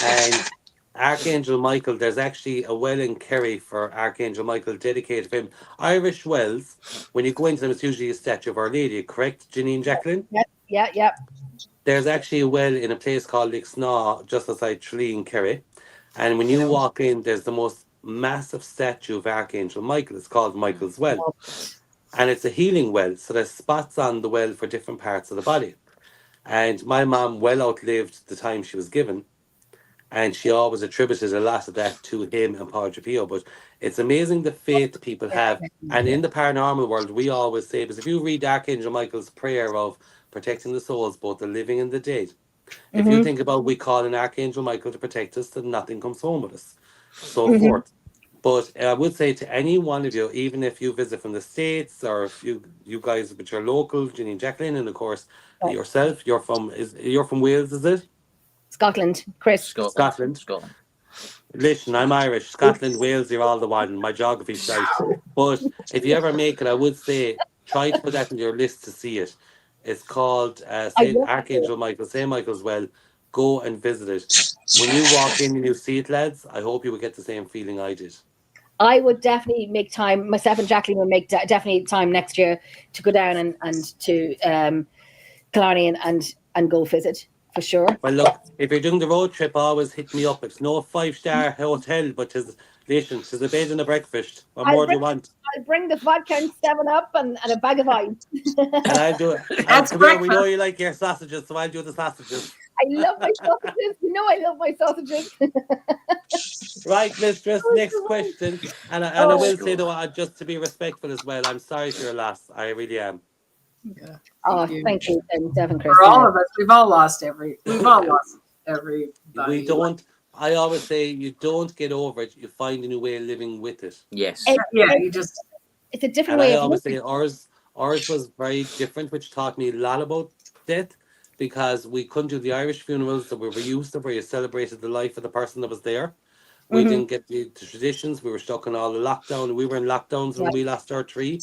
and Archangel Michael, there's actually a well in Kerry for Archangel Michael dedicated to him. Irish wells, when you go into them, it's usually a statue of Our Lady, correct, Janine Jacqueline? Yeah. There's actually a well in a place called Lixnaw, just outside Tralee, Kerry. And when you walk in, there's the most massive statue of Archangel Michael. It's called Michael's Well. And it's a healing well. So there's spots on the well for different parts of the body. And my mom well outlived the time she was given. And she always attributed a lot of that to him and Padre Pio. But it's amazing the faith people have. And in the paranormal world, we always say, because if you read Archangel Michael's prayer of protecting the souls, both the living and the dead, if you think about we call an Archangel Michael to protect us, then nothing comes home with us, so forth. But I would say to any one of you, even if you visit from the States, or if you guys, but you're local, Janine Jacqueline, and of course yourself, you're from Wales, is it? Scotland, Chris. Scotland. Listen, I'm Irish. Scotland, Wales, you're all the one. My geography's shite. But if you ever make it, I would say try to put that in your list to see it. It's called Archangel Michael, St. Michael's Well. Go and visit it. When you walk in and you see it, lads, I hope you would get the same feeling I did. I would definitely make time. Myself and Jacqueline would make definitely time next year to go down and to Killarney and go visit for sure. Well, look, if you're doing the road trip, always hit me up. It's no 5-star hotel, but there's a bed and a breakfast. What more do you want? I'll bring the vodka and 7-Up and a bag of ice. And I'll do it. And come here, we know you like your sausages, so I'll do the sausages. I love my sausages. You know I love my sausages. Right, Mistress, next question. And I will say, though, just to be respectful as well, I'm sorry for your loss. I really am. Yeah. Thank you, Devin, Chris. For all of us, we've all lost everybody. We don't, I always say, you don't get over it, you find a new way of living with it. Yes. It's a different way I of always living. say ours was very different, which taught me a lot about death, because we couldn't do the Irish funerals that we were used to, where you celebrated the life of the person that was there. We didn't get the traditions. We were stuck in all the lockdown. We were in lockdowns when we lost our tree.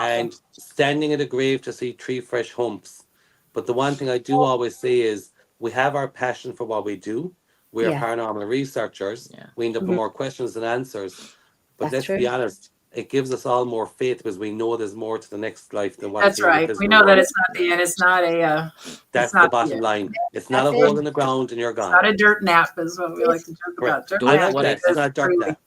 And standing at a grave to see 3 fresh humps. But the one thing I do always say is, we have our passion for what we do. We're paranormal researchers. Yeah. We end up with more questions than answers. But let's be honest, it gives us all more faith, because we know there's more to the next life than what's here. That's right. We know that it's not the end. It's not a. That's the bottom line. It's not a hole in the ground and you're gone. It's not a dirt nap, is what we like to joke about. Dirt nap. It's not dirt nap.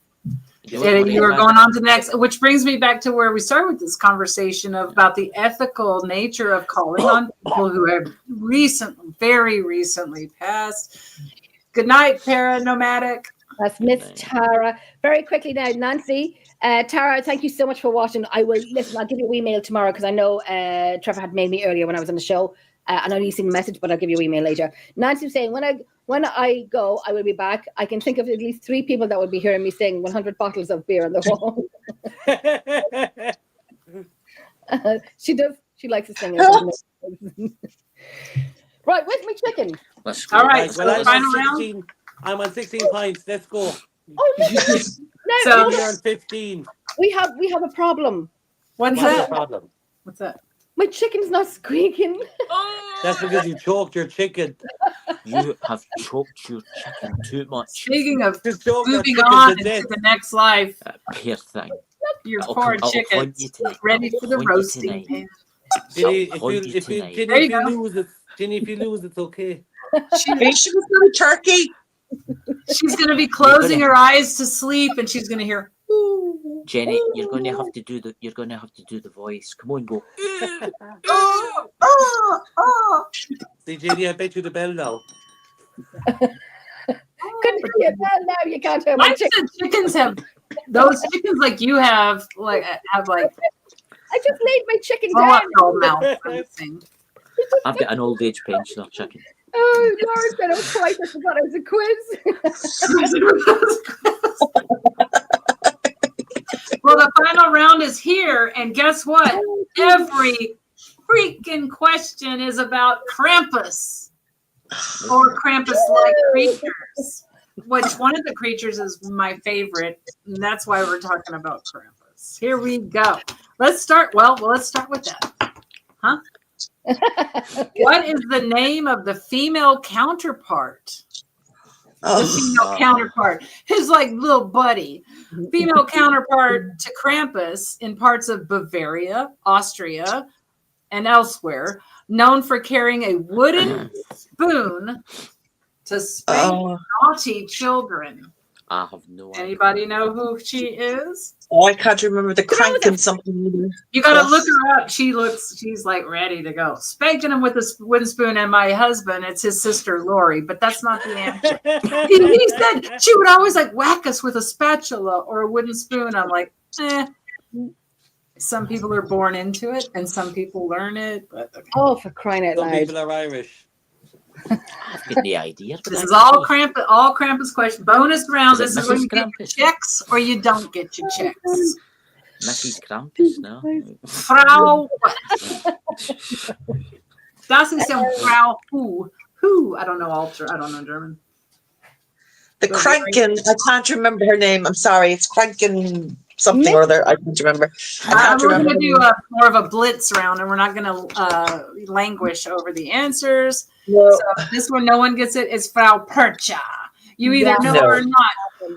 You were going on to the next, which brings me back to where we started with this conversation about the ethical nature of calling on people who have very recently passed. Good night, Paranomadic. That's Miss Tara. Very quickly now, Nancy. Tara, thank you so much for watching. I'll give you an email tomorrow, because I know Trevor had made me earlier when I was on the show. I know you've seen the message, but I'll give you an email later. Nancy was saying, when I go, I will be back. I can think of at least 3 people that would be hearing me sing 100 bottles of beer on the wall. She does. She likes to sing. Right, where's my chicken? Let's go. All right, well, I'm on 16 pints. Let's go. Oh, no, you're on 15. We have a problem. What's that? Problem? What's that? My chicken's not squeaking. That's because you choked your chicken. You have choked your chicken too much. Speaking of moving on into the next life, here thing. Your poor chicken ready for the roasting pan. Jenny, if you lose, it's okay. She was going to turkey. She's going to be closing her eyes to sleep, and she's going to hear. Ooh, Jenny, you're going to have to do the voice. Come on, go. See, Jenny, I bet you the bell now. Couldn't be a bell now. You can't hear my chicken. Chickens have those chickens like you have like. I just laid my chicken down. I've got an old age pensioner chicken. Oh, Laura said, "Oh Christ, I forgot it was a quiz." Well, the final round is here, and guess what? Every freaking question is about Krampus or Krampus-like creatures. Which one of the creatures is my favorite, and that's why we're talking about Krampus. Here we go. Let's start. Well, let's start with that. Huh? What is the name of the female counterpart? The female counterpart, his like little buddy, female counterpart to Krampus in parts of Bavaria, Austria, and elsewhere, known for carrying a wooden spoon to spank naughty children. I have no idea. Anybody know who she is? Oh, I can't remember the cranking something either. You gotta look her up. She's like ready to go. Spanking him with a wooden spoon, and my husband, it's his sister Lori, but that's not the answer. he said she would always like whack us with a spatula or a wooden spoon. I'm like, Some people are born into it, and some people learn it. But okay. Oh, for crying out loud! Some people are Irish. I've got the idea. This is all Krampus question. Bonus round. This is when you get your checks or you don't get your checks. Mrs. Krampus, no. Frau. Das ist Frau who? Who? I don't know Alter. I don't know German. The Kranken. I can't remember her name. I'm sorry. It's Kranken something or other. I can't remember. We're going to do more of a blitz round, and we're not going to languish over the answers. No. So this one, no one gets it. It's Frau Percha. You either know her or not.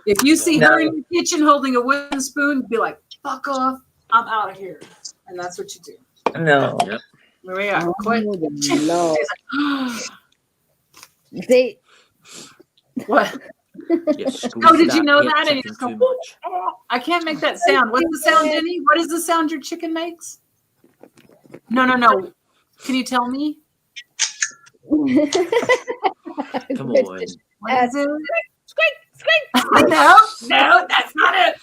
If you see her in the kitchen holding a wooden spoon, be like, "Fuck off! I'm out of here," and that's what you do. No. Yep. Here we are. Quick. No. What? Oh, did you know that? And you just go, I can't make that sound. What's the sound, Denny? What is the sound your chicken makes? No. Can you tell me? Come on. What is it? Squeak. No, that's not it.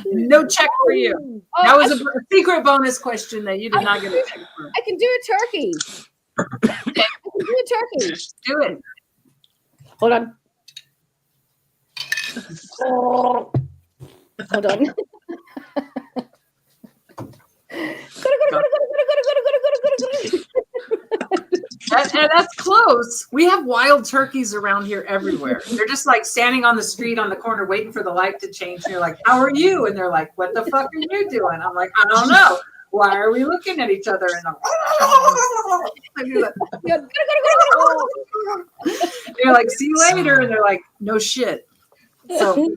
No check for you. That was a secret bonus question that you did not get a check for. I can do a turkey. Do it. Hold on. Oh. Hold on. That's close. We have wild turkeys around here everywhere. They're just like standing on the street on the corner waiting for the light to change. And you're like, how are you? And they're like, what the fuck are you doing? I'm like, I don't know. Why are we looking at each other? And you're like, see you later. And they're like, no shit. So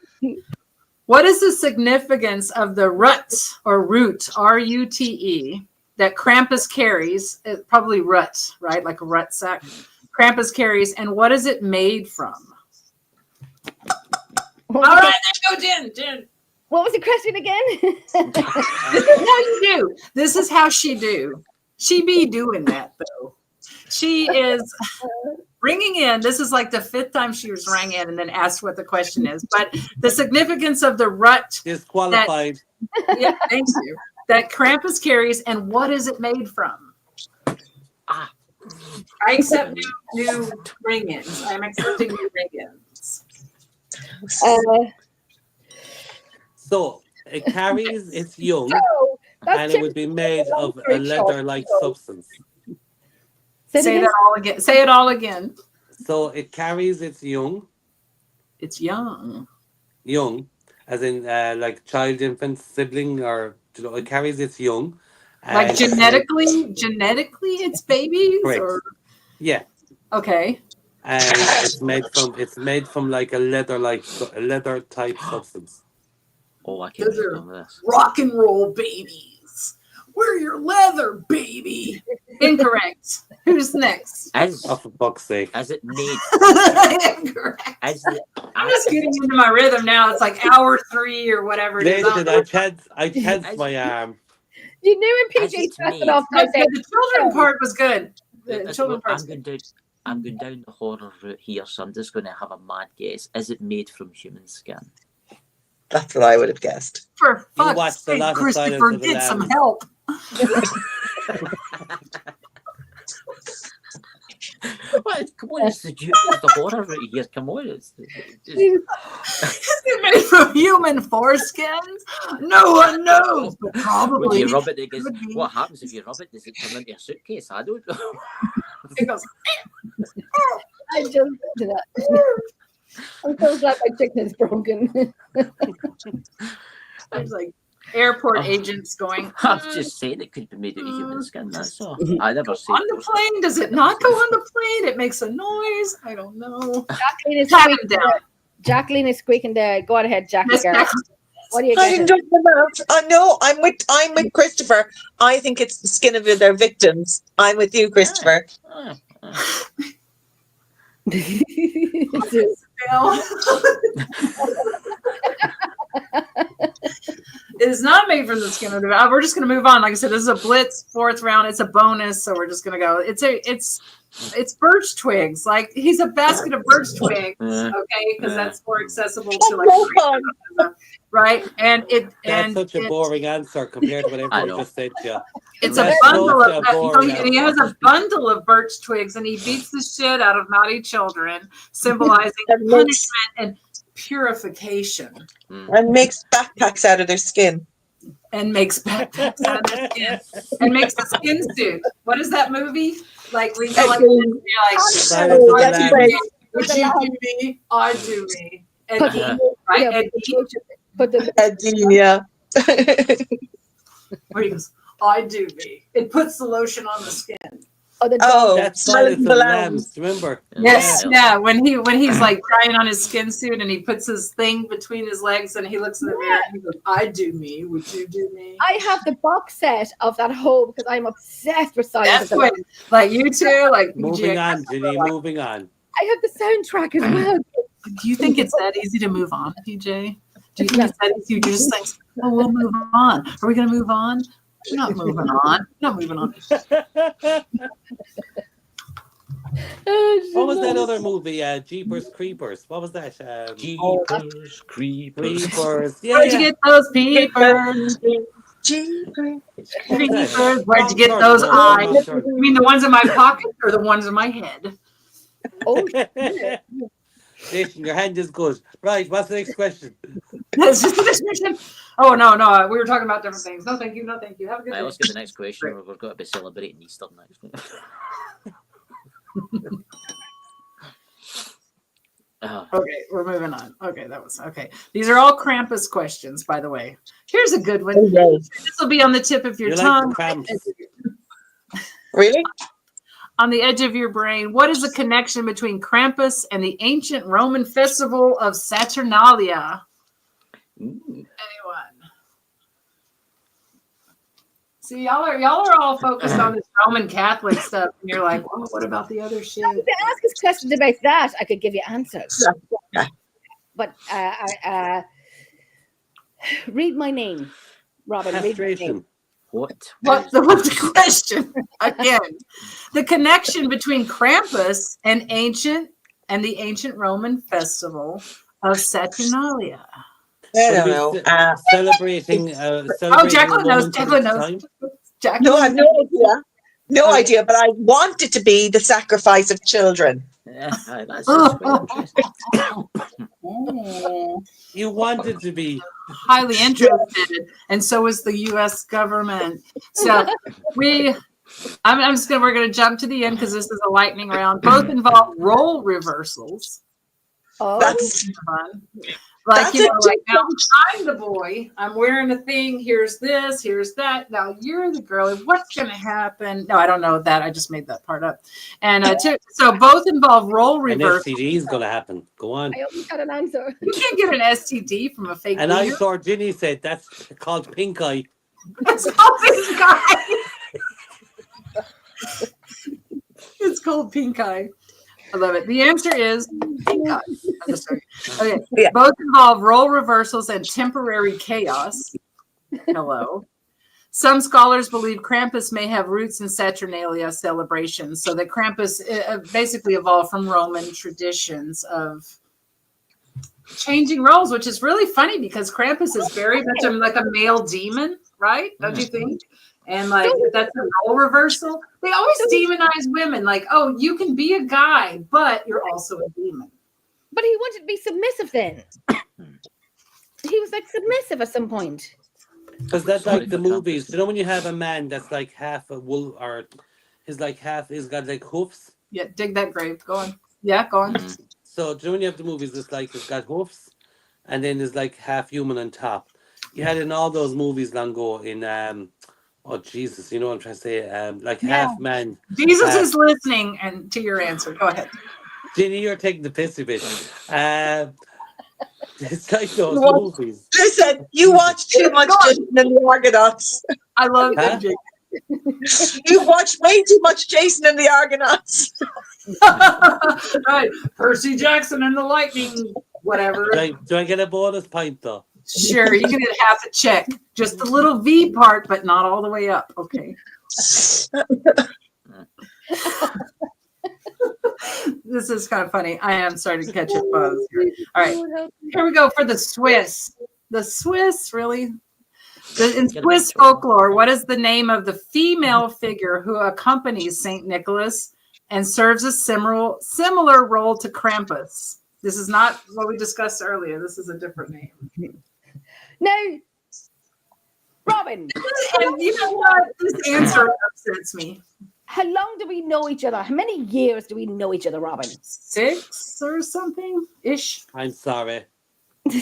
what is the significance of the rut or root, R-U-T-E, that Krampus carries? Probably rut, right? Like a rut sack. Krampus carries, and what is it made from? All right, there you go, Jen. What was the question again? This is how you do. This is how she do. She be doing that, though. She is ringing in. This is like the 5th time she was rang in and then asked what the question is. But the significance of the rut. Disqualified. Yeah, thank you. That Krampus carries, and what is it made from? I accept new ring-ins. I'm accepting new ring-ins. So it carries its young, and it would be made of a leather-like substance. Say that all again. Say it all again. So it carries its young. It's young. Young, as in like child, infant, sibling, or it carries its young. Like genetically, it's babies, correct. Or yeah. Okay. And it's made from like a leather type substance. Oh, I can't remember this. Rock and roll babies. We're your leather, baby. Incorrect. Who's next? Oh, for fuck's sake. As it made. Incorrect. I'm just getting into my rhythm now. It's like hour 3 or whatever it is. I tensed my arm. You knew when PJ turned it off. The children part was good. The children part. I'm going down the horror route here, so I'm just going to have a mad guess. Is it made from human skin? That's what I would have guessed. For fuck's sake, Christopher, get some help. Come on, it's the horror route here. Come on. Is it made from human foreskins? No one knows, but probably. When you rub it, what happens if you rub it? Does it turn into a suitcase? I don't know. It goes. I just did that. I'm so glad my chicken is broken. There's like airport agents going. I was just saying it could be made out of human skin. That's all. I never seen on the plane. Does it not go on the plane? It makes a noise. I don't know. Jacqueline is squeaking down. Jacqueline is squeaking there. Go on ahead, Jacqueline. What do you get? No, I'm with Christopher. I think it's the skin of their victims. I'm with you, Christopher. It is not made from the skin of the. We're just going to move on. Like I said, this is a blitz 4th round. It's a bonus, so we're just going to go. It's birch twigs. Like he's a basket of birch twigs, okay? Because that's more accessible to like right. And that's such a boring answer compared to what everyone just said to you. It's a bundle of. He has a bundle of birch twigs, and he beats the shit out of naughty children, symbolizing punishment and purification. And makes backpacks out of their skin. And makes backpacks out of their skin. And makes a skin suit. What is that movie? Like we feel like would you do me? I do me. Right? Yeah. Where he goes, I do me. It puts the lotion on the skin. That's Silence of the Lambs. Remember? Yes, yeah. When he's like trying on his skin suit and he puts his thing between his legs and he looks in the mirror and he goes, "I do me. Would you do me?" I have the box set of that whole because I'm obsessed with Silence of the Lambs. Like you too. Like moving on, Ginny. Moving on. I have the soundtrack as well. Do you think it's that easy to move on, PJ? Do you think it's that easy? You just think, "Oh, we'll move on." Are we going to move on? We're not moving on. Not moving on. What was that other movie? Jeepers Creepers. What was that? Jeepers Creepers. Creepers. Yeah, Where'd you get those peepers? Jeepers. Creepers. Where'd you get those eyes? You mean the ones in my pocket or the ones in my head? Oh, Jason, your hand is good. Right, what's the next question? That's just the next question. Oh, no. We were talking about different things. No, thank you. No, thank you. Have a good day. Let's get the next question. We've got to be celebrating Easter next. Okay, we're moving on. Okay, that was okay. These are all Krampus questions, by the way. Here's a good one. This will be on the tip of your tongue. Really? On the edge of your brain. What is the connection between Krampus and the ancient Roman festival of Saturnalia? Anyone? See, y'all are all focused on this Roman Catholic stuff, and you're like, "Oh, what about the other shit?" to ask us questions about that, I could give you answers. Yeah. But read my name, Robyn. Read my name. What? What's the question? Again, the connection between Krampus and the ancient Roman festival of Saturnalia. I don't know. Celebrating. Jacqueline knows. Jacqueline knows. No, I have no idea. No idea, but I want it to be the sacrifice of children. Yeah, that's quite interesting. You want it to be highly interested, and so is the U.S. government. So we're gonna jump to the end because this is a lightning round. Both involve role reversals. Oh, That's fun. Like, now I'm the boy. I'm wearing a thing. Here's this. Here's that. Now you're the girl. What's going to happen? No, I don't know that. I just made that part up. And so both involve role reversals. An STD is going to happen. Go on. I always got an answer. You can't get an STD from a fake. And I saw Ginny said that's called pink eye. It's called pink eye. It's called pink eye. I love it. The answer is pink eye. Okay. Yeah. Both involve role reversals and temporary chaos. Hello. Some scholars believe Krampus may have roots in Saturnalia celebrations, so that Krampus basically evolved from Roman traditions of changing roles, which is really funny because Krampus is very much like a male demon, right? Don't you think? And like that's a role reversal. They always demonize women, like, oh, you can be a guy, but you're also a demon. But he wanted to be submissive then. He was like submissive at some point. Because that's like the movies. You know when you have a man that's like half a wolf or he's got like hoofs? Yeah, dig that grave. Go on. Yeah, go on. So do you know when you have the movies it's got hoofs and then there's like half human on top. You had in all those movies long ago in oh Jesus, you know what I'm trying to say? Like half man. Jesus is listening and to your answer. Go ahead. Ginny, you're taking the piss a bit. It's like those movies. Listen, you watch too much Jason and the Argonauts. I love that. You watch way too much Jason and the Argonauts. Right. Percy Jackson and the Lightning, whatever. Do I get a bonus point though? Sure, you can get half a check. Just the little V part, but not all the way up. Okay. This is kind of funny. I am starting to catch a buzz. All right. Here we go for the Swiss. The Swiss, really? In Swiss folklore, what is the name of the female figure who accompanies St. Nicholas and serves a similar role to Krampus? This is not what we discussed earlier. This is a different name. Now, Robyn. And you know what? This answer upsets me. How long do we know each other? How many years do we know each other, Robyn? 6 or something ish. I'm sorry. I'm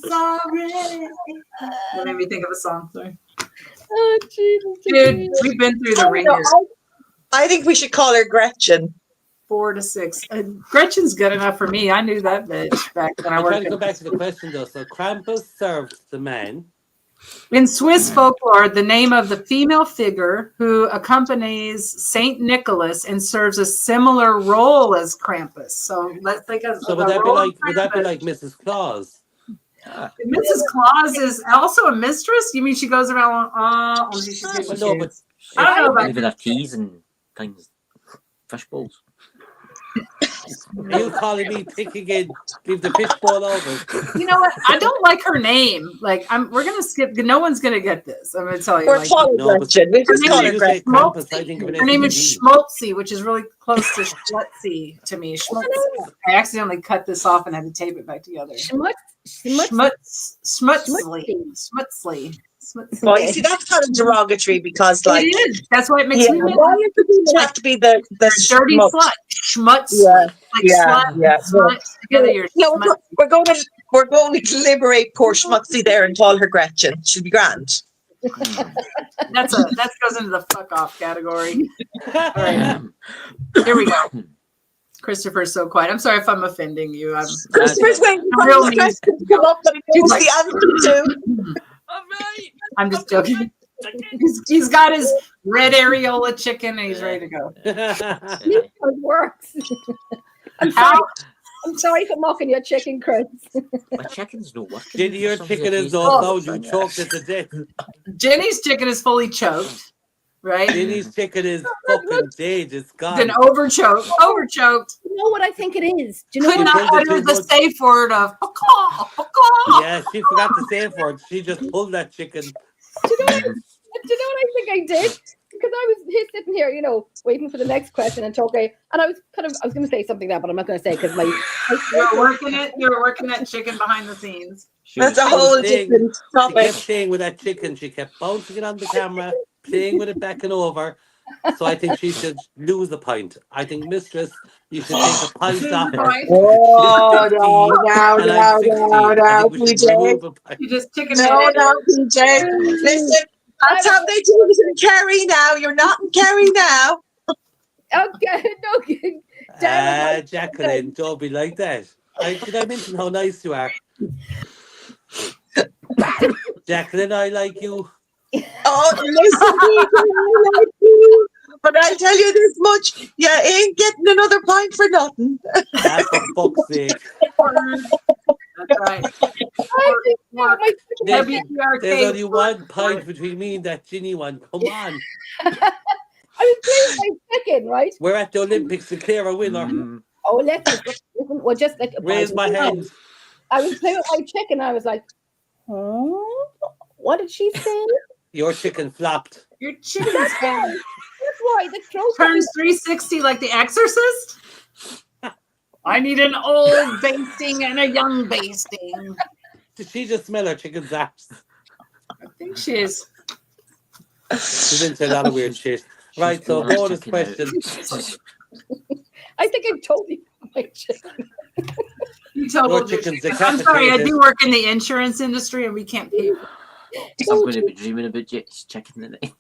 sorry. That made me think of a song. Sorry. Oh, Jesus. Dude, we've been through the ringer. I think we should call her Gretchen. 4 to 6. Gretchen's good enough for me. I knew that bitch back when I worked. I'm trying to go back to the question though. So Krampus serves the man. In Swiss folklore, the name of the female figure who accompanies Saint Nicholas and serves a similar role as Krampus. So let's think of. So would that be like Mrs. Claus? Mrs. Claus is also a mistress. You mean she goes around? No, but I don't know about teas and things, fish bowls. Are you calling me pick again? Leave the fish bowl over. You know what? I don't like her name. Like, we're gonna skip. No one's gonna get this. I'm gonna tell you. We're calling Gretchen. We just call her Gretchen. Her name is Schmaltzy, which is really close to Schmutzy to me. Schmutzy. I accidentally cut this off and had to tape it back together. Schmutzly. Well, you see, that's kind of derogatory because, like, it is. That's why it makes me. Why does it have to be the dirty slut? Schmutz. Slut together. We're going to liberate poor Schmutzy there and call her Gretchen. She'll be grand. That goes into the fuck off category. All right, here we go. Christopher's so quiet. I'm sorry if I'm offending you. Christopher's waiting for his question to come up that he knows the answer to. I'm just joking. He's got his red areola chicken and he's ready to go. It works. I'm sorry for mocking your chicken, Chris. My chicken's no working. Jenny, your chicken is not loud. You choked it to death. Jenny's chicken is fully choked, right? Jenny's chicken is fucking dead. It's gone. Then overchoked. You know what I think it is? Do you know Could not utter the safe word of Yeah, she forgot the safe word. She just pulled that chicken. Do you know what I think I did? Because I was sitting here, waiting for the next question and talking, and I was going to say something there, but I'm not going to say because you were working that chicken behind the scenes. That's a whole different topic. She kept playing with that chicken. She kept bouncing it on the camera, playing with it back and over. So I think she should lose the point. I think, Mistress, you should take the point off her. Oh, no, PJ. You just chicken. No, PJ. Listen, that's how they do it in Kerry now. You're not in Kerry now. Okay, no. Jacqueline, don't be like that. Did I mention how nice you are? Jacqueline, I like you. Oh, listen, I like you. But I'll tell you this much, you ain't getting another point for nothing. That's for fuck's sake. That's right. There's only one point between me and that Ginny one. Come on. I was playing my chicken, right? We're at the Olympics, declare a winner. Oh, listen. Well, just like raise my hand. I was playing with my chicken. I was like, what did she say? Your chicken flopped. Your chicken That's why the throat turns 360 like The Exorcist. I need an old basting and a young basting. Did she just smell her chicken's ass? I think she is. She's into a lot of weird shit. Right, so bonus question. I think I totally my chicken. You told chicken's I'm sorry, I do work in the insurance industry and we can't pay. I'm going to be dreaming about chicken tonight.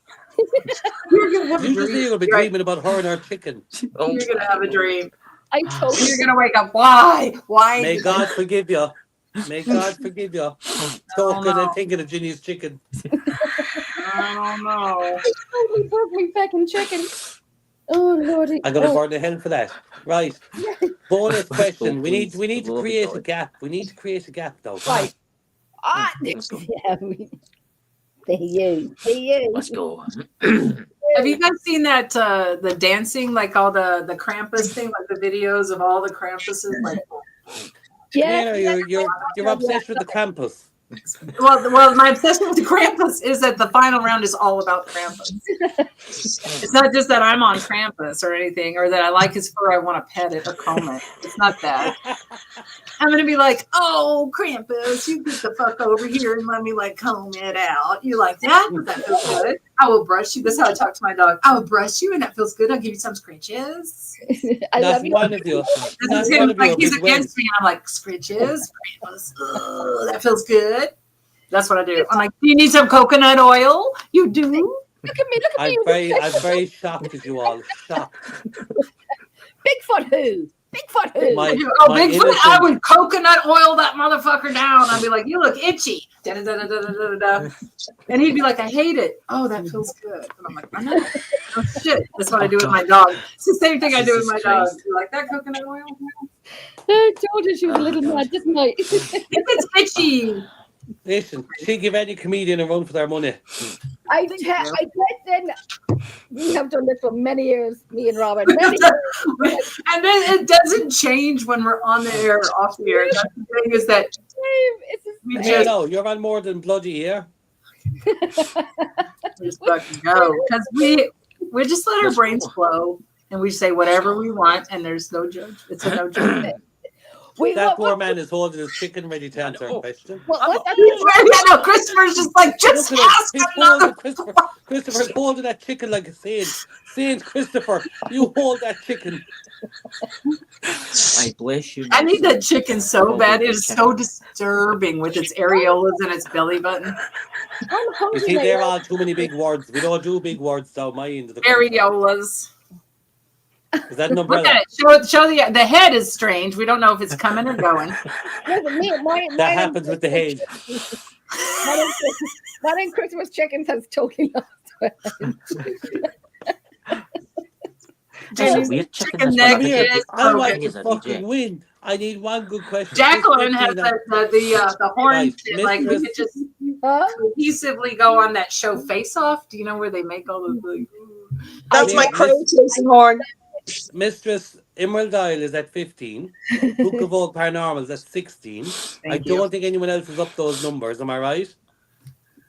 You're going to be dreaming about her and her chicken. You're going to have a dream. You're going to wake up. Why? May God forgive you. May God forgive you. Talking and thinking of Ginny's chicken. I don't know. I totally broke my fucking chicken. Oh Lordy. I'm going to burn the hell for that. Right. Bonus question. We need to create a gap. We need to create a gap though. Right. You. Let's go. Have you guys seen that the dancing, like all the Krampus thing, like the videos of all the Krampuses? Like, yeah, you're obsessed with the Krampus. Well, my obsession with the Krampus is that the final round is all about Krampus. It's not just that I'm on Krampus or anything, or that I like his fur, I want to pet it or comb it. It's not that. I'm going to be like, oh, Krampus, you get the fuck over here and let me like comb it out. You like that? That feels good. I will brush you. This is how I talk to my dog. I will brush you and that feels good. I'll give you some scritches. I love you. One of you. This is him, like he's against me and I'm like, scritches, Krampus, that feels good. That's what I do. I'm like, do you need some coconut oil? You do? Look at me. I'm very shocked at you all. Shocked. Bigfoot who? Bigfoot, I would coconut oil that motherfucker down. I'd be like, you look itchy. And he'd be like, I hate it. Oh, that feels good. And I'm like, I know. Oh, shit. That's what I do with my dog. It's the same thing I do with my dog. You like that coconut oil? I told her she was a little mad, didn't I? If it's itchy, Listen, she give any comedian a run for their money. I listen. We have done this for many years, me and Robyn. Many years. And then it doesn't change when we're on the air or off the air. That's the thing is that no, you're on more than bloody air. Just fucking go, because we just let our brains flow and we say whatever we want, and there's no judge. It's a no judge. That poor man is holding his chicken ready to answer a question. No, Christopher's just like, just ask another. Christopher's holding that chicken like a saint. Saint Christopher, you hold that chicken. I bless you. I need that chicken so bad. It is so disturbing with its areolas and its belly button. You see, there are too many big words. We don't do big words down my end of the areolas. Is that an umbrella? Look at it. Show the head is strange. We don't know if it's coming or going. That happens with the head. One in Christmas chickens has totally lost. Chicken nuggets. I want to fucking win. I need one good question. Jacqueline has the horn. Like we could just cohesively go on that show Face Off. Do you know where they make all the? That's my crow chasing horn. Mistress Emerald Isle is at 15. Pucavogueparanormal is at 16. I don't think anyone else is up those numbers. Am I right?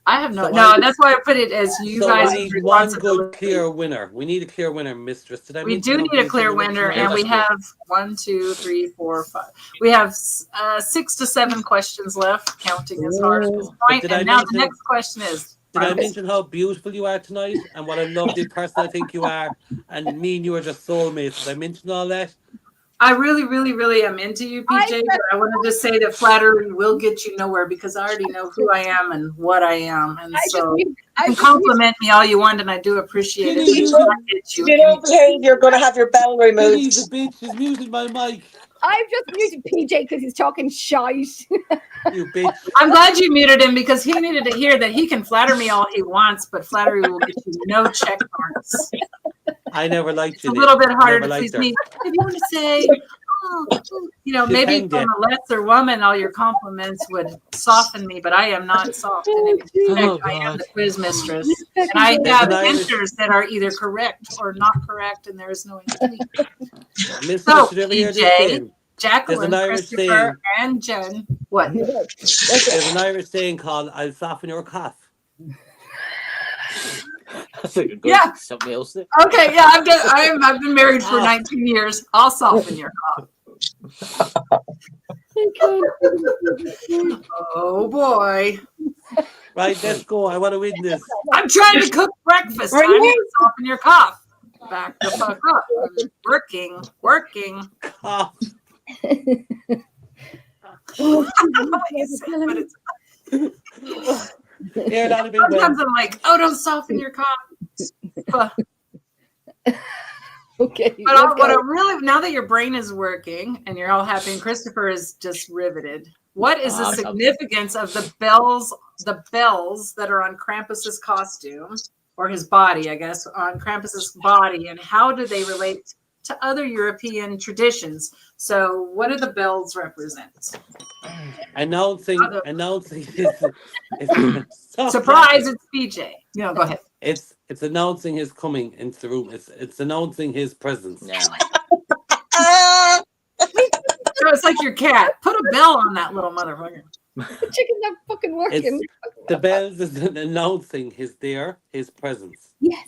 I have no. That's why I put it as you guys. We need one good clear winner. We need a clear winner, Mistress. We do need a clear winner, and we have 1, 2, 3, 4, 5. We have 6 to 7 questions left, counting as hard at this point. And now the next question is. Did I mention how beautiful you are tonight and what a lovely person I think you are? And me and you are just soulmates. Did I mention all that? I really, really, really am into you, PJ. But I want to just say that flattery will get you nowhere because I already know who I am and what I am. And so you can compliment me all you want, and I do appreciate it. You don't behave, you're going to have your bell removed. He's a bitch. He's muted my mic. I've just muted PJ because he's talking shite. You bitch. I'm glad you muted him because he needed to hear that he can flatter me all he wants, but flattery will get you no check marks. I never liked you. It's a little bit harder to please me. If you want to say, maybe from a lesser woman, all your compliments would soften me, but I am not soft in any respect. I am the quiz mistress, and I have answers that are either correct or not correct, and there is no in between. So, PJ, Jacqueline, Christopher, and Jen, what? There's an Irish saying called "I'll soften your cough." Yeah. Something else there. Okay, yeah, I've been married for 19 years. I'll soften your cough. Oh boy. Right, let's go. I want to win this. I'm trying to cook breakfast. I'm going to soften your cough. Back the fuck up. Working. Cough. Sometimes I'm like, oh, don't soften your cough. Okay. But what I really, now that your brain is working and you're all happy, and Christopher is just riveted. What is the significance of the bells that are on Krampus's costume, or his body, I guess, on Krampus's body, and how do they relate to other European traditions? So what do the bells represent? Announcing surprise, it's PJ. No, go ahead. It's announcing his coming into the room. It's announcing his presence. Yeah. So it's like your cat. Put a bell on that little motherfucker. The chicken's not fucking working. The bells is announcing his presence. Yes.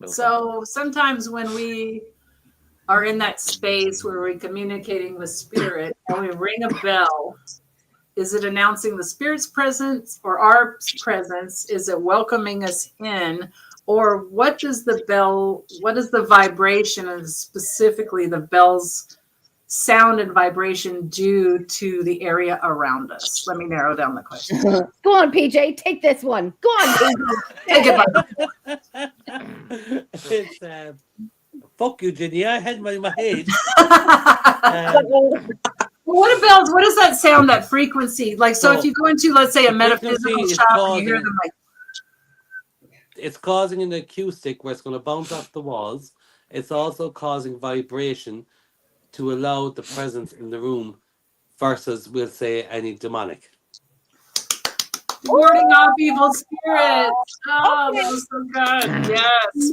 So sometimes when we are in that space where we're communicating with spirit and we ring a bell, is it announcing the spirit's presence or our presence? Is it welcoming us in? Or what is the vibration and specifically the bell's sound and vibration do to the area around us? Let me narrow down the question. Go on, PJ, take this one. Go on, PJ. Take it. It's fuck you, Ginny. I had my head. What is that sound, that frequency? Like, so if you go into, let's say, a metaphysical shop and you hear them like... It's causing an acoustic where it's going to bounce off the walls. It's also causing vibration to allow the presence in the room versus, we'll say, any demonic. Warding off evil spirits. Oh, that was so good. Yes.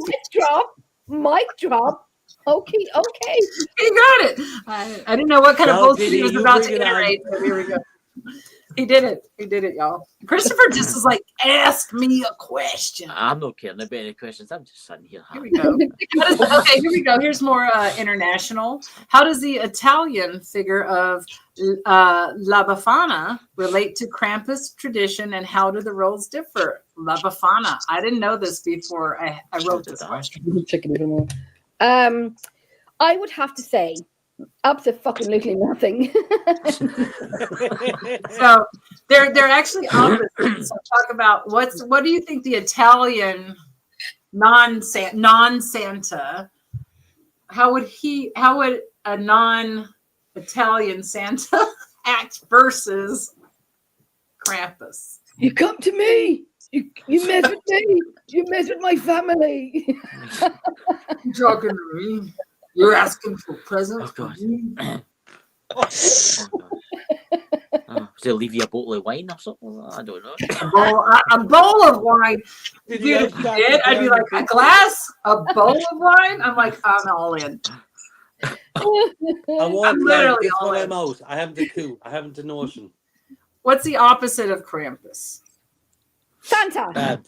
Mic drop. Okay. He got it. I didn't know what kind of bullshit he was about to iterate. But here we go. He did it, y'all. Christopher just is like, ask me a question. I'm not caring about any questions. I'm just sitting here. Here we go. Okay, here we go. Here's more international. How does the Italian figure of La Befana relate to Krampus tradition, and how do the roles differ? La Befana. I didn't know this before I wrote this question. I would have to say absolutely nothing. So they're actually opposites. So talk about what do you think the Italian non-Santa, how would a non-Italian Santa act versus Krampus? You come to me. You mess with me. You mess with my family. You're talking to me. You're asking for presents. Oh, God. They'll leave you a bottle of wine or something? I don't know. A bowl of wine. Dude, if you did, I'd be like, a glass? A bowl of wine? I'm like, I'm all in. I'm literally all in. I'm out. I haven't a clue. I haven't a notion. What's the opposite of Krampus? Santa. Bad.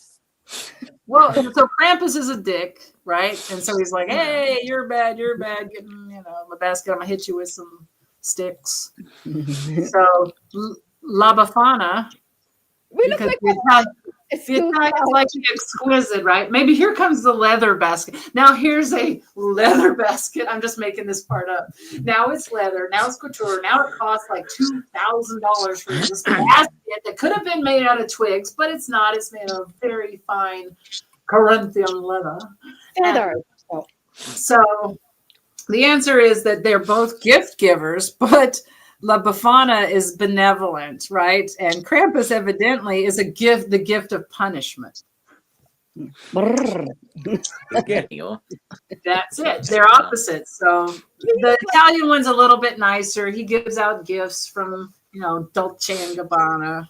Well, so Krampus is a dick, right? And so he's like, hey, you're bad. Getting, my basket, I'm going to hit you with some sticks. So, La Befana. We look like the Italians like to be exquisite, right? Maybe here comes the leather basket. Now here's a leather basket. I'm just making this part up. Now it's leather. Now it's couture. Now it costs like $2,000 for this basket that could have been made out of twigs, but it's not. It's made of very fine Corinthian leather. So the answer is that they're both gift givers, but La Befana is benevolent, right? And Krampus evidently is the gift of punishment. That's it. They're opposites. So the Italian one's a little bit nicer. He gives out gifts from, Dolce and Gabbana.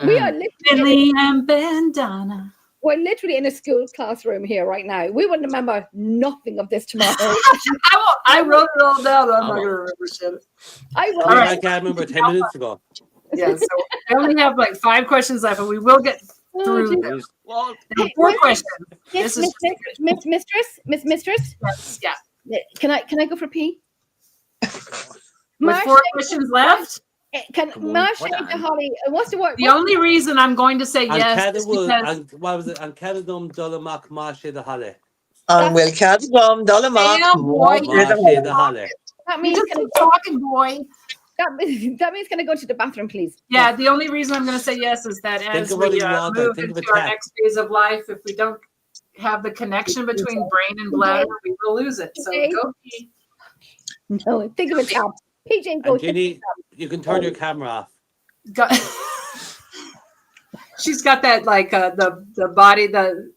We are literally and bandana. We're literally in a school classroom here right now. We wouldn't remember nothing of this tomorrow. I wrote it all down. I'm not going to remember shit. I can't remember 10 minutes ago. Yeah, so I only have like 5 questions left, but we will get through them. 4 questions. Miss Mistress? Yes, yeah. Can I go for pee? With 4 questions left? Can Marsha the Holly? What's the word? The only reason I'm going to say yes is because what was it? And Canadum Dolomak Marsha the Holly. And will Canadum Dolomak Marsha the Holly. That means talking boy. That means can I go to the bathroom, please? Yeah, the only reason I'm going to say yes is that as we move into our next phase of life, if we don't have the connection between brain and bladder, we will lose it. So go pee. No, think of it now. PJ, go. Ginny, you can turn your camera off. She's got that like the body the.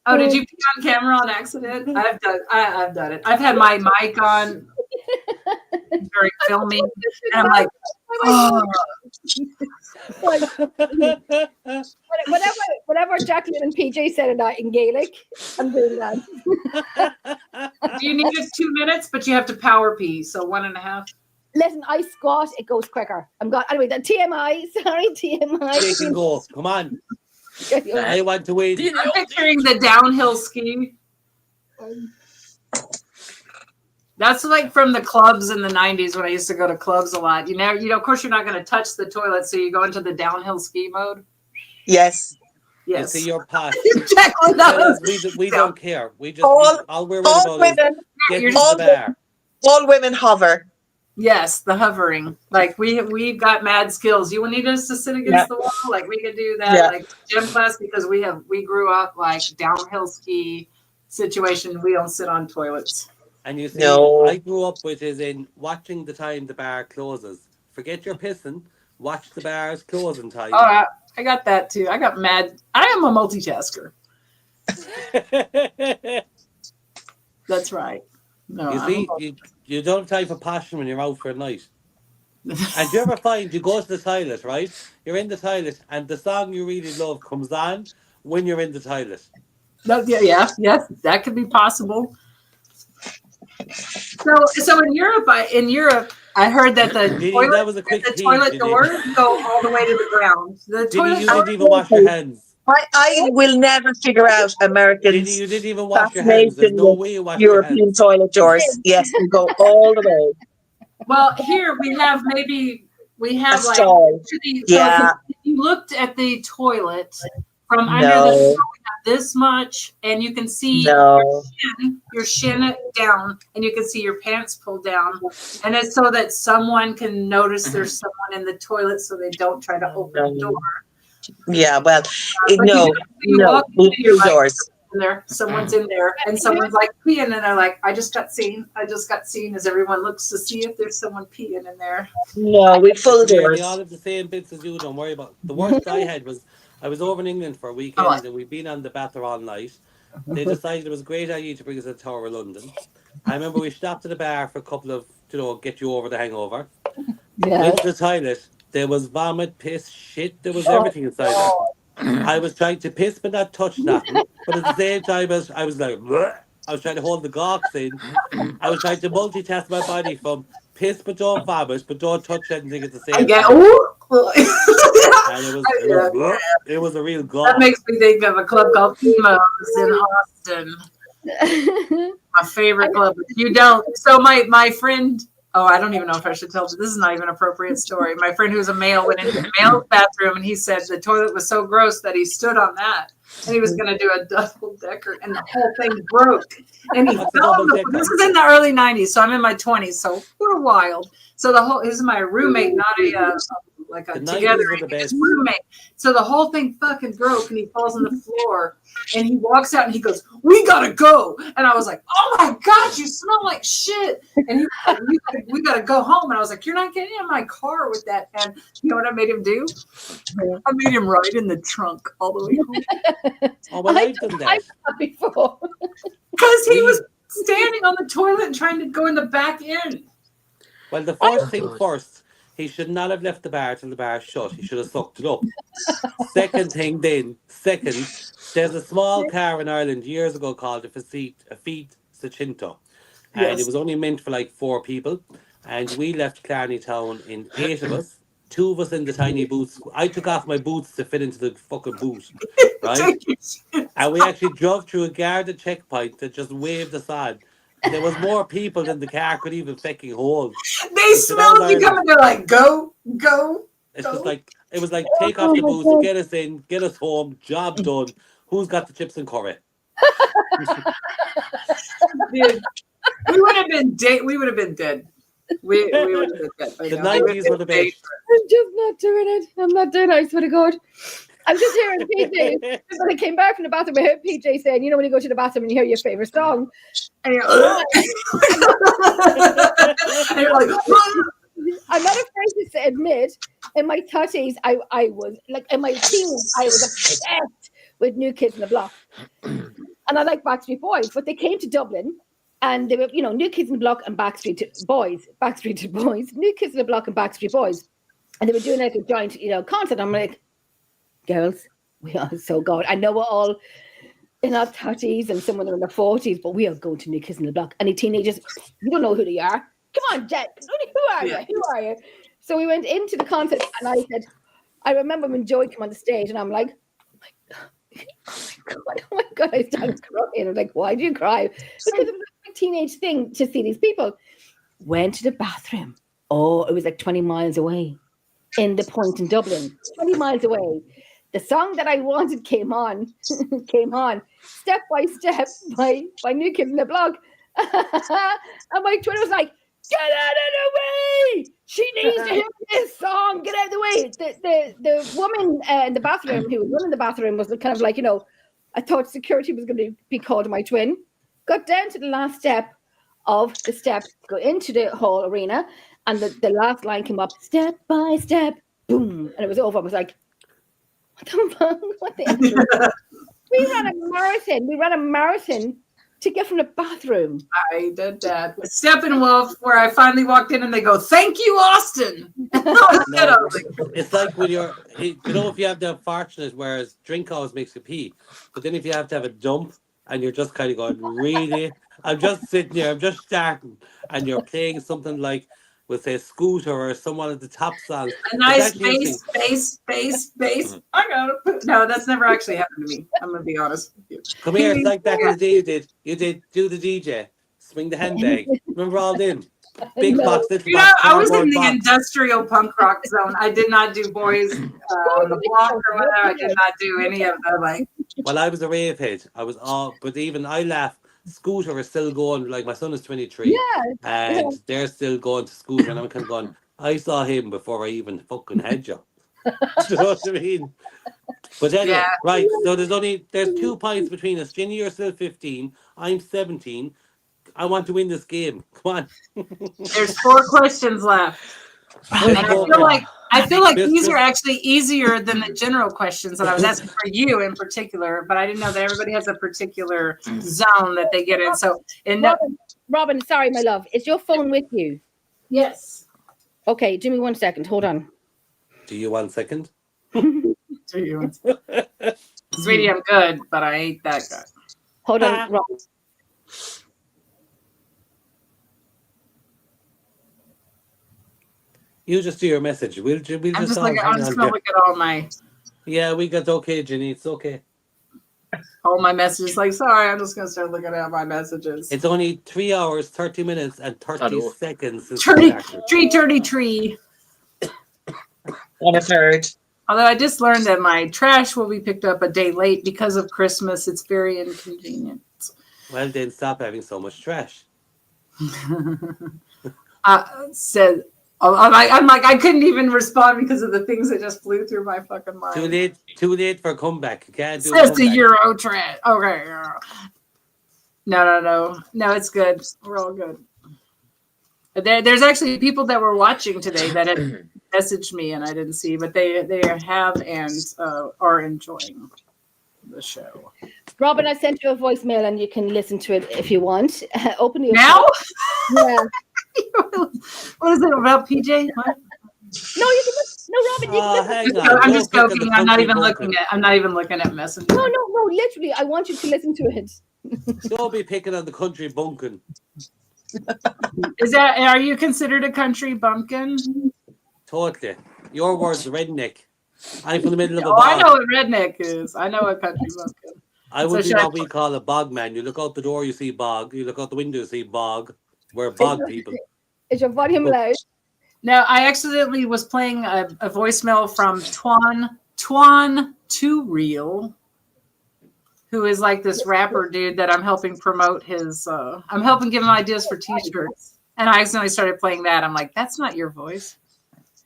Oh, did you pee on camera on accident? I've done it. I've had my mic on during filming, and I'm like, oh. Whatever Jacqueline and PJ said in Gaelic, I'm doing that. Do you need it 2 minutes? But you have to power pee, so 1.5. Listen, I squat, it goes quicker. Anyway, the TMI. Sorry, TMI. They can go. Come on. I want to wait. I'm picturing the downhill ski. That's like from the clubs in the 90s when I used to go to clubs a lot. Of course, you're not going to touch the toilet, so you go into the downhill ski mode. Yes. Yes. It's your past. We don't care. We just all we're worried about is getting to the bar. All women hover. Yes, the hovering. Like we've got mad skills. You need us to sit against the wall? Like we could do that, like gym class, because we grew up like downhill ski situation. We don't sit on toilets. And you see, I grew up with is in watching the time the bar closes. Forget your pissing. Watch the bar's closing time. Oh, I got that too. I got mad. I am a multitasker. That's right. No, You see, you don't have time for passion when you're out for a night. And do you ever find you go to the toilet, right? You're in the toilet, and the song you really love comes on when you're in the toilet. Yeah, that could be possible. So in Europe, I heard that the toilet doors go all the way to the ground. The toilet you didn't even wash your hands. I will never figure out Americans' You didn't even wash your hands. There's no way you wash your hands. European toilet doors. Yes, we go all the way. Well, here we have a stall. So if you looked at the toilet from under the floor, we have this much, and you can see your shin down, and you can see your pants pulled down, and it's so that someone can notice there's someone in the toilet, so they don't try to open the door. Yeah, well, doors. There, someone's in there, and someone's like peeing, and they're like, I just got seen as everyone looks to see if there's someone peeing in there. No, we full doors. They all have the same bits as you, don't worry about it. The worst I had was I was over in England for a weekend, and we'd been on the bathroom all night. They decided it was a great idea to bring us to the Tower of London. I remember we stopped at the bar for a couple of, get you over the hangover. Went to the toilet. There was vomit, piss, shit. There was everything inside there. I was trying to piss but not touch nothing. But at the same time, I was like, bleh. I was trying to hold the gawks in. I was trying to multitask my body from piss but don't vomit, but don't touch anything at the same time. And it was a real gawk. That makes me think of a club called Emos in Austin. My favorite club. You don't. So my friend. Oh, I don't even know if I should tell you. This is not even an appropriate story. My friend who's a male went into the male bathroom, and he said the toilet was so gross that he stood on that, and he was going to do a double decker, and the whole thing broke. And he fell. This is in the early 90s, so I'm in my 20s, so we're wild. So this is my roommate, not together his roommate. So the whole thing fucking broke, and he falls on the floor, and he walks out, and he goes, "We gotta go." And I was like, "Oh my god, you smell like shit!" And he was like, we gotta go home. And I was like, "You're not getting in my car with that." And you know what I made him do? I made him ride in the trunk all the way home. Oh, well, I've done that before because he was standing on the toilet and trying to go in the back end. Well, the first thing first, he should not have left the bar till the bar shut. He should have sucked it up. Second, there's a small car in Ireland years ago called a Fiat Seicento. And it was only meant for like 4 people. And we left Clarny Town in 8 of us. 2 of us in the tiny boots. I took off my boots to fit into the fucking boot. Right? And we actually drove through a guarded checkpoint that just waved us on. There was more people than the car could even fucking hold. They smelled you coming. They're like, go. It's just like, it was like, take off the boots, get us in, get us home, job done. Who's got the chips and curry? Dude, we would have been dead. We would have been dead. We would have been dead. The 90s were the best. I'm just not doing it. I'm not doing it. I swear to God. I'm just hearing PJ. When I came back from the bathroom, I heard PJ saying, you know, when you go to the bathroom and you hear your favorite song, and you're like, I'm not afraid to admit, in my 30s, I was like, in my teens, I was obsessed with New Kids on the Block. And I like Backstreet Boys, but they came to Dublin and they were, you know, New Kids on the Block and Backstreet Boys, New Kids on the Block and Backstreet Boys. And they were doing like a joint, you know, concert. I'm like, girls, we are so good. I know we're all in our 30s and some of them in their 40s, but we are going to New Kids on the Block. Any teenagers, you don't know who they are. Come on, Jet. Who are you? Who are you? So we went into the concert and I said, I remember when Joey came on the stage and I'm like, oh my God, I started crying. I'm like, why do you cry? Because it was a teenage thing to see these people. Went to the bathroom. Oh, it was like 20 miles away in the point in Dublin, 20 miles away. The song that I wanted came on, Step by Step by New Kids on the Block. And my twin was like, get out of the way! She needs to hear this song. Get out of the way. The woman in the bathroom who was running the bathroom was kind of like, you know, I thought security was going to be called to my twin. Got down to the last step of the steps, go into the whole arena, and the last line came up, step by step, boom, and it was over. I was like, what the fuck? What the We ran a marathon to get from the bathroom. I did that with Steppenwolf, where I finally walked in and they go, "Thank you, Austin." No, it's like when if you have the fortunate, whereas drink always makes you pee, but then if you have to have a dump and you're just kind of going, really, I'm just sitting here, I'm just starting, and you're playing something like with a Scooter or someone at the top songs. A nice bass. I gotta put. No, that's never actually happened to me. I'm gonna be honest with you. Come here, it's like back in the day you did do the DJ, swing the handbag. Remember all them? Big box, little box. I was in the industrial punk rock zone. I did not do boys on the block or whatever. I did not do any of the like. Well, I was a rave head. I was all, but even I laugh. Scooter is still going. Like my son is 23, and they're still going to Scooter, and I'm kind of going. I saw him before I even fucking had you. Do you know what I mean? But anyway, right. So there's 2 points between us. Ginny, you're still 15. I'm 17. I want to win this game. Come on. There's 4 questions left. And I feel like these are actually easier than the general questions that I was asking for you in particular, but I didn't know that everybody has a particular zone that they get in. So, Robyn, sorry, my love. Is your phone with you? Yes. Okay, give me 1 second. Hold on. Do you 1 second? Sweetie, I'm good, but I ain't that good. Hold on, Robyn. You just do your message. I'm just gonna look at all my. Yeah, we got okay, Ginny. It's okay. All my messages. Like, sorry, I'm just gonna start looking at my messages. It's only 3 hours, 30 minutes, and 30 seconds. 3:33. And a third. Although I just learned that my trash will be picked up a day late because of Christmas. It's very inconvenient. Well, then stop having so much trash. Said. I'm like, I couldn't even respond because of the things that just flew through my fucking mind. Too late for a comeback. You can't do Says the Euro trend. Okay. No, it's good. We're all good. There's actually people that were watching today that had messaged me and I didn't see, but they have and are enjoying the show. Robyn, I sent you a voicemail and you can listen to it if you want. Open your now. Yeah. What is it about, PJ? What? No, you can. No, Robyn, you can. Hang on. I'm just joking. I'm not even looking at Messenger. No. Literally, I want you to listen to it. Don't be picking on the country bumpkin. Are you considered a country bumpkin? Totally. Your word's redneck. I'm from the middle of a bog. I know what redneck is. I know what country bumpkin. I would be what we call a bog man. You look out the door, you see bog. You look out the window, you see bog. We're bog people. Is your volume loud? No, I accidentally was playing a voicemail from Twan2Real, who is like this rapper dude that I'm helping promote his. I'm helping give him ideas for T-shirts, and I accidentally started playing that. I'm like, that's not your voice.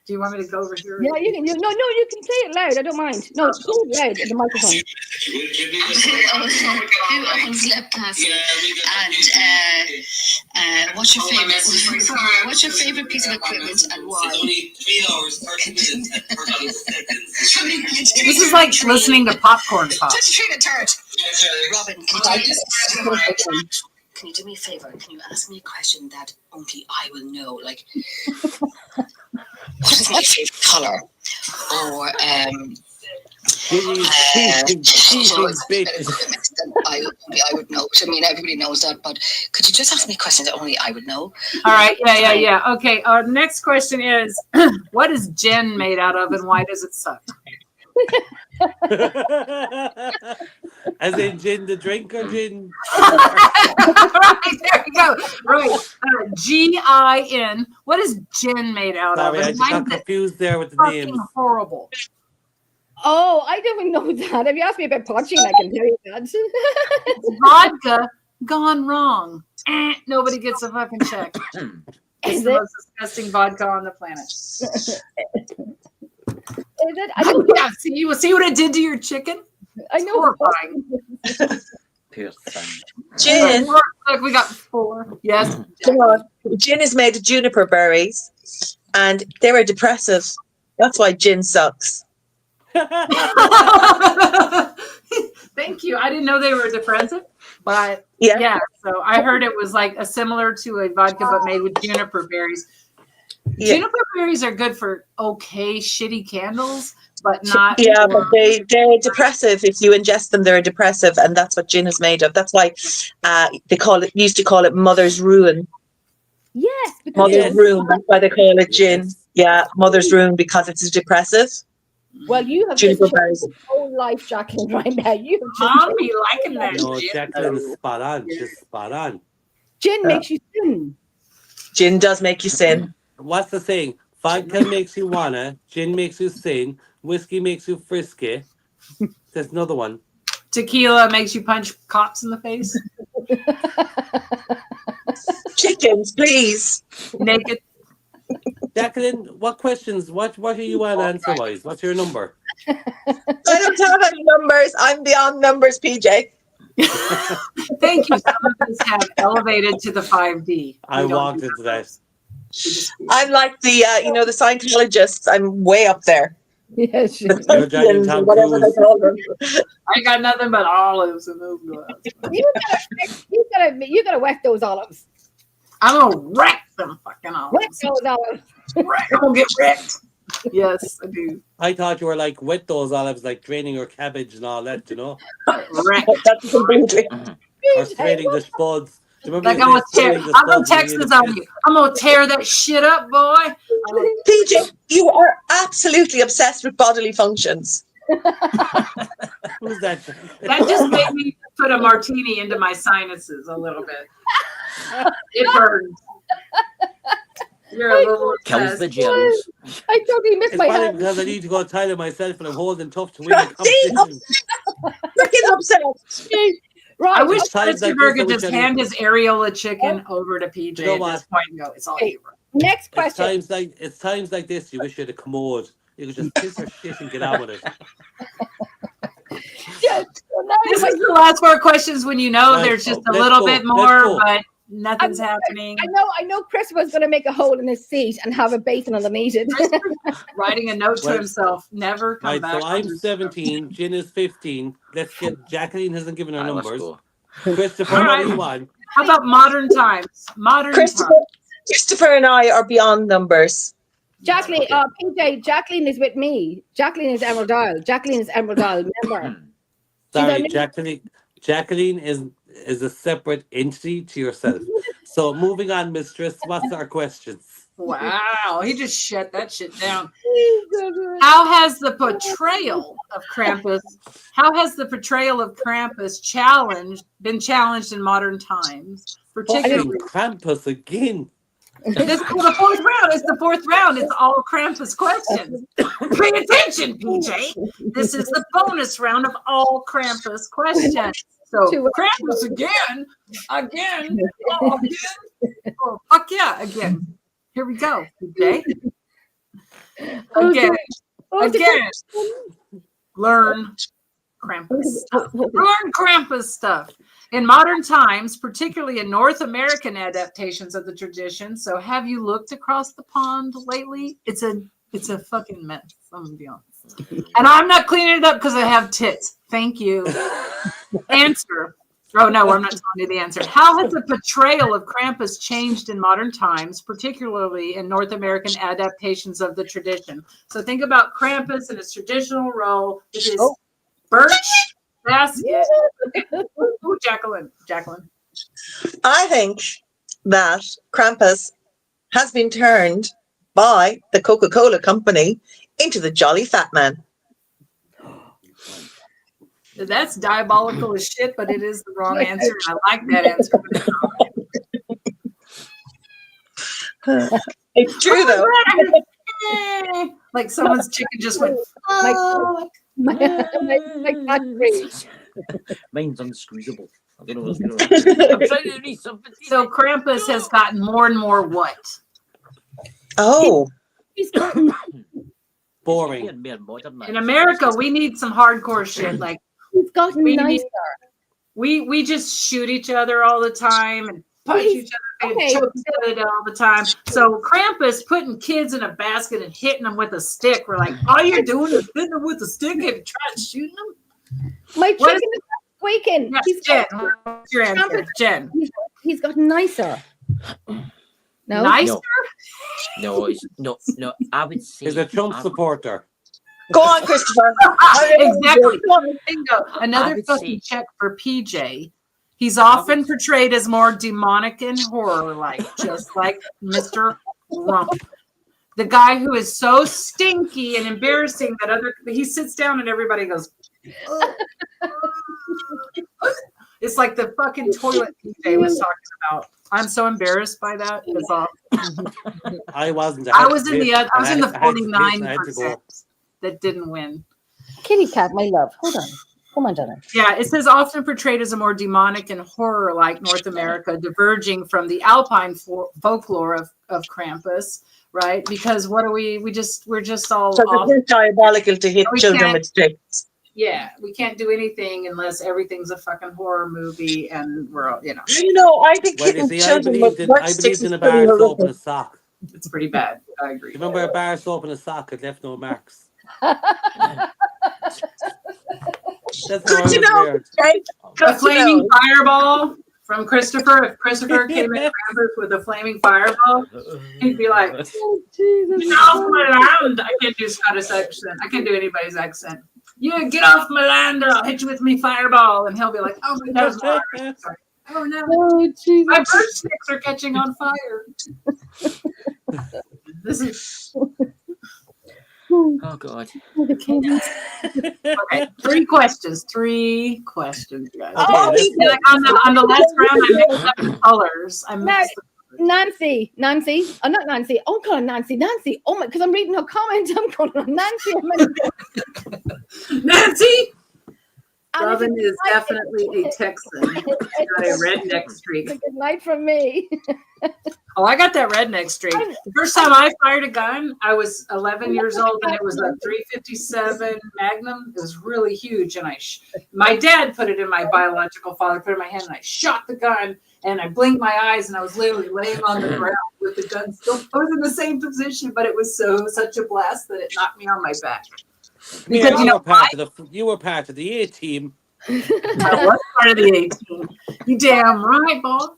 Do you want me to go over here? Yeah, you can. You can say it loud. I don't mind. No, say it loud at the microphone. Who owns Lepcast? And what's your favorite? What's your favorite piece of equipment and why? This is like listening to popcorn pop. Robyn, can you do me a favor? Can you ask me a question that only I will know? Like, what is my favorite color? Or I would know. I mean, everybody knows that, but could you just ask me a question that only I would know? All right, yeah. Okay, our next question is, what is gin made out of, and why does it suck? As in gin the drink or gin? Right, there you go. Right. Gin. What is gin made out of? Sorry, I just got confused there with the names. Horrible. Oh, I don't know that. If you ask me about punching, I can tell you that. It's vodka gone wrong. Nobody gets a fucking check. It's the most disgusting vodka on the planet. Is it? I don't yeah, see what it did to your chicken? I know. Gin. Look, we got 4. Yes. Gin is made of juniper berries, and they were depressive. That's why gin sucks. Thank you. I didn't know they were depressive. But so I heard it was like similar to a vodka but made with juniper berries. Yeah. Juniper berries are good for shitty candles, but not. Yeah, but they're depressive. If you ingest them, they're a depressive, and that's what gin is made of. That's why used to call it mother's ruin. Yes, mother's ruin. That's why they call it gin. Yes. Yeah, mother's ruin because it's a depressive. Well, you have just changed your whole life, Jacqueline, right now. I'll be liking that. No, Jacqueline is spot on. She's spot on. Gin makes you sin. Gin does make you sin. What's the saying? Vodka makes you wanna. Gin makes you sin. Whiskey makes you frisky. There's another one. Tequila makes you punch cops in the face. Chickens, please. Naked. Jacqueline, what questions? What are you on answer-wise? What's your number? I don't have any numbers. I'm beyond numbers, PJ. Thank you. Some of us have elevated to the 5D. I walked into that. I'm like the the Scientologists. I'm way up there. Yes, whatever they call them. I got nothing but olives in those glasses. You gotta whack those olives. I'm gonna wreck them fucking olives. Whack those olives. I'm gonna get wrecked. Yes, I do. I thought you were like with those olives, like draining your cabbage and all that, you know. That's completely. Or straining the spuds. Like I'm gonna text this on you. I'm gonna tear that shit up, boy. PJ, you are absolutely obsessed with bodily functions. Who's that? That just made me put a martini into my sinuses a little bit. It burns. You're a little kills the germs. I totally missed my hand. Because I need to go to the toilet myself and I'm holding tough to win the competition. Freaking upset. Right. I wish Mr. Burger just hand his areola chicken over to PJ you know at this point and go, it's all over. Next question. It's times like this you wish you had a commode. You could just piss or shit and get on with it. Yes. This is the last 4 questions when you know there's just a little bit more, but nothing's happening. I know Chris was going to make a hole in his seat and have a basin underneath it. Writing a note to himself, never come back. So I'm 17, Jen is 15. Let's get, Jacqueline hasn't given her numbers. Christopher, what do you want? How about modern times? Christopher and I are beyond numbers. Jacqueline, PJ, Jacqueline is with me. Jacqueline is Emerald Isle. Jacqueline is Emerald Isle, remember? Sorry, Jacqueline is a separate entity to yourself. So moving on, Mistress, what's our questions? Wow, he just shut that shit down. How has the portrayal of Krampus been challenged in modern times? Particularly Krampus again. This is the 4th round. It's the 4th round. It's all Krampus questions. Pay attention, PJ. This is the bonus round of all Krampus questions. So Krampus again. Oh, fuck yeah, again. Here we go, PJ. Again. Learn Krampus stuff. Learn Krampus stuff. In modern times, particularly in North American adaptations of the tradition. So have you looked across the pond lately? It's a fucking mess, I'm gonna be honest. And I'm not cleaning it up because I have tits. Thank you. Answer. Oh no, I'm not telling you the answer. How has the portrayal of Krampus changed in modern times, particularly in North American adaptations of the tradition? So think about Krampus in his traditional role with his birch basket. Ooh, Jacqueline. I think that Krampus has been turned by the Coca-Cola company into the Jolly Fat Man. That's diabolical as shit, but it is the wrong answer. And I like that answer. It's true, though. Like someone's chicken just went. Mine's unsqueezable. I don't know what's going on. I'm trying to read something. So Krampus has gotten more and more what? Oh. He's gotten boring. In America, we need some hardcore shit. Like he's gotten nicer. We just shoot each other all the time and punch each other and choke each other all the time. So Krampus putting kids in a basket and hitting them with a stick. We're like, all you're doing is hitting them with a stick and trying to shoot them. My chicken is squeaking. Yes, Jen, what's your answer? Jen. He's got nicer. No? Nicer? No, I would say he's a Trump supporter. Go on, Christopher. Exactly. Bingo. Another fucking check for PJ. He's often portrayed as more demonic and horror-like, just like Mr. Rump. The guy who is so stinky and embarrassing that he sits down and everybody goes, oh. It's like the fucking toilet PJ was talking about. I'm so embarrassed by that. I wasn't. I was in the 49% that didn't win. Kitty cat, my love. Hold on. Come on, darling. Yeah, it says often portrayed as a more demonic and horror-like North America, diverging from the Alpine folklore of Krampus, right? Because what are we're just all so it's diabolical to hit children with sticks. Yeah, we can't do anything unless everything's a fucking horror movie, and we're all, I think hitting children with sticks in a bar soap and a sock. It's pretty bad. I agree. Remember a bar soap and a sock had left no marks. That's good to know. A flaming fireball from Christopher. If Christopher came in with a flaming fireball, he'd be like, oh, Jesus. Get off my land. I can't do Scottish accent. I can't do anybody's accent. Yeah, get off my land or I'll hit you with me fireball. And he'll be like, oh my God. Oh no. Oh, Jesus. My bird sticks are catching on fire. This is... Oh God. Okay, three questions, guys. Oh, like on the last round, I mixed up the colors. Nancy. I'm not Nancy. Oh, I'm calling Nancy. Oh my, because I'm reading her comments. I'm calling her Nancy. Nancy. Robyn is definitely a Texan. Got a redneck streak. Good night from me. Oh, I got that redneck streak. The first time I fired a gun, I was 11 years old, and it was a .357 Magnum. It was really huge, and my dad put it in my biological father, put it in my hand, and I shot the gun, and I blinked my eyes, and I was literally laying on the ground with the gun still. I was in the same position, but it was such a blast that it knocked me on my back. Because you were part of the A team. I was part of the A team. You damn right, Bob.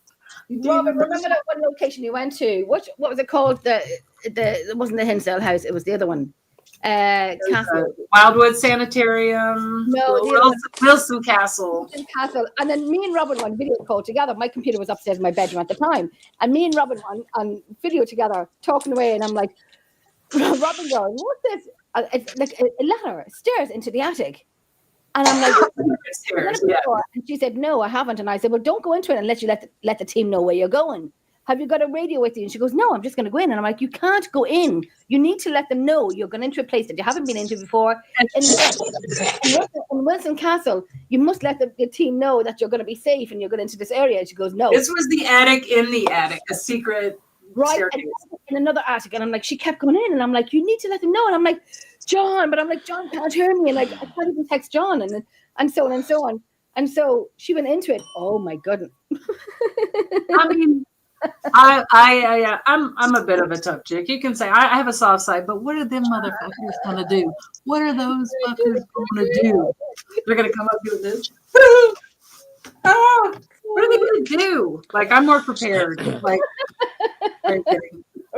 Robyn, remember that one location you went to? What was it called? It wasn't the Hinsdale House. It was the other one. Castle. Wildwood Sanitarium. No, Wilson Castle. Castle. And then me and Robyn on video call together. My computer was upstairs in my bedroom at the time, and me and Robyn on video together talking away. And I'm like, Robyn going, "What's this?" It's like a ladder, stairs into the attic. And I'm like, and she said, no, I haven't. And I said, well, don't go into it unless you let the team know where you're going. Have you got a radio with you? And she goes, no, I'm just going to go in. And I'm like, you can't go in. You need to let them know you're going into a place that you haven't been into before. In Wilson Castle, you must let the team know that you're going to be safe and you're going into this area. And she goes, no. This was the attic in the attic, a secret staircase. In another attic. And I'm like, she kept going in. And I'm like, you need to let them know. And I'm like, John can't hear me. And like, I can't even text John. And so on and so on. And so she went into it. Oh my goodness. I mean, I'm a bit of a tough chick. You can say I have a soft side, but what are them motherfuckers gonna do? What are those fuckers gonna do? They're gonna come up doing this. What are they gonna do? Like, I'm more prepared. Like,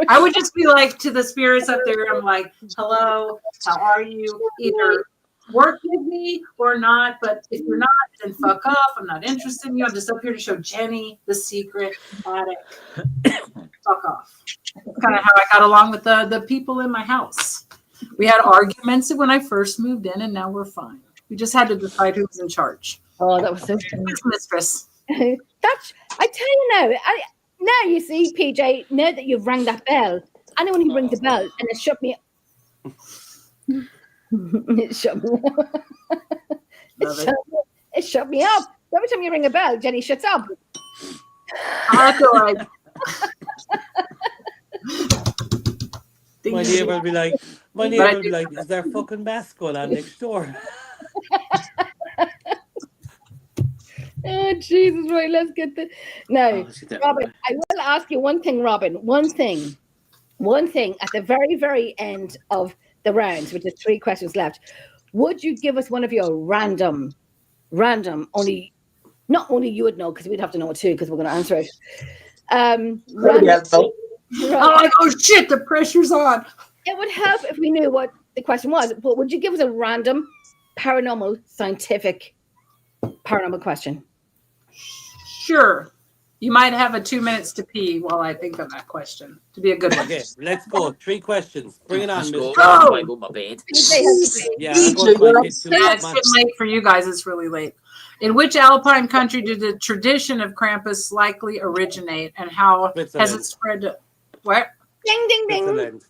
I would just be like to the spirits up there. I'm like, hello, how are you? Either work with me or not, but if you're not, then fuck off. I'm not interested in you. I'm just up here to show Jenny the secret attic. Fuck off. That's kind of how I got along with the people in my house. We had arguments when I first moved in, and now we're fine. We just had to decide who was in charge. Oh, that was so Quiz Mistress. I tell you now you see, PJ, now that you've rang that bell, anyone who rings a bell and it shut me it shut me up. It shut me up. Every time you ring a bell, Jenny shuts up. That's all right. My neighbour will be like, is there fucking mask going on next door? Oh, Jesus, right, let's get the... Now, Robyn, I will ask you one thing, Robyn. One thing at the very, very end of the rounds, which is 3 questions left. Would you give us one of your random random. Not only you would know, because we'd have to know it too, because we're going to answer it. Very helpful. Oh shit, the pressure's on. It would help if we knew what the question was, but would you give us a random paranormal, scientific paranormal question? Sure. You might have a 2 minutes to pee while I think of that question to be a good one. Okay, let's go. 3 questions. Bring it on, Miss. Go to my bed. Yeah, I'm going to my bed too. Yeah, it's getting late for you guys. It's really late. In which alpine country did the tradition of Krampus likely originate, and how has it spread to where? Ding, ding, ding.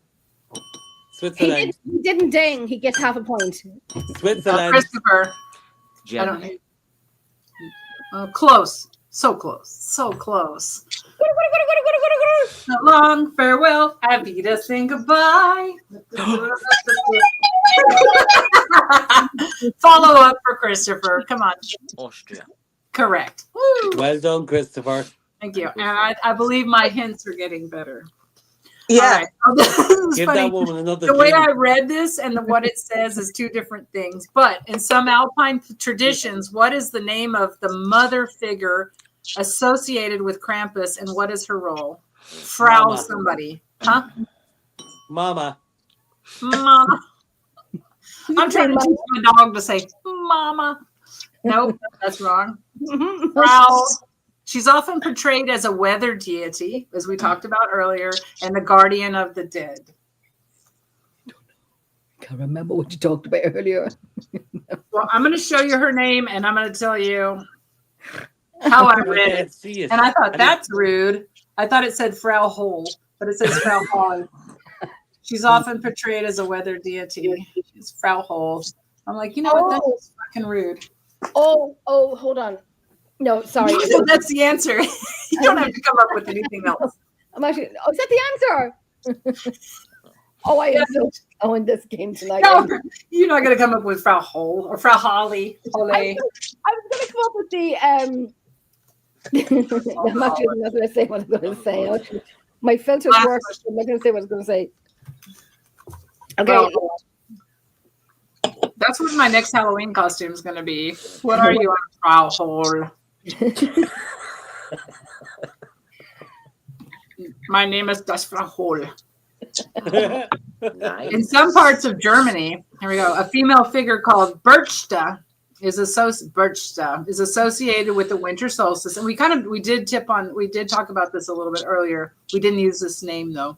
Switzerland. He didn't ding. He gets half a point. Switzerland. Christopher. Germany. Close. So close. So close. So long farewell. Avita, saying goodbye. Follow up for Christopher. Come on. Austria. Correct. Woo. Well done, Christopher. Thank you. And I believe my hints are getting better. Yeah. All right. Give that woman another The way drink. I read this and what it says is two different things. But in some alpine traditions, what is the name of the mother figure associated with Krampus, and what is her role? Frau Mama. somebody. Huh? Mama. Mama. I'm trying to teach my dog to say mama. Nope, that's wrong. Frau. She's often portrayed as a weather deity, as we talked about earlier, and the guardian of the dead. Can't remember what you talked about earlier. Well, I'm going to show you her name, and I'm going to tell you how I read it. And I thought, that's rude. I thought it said Frau Hole, but it says Frau Hall. She's often portrayed as a weather deity. She's Frau Hole. I'm like, you know what? That's fucking rude. Oh, hold on. No, sorry. That's the answer. You don't have to come up with anything else. I'm actually. Oh, is that the answer? I am so in this game tonight. No, you're not going to come up with Frau Hole or Frau Holly. I was going to come up with the. I'm actually not going to say what I'm going to say. My filters work. I'm not going to say what I was going to say. Okay. Well, that's what my next Halloween costume is going to be. What are you on, Frau Hole? My name is Das Frau Hole. In some parts of Germany, here we go. A female figure called Berchta is associated with the winter solstice, and we did talk about this a little bit earlier. We didn't use this name though.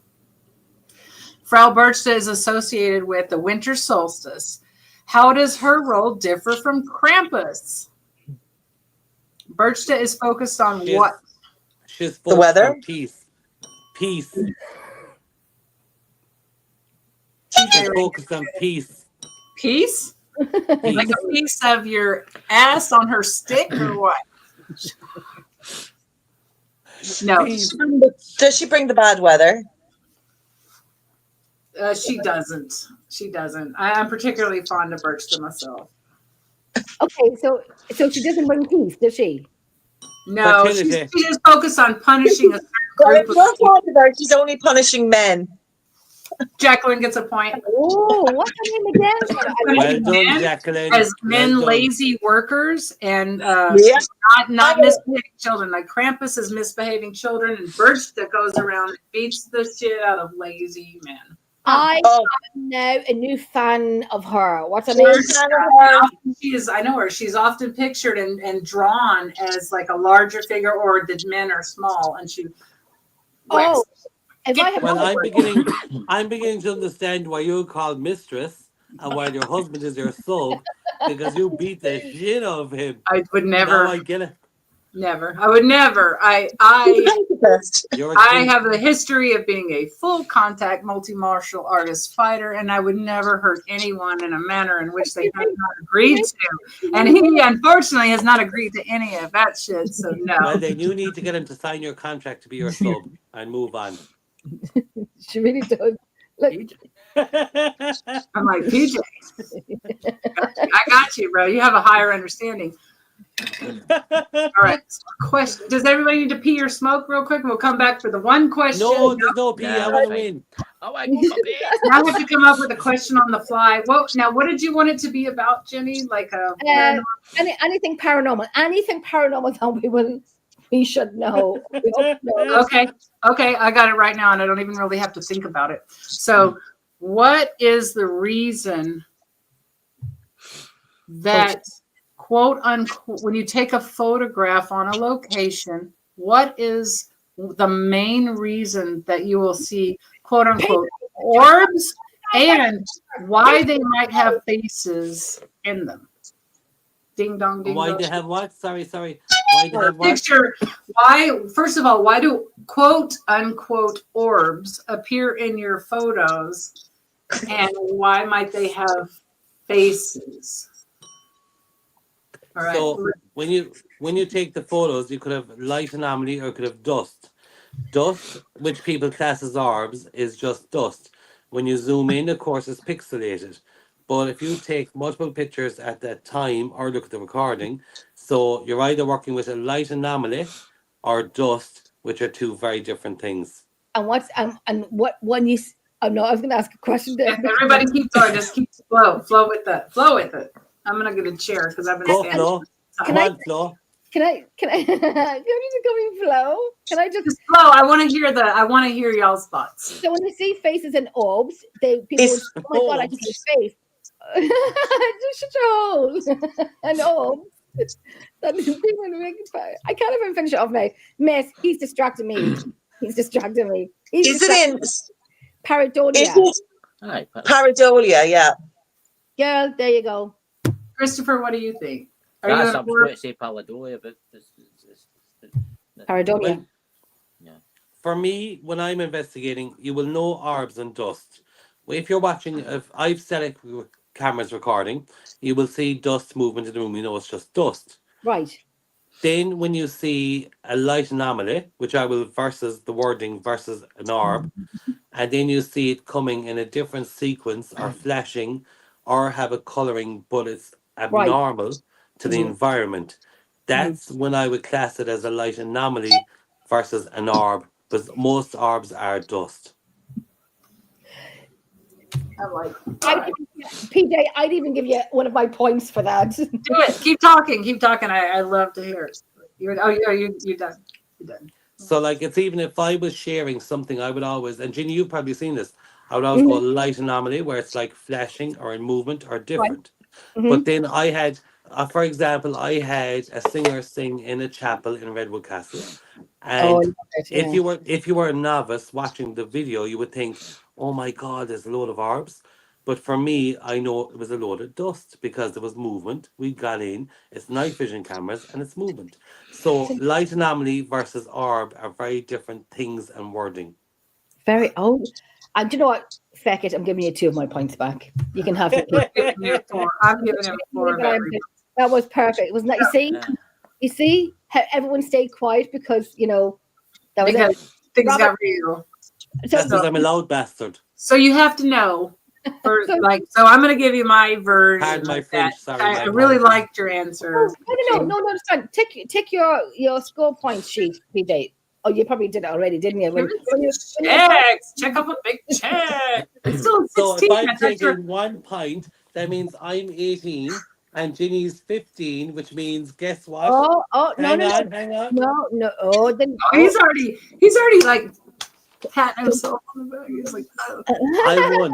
Frau Berchta is associated with the winter solstice. How does her role differ from Krampus? Berchta is focused on what? She's the weather. On peace. Peace. She's focused on peace. Peace? Like a piece of your ass on her stick or what? No. Does she bring the bad weather? She doesn't. She doesn't. I'm particularly fond of Berchta myself. Okay, so she doesn't bring peace, does she? No, she is focused on punishing a certain group of people. She's only punishing men. Jacqueline gets a point. Oh, what's her name again? Well done, Jacqueline. As men, lazy workers, and not misbehaving children. Like Krampus is misbehaving children, and Berchta goes around and beats the shit out of lazy men. I am now a new fan of her. What's her name? I know her. She's often pictured and drawn as like a larger figure, or the men are small, and she. Well, I'm beginning to understand why you're called mistress and why your husband is your sub, because you beat the shit out of him. I would never. Now I get it. Never. I would never. I have a history of being a full contact multi-martial artist fighter, and I would never hurt anyone in a manner in which they have not agreed to. And he unfortunately has not agreed to any of that shit. So no. Well, then you need to get him to sign your contract to be your sub and move on. She really does. Look. I'm like, PJ, I got you, bro. You have a higher understanding. All right. Question. Does everybody need to pee or smoke real quick? We'll come back for the one question. No, there's no pee. I want to win. Oh, I go for bed. Now I have to come up with a question on the fly. What did you want it to be about, Jenny? Like anything paranormal that we should know. We hope to know. Okay, I got it right now, and I don't even really have to think about it. So, what is the reason that, quote unquote, when you take a photograph on a location, what is the main reason that you will see, quote unquote, orbs, and why they might have faces in them? Ding dong, ding Why dong. they have what? Sorry. Why they have what? Picture. Why? First of all, why do quote unquote orbs appear in your photos, and why might they have faces? All right. So when you take the photos, you could have light anomaly or you could have dust. Dust, which people class as orbs, is just dust. When you zoom in, of course, it's pixelated. But if you take multiple pictures at that time or look at the recording, so you're either working with a light anomaly or dust, which are two very different things. And what one you? Oh no, I was going to ask a question there. Everybody keep going. Just keep flow with it. I'm gonna get a chair because I've been standing. Flo. Come on, Flo. Can I? Can you just go in flow? Can I just flow? I want to hear y'all's thoughts. So when they see faces and orbs, people oh my god, I just see a face. Just shut your hole. And orbs. I can't even finish it off now. Miss, he's distracting me. Is it in pareidolia? Pareidolia, yeah. Yeah, there you go. Christopher, what do you think? I'm going to say pareidolia, but pareidolia. Yeah. For me, when I'm investigating, you will know orbs and dust. If you're watching, if I've set cameras recording, you will see dust movement in the room. You know it's just dust. Right. Then when you see a light anomaly, which I will versus the wording versus an orb, and then you see it coming in a different sequence or flashing or have a colouring, but it's abnormal to the environment. That's when I would class it as a light anomaly versus an orb, because most orbs are dust. PJ, I'd even give you one of my points for that. Do it. Keep talking. I love to hear it. You're done. You're done. So like it's even if I was sharing something, I would always, and Ginny, you've probably seen this, I would always go light anomaly where it's like flashing or in movement or different. Right. But then I had, for example, I had a singer sing in a chapel in Redwood Castle. And if you were a novice watching the video, you would think, oh my God, there's a load of orbs. But for me, I know it was a load of dust because there was movement. We got in, it's night vision cameras and it's movement. So light anomaly versus orb are very different things and wording. Very old. And do you know what? Feck it, I'm giving you 2 of my points back. You can have it. I'm giving him 4. That was perfect. Wasn't that? You see how everyone stayed quiet because, that was things got real. So I'm a loud bastard. So you have to know. So I'm going to give you my version. Pardon my French, sorry. I really liked your answer. No, it's fine. Take your score point sheet, PJ. Oh, you probably did it already, didn't you? Check up a big check. It's still 16. So if I'm taking 1 point, that means I'm 18 and Ginny's 15, which means guess what? Hang on. No. Oh, he's already like patting himself on the back. He's like, I won.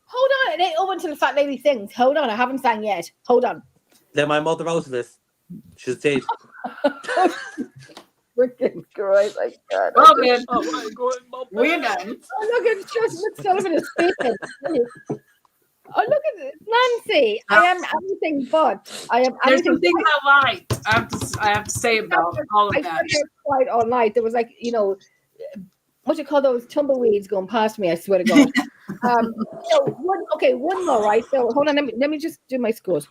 Hold on, it ain't over to the fat lady things. Hold on, I haven't sang yet. Hold on. Let my mother out of this. She's dead. Freaking Christ, my God. Well, then, we're done. Oh, look at Justin Sullivan is speaking. Oh, look at this, Nancy. I am everything but. I am. There's some things I like. I have to say about all of that. I heard quiet all night. There was like, what do you call those tumbleweeds going past me? I swear to God. One more, right? So hold on. Let me just do my scores.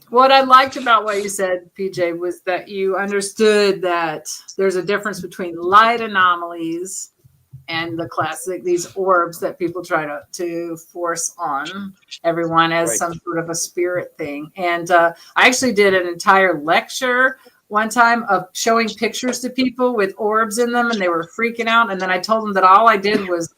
What I liked about what you said, PJ, was that you understood that there's a difference between light anomalies and the classic, these orbs that people try to force on everyone as some sort of a spirit thing. And I actually did an entire lecture one time of showing pictures to people with orbs in them, and they were freaking out. And then I told them that all I did was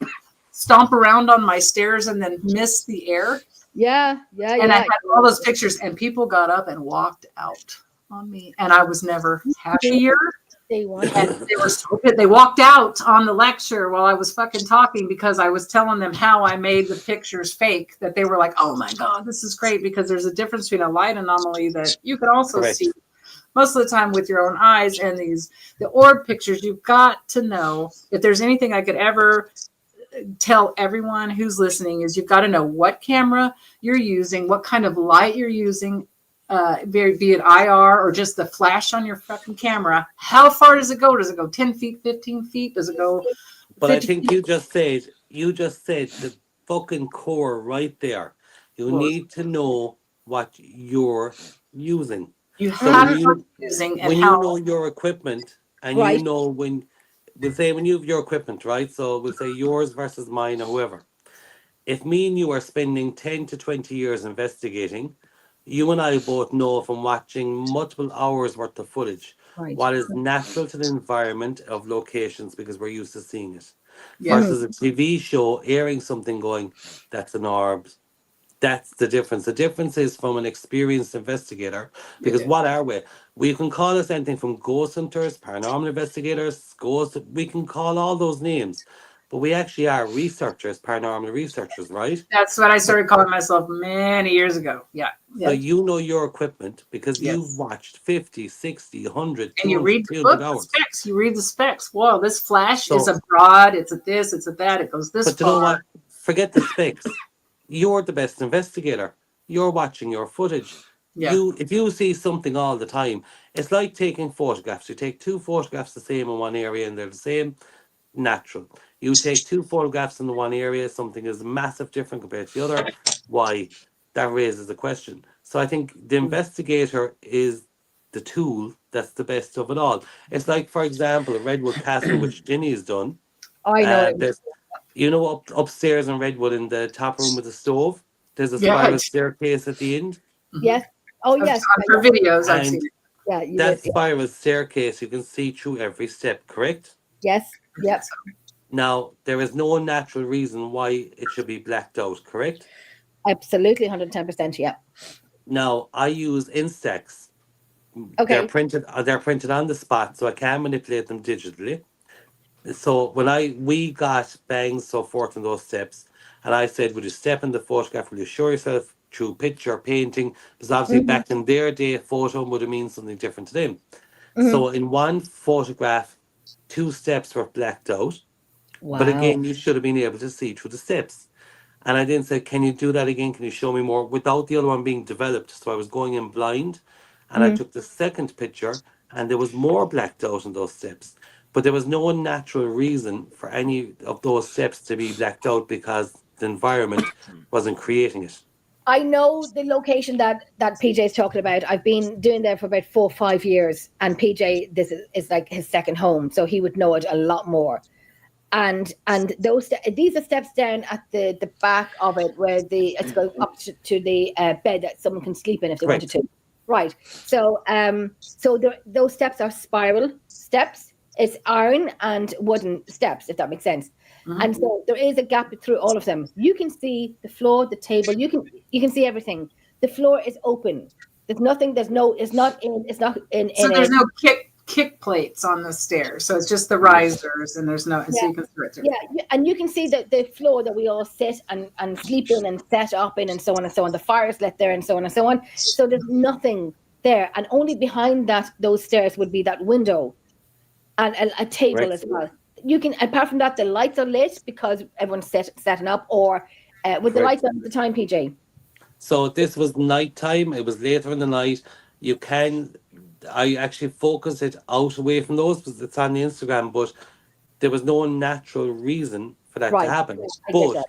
stomp around on my stairs and then miss the air. Yeah. And I had all those pictures, and people got up and walked out on me, and I was never happier. They wanted. And they were so good. They walked out on the lecture while I was fucking talking because I was telling them how I made the pictures fake. That they were like, "Oh my god, this is great!" Because there's a difference between a light anomaly that you can also see most of the time with your own eyes and the orb pictures. You've got to know, if there's anything I could ever tell everyone who's listening, is you've got to know what camera you're using, what kind of light you're using. Be it IR or just the flash on your fucking camera. How far does it go? Does it go 10 feet, 15 feet? Does it go? But I think you just said the fucking core right there. You need to know what you're using. You have to know using when you know your equipment, and you know when you have your equipment, right? So we'll say yours versus mine or whoever. If me and you are spending 10 to 20 years investigating, you and I both know from watching multiple hours worth of footage what is natural to the environment of locations because we're used to seeing it. Versus a TV show airing something going, that's an orb. That's the difference. The difference is from an experienced investigator, because what are we? We can call us anything from ghost hunters, paranormal investigators, we can call all those names. But we actually are researchers, paranormal researchers, right? That's what I started calling myself many years ago. Yeah. So you know your equipment because you've watched 50, 60, 100, and you read the book, the specs. You read the specs. Whoa, this flash is a broad, it's a this, it's a that, it goes this far. But you know what? Forget the specs. You're the best investigator. You're watching your footage. Yeah. If you see something all the time, it's like taking photographs. You take 2 photographs the same in one area and they're the same, natural. You take 2 photographs in the one area, something is massive different compared to the other. Why? That raises a question. So I think the investigator is the tool that's the best of it all. It's like, for example, a Redwood Castle, which Ginny has done. I know. You know, upstairs in Redwood in the top room with the stove, there's a spiral staircase at the end. Yes. Oh, yes. For videos, I've seen it. Yeah, that spiral staircase, you can see through every step, correct? Yes. Yep. Now, there is no natural reason why it should be blacked out, correct? Absolutely, 110%, yeah. Now, I use Instax. Okay. They're printed on the spot, so I can manipulate them digitally. So when we got bangs so forth in those steps, and I said, would you step in the photograph, will you show yourself through picture, painting? Because obviously back in their day, a photo would have meant something different to them. So in one photograph, 2 steps were blacked out. Wow. But again, you should have been able to see through the steps. And I then said, can you do that again? Can you show me more? Without the other one being developed. So I was going in blind. And I took the second picture, and there was more blacked out in those steps. But there was no natural reason for any of those steps to be blacked out because the environment wasn't creating it. I know the location that PJ is talking about. I've been doing there for about 4 or 5 years, and PJ, this is like his second home, so he would know it a lot more. And these are steps down at the back of it where it's going up to the bed that someone can sleep in if they wanted to. Right. So those steps are spiral steps. It's iron and wooden steps, if that makes sense. And so there is a gap through all of them. You can see the floor, the table. You can see everything. The floor is open. There's nothing. It's not in. So there's no kick plates on the stairs. So it's just the risers, and there's no. So you can through it through. Yeah, and you can see the floor that we all sit and sleep in and set up in, and so on and so on. The fire's lit there, and so on and so on. So there's nothing there, and only behind those stairs would be that window. And a table as well. You can, apart from that, the lights are lit because everyone's setting up, or with the lights on at the time, PJ. So this was nighttime. It was later in the night. I actually focused it out away from those because it's on the Instagram, but there was no natural reason for that to happen. But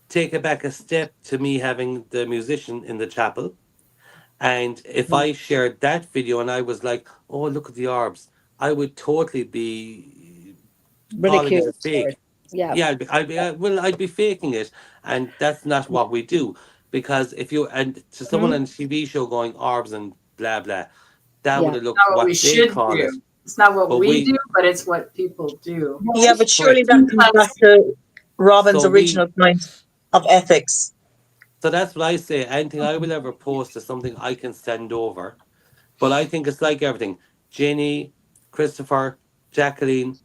take it back a step to me having the musician in the chapel. And if I shared that video and I was like, oh, look at the orbs, I would totally be ridiculed. Fake. Yeah, I'd be faking it, and that's not what we do. Because if you to someone on a TV show going orbs and blah blah, that would have looked Not what what we they should call do. it. It's not what But we do, but it's what people do. Yeah, but surely Correct. that comes back to Robyn's So original point of ethics. So that's what I say. Anything I will ever post is something I can send over. But I think it's like everything. Jenny, Christopher, Jacqueline,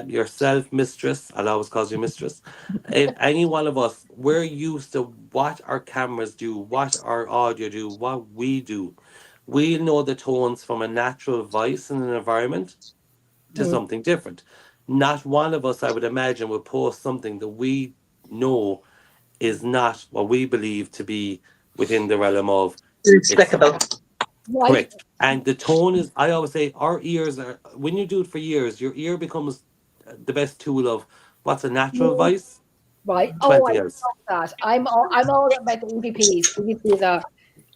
yourself, Mistress. I'll always call you Mistress. If any one of us, we're used to what our cameras do, what our audio do, what we do. We know the tones from a natural voice in an environment to something different. Not one of us, I would imagine, would post something that we know is not what we believe to be within the realm of Inexplicable. correct. And the tone is, I always say, our ears are, when you do it for years, your ear becomes the best tool of what's a natural voice. Right. To anything I else. love that. I'm all about the EVPs. EVPs are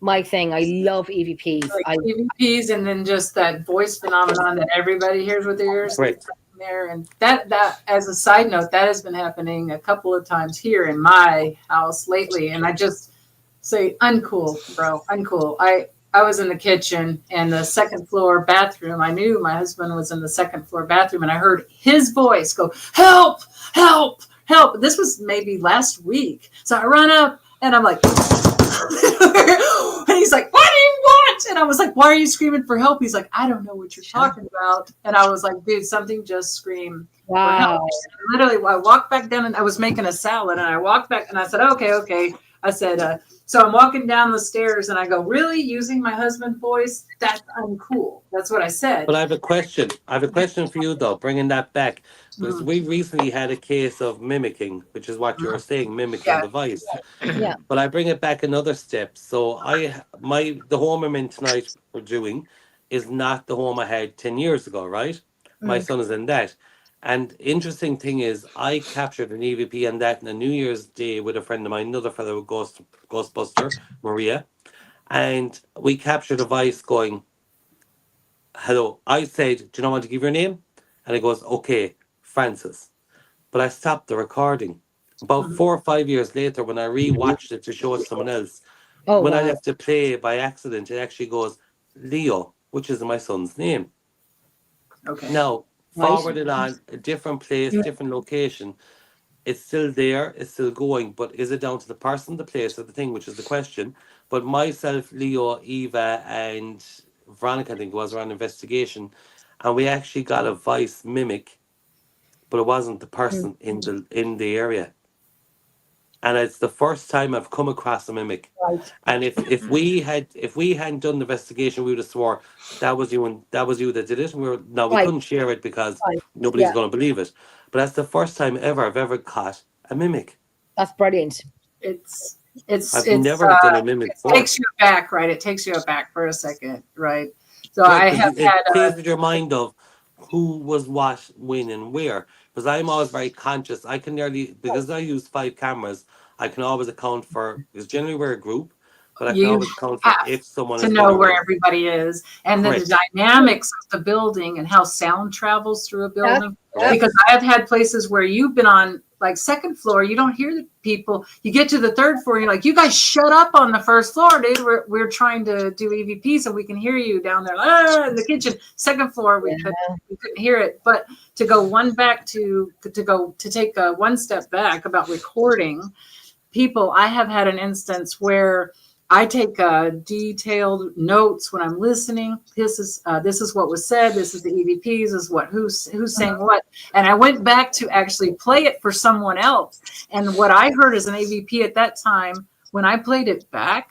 my thing. I love EVPs. Like EVPs, and then just that voice phenomenon that everybody hears with their ears. Correct. There, and that as a side note, that has been happening a couple of times here in my house lately, and I just say uncool, bro, uncool. I was in the kitchen and the second floor bathroom. I knew my husband was in the second floor bathroom, and I heard his voice go, help, help, help. This was maybe last week. So I run up and I'm like, and he's like, what do you want? And I was like, why are you screaming for help? He's like, I don't know what you're talking about. And I was like, dude, something just screamed. Wow. Literally, I walked back down and I was making a salad, and I walked back and I said, okay. I said, so I'm walking down the stairs and I go, really, using my husband's voice? That's uncool. That's what I said. But I have a question. I have a question for you, though, bringing that back. Because we recently had a case of mimicking, which is what you were saying, mimicking the voice. Yeah. But I bring it back another step. So the home I'm in tonight we're doing is not the home I had 10 years ago, right? My son is in that. And interesting thing is, I captured an EVP on that on a New Year's Day with a friend of mine, another fellow with Ghostbuster, Maria. And we captured a voice going, hello. I said, do you not want to give your name? And he goes, okay, Francis. But I stopped the recording. About 4 or 5 years later, when I rewatched it to show it to someone else, I left it play by accident, it actually goes, Leo, which is my son's name. Okay. Now, forward it on, a different place, different location. It's still there, it's still going, but is it down to the person, the place, or the thing, which is the question? But myself, Leo, Eva, and Veronica, I think, was around investigation, and we actually got a voice mimic, but it wasn't the person in the area. And it's the first time I've come across a mimic. Right. And if we hadn't done the investigation, we would have swore that was you that did it. And we couldn't share it because nobody's going to believe it. But that's the first time ever I've ever caught a mimic. That's brilliant. I've never done a mimic before. It takes you back, right? It takes you back for a second, right? So I have had plays with your mind of who was what, when, and where. Because I'm always very conscious. I can nearly, because I use 5 cameras, I can always account for, because generally we're a group, but I can always account for if someone to is know where everybody is, and then Correct. the dynamics of the building and how sound travels through a building. Yeah. Because I've had places where you've been on like second floor, you don't hear the people. You get to the third floor, you're like, you guys shut up on the first floor, dude. We're trying to do EVP so we can hear you down there in the kitchen. Second floor, we couldn't hear it. But to go take one step back about recording people, I have had an instance where I take detailed notes when I'm listening. This is what was said. This is the EVPs. This is who's saying what. And I went back to actually play it for someone else. And what I heard as an EVP at that time, when I played it back,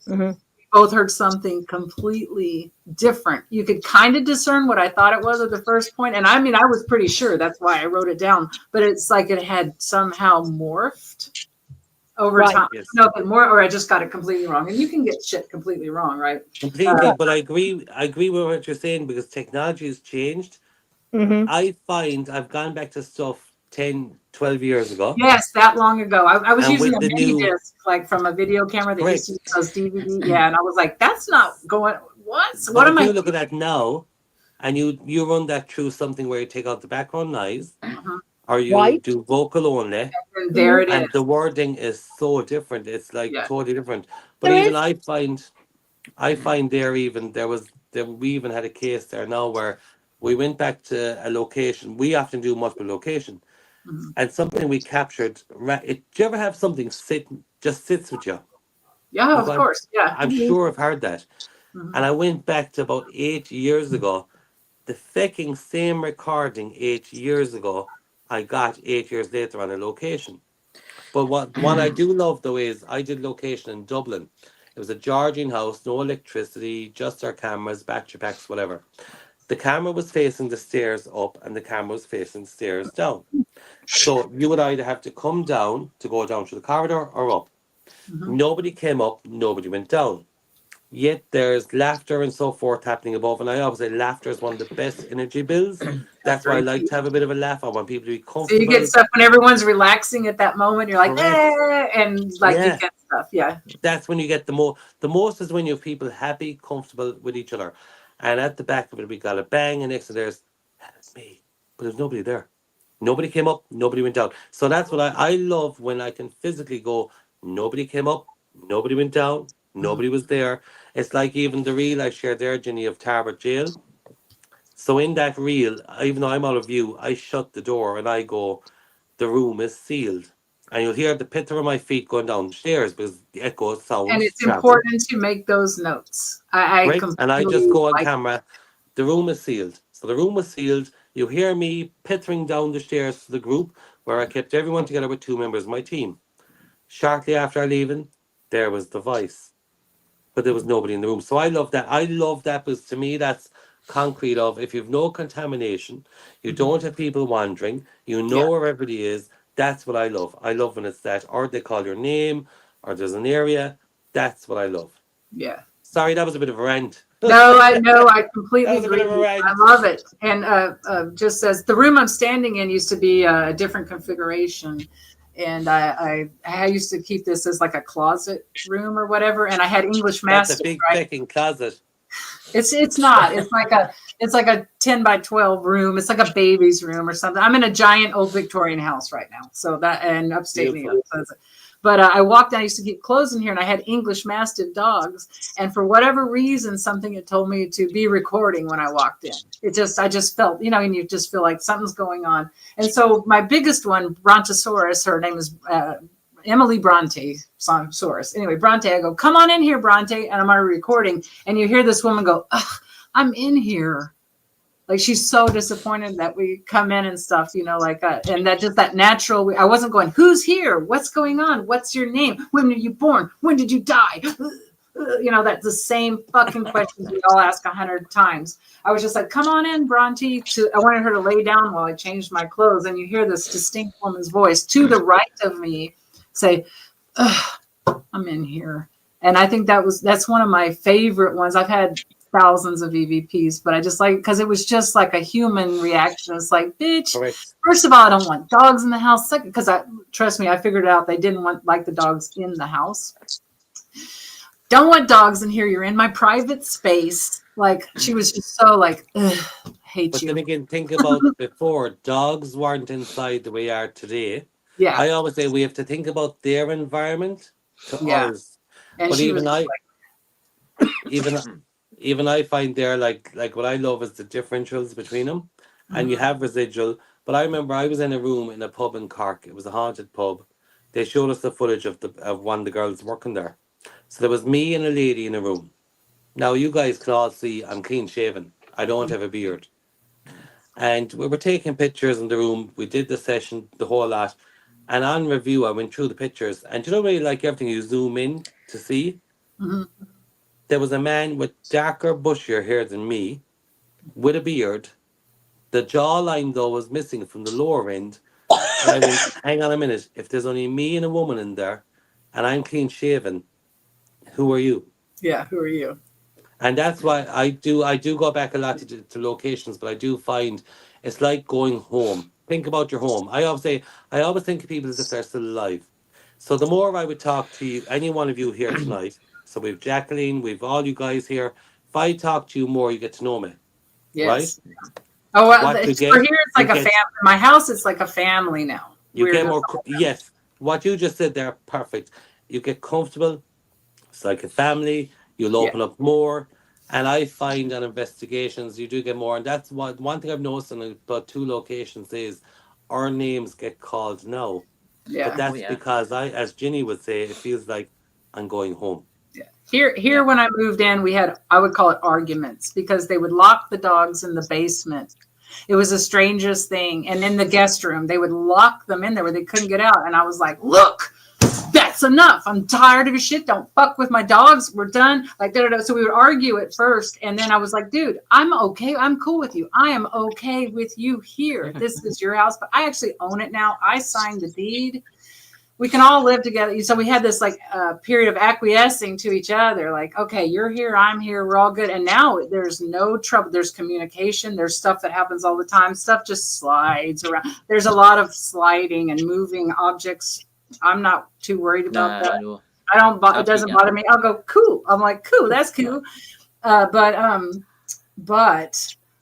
we both heard something completely different. You could kind of discern what I thought it was at the first point. And I mean, I was pretty sure. That's why I wrote it down. But it's like it had somehow morphed over time. Yes. No, but more, or I just got it completely wrong. And you can get shit completely wrong, right? Completely, but I agree with what you're saying because technology has changed. I find I've gone back to stuff 10, 12 years ago. Yes, that long ago. I was And using a with the mini new- disc, like from a video camera that used to use those DVD. Yeah, and I was like, that's not going, what am I? You look at that now, and you run that through something where you take out the background noise, or you do vocal only, And there it is. and the wording is so different. It's like totally different. But There even I find there we even had a case there now where we went back to a location. We often do multiple location, and something we captured. Do you ever have something just sits with you? Yeah, of course. Yeah, I'm sure I've heard that. And I went back to about 8 years ago. The fucking same recording 8 years ago, I got 8 years later on a location. But what I do love though is I did location in Dublin. It was a Georgian house, no electricity, just our cameras, battery packs, whatever. The camera was facing the stairs up and the camera was facing the stairs down. So you would either have to come down to go down through the corridor or up. Nobody came up, nobody went down. Yet there's laughter and so forth happening above. And I always say laughter is one of the best energy builds. That's why I like to have a bit of a laugh. I want people to be comfortable. So you get stuff when everyone's relaxing at that moment. You're like, and like you get stuff. Yeah. That's when you get the most. The most is when you have people happy, comfortable with each other. And at the back of it, we got a bang, and next to there's me. But there's nobody there. Nobody came up, nobody went down. So that's what I love when I can physically go, nobody came up, nobody went down. Nobody was there. It's like even the reel I shared there, Jenny, of Tarbert Jail. So in that reel, even though I'm out of view, I shut the door and I go, the room is sealed. And you'll hear the pitter of my feet going down the stairs because the echo sounds. And it's important to make those notes. Right? And I just go on camera, the room is sealed. So the room was sealed. You hear me pittering down the stairs to the group where I kept everyone together with 2 members of my team. Shortly after I leaving, there was the voice. But there was nobody in the room. So I love that. I love that because to me, that's concrete of if you've no contamination, you don't have people wandering, you know where everybody is. That's what I love. I love when it's that, or they call your name, or there's an area. That's what I love. Yeah. Sorry, that was a bit of a rant. No, I completely agree. I love it. And just says the room I'm standing in used to be a different configuration. And I used to keep this as like a closet room or whatever. And I had English Mastiffs. That's a big fucking closet. It's not. It's like a 10 by 12 room. It's like a baby's room or something. I'm in a giant old Victorian house right now. So that and upstate New York. But I walked down. I used to keep clothes in here, and I had English Mastiff dogs. And for whatever reason, something had told me to be recording when I walked in. I just felt, and you just feel like something's going on. And so my biggest one, Brontosaurus, her name is Emily Bronte, Saurus. Anyway, Bronte, I go, come on in here, Bronte. And I'm on a recording. And you hear this woman go, ugh, I'm in here. Like she's so disappointed that we come in and stuff, and that just that natural. I wasn't going, who's here? What's going on? What's your name? When were you born? When did you die? That's the same fucking questions we all ask 100 times. I was just like, come on in, Bronte. I wanted her to lay down while I changed my clothes. And you hear this distinct woman's voice to the right of me say, I'm in here. And I think that's one of my favorite ones. I've had thousands of EVPs, but I just like, because it was just like a human reaction. It's like, bitch, first of all, I don't want dogs in the house. Second, because trust me, I figured it out. They didn't want like the dogs in the house. Don't want dogs in here. You're in my private space. Like she was just so like, hate you. But then again, think about before, dogs weren't inside the way they are today. Yeah. I always say we have to think about their environment to ours. And but even I find there like what I love is the differentials between them, and you have residual. But I remember I was in a room in a pub in Cork. It was a haunted pub. They showed us the footage of one of the girls working there. So there was me and a lady in a room. Now you guys can all see I'm clean shaven. I don't have a beard. And we were taking pictures in the room. We did the session, the whole lot. And on review, I went through the pictures. And you know really like everything you zoom in to see? Mm-hmm. There was a man with darker, bushier hair than me, with a beard. The jawline, though, was missing from the lower end. And I went, hang on a minute. If there's only me and a woman in there, and I'm clean shaven, who are you? Yeah, who are you? And that's why I do go back a lot to locations, but I do find it's like going home. Think about your home. I always think of people as if they're still alive. So the more I would talk to you, any one of you here tonight, so we've Jacqueline, we've all you guys here. If I talk to you more, you get to know me. Yes. Right? Oh, well, for here, it's like a family. My house, it's like a family now. You get more, yes. What you just said there, perfect. You get comfortable. It's like a family. You'll open up more. And I find on investigations you do get more, and that's one thing I've noticed in about 2 locations is our names get called now. Yeah. But that's because as Ginny would say, it feels like I'm going home. Here, when I moved in, we had, I would call it arguments, because they would lock the dogs in the basement. It was the strangest thing. And in the guest room, they would lock them in there where they couldn't get out. And I was like, look, that's enough. I'm tired of your shit. Don't fuck with my dogs. We're done. Like, so we would argue at first. And then I was like, dude, I'm okay. I'm cool with you. I am okay with you here. This is your house. But I actually own it now. I signed the deed. We can all live together. So we had this like period of acquiescing to each other. Like, okay, you're here, I'm here, we're all good. And now there's no trouble. There's communication. There's stuff that happens all the time. Stuff just slides around. There's a lot of sliding and moving objects. I'm not too worried about that. I don't. It doesn't bother me. I'll go, cool. I'm like, cool. That's cool.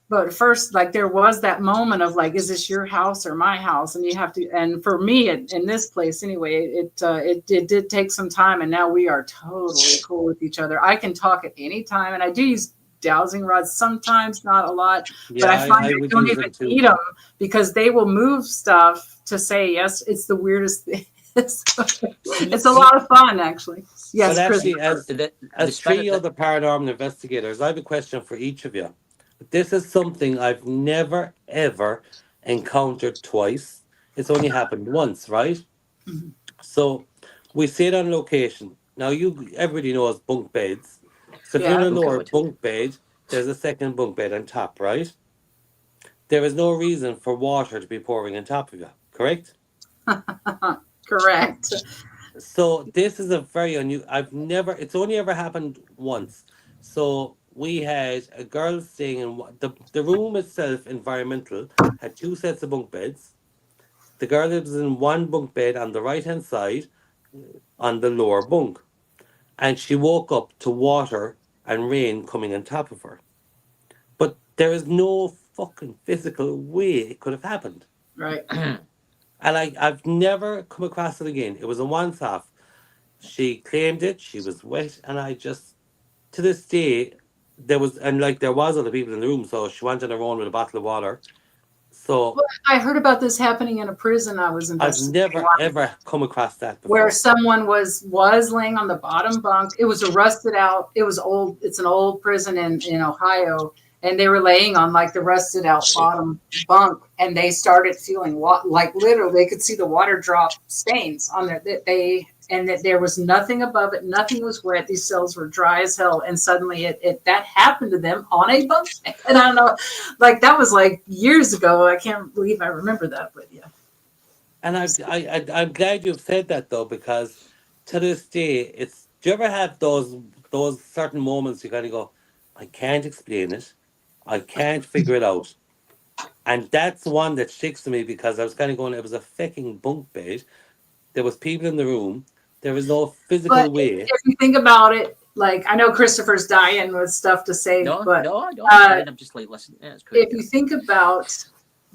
But first, like, there was that moment of like, is this your house or my house? And you have to, and for me in this place anyway, it did take some time, and now we are totally cool with each other. I can talk at any time, and I do use dowsing rods sometimes, not a lot, but I find I don't even need them because they will move stuff to say, yes, it's the weirdest thing. It's a lot of fun, actually. Yes, but actually, as 3 other paranormal investigators, I have a question for each of you. This is something I've never, ever encountered twice. It's only happened once, right? Mm-hmm. So we stayed on location. Now, everybody knows bunk beds. So if you're in a lower bunk bed, there's a second bunk bed on top, right? There is no reason for water to be pouring on top of you, correct? Correct. So this is a very unusual. It's only ever happened once. So we had a girl staying in the room itself, environmental, had 2 sets of bunk beds. The girl was in one bunk bed on the right-hand side on the lower bunk. And she woke up to water and rain coming on top of her. But there is no fucking physical way it could have happened. Right. And I've never come across it again. It was a once-off. She claimed it. She was wet. And I just, to this day, there was other people in the room. So she went on her own with a bottle of water. So I heard about this happening in a prison I was investigating. I've never, ever come across that before. Where someone was laying on the bottom bunk. It was a rusted out. It was old. It's an old prison in Ohio. And they were laying on like the rusted out bottom bunk, and they started feeling like literally they could see the water drop stains on there. And that there was nothing above it, nothing was wet. These cells were dry as hell, and suddenly that happened to them on a bunk. And I don't know, like that was like years ago. I can't believe I remember that, but yeah. And I'm glad you've said that though, because to this day, do you ever have those certain moments you kind of go, I can't explain it. I can't figure it out. And that's one that sticks to me because I was kind of going, it was a fucking bunk bed. There was people in the room. There was no physical way. If you think about it, like, I know Christopher's dying with stuff to say, no, I'm just like, listen. Yeah, if you think about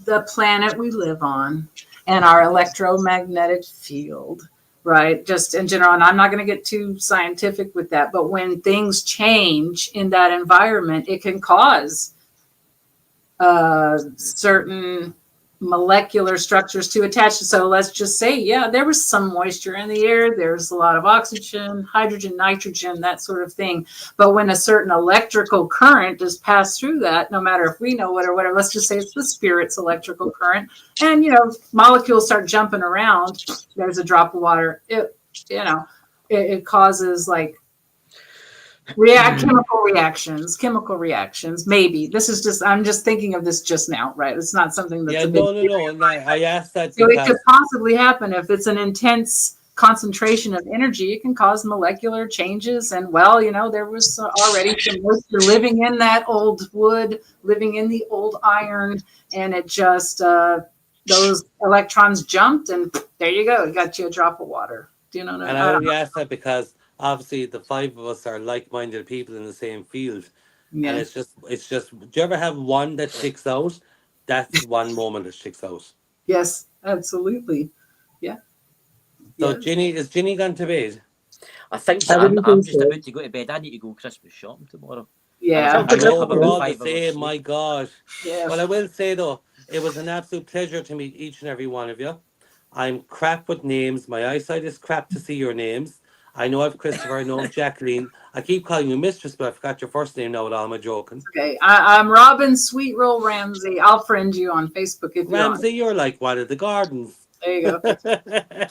the planet we live on and our electromagnetic field, right? Just in general, and I'm not going to get too scientific with that, but when things change in that environment, it can cause certain molecular structures to attach. So let's just say, there was some moisture in the air. There's a lot of oxygen, hydrogen, nitrogen, that sort of thing. But when a certain electrical current is passed through that, no matter if we know it or whatever, let's just say it's the spirit's electrical current, and molecules start jumping around. There's a drop of water. It causes like chemical reactions. Maybe I'm just thinking of this just now, right? It's not something that's no. And I asked that. So it could possibly happen if it's an intense concentration of energy. It can cause molecular changes. And there was already some moisture living in that old wood, living in the old iron, and it just those electrons jumped, and there you go. It got you a drop of water. Do you know what I mean? And I only asked that because obviously the 5 of us are like-minded people in the same field. Yeah. And it's just, do you ever have one that sticks out? That's one moment that sticks out. Yes, absolutely. Yeah. So is Ginny gone to bed? I think so. I'm just about to go to bed. I need to go Christmas shopping tomorrow. Yeah. I know we're all the same, my God. Yeah. Well, I will say, though, it was an absolute pleasure to meet each and every one of you. I'm crap with names. My eyesight is crap to see your names. I know I've Christopher, I know Jacqueline. I keep calling you Mistress, but I forgot your first name now at all. Am I joking? Okay, I'm Robyn Sweetroll Ramsey. I'll friend you on Facebook if you want. Ramsey, you're like one of the gardens. There you go.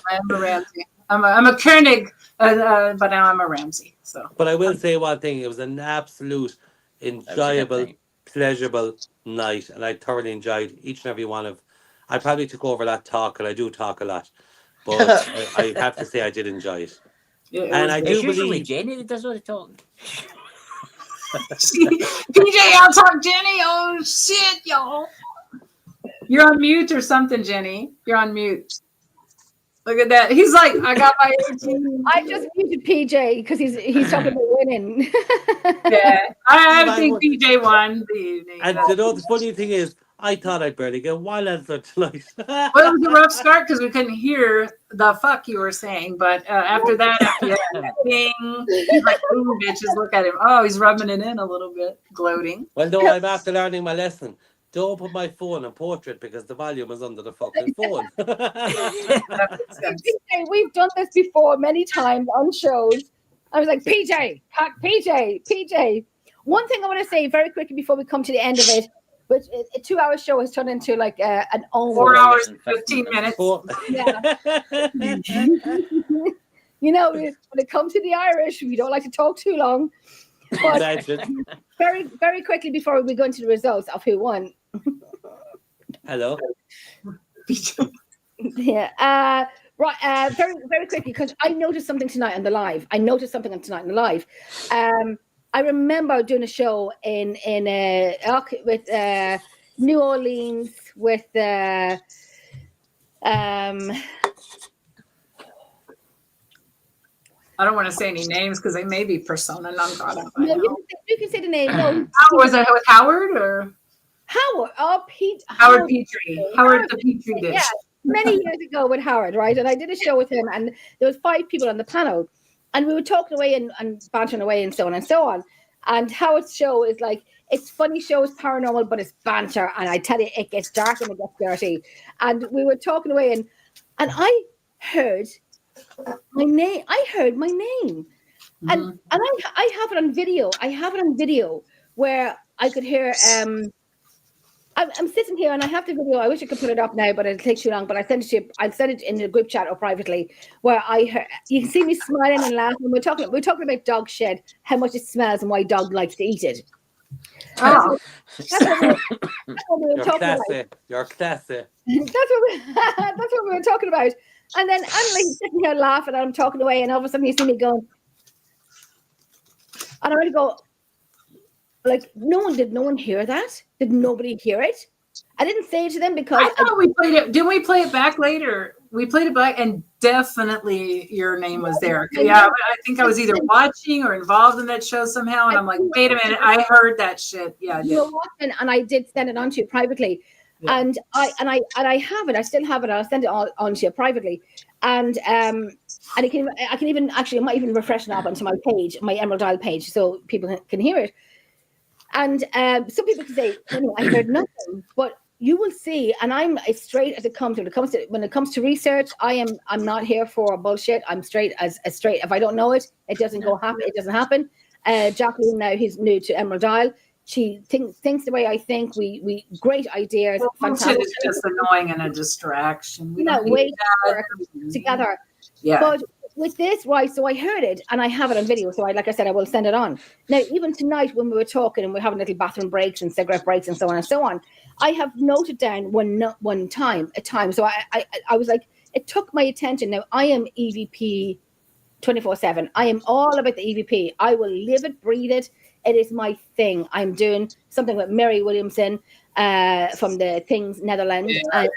I'm a Ramsey. I'm a Koenig, but now I'm a Ramsey. So. But I will say one thing. It was an absolute enjoyable, pleasurable night. And I thoroughly enjoyed each and every one of. I probably took over that talk, and I do talk a lot. But I have to say I did enjoy it. Yeah, and I do believe Jenny that does all the talking. PJ, I'll talk Jenny. Oh shit, y'all. You're on mute or something, Jenny. You're on mute. Look at that. He's like, I got my 18. I just muted PJ because he's talking about winning. Yeah, I think PJ won the evening. And you know the funny thing is, I thought I'd barely get one answer tonight. Well, it was a rough start because we couldn't hear the fuck you were saying. But after that, after that thing, he's like, ooh, bitches, look at him. Oh, he's rubbing it in a little bit, gloating. Well, no, I'm after learning my lesson. Don't put my phone on portrait because the volume is under the fucking phone. We've done this before many times on shows. I was like, PJ. One thing I want to say very quickly before we come to the end of it, which a 2-hour show has turned into like an hour. 4 hours and 15 minutes. Yeah. You know, when it comes to the Irish, we don't like to talk too long. But very, very quickly before we go into the results of who won. Hello. Yeah. Right. Very, very quickly, because I noticed something tonight on the live. I remember doing a show in with New Orleans with I don't want to say any names because they may be persona non grata. No, you can say the name. No. Was it with Howard or Howard? Oh, Howard Petrie. Howard the Petrie dish. Yeah, many years ago with Howard, right? And I did a show with him, and there was 5 people on the panel, and we were talking away and bantering away and so on and so on. And Howard's show is like, it's funny shows, paranormal, but it's banter. And I tell you, it gets dark and it gets dirty. And we were talking away, and I heard my name. Mm-hmm. And I have it on video. Where I could hear. I'm sitting here and I have the video. I wish I could put it up now, but it'll take too long. But I sent it to you. I sent it in the group chat or privately, where I heard, you can see me smiling and laughing. We're talking about dog shit, how much it smells, and why dog likes to eat it. Oh, that's what we were talking about. You're classy. That's what we were talking about. And then I'm like sitting here laughing, and I'm talking away, and all of a sudden you see me going, and I really go, like, did no one hear that? Did nobody hear it? I didn't say it to them because I thought we played it. Didn't we play it back later? We played it back, and definitely your name was there. Yeah, I think I was either watching or involved in that show somehow, and I'm like, wait a minute, I heard that shit. Yeah, I did. You were watching, and I did send it on to you privately, and I have it. I still have it. I'll send it on to you privately, and I can even actually, I might even refresh it up onto my page, my Emerald Isle page, so people can hear it. And some people can say, I heard nothing, but you will see, and I'm as straight as it comes. When it comes to research, I'm not here for bullshit. I'm straight as straight. If I don't know it, it doesn't happen. It doesn't happen. Jacqueline now, who's new to Emerald Isle. She thinks the way I think. We great ideas. Fantastic. It's just annoying and a distraction. We don't wait together. Yeah. But with this, right, so I heard it and I have it on video. So like I said, I will send it on. Now, even tonight when we were talking and we're having little bathroom breaks and cigarette breaks and so on and so on, I have noted down one time. So I was like, it took my attention. Now, I am EVP 24/7. I am all about the EVP. I will live it, breathe it. It is my thing. I'm doing something with Mary Williamson from the Things Netherlands. I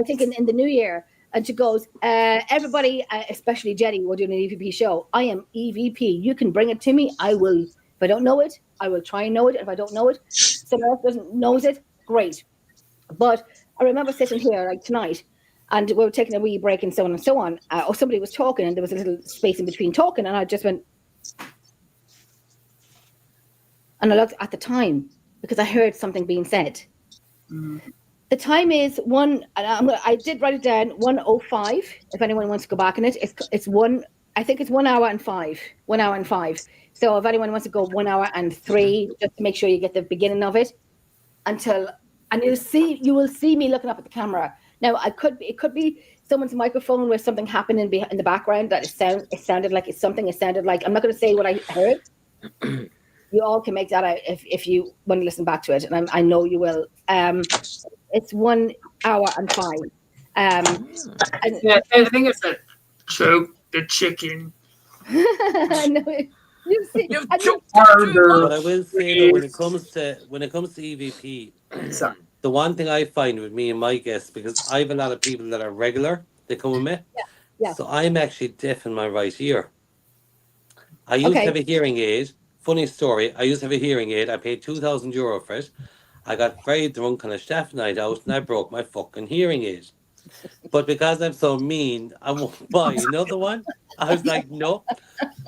think in the new year. And she goes, everybody, especially Jenny, we're doing an EVP show. I am EVP. You can bring it to me. I will. If I don't know it, I will try and know it. If I don't know it, someone else knows it, great. But I remember sitting here like tonight, and we were taking a wee break and so on and so on. Or somebody was talking, and there was a little space in between talking, and I just went. and I looked at the time because I heard something being said. The time is I did write it down, 1:05. If anyone wants to go back in it, it's 1. I think it's 1 hour and 5. 1 hour and 5. So if anyone wants to go 1 hour and 3, just to make sure you get the beginning of it and you will see me looking up at the camera. Now it could be someone's microphone where something happened in the background that it sounded like I'm not going to say what I heard. You all can make that out if you want to listen back to it, and I know you will. It's 1 hour and 5. I think it's a choke the chicken. No, you see, but I will say that when it comes to EVP, the one thing I find with me and my guests, because I have a lot of people that are regular, they come with me. Yeah. So I'm actually deaf in my right ear. I used to have a hearing aid. Funny story. I used to have a hearing aid. I paid €2,000 for it. I got very drunk on a chef night out and I broke my fucking hearing aid. But because I'm so mean, I won't buy another one. I was like, no.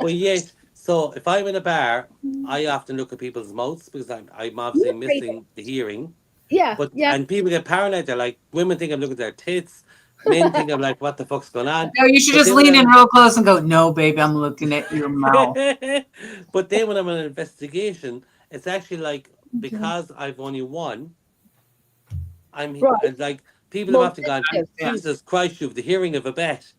But yes, so if I'm in a bar, I often look at people's mouths because I'm obviously missing the hearing. Yeah. And people get paranoid. They're like, women think I'm looking at their tits. Men think I'm like, what the fuck's going on? No, you should just lean in real close and go, no, baby, I'm looking at your mouth. But then when I'm on an investigation, it's actually like, because I've only one, like, people have often gone, Jesus Christ, you have the hearing of a bat.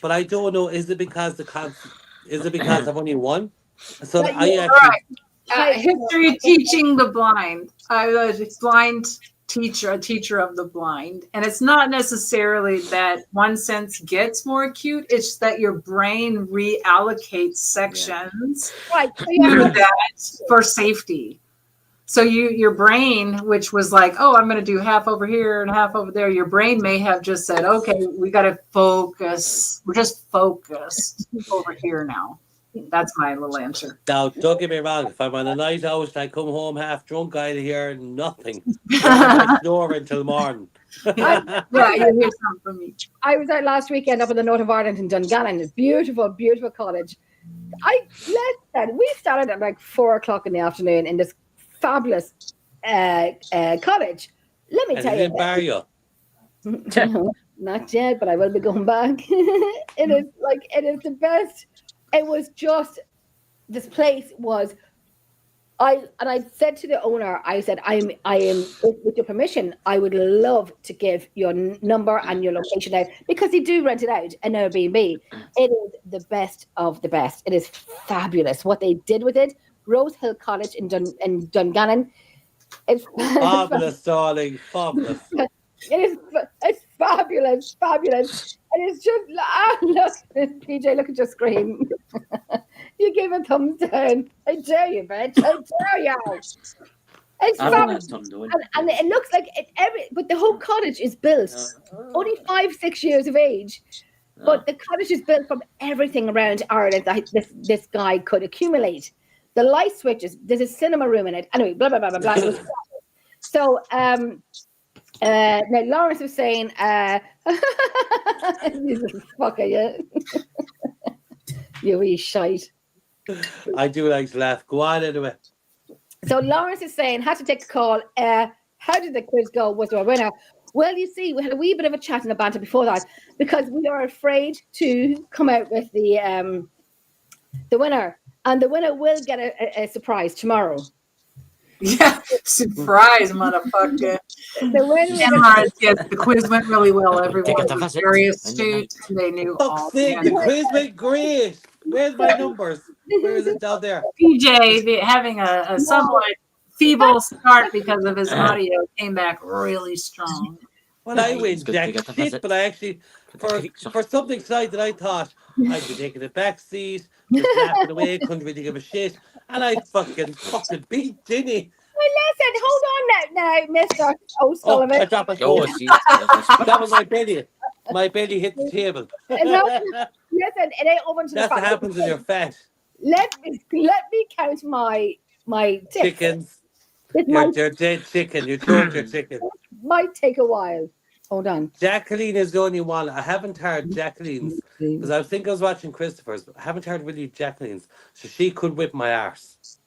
But I don't know, is it because I've only one? So I actually... history teaching the blind. I was a blind teacher, a teacher of the blind. And it's not necessarily that one sense gets more acute, it's that your brain reallocates sections for safety. So your brain, which was like, oh, I'm going to do half over here and half over there, your brain may have just said, okay, we got to focus. We're just focused over here now. That's my little answer. Now, don't get me wrong. If I'm on a night out and I come home half drunk, I'll hear nothing. I snore until morning. You hear something from me. I was out last weekend up in the north of Ireland in Dungannon. It's beautiful, beautiful cottage. We started at like 4:00 in the afternoon in this fabulous cottage. Let me tell you. No, not yet, but I will be going back. It is the best. It was just, this place was, I said to the owner, I said, I am, with your permission, I would love to give your number and your location out, because they do rent it out, an Airbnb. It is the best of the best. It is fabulous what they did with it. Rose Hill Cottage in Dungannon. It's fabulous, darling, fabulous. It's fabulous. And it's just, look, PJ, look at your screen. You gave a thumbs down. I dare you, bitch. I dare you. It's fabulous. And it looks like but the whole cottage is built only 5-6 years of age. But the cottage is built from everything around Ireland that this guy could accumulate. The light switches, there's a cinema room in it. Anyway, blah, blah, blah, blah, blah. So, now Lawrence was saying, fucker, yeah. You wee shite. I do like to laugh. Go on anyway. So Lawrence is saying, had to take a call. How did the quiz go? Was there a winner? Well, you see, we had a wee bit of a chat and a banter before that, because we are afraid to come out with the winner. And the winner will get a surprise tomorrow. Yeah, surprise, motherfucker. The quiz went really well. Everyone was very astute. They knew all. The quiz went great. Where's my numbers? Where is it down there? PJ, having a somewhat feeble start because of his audio, came back really strong. Well, I went jack shit, but I actually, for something side that I thought I'd be taking a back seat, just laughing away, couldn't really give a shit, and I fucking beat Ginny. Well, listen, hold on now, Mr. O'Sullivan. I dropped my phone. That was my belly. My belly hit the table. Listen, it ain't over to That's the what happens when you're fat. Let me count my chickens. You're dead chicken. You told your chicken. Might take a while. Hold on. Jacqueline is the only one. I haven't heard Jacqueline's, because I think I was watching Christopher's, but I haven't heard really Jacqueline's. So she could whip my arse.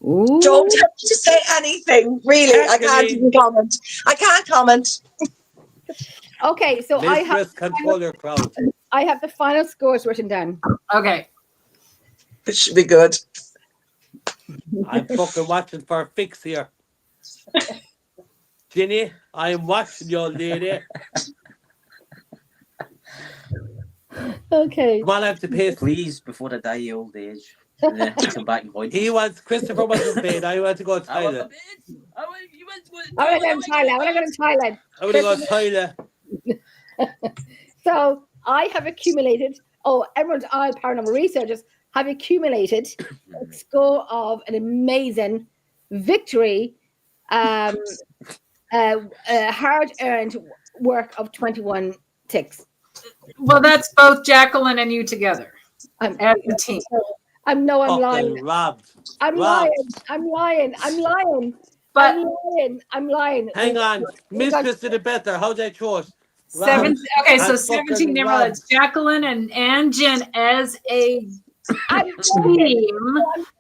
Ooh. Don't have to say anything, really. I can't even comment. I can't comment. Okay, so Mistress, control your crowd. I have the final scores written down. Okay. This should be good. I'm fucking watching for a fix here. Ginny, I'm watching you, lady. Okay. Come on, I have to pay. Please, before I die of old age. And then come back and point. Christopher wants to bed. I want to go to Thailand. I want to go to Thailand. I want to go to Thailand. I want to go to Thailand. So I have accumulated, everyone's all paranormal researchers have accumulated a score of an amazing victory, hard-earned work of 21 ticks. Well, that's both Jacqueline and you together. I'm as a team. I'm lying. Robbed. I'm lying. I'm lying. But I'm lying. Hang on. Mistress did it better. How'd I choose? 17. Okay, so 17 neighborhoods. Jacqueline and Jen as a team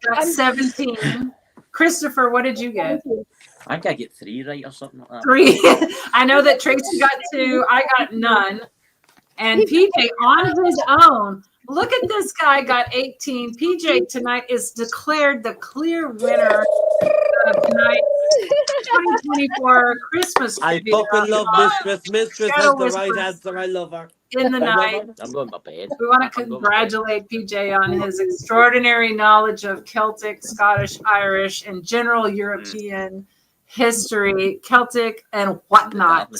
got 17. Christopher, what did you get? I think I get 3 right or something like that. 3. I know that Tracy got 2. I got none. And PJ on his own. Look at this guy, got 18. PJ tonight is declared the clear winner of tonight's 2024 Christmas. I fucking love Mistress. Mistress has the right answer. I love her. In the night. I'm going to bed. We want to congratulate PJ on his extraordinary knowledge of Celtic, Scottish, Irish, and general European history, Celtic, and whatnot.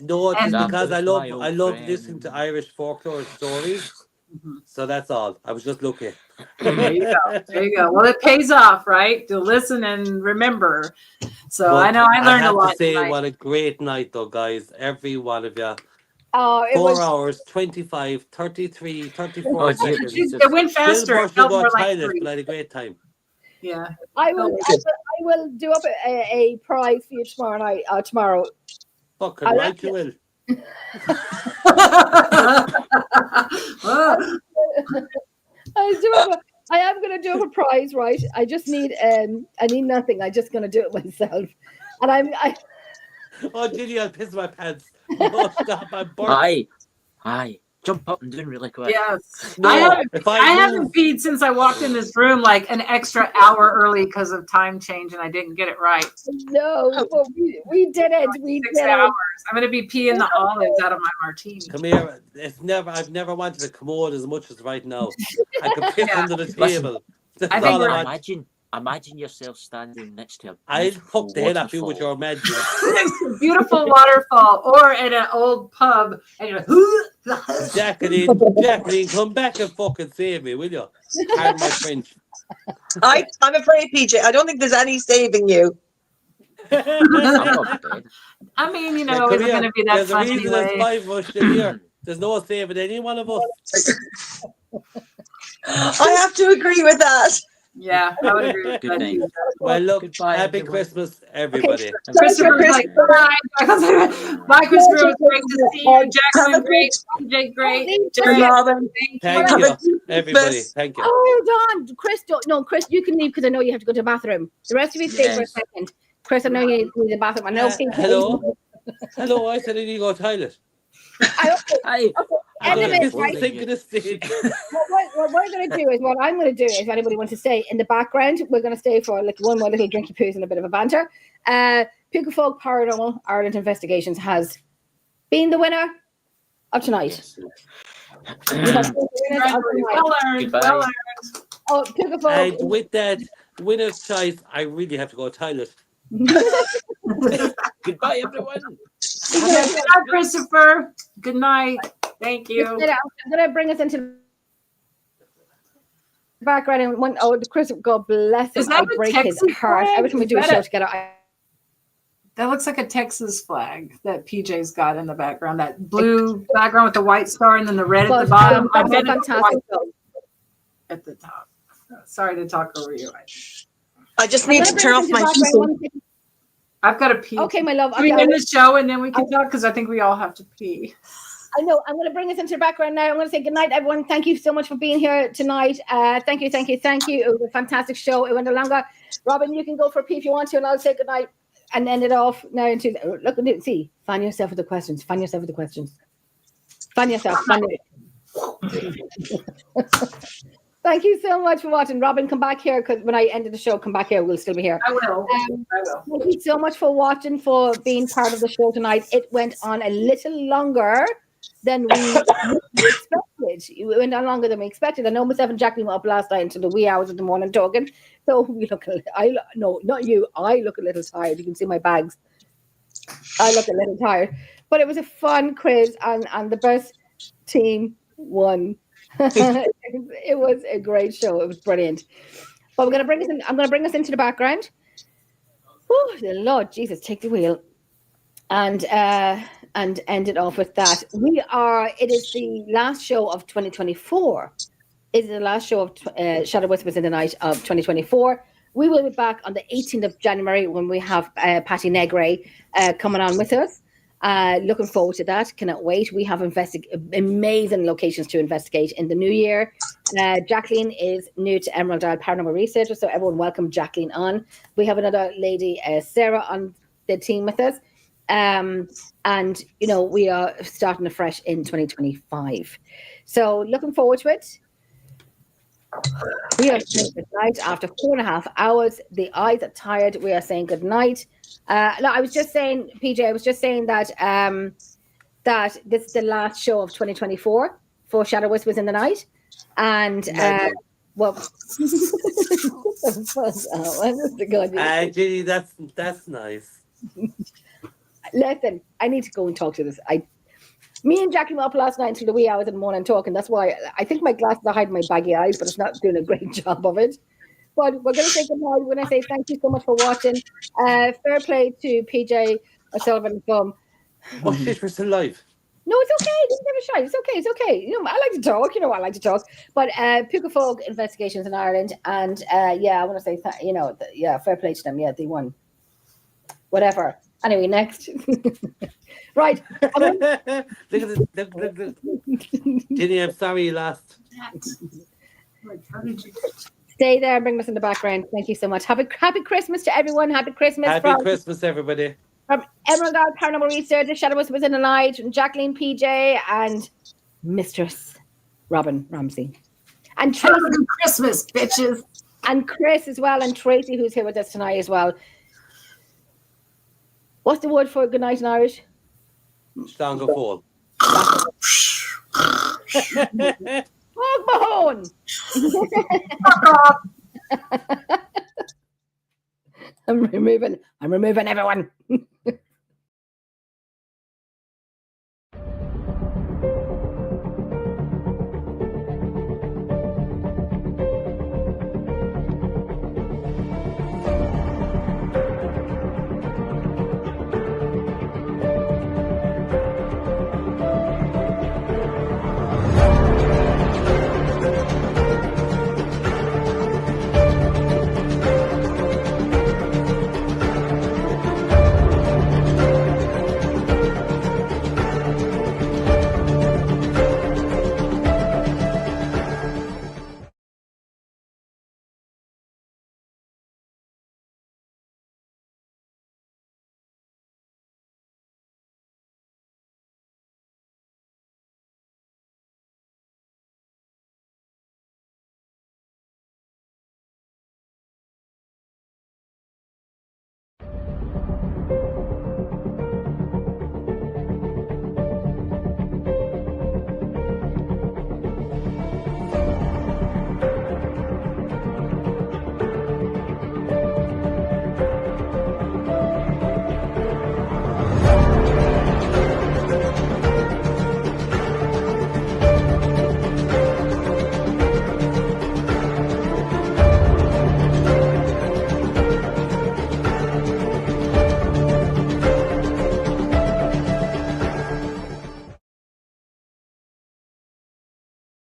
No, it's because I love listening to Irish folklore stories. So that's all. I was just looking. There you go. There you go. Well, it pays off, right? To listen and remember. So I know I learned a lot. To say tonight. What a great night, though, guys. Every one of you. Oh, 4 hours, 25, 33, 34 seconds. It went faster. It felt more like 3. But I had a great time. Yeah. I will do up a prize for you tomorrow night. Tomorrow. Fucking right, you will. I am going to do up a prize, right? I just need I need nothing. I'm just going to do it myself. And Oh, Ginny, I'll piss my pants. Oh, stop, I'm bored. Hi. Jump up and do it really quick. Yes. No, I haven't peed since I walked in this room like an extra hour early because of time change and I didn't get it right. No, well, we did it. We 6 did hours. I'm going to be peeing the olives out of my martini. Come here. I've never wanted a commode as much as right now. I could piss under the table. I think Imagine yourself standing next to I'd fuck the head off you with your imagination. It's a beautiful waterfall or at an old pub and you're like, Jacqueline, come back and fucking save me, will you? Pardon my French. I'm afraid, PJ, I don't think there's any saving you. I mean, it's going to be that fun anyway. There's 5 of us here. There's no saving any one of us. I have to agree with that. Yeah, I would agree with that too. Well, look, happy Christmas, everybody. Christopher's like, bye. Bye, Christopher. It was great to see you. Jacqueline, great. PJ, great. Robyn, thank you, everybody. Thank you. Hold on, Chris. Chris, you can leave because I know you have to go to the bathroom. The rest of you stay for a second. Chris, I know you need to go to the bathroom. I know. Hello. I said I need to go to the toilet. What we're going to do is, what I'm going to do is, if anybody wants to stay in the background, we're going to stay for like one more little drinky poos and a bit of a banter. Pucavogue Paranormal Ireland Investigations has been the winner of tonight. Well earned. Oh, Pucavogue. And with that winner's choice, I really have to go to the toilet. Goodbye, everyone. Good night, Christopher. Good night. Thank you. I'm going to bring us into the background. And Chris, God bless him. I break his heart every time we do a show together. That looks like a Texas flag that PJ's got in the background. That blue background with the white star and then the red at the bottom. I bet it's at the top. Sorry to talk over you. I just need to turn off my PC. I've got to pee. Okay, my love. We end the show and then we can talk because I think we all have to pee. I know. I'm going to bring us into the background now. I'm going to say goodnight, everyone. Thank you so much for being here tonight. Thank you. It was a fantastic show. It went longer. Robyn, you can go for a pee if you want to, and I'll say goodnight and end it off now. Into look at it. See, find yourself with the questions. Find yourself. Thank you so much for watching. Robyn, come back here, because when I ended the show, come back here. We'll still be here. I will. Thank you so much for watching, for being part of the show tonight. It went on a little longer than we expected. It went on longer than we expected. I know myself and Jacqueline were up last night until the wee hours of the morning talking. So we look. No, not you. I look a little tired. You can see my bags. I look a little tired, but it was a fun quiz, and the best team won. It was a great show. It was brilliant. But we're going to bring us in. I'm going to bring us into the background. Oh, the Lord Jesus, take the wheel, and end it off with that. It is the last show of 2024. It is the last show of Shadow Whispers in the Night of 2024. We will be back on the 18th of January when we have Patty Negre coming on with us. Looking forward to that. Cannot wait. We have amazing locations to investigate in the new year. Jacqueline is new to Emerald Isle Paranormal Researcher, so everyone welcome Jacqueline on. We have another lady, Sarah, on the team with us. And, we are starting afresh in 2025. So looking forward to it. We are saying good night after 4.5 hours. The eyes are tired. We are saying good night. No, I was just saying, PJ, that this is the last show of 2024 for Shadow Whispers in the Night. And, Ginny, that's nice. Listen, I need to go and talk to this. Me and Jackie were up last night until the wee hours in the morning talking. That's why I think my glasses are hiding my baggy eyes, but it's not doing a great job of it. But we're going to say good night. We're going to say thank you so much for watching. Fair play to PJ O'Sullivan and Thumb. Oh shit, we're still live. No, it's okay. Don't give a shite. It's okay. I like to talk. I like to talk. But Pucavogue Investigations in Ireland, and I want to say fair play to them. Yeah, they won. Whatever. Anyway, next. Right. Look at this. Ginny, I'm sorry you lost. Stay there and bring us in the background. Thank you so much. Happy Christmas to everyone. Happy Christmas. Happy Christmas, everybody. From Emerald Isle Paranormal Research, Shadow Whispers in the Night, and Jacqueline, PJ, and Mistress Robyn Ramsey. And Tracy. Christmas, bitches. And Chris as well, and Tracy, who's here with us tonight as well. What's the word for good night in Irish? Stronger fall. Fuck Mahone! I'm removing everyone.